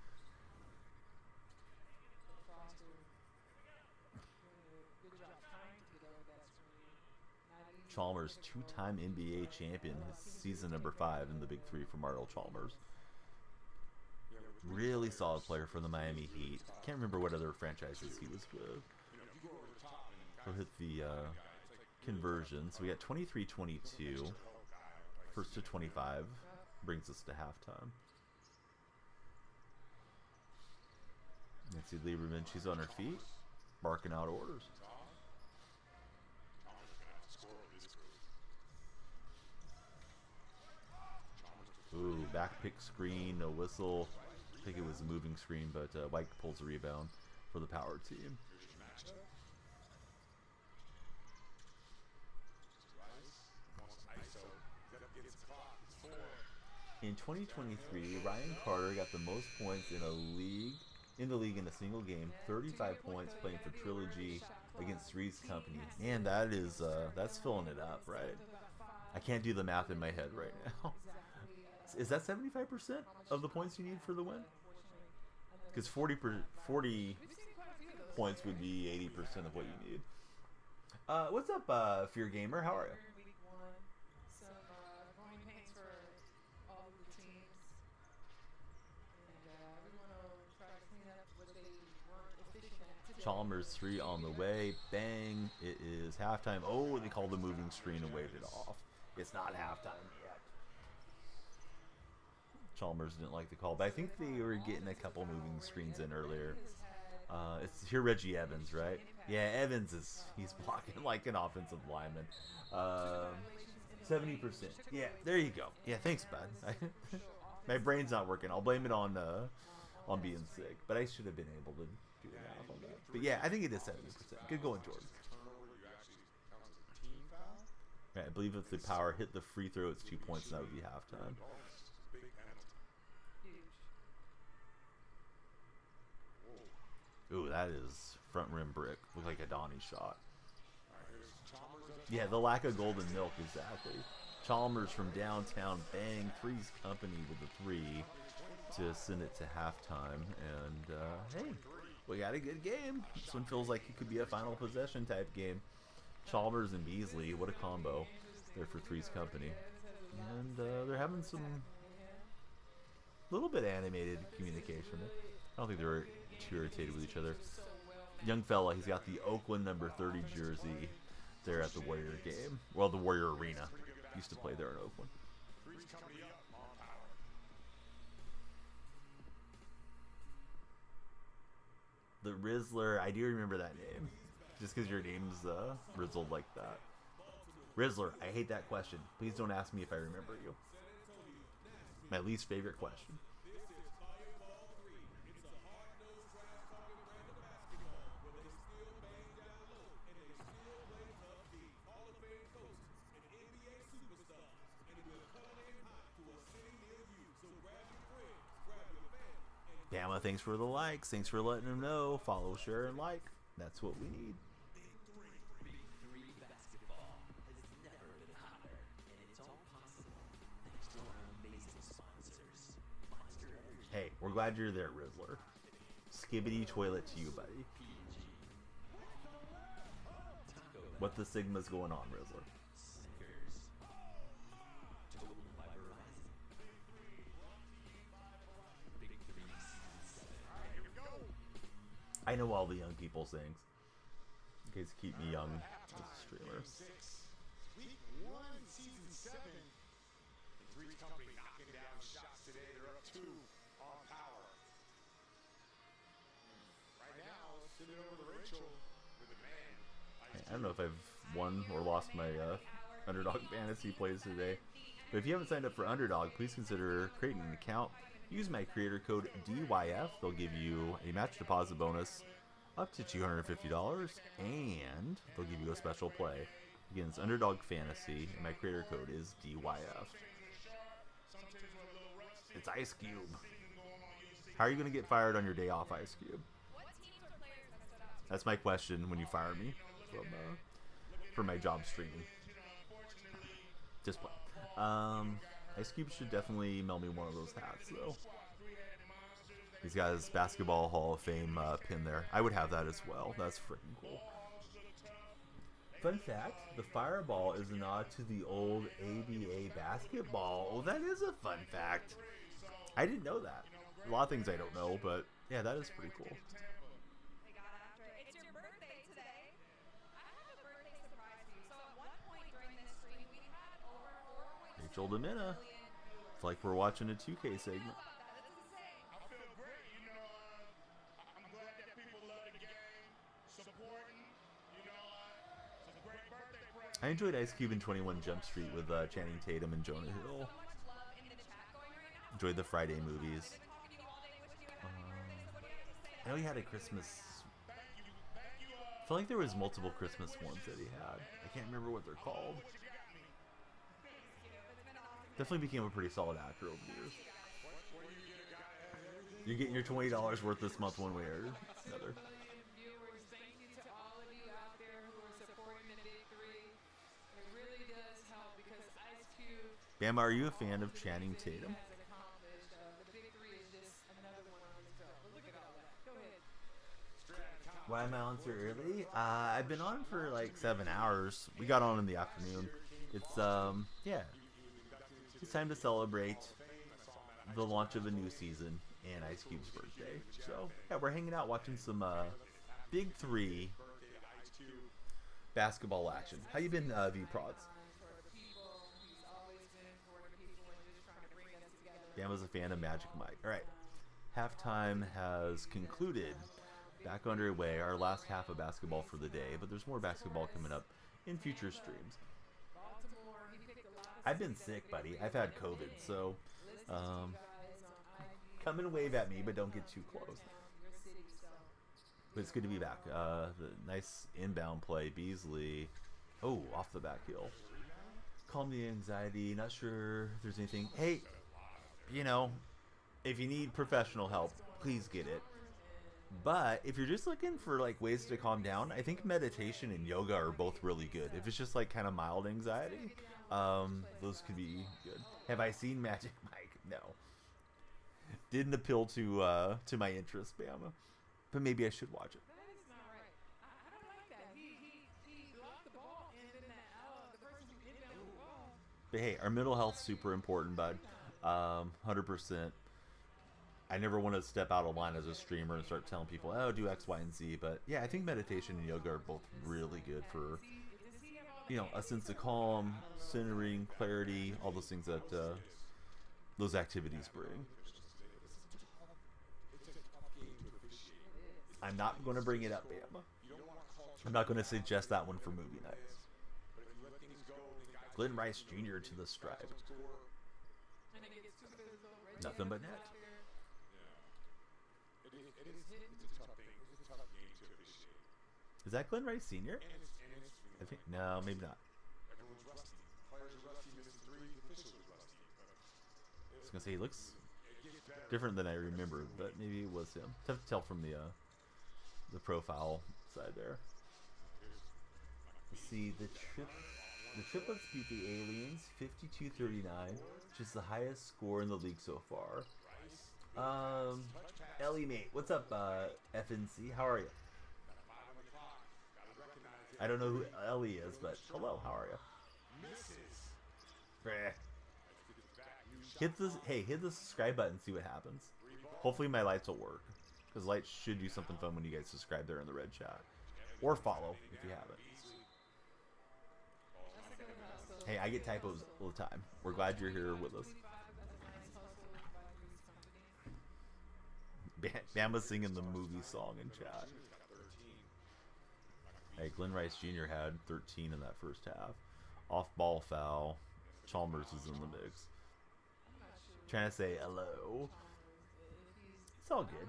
Speaker 1: Chalmers, 2-time NBA champion, his season number 5 in the Big Three for Ardell Chalmers. Really solid player for the Miami Heat. Can't remember what other franchises he was with. He'll hit the conversion. So we got 23-22. First to 25 brings us to halftime. Nancy Lieberman, she's on her feet, barking out orders. Ooh, back pick screen, no whistle. I think it was a moving screen, but White pulls the rebound. for the power team.
Speaker 4: Here's your matchup. Rice wants ISO. Zep gets the clock. It's 4.
Speaker 1: In 2023, Ryan Carter got the most points in the league in a single game, 35 points playing for Trilogy against Three's Company. Man, that is that's filling it up, right? I can't do the math in my head right now. Is that 75% of the points you need for the win? Because 40 points would be 80% of what you need. What's up, Fear Gamer? How are you?
Speaker 2: Week 1, some growing pains for all of the teams. And we want to try to clean up what they weren't efficient at today.
Speaker 1: Chalmers 3 on the way. Bang. It is halftime. Oh, they called the moving screen and waved it off. It's not halftime yet. Chalmers didn't like the call, but I think they were getting a couple moving screens in earlier. It's here Reggie Evans, right? Yeah, Evans he's blocking like an offensive lineman. 70%. Yeah, there you go. Yeah, thanks, bud. My brain's not working. I'll blame it on being sick, but I should have been able to do the math on that. But yeah, I think it is 70%. Good going, Jordan.
Speaker 4: Turnover, you actually counts as a team foul.
Speaker 1: Right, I believe if the power hit the free throw, it's 2 points, and that would be halftime.
Speaker 4: Big penalty.
Speaker 2: Huge.
Speaker 1: Ooh, that is front rim brick. Look like a Donnie shot.
Speaker 4: Alright, here's Chalmers up
Speaker 1: Yeah, the lack of golden milk, exactly. Chalmers from downtown, bang, Three's Company with the 3 to send it to halftime. And, hey, we got a good game. This one feels like it could be a final possession type game. Chalmers and Beasley, what a combo there for Three's Company. And they're having some little bit animated communication. I don't think they're too irritated with each other. Young fella, he's got the Oakland number 30 jersey there at the Warrior game. Well, the Warrior Arena. Used to play there in Oakland.
Speaker 4: Three's Company up on power.
Speaker 1: The Rizzler, I do remember that name. Just because your name's Rizzled like that. Rizzler, I hate that question. Please don't ask me if I remember you. My least favorite question. Bama, thanks for the likes. Thanks for letting them know. Follow, share, and like. That's what we need.
Speaker 7: Big 3 basketball has never been hotter, and it's all possible thanks to our amazing sponsors, Monster Energy,
Speaker 1: Hey, we're glad you're there, Rizzler. Skibbity toilet to you, buddy.
Speaker 7: Taco
Speaker 1: What the Sigma's going on, Rizzler?
Speaker 7: Snickers, Total by Verizon, Big 3 Season 7.
Speaker 4: Alright, here we go.
Speaker 1: I know all the young people things. In case keep me young as a streamer.
Speaker 4: Game 6. Week 1, season 7. The Three's Company knocking down shots today. They're up 2 on power. Right now, let's send it over to Rachel with the man.
Speaker 1: I don't know if I've won or lost my Underdog Fantasy plays today. But if you haven't signed up for Underdog, please consider creating an account. Use my creator code DYF. They'll give you a match deposit bonus up to $250, and they'll give you a special play. Again, it's Underdog Fantasy, and my creator code is DYF. It's Ice Cube. How are you going to get fired on your day off, Ice Cube?
Speaker 5: What teams or players have stood out to you?
Speaker 1: That's my question when you fire me from my job streaming. Just play. Ice Cube should definitely mail me one of those hats, though. He's got his Basketball Hall of Fame pin there. I would have that as well. That's freaking cool. Fun fact, the fireball is a nod to the old ABA basketball. Oh, that is a fun fact. I didn't know that. A lot of things I don't know, but yeah, that is pretty cool.
Speaker 5: They got after it. It's your birthday today. I have a birthday surprise for you. So at one point during this stream, we had over 4.2
Speaker 1: Rachel Demina.
Speaker 5: million
Speaker 1: It's like we're watching a 2K segment.
Speaker 5: about that. That's insane.
Speaker 4: I feel great, you know. I'm glad that people love the game, supporting, you know. It's a great birthday present.
Speaker 1: I enjoyed Ice Cube in 21 Jump Street with Channing Tatum and Jonah Hill.
Speaker 5: So much love in the chat going right now.
Speaker 1: Enjoyed the Friday movies.
Speaker 5: I've been talking to you all day, wishing you a happy birthday. So what do you have to say?
Speaker 1: I know he had a Christmas feel like there was multiple Christmas ones that he had. I can't remember what they're called. Definitely became a pretty solid actor over the years. You're getting your $20 worth this month one way or another.
Speaker 2: Viewers, thank you to all of you out there who are supporting the Big Three. It really does help because Ice Cube
Speaker 1: Bama, are you a fan of Channing Tatum?
Speaker 2: has accomplished. The Big Three is just another one on his belt. But look at all that. Go ahead.
Speaker 1: Why am I on so early? I've been on for like 7 hours. We got on in the afternoon. It's yeah. It's time to celebrate the launch of a new season and Ice Cube's birthday. So yeah, we're hanging out watching some Big Three basketball action. How you been, V Prods? Bama's a fan of Magic Mike. All right, halftime has concluded. Back underway, our last half of basketball for the day, but there's more basketball coming up in future streams. I've been sick, buddy. I've had COVID, so come and wave at me, but don't get too close. But it's good to be back. The nice inbound play, Beasley. Oh, off the back heel. Calm the anxiety. Not sure if there's anything. Hey, you know, if you need professional help, please get it. But if you're just looking for like ways to calm down, I think meditation and yoga are both really good. If it's just like kind of mild anxiety, those could be good. Have I seen Magic Mike? No. Didn't appeal to my interest, Bama. But maybe I should watch it.
Speaker 2: That is not right. I don't like that. He blocked the ball and then the person who inbounded the ball.
Speaker 1: But hey, our mental health's super important, bud. 100%. I never want to step out of line as a streamer and start telling people, oh, do X, Y, and Z. But yeah, I think meditation and yoga are both really good for, you know, a sense of calm, centering, clarity, all those things that those activities bring. I'm not going to bring it up, Bama. I'm not going to suggest that one for movie night. Glenn Rice Jr. to the stripe. Nothing but net. Is that Glenn Rice Sr.? I think no, maybe not. I was gonna say he looks different than I remember, but maybe it was him. Tough to tell from the profile side there. Let's see, the triplets beat the aliens 52-39, which is the highest score in the league so far. Ellie mate, what's up, FNC? How are you? I don't know who Ellie is, but hello, how are you? Hit the subscribe button, see what happens. Hopefully my lights will work, because lights should do something fun when you guys subscribe there in the red chat. Or follow, if you haven't. Hey, I get typos all the time. We're glad you're here with us. Bama's singing the movie song in chat. Hey, Glenn Rice Jr. had 13 in that first half. Off-ball foul. Chalmers is in the mix. Trying to say hello. It's all good.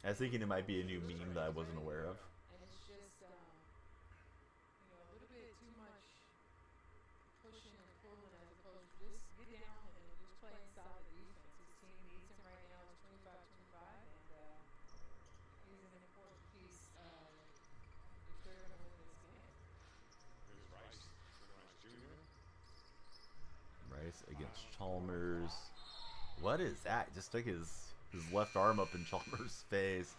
Speaker 1: I was thinking it might be a new meme that I wasn't aware of.
Speaker 2: And it's just, a little bit too much pushing and pulling as opposed to just get down and just playing solid defense. His team needs him right now. It's 25-25, and he's an important piece if they're going to win this game.
Speaker 1: Rice against Chalmers. What is that? Just took his left arm up in Chalmers' face.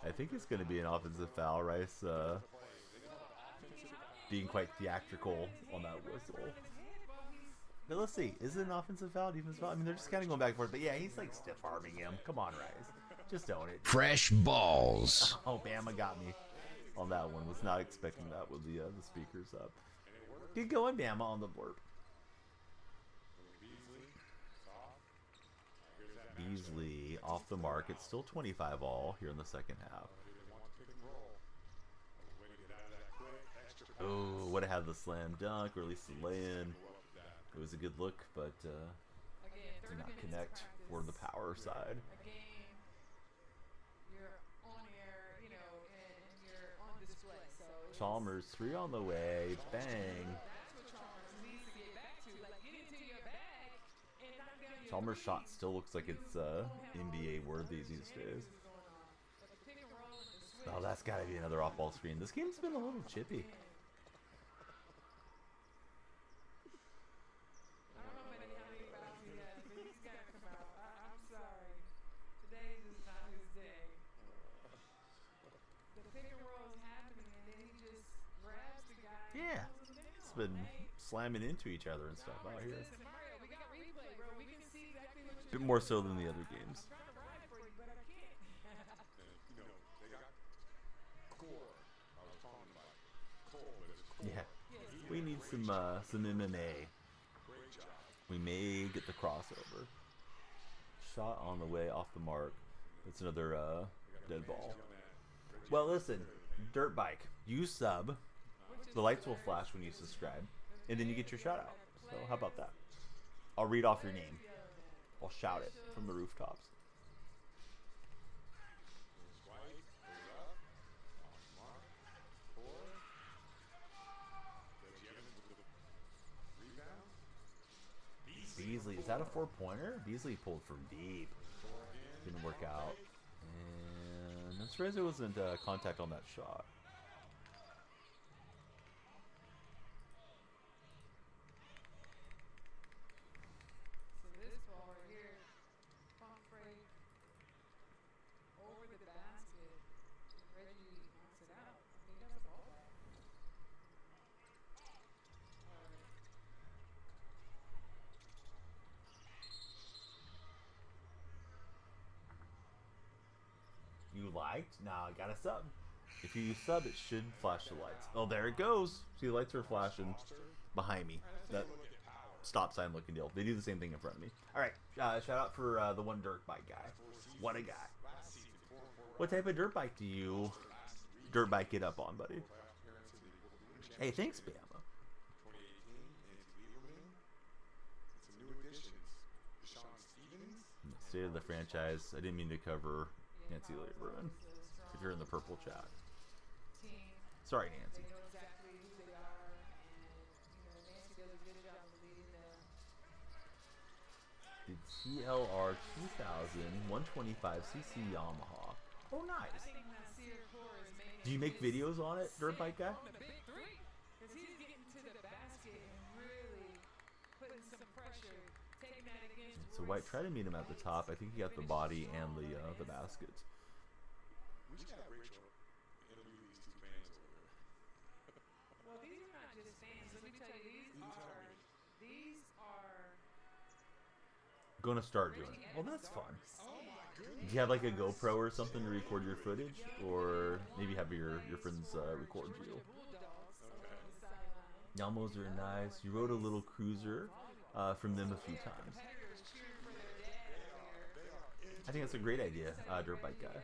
Speaker 1: I think it's going to be an offensive foul. Rice being quite theatrical on that whistle. But let's see. Is it an offensive foul? Defensive foul? I mean, they're just kind of going back and forth. But yeah, he's like stiff arming him. Come on, Rice. Just own it.
Speaker 9: Fresh balls.
Speaker 1: Oh, Bama got me on that one. Was not expecting that with the speakers up. Good going, Bama, on the blurb. Beasley off the mark. It's still 25 all here in the second half. Oh, would have had the slam dunk or at least the lay-in. It was a good look, but did not connect for the power side.
Speaker 2: A game, you're on air, and play. So it's,
Speaker 1: Chalmers 3 on the way. Bang.
Speaker 2: that's what Chalmers needs to get back to. Like, get into your bag and knock down your
Speaker 1: Chalmers'
Speaker 2: three.
Speaker 1: shot still looks like it's NBA worthy these days.
Speaker 2: But the pick and roll and the switch.
Speaker 1: Oh, that's got to be another off-ball screen. This game's been a little chippy.
Speaker 2: I don't know how many fouls he has, but he's got to come out. I'm sorry. Today is not his day. The pick and roll is happening, and then he just grabs the guy. And
Speaker 1: Yeah.
Speaker 2: pulls him down.
Speaker 1: It's been
Speaker 2: Hey,
Speaker 1: slamming into each other and stuff out here.
Speaker 2: listen, Mario, we got replay, bro. We can see exactly what
Speaker 1: A
Speaker 2: you're
Speaker 1: bit more so than the other games.
Speaker 2: I'm trying to ride for you, but I can't.
Speaker 4: And, they got Core. I was calling him like Cole, but it's Core.
Speaker 1: Yeah. We need some MMA.
Speaker 4: Great job.
Speaker 1: We may get the crossover. Shot on the way off the mark. That's another dead ball. Well, listen, Dirt Bike, you sub. The lights will flash when you subscribe, and then you get your shout out. So how about that? I'll read off your name. I'll shout it from the rooftops.
Speaker 4: Swipe, put it up, off mark, Core. Reggie Evans with the rebound.
Speaker 1: Beasley, is that a 4-pointer? Beasley pulled from deep. Didn't work out. And I'm surprised there wasn't contact on that shot.
Speaker 2: So this ball right here, pump fake over the basket, and Reggie knocks it out. I think that's a ball. Alright.
Speaker 1: You liked? Now I got a sub. If you sub, it should flash the lights. Oh, there it goes. See, the lights are flashing behind me. That stop sign looking deal. They do the same thing in front of me. All right, shout out for the one dirt bike guy. What a guy. What type of dirt bike do you dirt bike it up on, buddy? Hey, thanks, Bama.
Speaker 4: 2018, Nancy Lieberman. Some new additions. Deshaun Stevens.
Speaker 1: State of the franchise. I didn't mean to cover Nancy Lieberman. If you're in the purple chat.
Speaker 2: Team.
Speaker 1: Sorry, Nancy.
Speaker 2: They know exactly who they are, and Nancy does a good job of leading them.
Speaker 1: The TLR 2000 125cc Yamaha. Oh, nice.
Speaker 2: I think Nasir Core is making.
Speaker 1: Do you make videos on it, dirt bike guy?
Speaker 2: On the big three, because he's getting to the basket and really putting some pressure, taking that against.
Speaker 1: So White tried to meet him at the top. I think he got the body and the baskets.
Speaker 4: We should have Rachel interview these two fans over here.
Speaker 2: Well, these are not just fans. Let me tell you, these are.
Speaker 1: Gonna start doing it. Well, that's fun. Do you have like a GoPro or something to record your footage, or maybe have your friends record you?
Speaker 2: Bulldogs on the sideline.
Speaker 1: Yamos are nice. You rode a little cruiser from them a few times.
Speaker 2: Competitors cheering for their dad there.
Speaker 1: I think that's a great idea, dirt bike guy.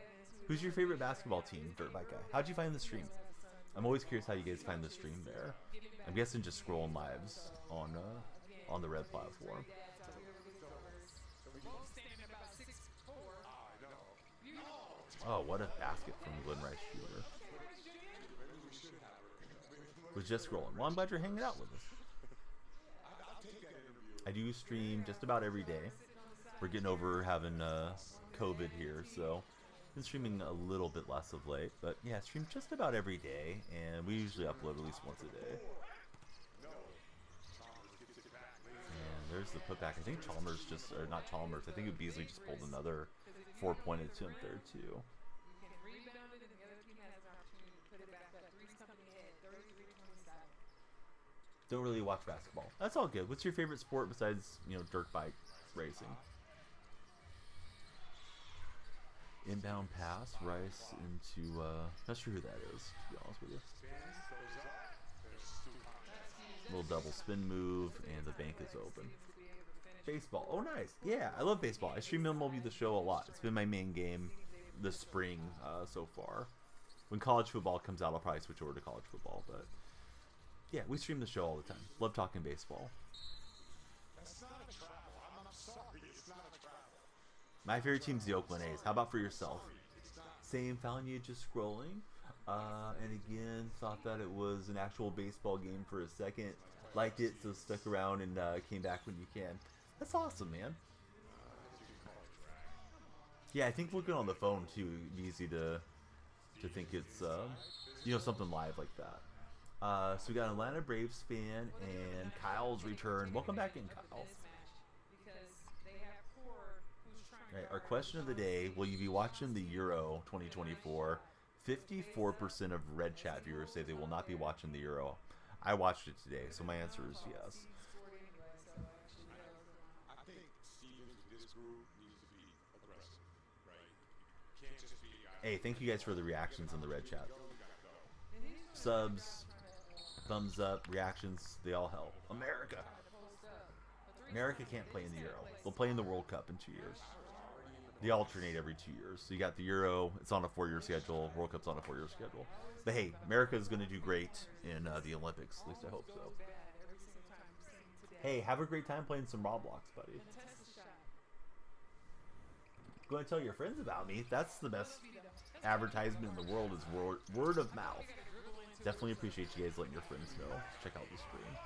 Speaker 1: Who's your favorite basketball team, dirt bike guy? How'd you find the stream? I'm always curious how you guys find the stream there. I'm guessing just scrolling lives on the red platform.
Speaker 2: Dads out here with these numbers. Both standing about 6'4".
Speaker 1: Oh, what a basket from Glenn Rice Shooter. Was just scrolling. Well, I'm glad you're hanging out with us. I do stream just about every day. We're getting over having COVID here, so been streaming a little bit less of late. But yeah, stream just about every day, and we usually upload at least once a day. And there's the putback. I think Chalmers or not Chalmers, I think Beasley just pulled another 4-point attempt there too.
Speaker 2: You can rebound it, and the other team has an opportunity to put it back up. Three's coming ahead, 33-27.
Speaker 1: Don't really watch basketball. That's all good. What's your favorite sport besides, dirt bike racing? Inbound pass, Rice into, not sure who that is, to be honest with you. Little double spin move, and the bank is open. Baseball. Oh, nice. Yeah, I love baseball. I stream MLB The Show a lot. It's been my main game this spring so far. When college football comes out, I'll probably switch over to college football. But yeah, we stream the show all the time. Love talking baseball.
Speaker 4: That's not a travel. I'm sorry. It's not a travel.
Speaker 1: My favorite team's the Oakland A's. How about for yourself? Same, found you just scrolling. And again. Thought that it was an actual baseball game for a second. Liked it, so stuck around and came back when you can. That's awesome, man. Yeah, I think looking on the phone too, it'd be easy to think it's something live like that. So we got an Atlanta Braves fan and Kyle's return. Welcome back in, Kyle. All right, our question of the day: will you be watching the Euro 2024? 54% of Red Chat viewers say they will not be watching the Euro. I watched it today, so my answer is yes.
Speaker 4: I think Stevens with this group needs to be aggressive, right? You can't just be a guy.
Speaker 1: Hey, thank you guys for the reactions in the Red Chat. Subs, thumbs up, reactions, they all help. America. America can't play in the Euro. They'll play in the World Cup in 2 years. They alternate every 2 years. So you got the Euro, it's on a 4-year schedule. World Cup's on a 4-year schedule. But hey, America is going to do great in the Olympics. At least I hope so. Hey, have a great time playing some Roblox, buddy. Go and tell your friends about me. That's the best advertisement in the world, is word of mouth. Definitely appreciate you guys letting your friends know. Check out the stream.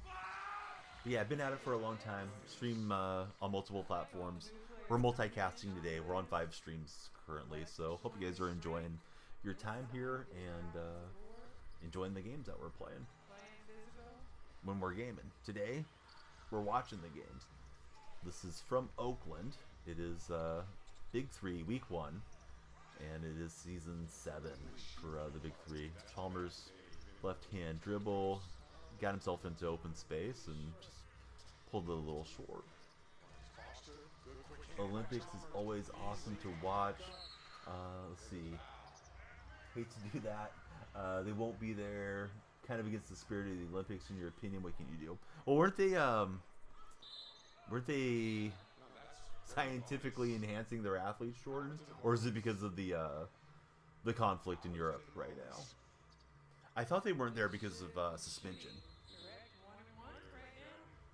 Speaker 1: But yeah, I've been at it for a long time. Stream on multiple platforms. We're multicasting today. We're on 5 streams currently, so hope you guys are enjoying your time here and enjoying the games that we're playing. When we're gaming. Today, we're watching the games. This is from Oakland. It is Big 3, Week 1. And it is Season 7 for the Big 3. Chalmers, left-hand dribble. Got himself into open space and just pulled it a little short. Olympics is always awesome to watch. Let's see. Hate to do that. They won't be there. Kind of against the spirit of the Olympics, in your opinion. What can you do? Well, weren't they scientifically enhancing their athletes, Jordan? Or is it because of the conflict in Europe right now? I thought they weren't there because of suspension.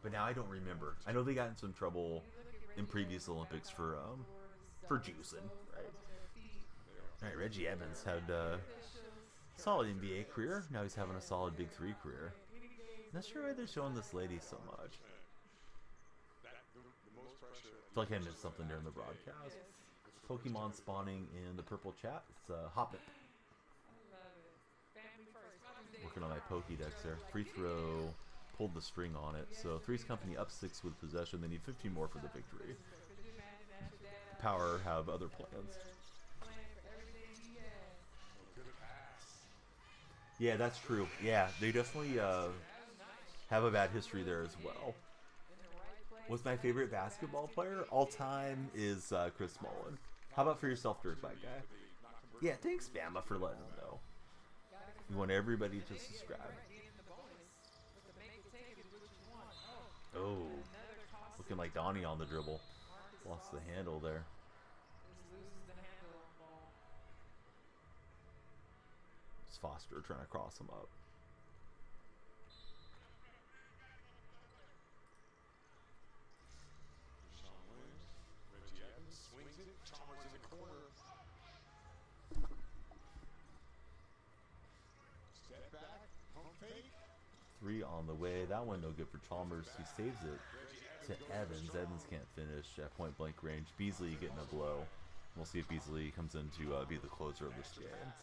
Speaker 1: But now I don't remember. I know they got in some trouble in previous Olympics for juicing, right? All right, Reggie Evans had a solid NBA career. Now he's having a solid Big 3 career. Not sure why they're showing this lady so much. I feel like I missed something during the broadcast. Pokemon spawning in the purple chat. It's Hoppip. Working on my Pokédex there. Free throw. Pulled the string on it. So Three's Company up 6 with possession. They need 15 more for the victory. Power have other plans. Yeah, that's true. Yeah, they definitely have a bad history there as well. What's my favorite basketball player all time is Chris Mullin. How about for yourself, Dirt Bike Guy? Yeah, thanks, Bama, for letting them know. We want everybody to subscribe. Oh, looking like Donnie on the dribble. Lost the handle there. It's Foster trying to cross him up.
Speaker 4: Reggie Evans swings it. Chalmers in the corner. Step back. Pump fake.
Speaker 1: 3 on the way. That one no good for Chalmers. He saves it to Evans. Evans can't finish at point blank range. Beasley getting a blow. We'll see if Beasley comes in to be the closer of this game.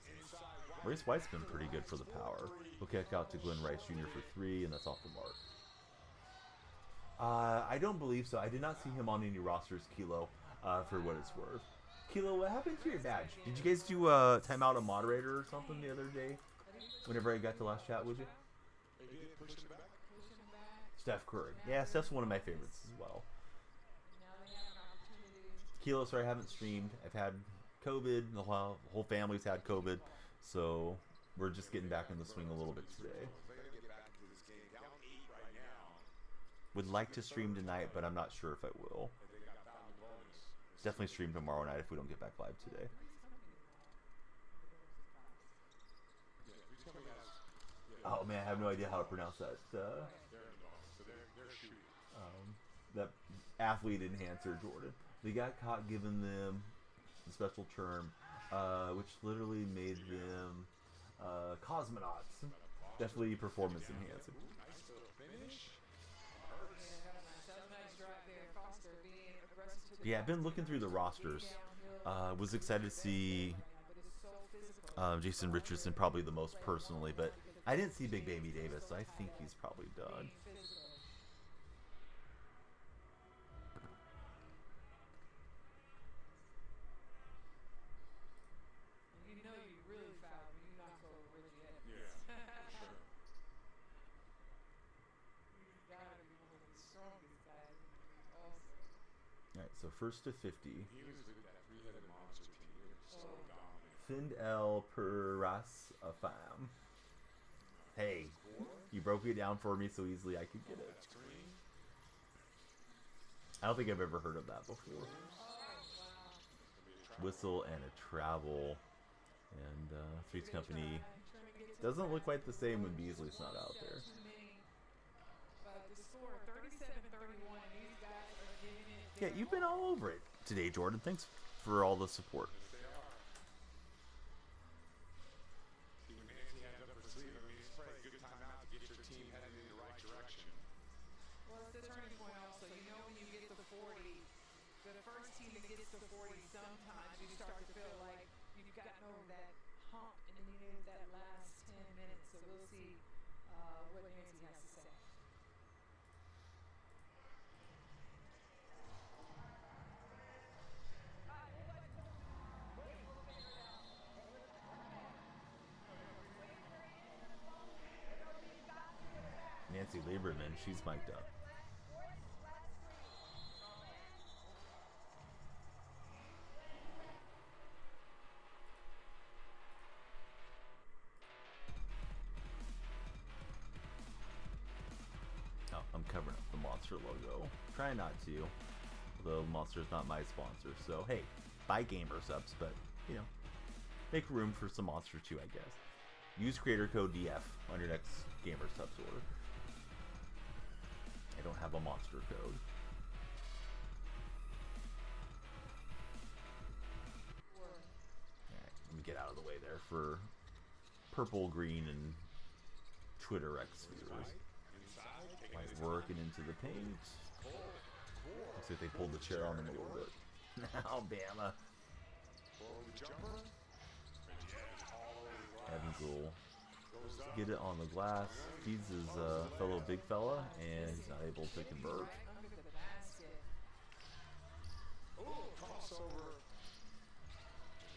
Speaker 1: Maurice White's been pretty good for the Power. He'll kick out to Glenn Rice Jr. for 3, and that's off the mark. I don't believe so. I did not see him on any rosters, Kilo, for what it's worth. Kilo, what happened to your badge? Did you guys do timeout a moderator or something the other day? Whenever I got the last chat, would you? Steph Curry. Yeah, Steph's one of my favorites as well. Kilo, sorry I haven't streamed. I've had COVID. The whole family's had COVID. So we're just getting back in the swing a little bit today. Would like to stream tonight, but I'm not sure if I will. Definitely stream tomorrow night if we don't get back live today. Oh man, I have no idea how to pronounce that. That athlete enhancer, Jordan. They got caught giving them the special term, which literally made them Cosmonauts. Definitely performance enhancing.
Speaker 4: Nice little finish.
Speaker 1: Yeah, I've been looking through the rosters. Was excited to see Jason Richardson probably the most personally, but I didn't see Big Baby Davis, so I think he's probably done.
Speaker 2: You know you really fouled when you knocked over Reggie Evans.
Speaker 4: Yeah, sure.
Speaker 2: He's gotta be one of the strongest guys in the league also.
Speaker 1: Alright, so first to 50.
Speaker 4: He was with that three-headed monster team. They were so dominant.
Speaker 1: Find El Peras Afam. Hey, you broke it down for me so easily I could get it.
Speaker 4: That's green.
Speaker 1: I don't think I've ever heard of that before. Whistle and a travel. And Three's Company doesn't look quite the same when Beasley's not out there.
Speaker 2: But the score 37-31, and these guys are giving it.
Speaker 1: Yeah, you've been all over it today, Jordan. Thanks for all the support.
Speaker 4: They are. See, when Nancy has up her sleeve, I mean, it's probably a good time out to get your team headed in the right direction.
Speaker 2: Well, it's the turning point also. You know when you get to 40, the first team that gets to 40, sometimes you start to feel like you've gotten over that hump and then you need that last 10 minutes. So we'll see what Nancy has to say.
Speaker 1: Nancy Lieberman, she's mic'd up. Oh, I'm covering up the Monster logo. Try not to. Although Monster's not my sponsor, so hey, buy Gamer Subs, but you know, make room for some Monster too, I guess. Use creator code DF on your next Gamer Subs order. I don't have a Monster code. Alright, let me get out of the way there for purple, green, and Twitter X viewers. White working into the paint. Looks like they pulled the chair on them a little bit. Now, Bama. Evans will get it on the glass. Feeds his fellow big fella, and he's not able to convert.
Speaker 2: Under the basket.
Speaker 4: Oh, crossover.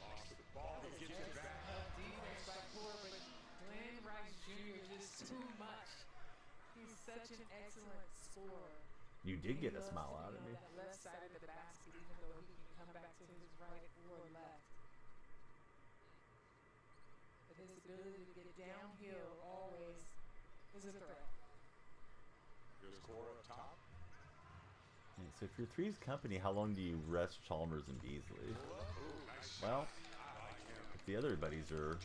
Speaker 4: Lost the ball. He gets it back.
Speaker 2: Defense by four, but Glenn Rice Jr. just too much. He's such an excellent scorer.
Speaker 1: You did get a smile out of me.
Speaker 2: That left side of the basket, even though he can come back to his right or left. But his ability to get downhill always is a threat.
Speaker 4: Here's Cora up top.
Speaker 1: Yeah, so if you're Three's Company, how long do you rest Chalmers and Beasley? Well, if the other buddies are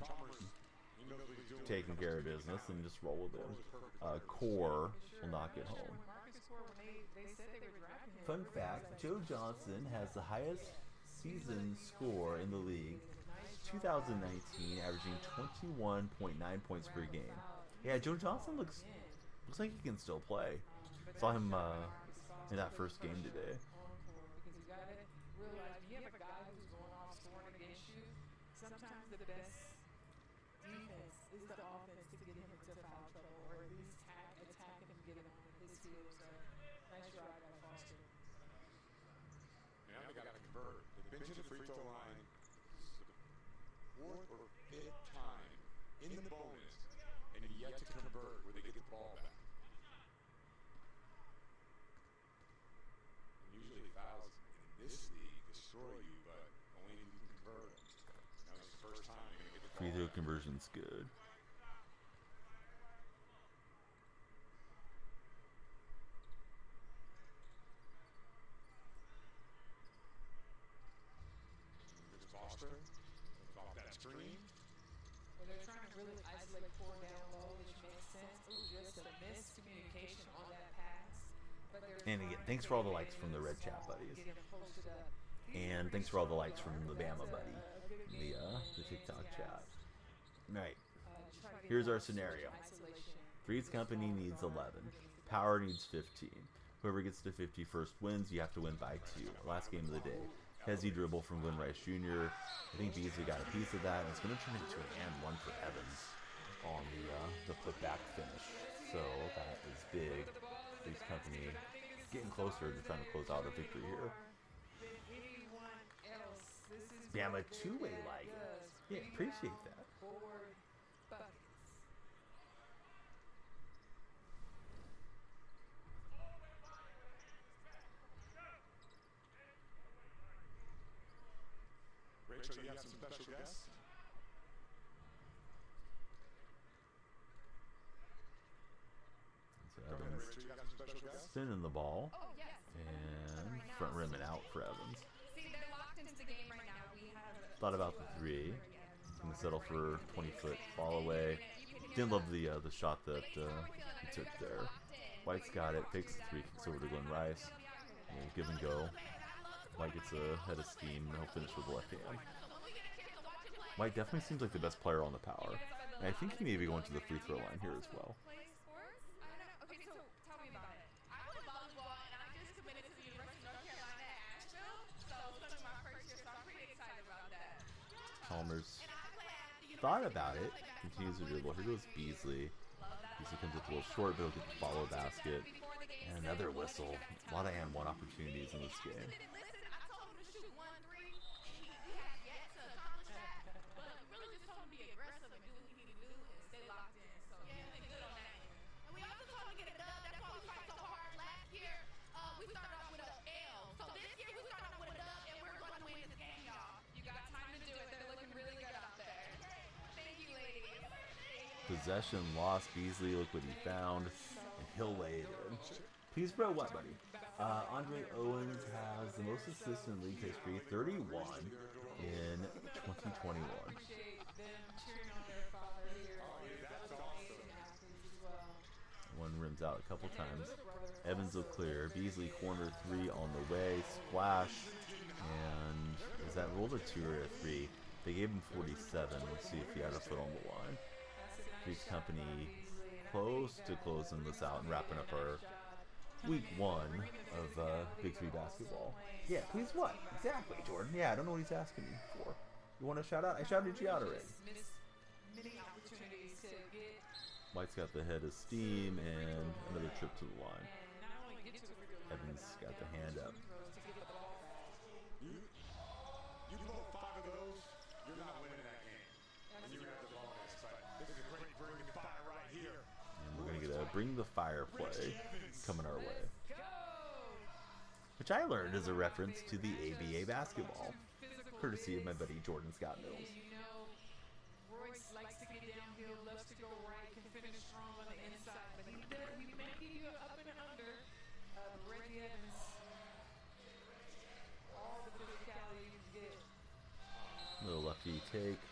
Speaker 1: taking care of business, then just roll with them. Core will knock it home. Fun fact, Joe Johnson has the highest season score in the league, 2019, averaging 21.9 points per game. Yeah, Joe Johnson looks like he can still play. Saw him in that first game today.
Speaker 2: Because you gotta realize when you have a guy who's going off scoring against you, sometimes the best defense is the offense to get him into foul trouble or at least attack him and get him on his heels. So nice drive by Foster.
Speaker 4: Now they got to convert. They've been to the free throw line fourth or fifth time in the bonus, and yet to convert where they get the ball back. And usually fouls in this league destroy you, but only if you can convert them. Now it's the first time they're going to get the
Speaker 1: Free
Speaker 4: ball
Speaker 1: throw
Speaker 4: back.
Speaker 1: conversion's good.
Speaker 4: Here's Foster. Off that screen.
Speaker 2: Well, they're trying to really isolate Core down low, which makes sense. Ooh, just a miscommunication on that pass. But they're
Speaker 1: And again,
Speaker 2: trying
Speaker 1: thanks
Speaker 2: to
Speaker 1: for all the
Speaker 2: get
Speaker 1: likes
Speaker 2: it
Speaker 1: from the
Speaker 2: in
Speaker 1: Red Chat
Speaker 2: zone,
Speaker 1: buddies.
Speaker 2: get him posted up.
Speaker 1: And thanks for all the likes from the Bama buddy, the TikTok chat. Right.
Speaker 2: Try to
Speaker 1: Here's our scenario. Three's Company needs 11. Power needs 15. Whoever gets to 50 first wins. You have to win by 2. Last game of the day. Hezzy dribble from Glenn Rice Jr. I think Beasley got a piece of that, and it's going to turn into an and one for Evans on the putback finish. So that is big. Three's Company getting closer to trying to close out a victory here. Bama two-way like. Yeah, appreciate that.
Speaker 4: Rachel, you have some special guests?
Speaker 1: So Evans
Speaker 4: Rachel, you got some special guests?
Speaker 1: spinning the ball.
Speaker 5: Oh, yes.
Speaker 1: And front rim and out for Evans.
Speaker 5: See, they're locked into the game right now. We have
Speaker 1: Thought about the 3. Gonna settle for 20-foot fall away. Didn't love the shot that he took there. White's got it. Takes the 3. Kicks over to Glenn Rice. Give and go. White gets a head of steam, and he'll finish with the left hand. White definitely seems like the best player on the Power. And I think he may be going to the free throw line here as well.
Speaker 5: play sports. I don't know. Okay, so tell me about it.
Speaker 10: I play volleyball and I just committed to the University of North Carolina at Asheville. So it's going to be my first year, so I'm pretty excited about that.
Speaker 1: Chalmers
Speaker 10: And I play at the
Speaker 1: thought about it. Continues to dribble. Here goes Beasley. Beasley comes up a little short, but he'll get the follow basket. And another whistle. A lot of and one opportunities in this game.
Speaker 10: Listen, I told him to shoot 1 3. He has yet to accomplish that. But we really just told him to be aggressive and do what he needed to do and stay locked in. So yeah, we've been good on that end. And we also told him to get a dub. That's why we fight so hard. Last year, we started off with an L. So this year we start off with a dub and we're going to win this game, y'all.
Speaker 5: You got time to do it. They're looking really good out there.
Speaker 10: Thank you, ladies.
Speaker 1: Possession lost. Beasley, look what he found. And he'll lay it in. Please, bro, what, buddy? Andre Owens has the most assists in league history, 31 in 2021.
Speaker 2: Appreciate them cheering on their father here.
Speaker 4: That's awesome.
Speaker 2: Athletes as well.
Speaker 1: One rims out a couple times. Evans will clear. Beasley corner 3 on the way. Splash. And is that rolled a 2 or a 3? They gave him 47. Let's see if he had a foot on the line. Three's Company close to closing this out and wrapping up our week 1 of Big 3 basketball. Yeah, please what? Exactly, Jordan. Yeah, I don't know what he's asking me for. You want a shout out? I shouted you out already.
Speaker 2: Many opportunities to get
Speaker 1: White's got the head of steam and another trip to the line.
Speaker 2: and not only get to the free throw line,
Speaker 1: Evans got the hand up.
Speaker 2: throws to get the ball back.
Speaker 4: You blow 5 of those, you're not winning that game. And you're going to have the bonus. But this is a great bring the fire right here.
Speaker 1: And we're going to get a Bring the Fire play coming our way. Which I learned is a reference to the ABA basketball, courtesy of my buddy Jordan Scott Mills.
Speaker 2: You know, Royce likes to get downhill, loves to go right, can finish strong on the inside, but he may give you an up and an under. Reggie Evans, all the physicality you can get.
Speaker 1: Little lefty take.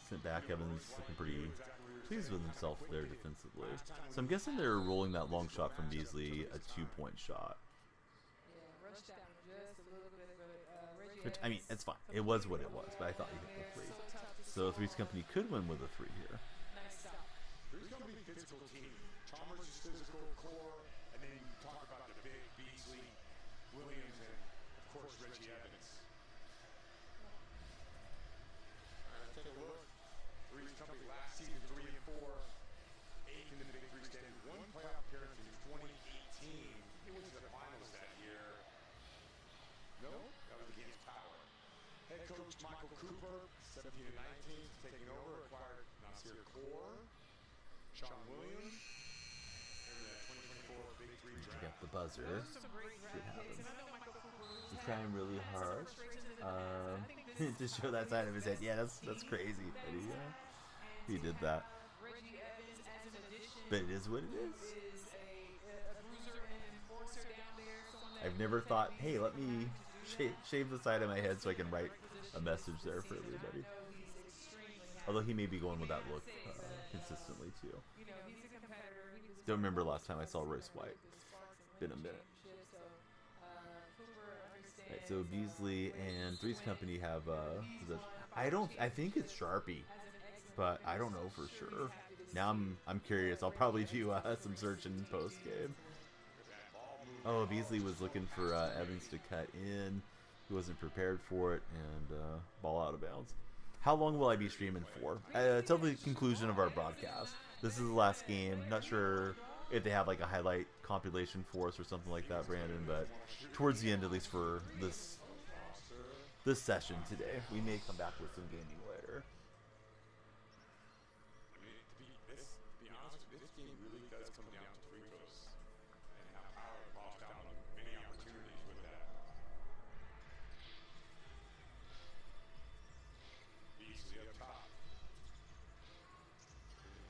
Speaker 1: Sent back. Evans looking pretty pleased with himself there defensively. So I'm guessing they're rolling that long shot from Beasley, a 2-point shot.
Speaker 2: Yeah, rushed down just a little bit, but Reggie
Speaker 1: Which, I mean, it's fine. It was what it was, but I thought he hit the 3. So Three's Company could win with a 3 here.
Speaker 2: Nice stop.
Speaker 4: There's going to be a physical team. Chalmers is physical core, and then you talk about the big Beasley, Williams, and of course Reggie Evans. All right, let's take a look. Three's Company last season 3 and 4, 8th in the Big 3 standing, 1 playoff appearance in 2018. He went to the finals that year. No, that was against Power. Head coach Michael Cooper, 17 and 19, taking over, acquired Nasir Kaur, Sean Williams, in the 2024 Big 3
Speaker 1: You
Speaker 4: draft.
Speaker 1: got the buzzer.
Speaker 2: Some great
Speaker 1: Shit
Speaker 2: draft picks,
Speaker 1: happens.
Speaker 2: and I know Michael Cooper was
Speaker 1: He's trying really hard to show that side of his head. Yeah, that's crazy. But he did that.
Speaker 2: Reggie Evans as an addition.
Speaker 1: But it is what it is.
Speaker 2: Is a bruiser and an enforcer down there. Someone that
Speaker 1: I've never thought, hey, let me shave the side of my head so I can write a message there for everybody. Although he may be going with that look consistently too.
Speaker 2: You know, he's a competitor. He was
Speaker 1: Don't remember last time I saw Royce White. Been a minute.
Speaker 2: So, Cooper understands.
Speaker 1: Right, so Beasley and Three's Company have possession. I think it's Sharpie, but I don't know for sure. Now I'm curious. I'll probably do some searching post game. Oh, Beasley was looking for Evans to cut in. He wasn't prepared for it, and ball out of bounds. How long will I be streaming for? Till the conclusion of our broadcast. This is the last game. Not sure if they have like a highlight compilation for us or something like that, Brandon, but towards the end, at least for this session today, we may come back with some gaming later.
Speaker 4: I mean, to be honest, this game really does come down to free throws and how Power lost out on many opportunities with that. Beasley up top.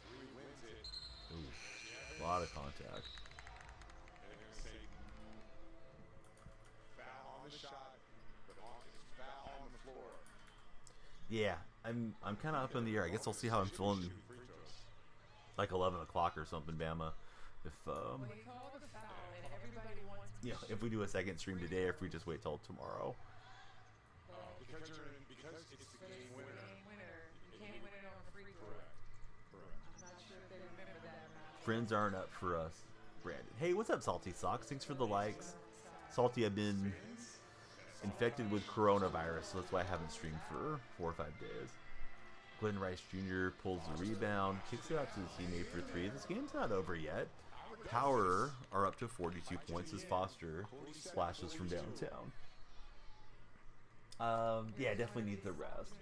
Speaker 4: Three wins it.
Speaker 1: Ooh, a lot of contact.
Speaker 4: And they're gonna say foul on the shot, but it's foul on the floor.
Speaker 1: Yeah, I'm kind of up in the air. I guess I'll see how I'm feeling.
Speaker 4: Free throws.
Speaker 1: Like 11 o'clock or something, Bama. If
Speaker 2: Well, he called a foul, and everybody wants to
Speaker 1: yeah, if we do a second stream today, or if we just wait till tomorrow.
Speaker 4: Because it's the
Speaker 2: But
Speaker 4: game
Speaker 2: it's the
Speaker 4: winner.
Speaker 2: game winner. You can't win it on a free throw.
Speaker 4: Correct.
Speaker 2: I'm not sure if they remember that or not.
Speaker 1: Friends aren't up for us, Brandon. Hey, what's up, Salty Socks? Thanks for the likes. Salty, I've been infected with coronavirus, so that's why I haven't streamed for 4 or 5 days. Glenn Rice Jr. pulls the rebound, kicks it out to his teammate for 3. This game's not over yet. Power are up to 42 points as Foster splashes from downtown. Yeah, definitely needs the rest.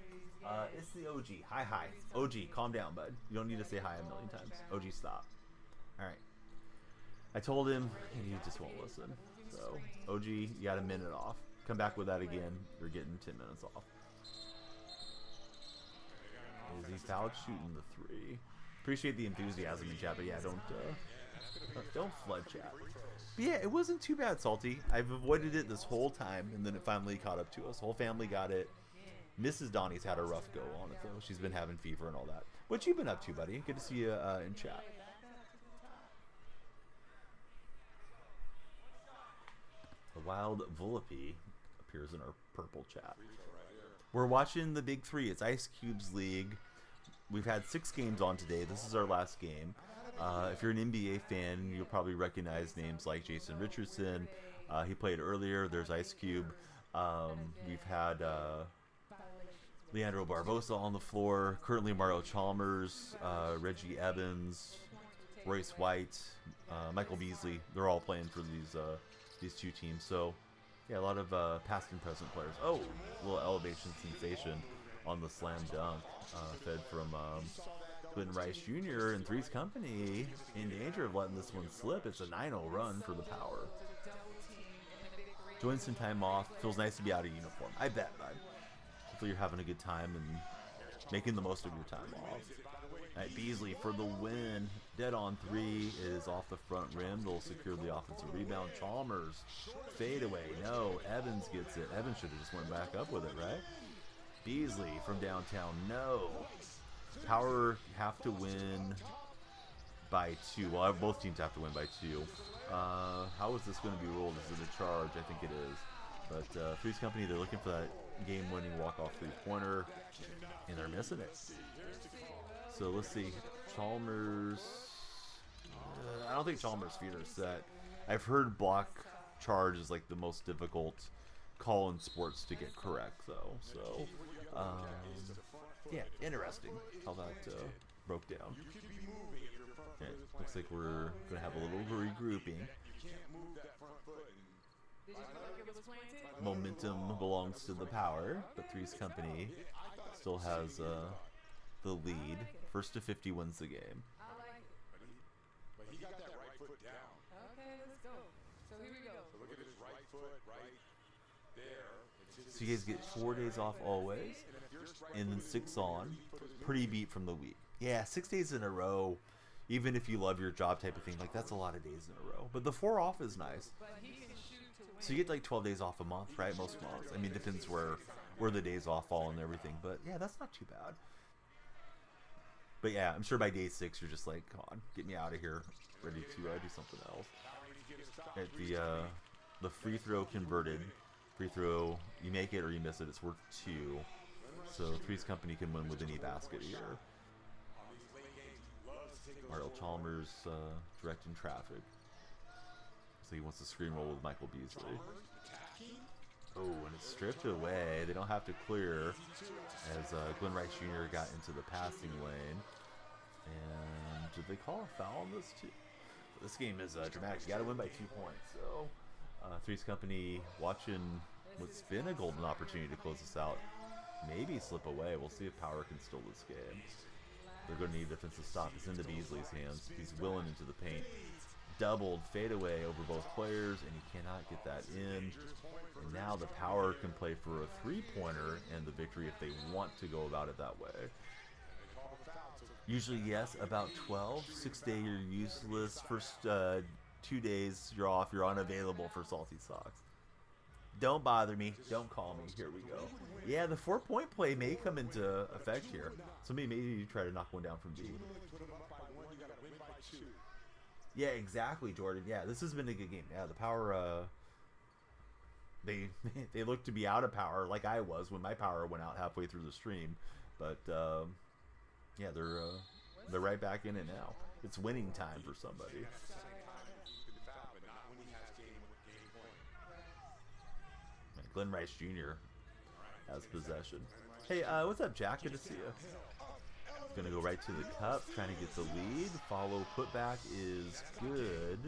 Speaker 1: It's the OG. Hi. OG, calm down, bud. You don't need to say hi a million times. OG, stop. All right. I told him, and he just won't listen. So, OG, you got a minute off. Come back with that again. You're getting 10 minutes off. Is he fouled shooting the 3? Appreciate the enthusiasm in chat, but yeah, don't flood chat. But yeah, it wasn't too bad, Salty. I've avoided it this whole time, and then it finally caught up to us. Whole family got it. Mrs. Donnie's had a rough go on it though. She's been having fever and all that. What you been up to, buddy? Good to see you in chat. The wild Volpe appears in our purple chat. We're watching the Big Three. It's Ice Cube's league. We've had 6 games on today. This is our last game. If you're an NBA fan, you'll probably recognize names like Jason Richardson. He played earlier. There's Ice Cube. We've had Leandro Barbosa on the floor. Currently Mario Chalmers, Reggie Evans, Royce White, Michael Beasley. They're all playing for these 2 teams. So yeah, a lot of past and present players. Oh, a little elevation sensation on the slam dunk, fed from Glenn Rice Jr. and Three's Company. In danger of letting this one slip. It's a 9-0 run for the Power. Enjoying some time off. Feels nice to be out of uniform. I bet, bud. Hopefully you're having a good time and making the most of your time off. All right, Beasley for the win. Dead on 3 is off the front rim. They'll secure the offensive rebound. Chalmers, fade away. No, Evans gets it. Evans should have just went back up with it, right? Beasley from downtown. No. Power have to win by 2. Well, both teams have to win by 2. How is this going to be ruled? Is it a charge? I think it is. But Three's Company, they're looking for that game-winning walk-off three-pointer, and they're missing it. So let's see. Chalmers. I don't think Chalmers' feet are set. I've heard block charge is like the most difficult call in sports to get correct, though. So, yeah, interesting how that broke down. Okay, looks like we're gonna have a little regrouping. Momentum belongs to the Power, but Three's Company still has the lead. First to 50 wins the game.
Speaker 2: I like it.
Speaker 4: But he got that right foot down.
Speaker 2: Okay, let's go. So here we go.
Speaker 4: So look at his right foot right there.
Speaker 1: So you guys get 4 days off always, and then 6 on. Pretty beat from the week. Yeah, 6 days in a row. Even if you love your job type of thing, like that's a lot of days in a row. But the 4 off is nice.
Speaker 2: But he can shoot to win.
Speaker 1: So you get like 12 days off a month, right? Most months. I mean, it depends where the days off fall and everything. But yeah, that's not too bad. But yeah, I'm sure by day 6 you're just like, come on, get me out of here, ready to do something else. At the free throw converted, free throw, you make it or you miss it, it's worth 2. So Three's Company can win with any basket here. Mario Chalmers directing traffic. So he wants to screen roll with Michael Beasley. Oh, and it's stripped away. They don't have to clear as Glenn Rice Jr. got into the passing lane. And did they call a foul on this too? This game is dramatic. You got to win by 2 points. So Three's Company watching what's been a golden opportunity to close this out. Maybe slip away. We'll see if Power can steal this game. They're going to need a defensive stop. It's into Beasley's hands. He's willing into the paint. Doubled fadeaway over both players, and he cannot get that in. And now the Power can play for a three-pointer and the victory if they want to go about it that way. Usually, yes, about 12. 6th day, you're useless. First 2 days, you're off. You're unavailable for Salty Socks. Don't bother me. Don't call me. Here we go. Yeah, the 4-point play may come into effect here. Somebody maybe try to knock one down from B. Yeah, exactly, Jordan. Yeah, this has been a good game. Yeah, the Power, they look to be out of power like I was when my power went out halfway through the stream. But, yeah, they're right back in it now. It's winning time for somebody. Glenn Rice Jr. has possession. Hey, what's up, Jack? Good to see you. He's going to go right to the cup, trying to get the lead. Follow putback is good.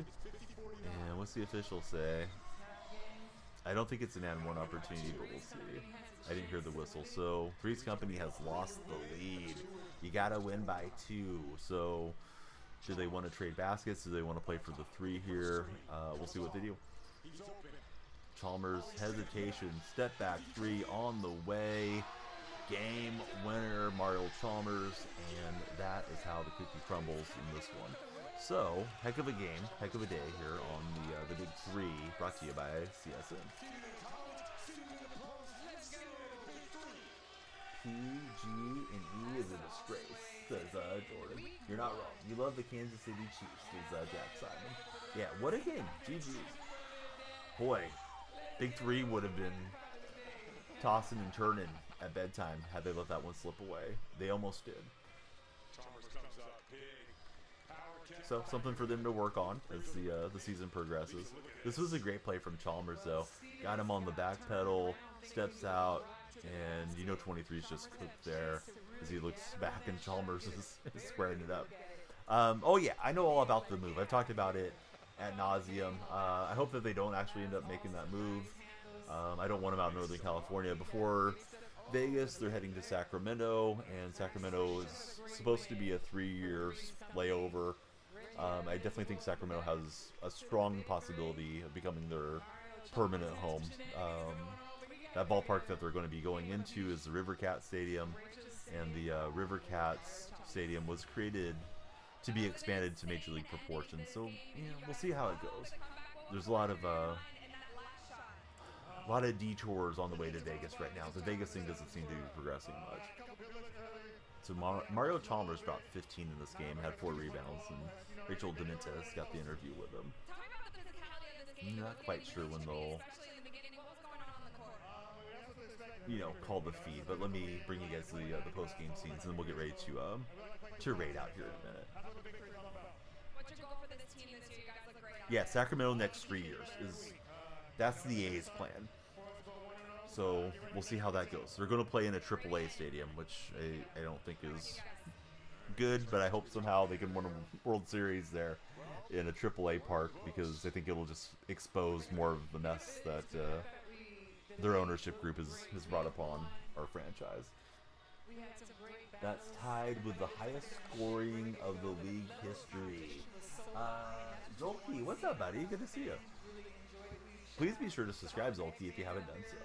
Speaker 1: And what's the official say? I don't think it's an and one opportunity, but we'll see. I didn't hear the whistle. So, Three's Company has lost the lead. You got to win by 2. So, do they want to trade baskets? Do they want to play for the 3 here? We'll see what they do. Chalmers, hesitation, step back 3 on the way. Game winner, Mario Chalmers, and that is how the cookie crumbles in this one. So, heck of a game, heck of a day here on the Big 3, brought to you by CSN. P, G, and E is a disgrace, says Jordan. You're not wrong. You love the Kansas City Chiefs, says Jack Simon. Yeah, what a game. GG's. Boy, Big 3 would have been tossing and turning at bedtime had they let that one slip away. They almost did. So something for them to work on as the season progresses. This was a great play from Chalmers though. Got him on the back pedal, steps out, and you know 23's just cooked there as he looks back and Chalmers is squaring it up. Oh yeah, I know all about the move. I've talked about it ad nauseum. I hope that they don't actually end up making that move. I don't want them out in Northern California. Before Vegas, they're heading to Sacramento, and Sacramento is supposed to be a 3-year layover. I definitely think Sacramento has a strong possibility of becoming their permanent home. That ballpark that they're going to be going into is the River Cat Stadium, and the River Cats Stadium was created to be expanded to Major League proportions. So, you know, we'll see how it goes. There's a lot of detours on the way to Vegas right now. The Vegas thing doesn't seem to be progressing much. So Mario Chalmers dropped 15 in this game, had 4 rebounds, and Rachel Dementis got the interview with him. I'm not quite sure when they'll, you know, call the feed, but let me bring you guys to the post-game scenes, and then we'll get ready to rate out here in a minute.
Speaker 5: What's your goal for this team this year? You guys look great out
Speaker 1: Yeah, Sacramento next 3 years that's the A's plan. So we'll see how that goes. They're going to play in a AAA stadium, which I don't think is good, but I hope somehow they can win a World Series there in a AAA park, because I think it'll just expose more of the mess that their ownership group has brought upon our franchise. That's tied with the highest scoring of the league history. Zolki, what's up, buddy? Good to see you. Please be sure to subscribe, Zolki, if you haven't done so.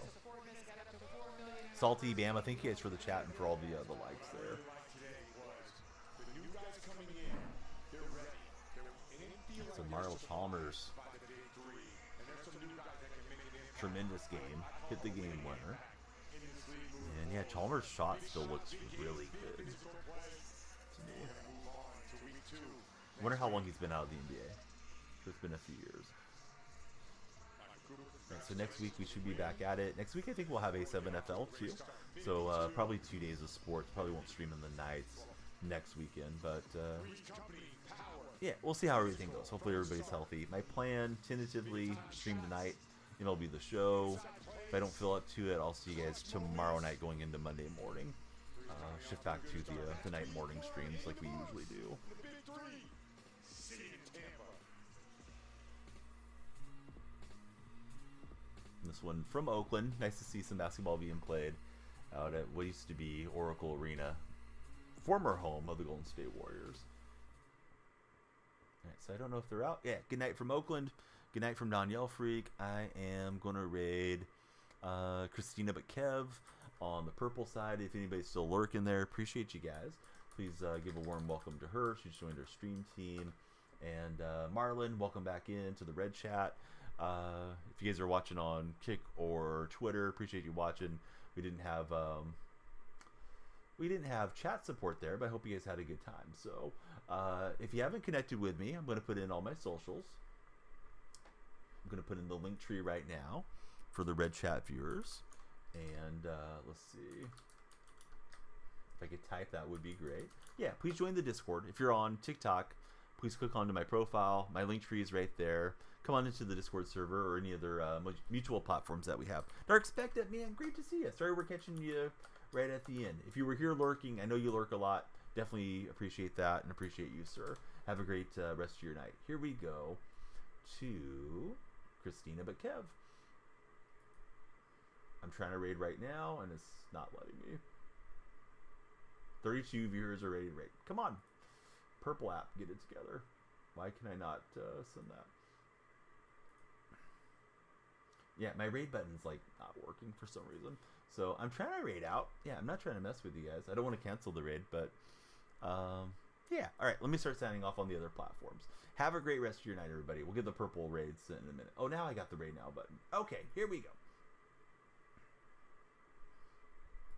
Speaker 1: Salty Bama, thank you guys for the chat and for all the likes there. So Mario Chalmers, tremendous game, hit the game winner. And yeah, Chalmers' shot still looks really good to me. I wonder how long he's been out of the NBA. It's been a few years. Right, so next week we should be back at it. Next week I think we'll have A7FL too. So probably 2 days of sports. Probably won't stream in the nights. next weekend. But
Speaker 4: Three's Company power.
Speaker 1: yeah, we'll see how everything goes. Hopefully everybody's healthy. My plan, tentatively, stream tonight. MLB The Show. If I don't feel up to it, I'll see you guys tomorrow night going into Monday morning. Shift back to the night morning streams like we usually do.
Speaker 4: The Big Three. City in Tampa.
Speaker 1: This one from Oakland. Nice to see some basketball being played out at what used to be Oracle Arena, former home of the Golden State Warriors. All right, so I don't know if they're out. Yeah, good night from Oakland. Good night from Danielle Freak. I am going to raid Christina but Kev on the purple side. If anybody's still lurking there, appreciate you guys. Please give a warm welcome to her. She's joined our stream team. And Marlon, welcome back into the red chat. If you guys are watching on Kick or Twitter, appreciate you watching. We didn't have chat support there, but I hope you guys had a good time. So if you haven't connected with me, I'm going to put in all my socials. I'm going to put in the link tree right now for the red chat viewers. And let's see. If I could type, that would be great. Yeah, please join the Discord. If you're on TikTok, please click onto my profile. My link tree is right there. Come on into the Discord server or any other mutual platforms that we have. Dark Spectre, man, great to see you. Sorry we're catching you right at the end. If you were here lurking, I know you lurk a lot. Definitely appreciate that and appreciate you, sir. Have a great rest of your night. Here we go to Christina but Kev. I'm trying to raid right now, and it's not letting me. 32 viewers are ready to raid. Come on. Purple app, get it together. Why can I not send that? Yeah, my raid button's like not working for some reason. So I'm trying to raid out. Yeah, I'm not trying to mess with you guys. I don't want to cancel the raid, but yeah. All right, let me start signing off on the other platforms. Have a great rest of your night, everybody. We'll get the purple raid sent in a minute. Oh, now I got the raid now button. Okay, here we go.